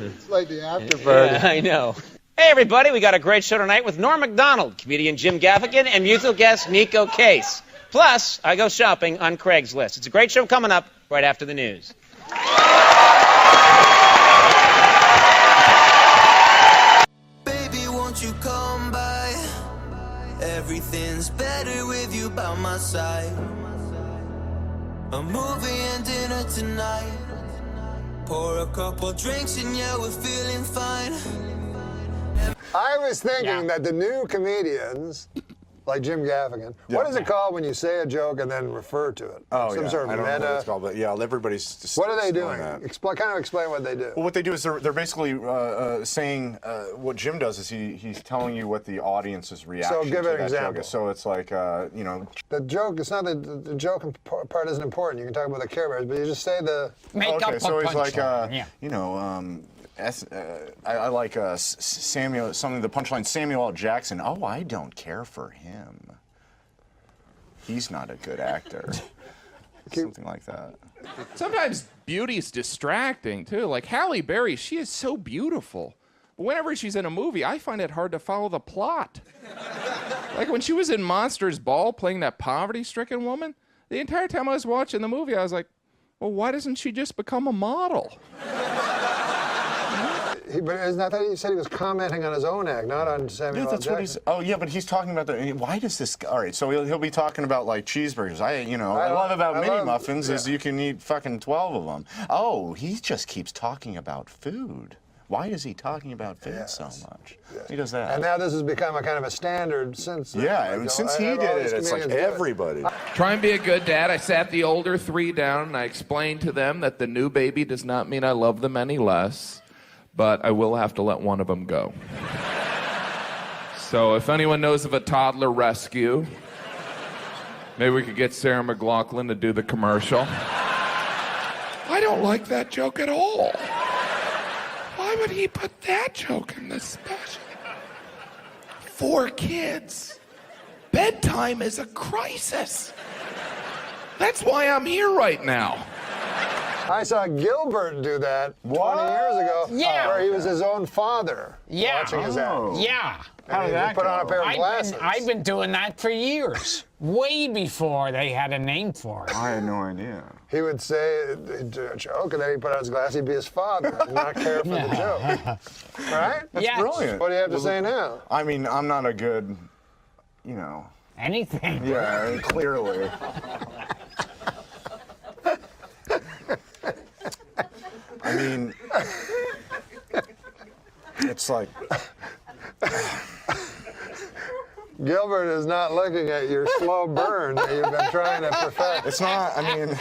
It's like the after party. Yeah, I know. Hey, everybody, we got a great show tonight with Norm MacDonald, comedian Jim Gaffigan, and musical guest Nico Case. Plus, I go shopping on Craigslist. It's a great show coming up right after the news. Baby, won't you come by? Everything's better with you by my side. A movie and dinner tonight. Pour a couple drinks and yeah, we're feeling fine. I was thinking that the new comedians, like Jim Gaffigan, what is it called when you say a joke and then refer to it? Oh, Some sort of I don't meta. know what it's called, but yeah, everybody's just What are they doing doing? that. Kind of explain what they do. Well, what they do is they're basically saying what Jim does is he's telling you what the audience's reaction So give to an that example. joke is. So it's like you know. The joke, it's not the joke part isn't important. You can talk about the Care Bears, but you just say the... Okay, so he's like, you know, I like Samuel, something, the punchline, Samuel L. Jackson. Oh, I don't care for him. He's not a good actor. Something like that. Sometimes beauty's distracting, too. Like Halle Berry, she is so beautiful. But whenever she's in a movie, I find it hard to follow the plot. Like when she was in Monsters Ball playing that poverty-stricken woman, the entire time I was watching the movie, I was like, well, why doesn't she just become a model? But isn't that you said he was commenting on his own act, not on Samuel L. That's Jackson? what he's. Oh yeah, but he's talking about the. Why does this? All right, so he'll be talking about like cheeseburgers. I love about mini muffins is you can eat fucking 12 of them. Oh, he just keeps talking about food. Why is he talking about food so much? He does that. And now this has become a kind of a standard since. Yeah, and since he did it, it's like everybody. Try and be a good dad. I sat the older three down and I explained to them that the new baby does not mean I love them any less, but I will have to let one of them go. So if anyone knows of a toddler rescue, maybe we could get Sarah McLachlan to do the commercial. I don't like that joke at all. Why would he put that joke in this special? 4 kids. Bedtime is a crisis. That's why I'm here right now. I saw Gilbert do that 20 years ago, Yeah. where he was his own father watching his act. Yeah. How did that put on a go? pair of glasses. I've been doing that for years, way before they had a name for it. I had no idea. He would say a joke, and then he'd put on his glasses. He'd be his father and not care for the joke. Right? That's brilliant. What do you have to say now? I mean, I'm not a good, anything. Yeah, clearly. I mean, it's like... Gilbert is not looking at your slow burn that you've been trying to perfect. It's not, I mean...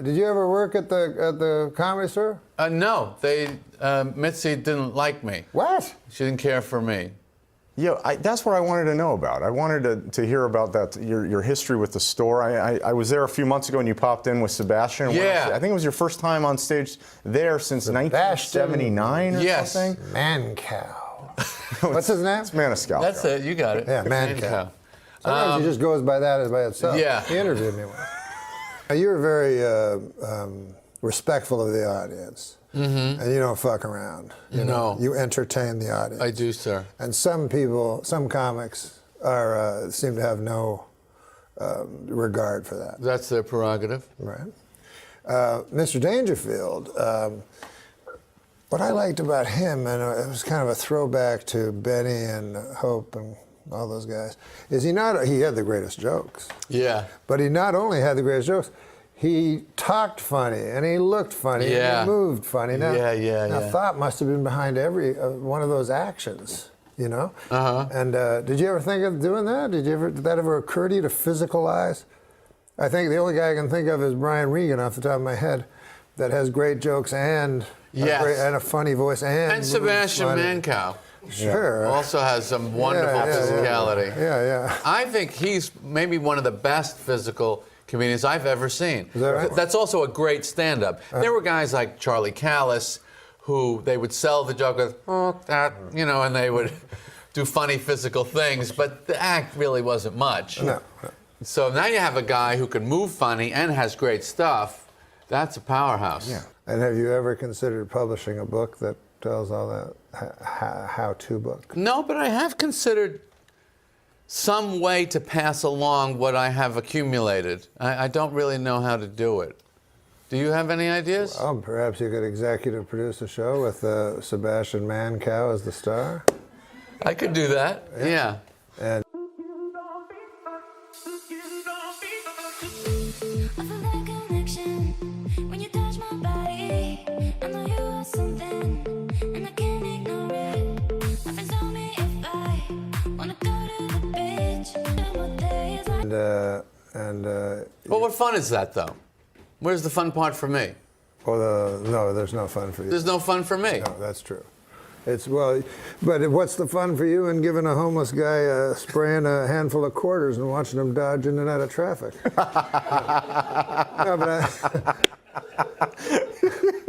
Did you ever work at the Comedy Store? No, Mitzi didn't like me. What? She didn't care for me. Yeah, that's what I wanted to know about. I wanted to hear about that, your history with the store. I was there a few months ago and you popped in with Sebastian. Yeah. I think it was your first time on stage there since 1979 or something. Mancow. What's his name? It's Maniscalco. That's it, you got it. Yeah, Mancow. Sometimes he just goes by that by itself. Yeah. He interviewed me once. You were very respectful of the audience. Mm-hmm. And you don't fuck around. You entertain the audience. I do, sir. And some comics seem to have no regard for that. That's their prerogative. Right. Mr. Dangerfield, what I liked about him, and it was kind of a throwback to Benny and Hope and all those guys, is he had the greatest jokes. Yeah. But he not only had the greatest jokes, he talked funny, and he looked funny, and he moved funny. Now, now thought must have been behind every one of those actions, Uh-huh. And did you ever think of doing that? Did that ever occur to you to physicalize? I think the only guy I can think of is Brian Regan off the top of my head that has great jokes and a funny voice and Sebastian Mancow. Sure. Also has some wonderful physicality. Yeah. I think he's maybe one of the best physical comedians I've ever seen. Is that right? That's also a great stand-up. There were guys like Charlie Callis who they would sell the joke with, and they would do funny physical things, but the act really wasn't much. No. So now you have a guy who can move funny and has great stuff. That's a powerhouse. Yeah. And have you ever considered publishing a book that tells all that how-to book? No, but I have considered some way to pass along what I have accumulated. I don't really know how to do it. Do you have any ideas? Well, perhaps you could executive produce a show with Sebastian Mancow as the star. I could do that, yeah. And well, what fun is that, though? Where's the fun part for me? No, there's no fun for you. There's no fun for me. No, that's true. But what's the fun for you in giving a homeless guy spraying a handful of quarters and watching him dodge in and out of traffic? No, but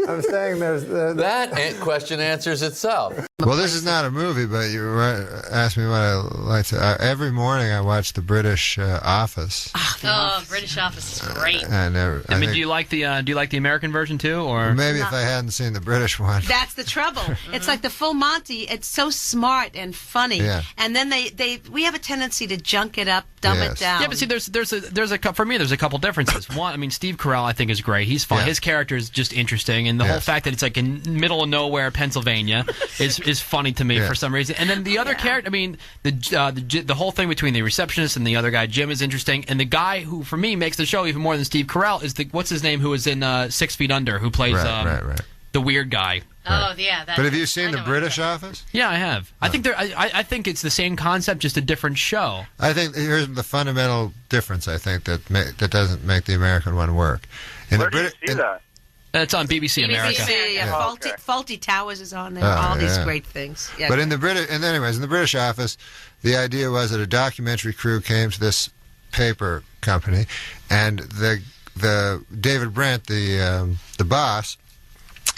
I'm saying there's... that question answers itself. Well, this is not a movie, but you asked me what I like to... every morning I watch the British Office. Oh, British Office is great. I mean, do you like the American version too, or maybe if I hadn't seen the British one? That's the trouble. It's like the full Monty. It's so smart and funny, and then we have a tendency to junk it up, dumb it down. Yeah, but see, for me, there's a couple differences. One, I mean, Steve Carell I think is great. He's fun. His character is just interesting, and the whole fact that it's like in middle of nowhere, Pennsylvania, is funny to me for some reason. And then the other character, I mean, the whole thing between the receptionist and the other guy, Jim, is interesting. And the guy who, for me, makes the show even more than Steve Carell is what's his name, who was in 6 Feet Under, who plays the weird guy. Oh yeah. But have you seen the British Office? Yeah, I have. I think I think it's the same concept, just a different show. I think here's the fundamental difference. I think that doesn't make the American one work. Where do you see that? It's on BBC America. Faulty Towers is on there. All these great things. Yeah. But in the British Office, the idea was that a documentary crew came to this paper company, and the David Brent, the boss,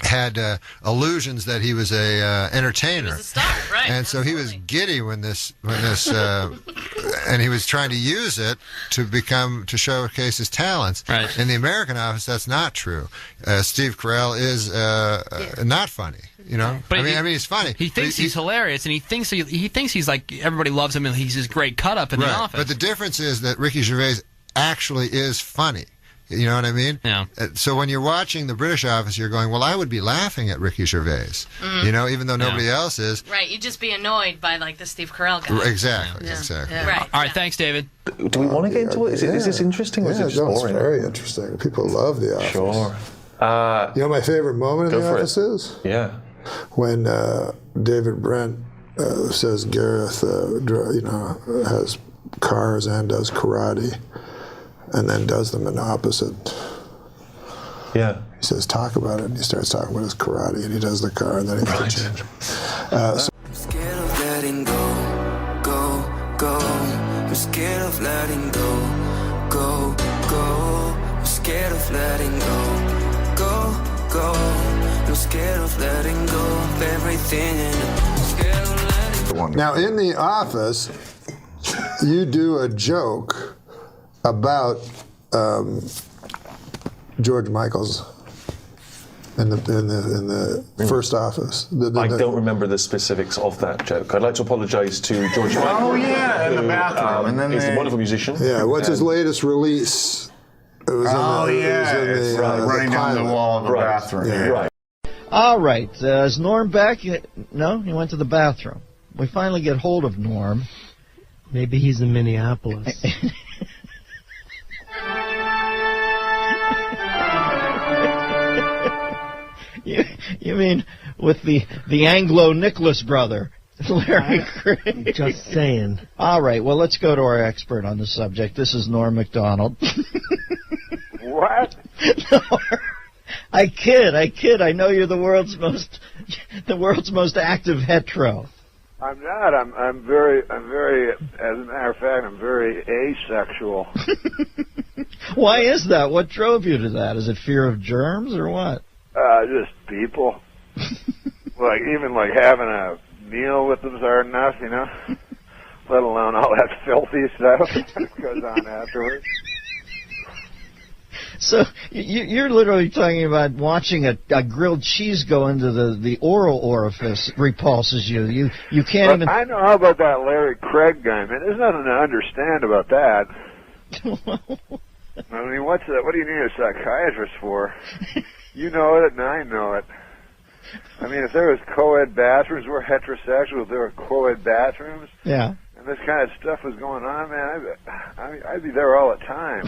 had illusions that he was a entertainer. He was a star, right? And so he was giddy when this and he was trying to use it to showcase his talents. Right. In the American office, that's not true. Steve Carell is not funny. You know, But I mean, he's funny. He thinks he's hilarious, and he thinks he's like everybody loves him, and he's this great cut up in the office. But the difference is that Ricky Gervais actually is funny. You know what I mean? Yeah. So when you're watching the British office, you're going, well, I would be laughing at Ricky Gervais. You know, even though nobody else is. Right, you'd just be annoyed by like the Steve Carell guy. Exactly, exactly. Right. All right, thanks, David. Do we want to get into it? Is this interesting or is it just It's boring? very interesting. People love The Office. Sure. You know, my favorite moment in Go The for it. Office is? Yeah. When David Brent says Gareth, has cars and does karate, and then does them in opposite. Yeah. He says, talk about it, and he starts talking about his karate, and he does the car, and then he has to change. I'm scared of letting go, go. I'm scared of letting go, go. I'm scared of letting go, go. I'm scared of letting go of everything, and I'm scared of letting go. Now, in The Office, you do a joke about George Michael's in the first Office. I don't remember the specifics of that joke. I'd like to apologise to George Michael. Oh yeah, in the who, bathroom, and then he's a wonderful musician. Yeah, what's his latest release? It was it's running down the wall of the bathroom. Yeah. Right. All right, is Norm back? No, he went to the bathroom. We finally get hold of Norm. Maybe he's in Minneapolis. You mean with the Anglo-Nicholas brother, Larry Craig? Just saying. All right, well, let's go to our expert on the subject. This is Norm MacDonald. What? I kid. I know you're the world's most active hetero. I'm not. I'm very. As a matter of fact, I'm very asexual. Why is that? What drove you to that? Is it fear of germs or what? Just people. Even having a meal with them's hard enough, you know. Let alone all that filthy stuff that goes on afterwards. So you're literally talking about watching a grilled cheese go into the oral orifice repulses you. You can't But even. I know how about that Larry Craig guy, man. There's nothing to understand about that. I mean, what do you need a psychiatrist for? You know it, and I know it. I mean, if there was co-ed bathrooms, we're heterosexual. If there were co-ed bathrooms, Yeah. and this kind of stuff was going on, man, I'd be there all the time.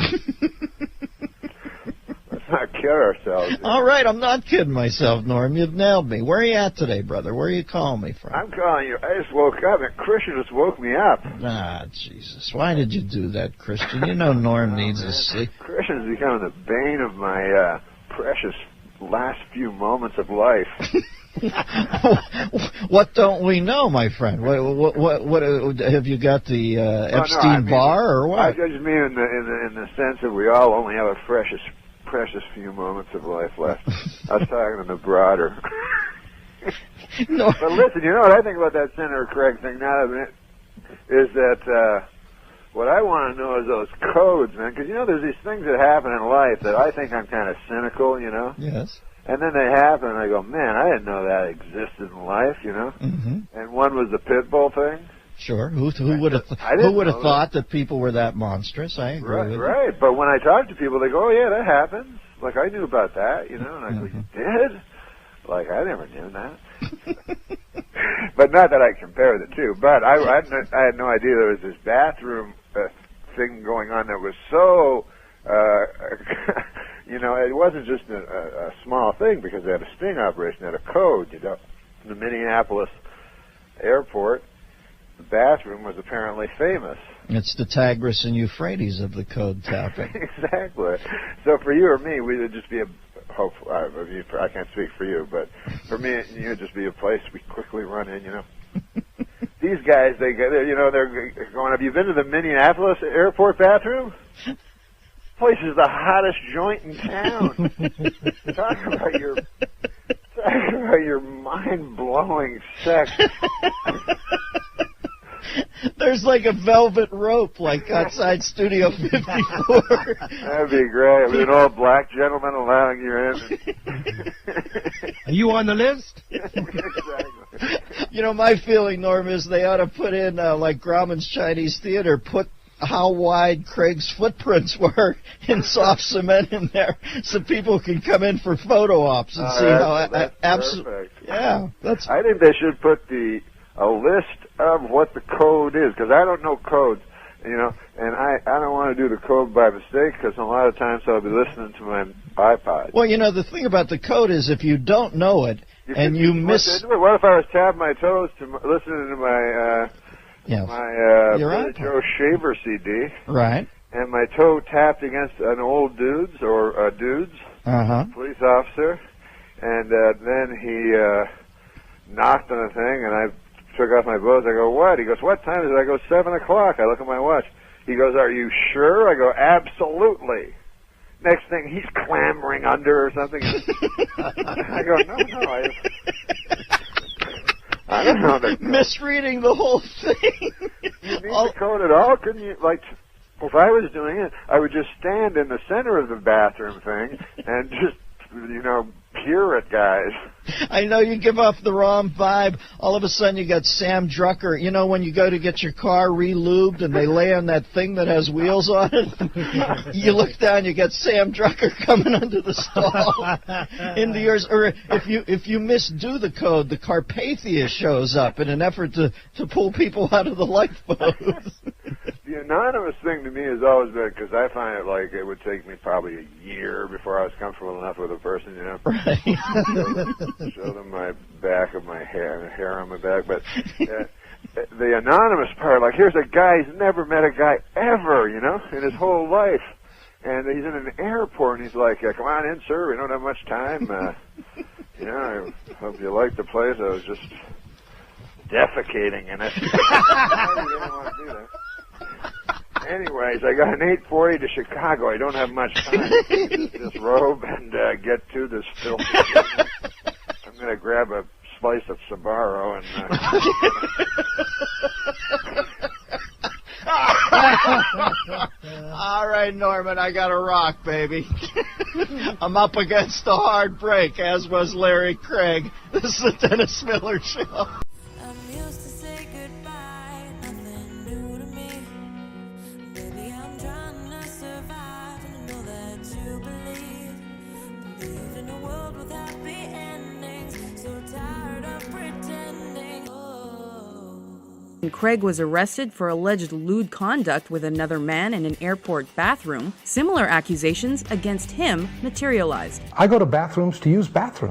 Let's not kid ourselves. All right, I'm not kidding myself, Norm. You've nailed me. Where are you at today, brother? Where are you calling me from? I'm calling you. I just woke up, and Christian just woke me up. Ah, Jesus. Why did you do that, Christian? You know Norm needs his sleep. Christian's becoming the bane of my precious last few moments of life. What don't we know, my friend? What have you got the Epstein bar or what? I just mean in the sense that we all only have a precious few moments of life left. I was talking in the broader. No. But listen, you know what I think about that Senator Craig thing now, is that what I want to know is those codes, man, because, you know, there's these things that happen in life that I think I'm kind of cynical, you know? Yes. And then they happen, and I go, man, I didn't know that existed in life, you know? Mm-hmm. And one was the pit bull thing. Sure. Who would have thought that people were that monstrous? I agree with you. Right, but when I talk to people, they go, oh, yeah, that happens. Like, I knew about that, you know? And I go, you did? Like, I never knew that. But not that I compare the two. But I had no idea there was this bathroom thing going on that was so, you know, it wasn't just a small thing because they had a sting operation, they had a code, you know. In the Minneapolis airport, the bathroom was apparently famous. It's the Tigris and Euphrates of the code tapping. Exactly. So for you or me, we would just be I can't speak for you, but for me, you would just be a place we quickly run in, you know. These guys, they're going, have you been to the Minneapolis airport bathroom? Place is the hottest joint in town. Talk about your mind-blowing sex. There's like a velvet rope, like outside Studio 54. That'd be great. With an all black gentleman allowing you in. Are you on the list? Exactly. You know, my feeling, Norm, is they ought to put in, like Grauman's Chinese Theater, put how wide Craig's footprints were in soft cement in there, so people can come in for photo ops and see how absolutely. Yeah, that's. I think they should put a list of what the code is, because I don't know codes, you know, and I don't want to do the code by mistake, because a lot of times I'll be listening to my iPod. Well, you know, the thing about the code is if you don't know it and you miss. What if I was tapping my toes to listening to my Billy Joe Shaver CD, right? And my toe tapped against an old dude's or a dude's police officer, and then he knocked on the thing, and I took off my clothes. I go, what? He goes, what time is it? I go, 7 o'clock. I look at my watch. He goes, are you sure? I go, absolutely. Next thing, he's clambering under or something. I go, no, I don't know. Misreading the whole thing. You need the code at all? Couldn't you, like, if I was doing it, I would just stand in the center of the bathroom thing and just, you know, peer at guys. I know you give off the wrong vibe. All of a sudden you got Sam Drucker. You know when you go to get your car re-lubed and they lay on that thing that has wheels on it? You look down, you got Sam Drucker coming under the stall into yours. Or if you misdo the code, the Carpathia shows up in an effort to pull people out of the lifeboats. The anonymous thing to me has always been, because I find it like it would take me probably a year before I was comfortable enough with a person, you know. Right. Show them my back of my hair on my back. But the anonymous part, like here's a guy, he's never met a guy ever, you know, in his whole life. And he's in an airport, and he's like, come on in, sir, we don't have much time. You know, I hope you like the place. I was just defecating in it. You don't want to do that. Anyways, I got an 8:40 to Chicago. I don't have much time to get this robe and get to this filthy business. I'm going to grab a slice of Sbarro and... All right, Norman, I got to rock, baby. I'm up against a hard break, as was Larry Craig. This is the Dennis Miller Show. Craig was arrested for alleged lewd conduct with another man in an airport bathroom. Similar accusations against him materialized. I go to bathrooms to use bathrooms.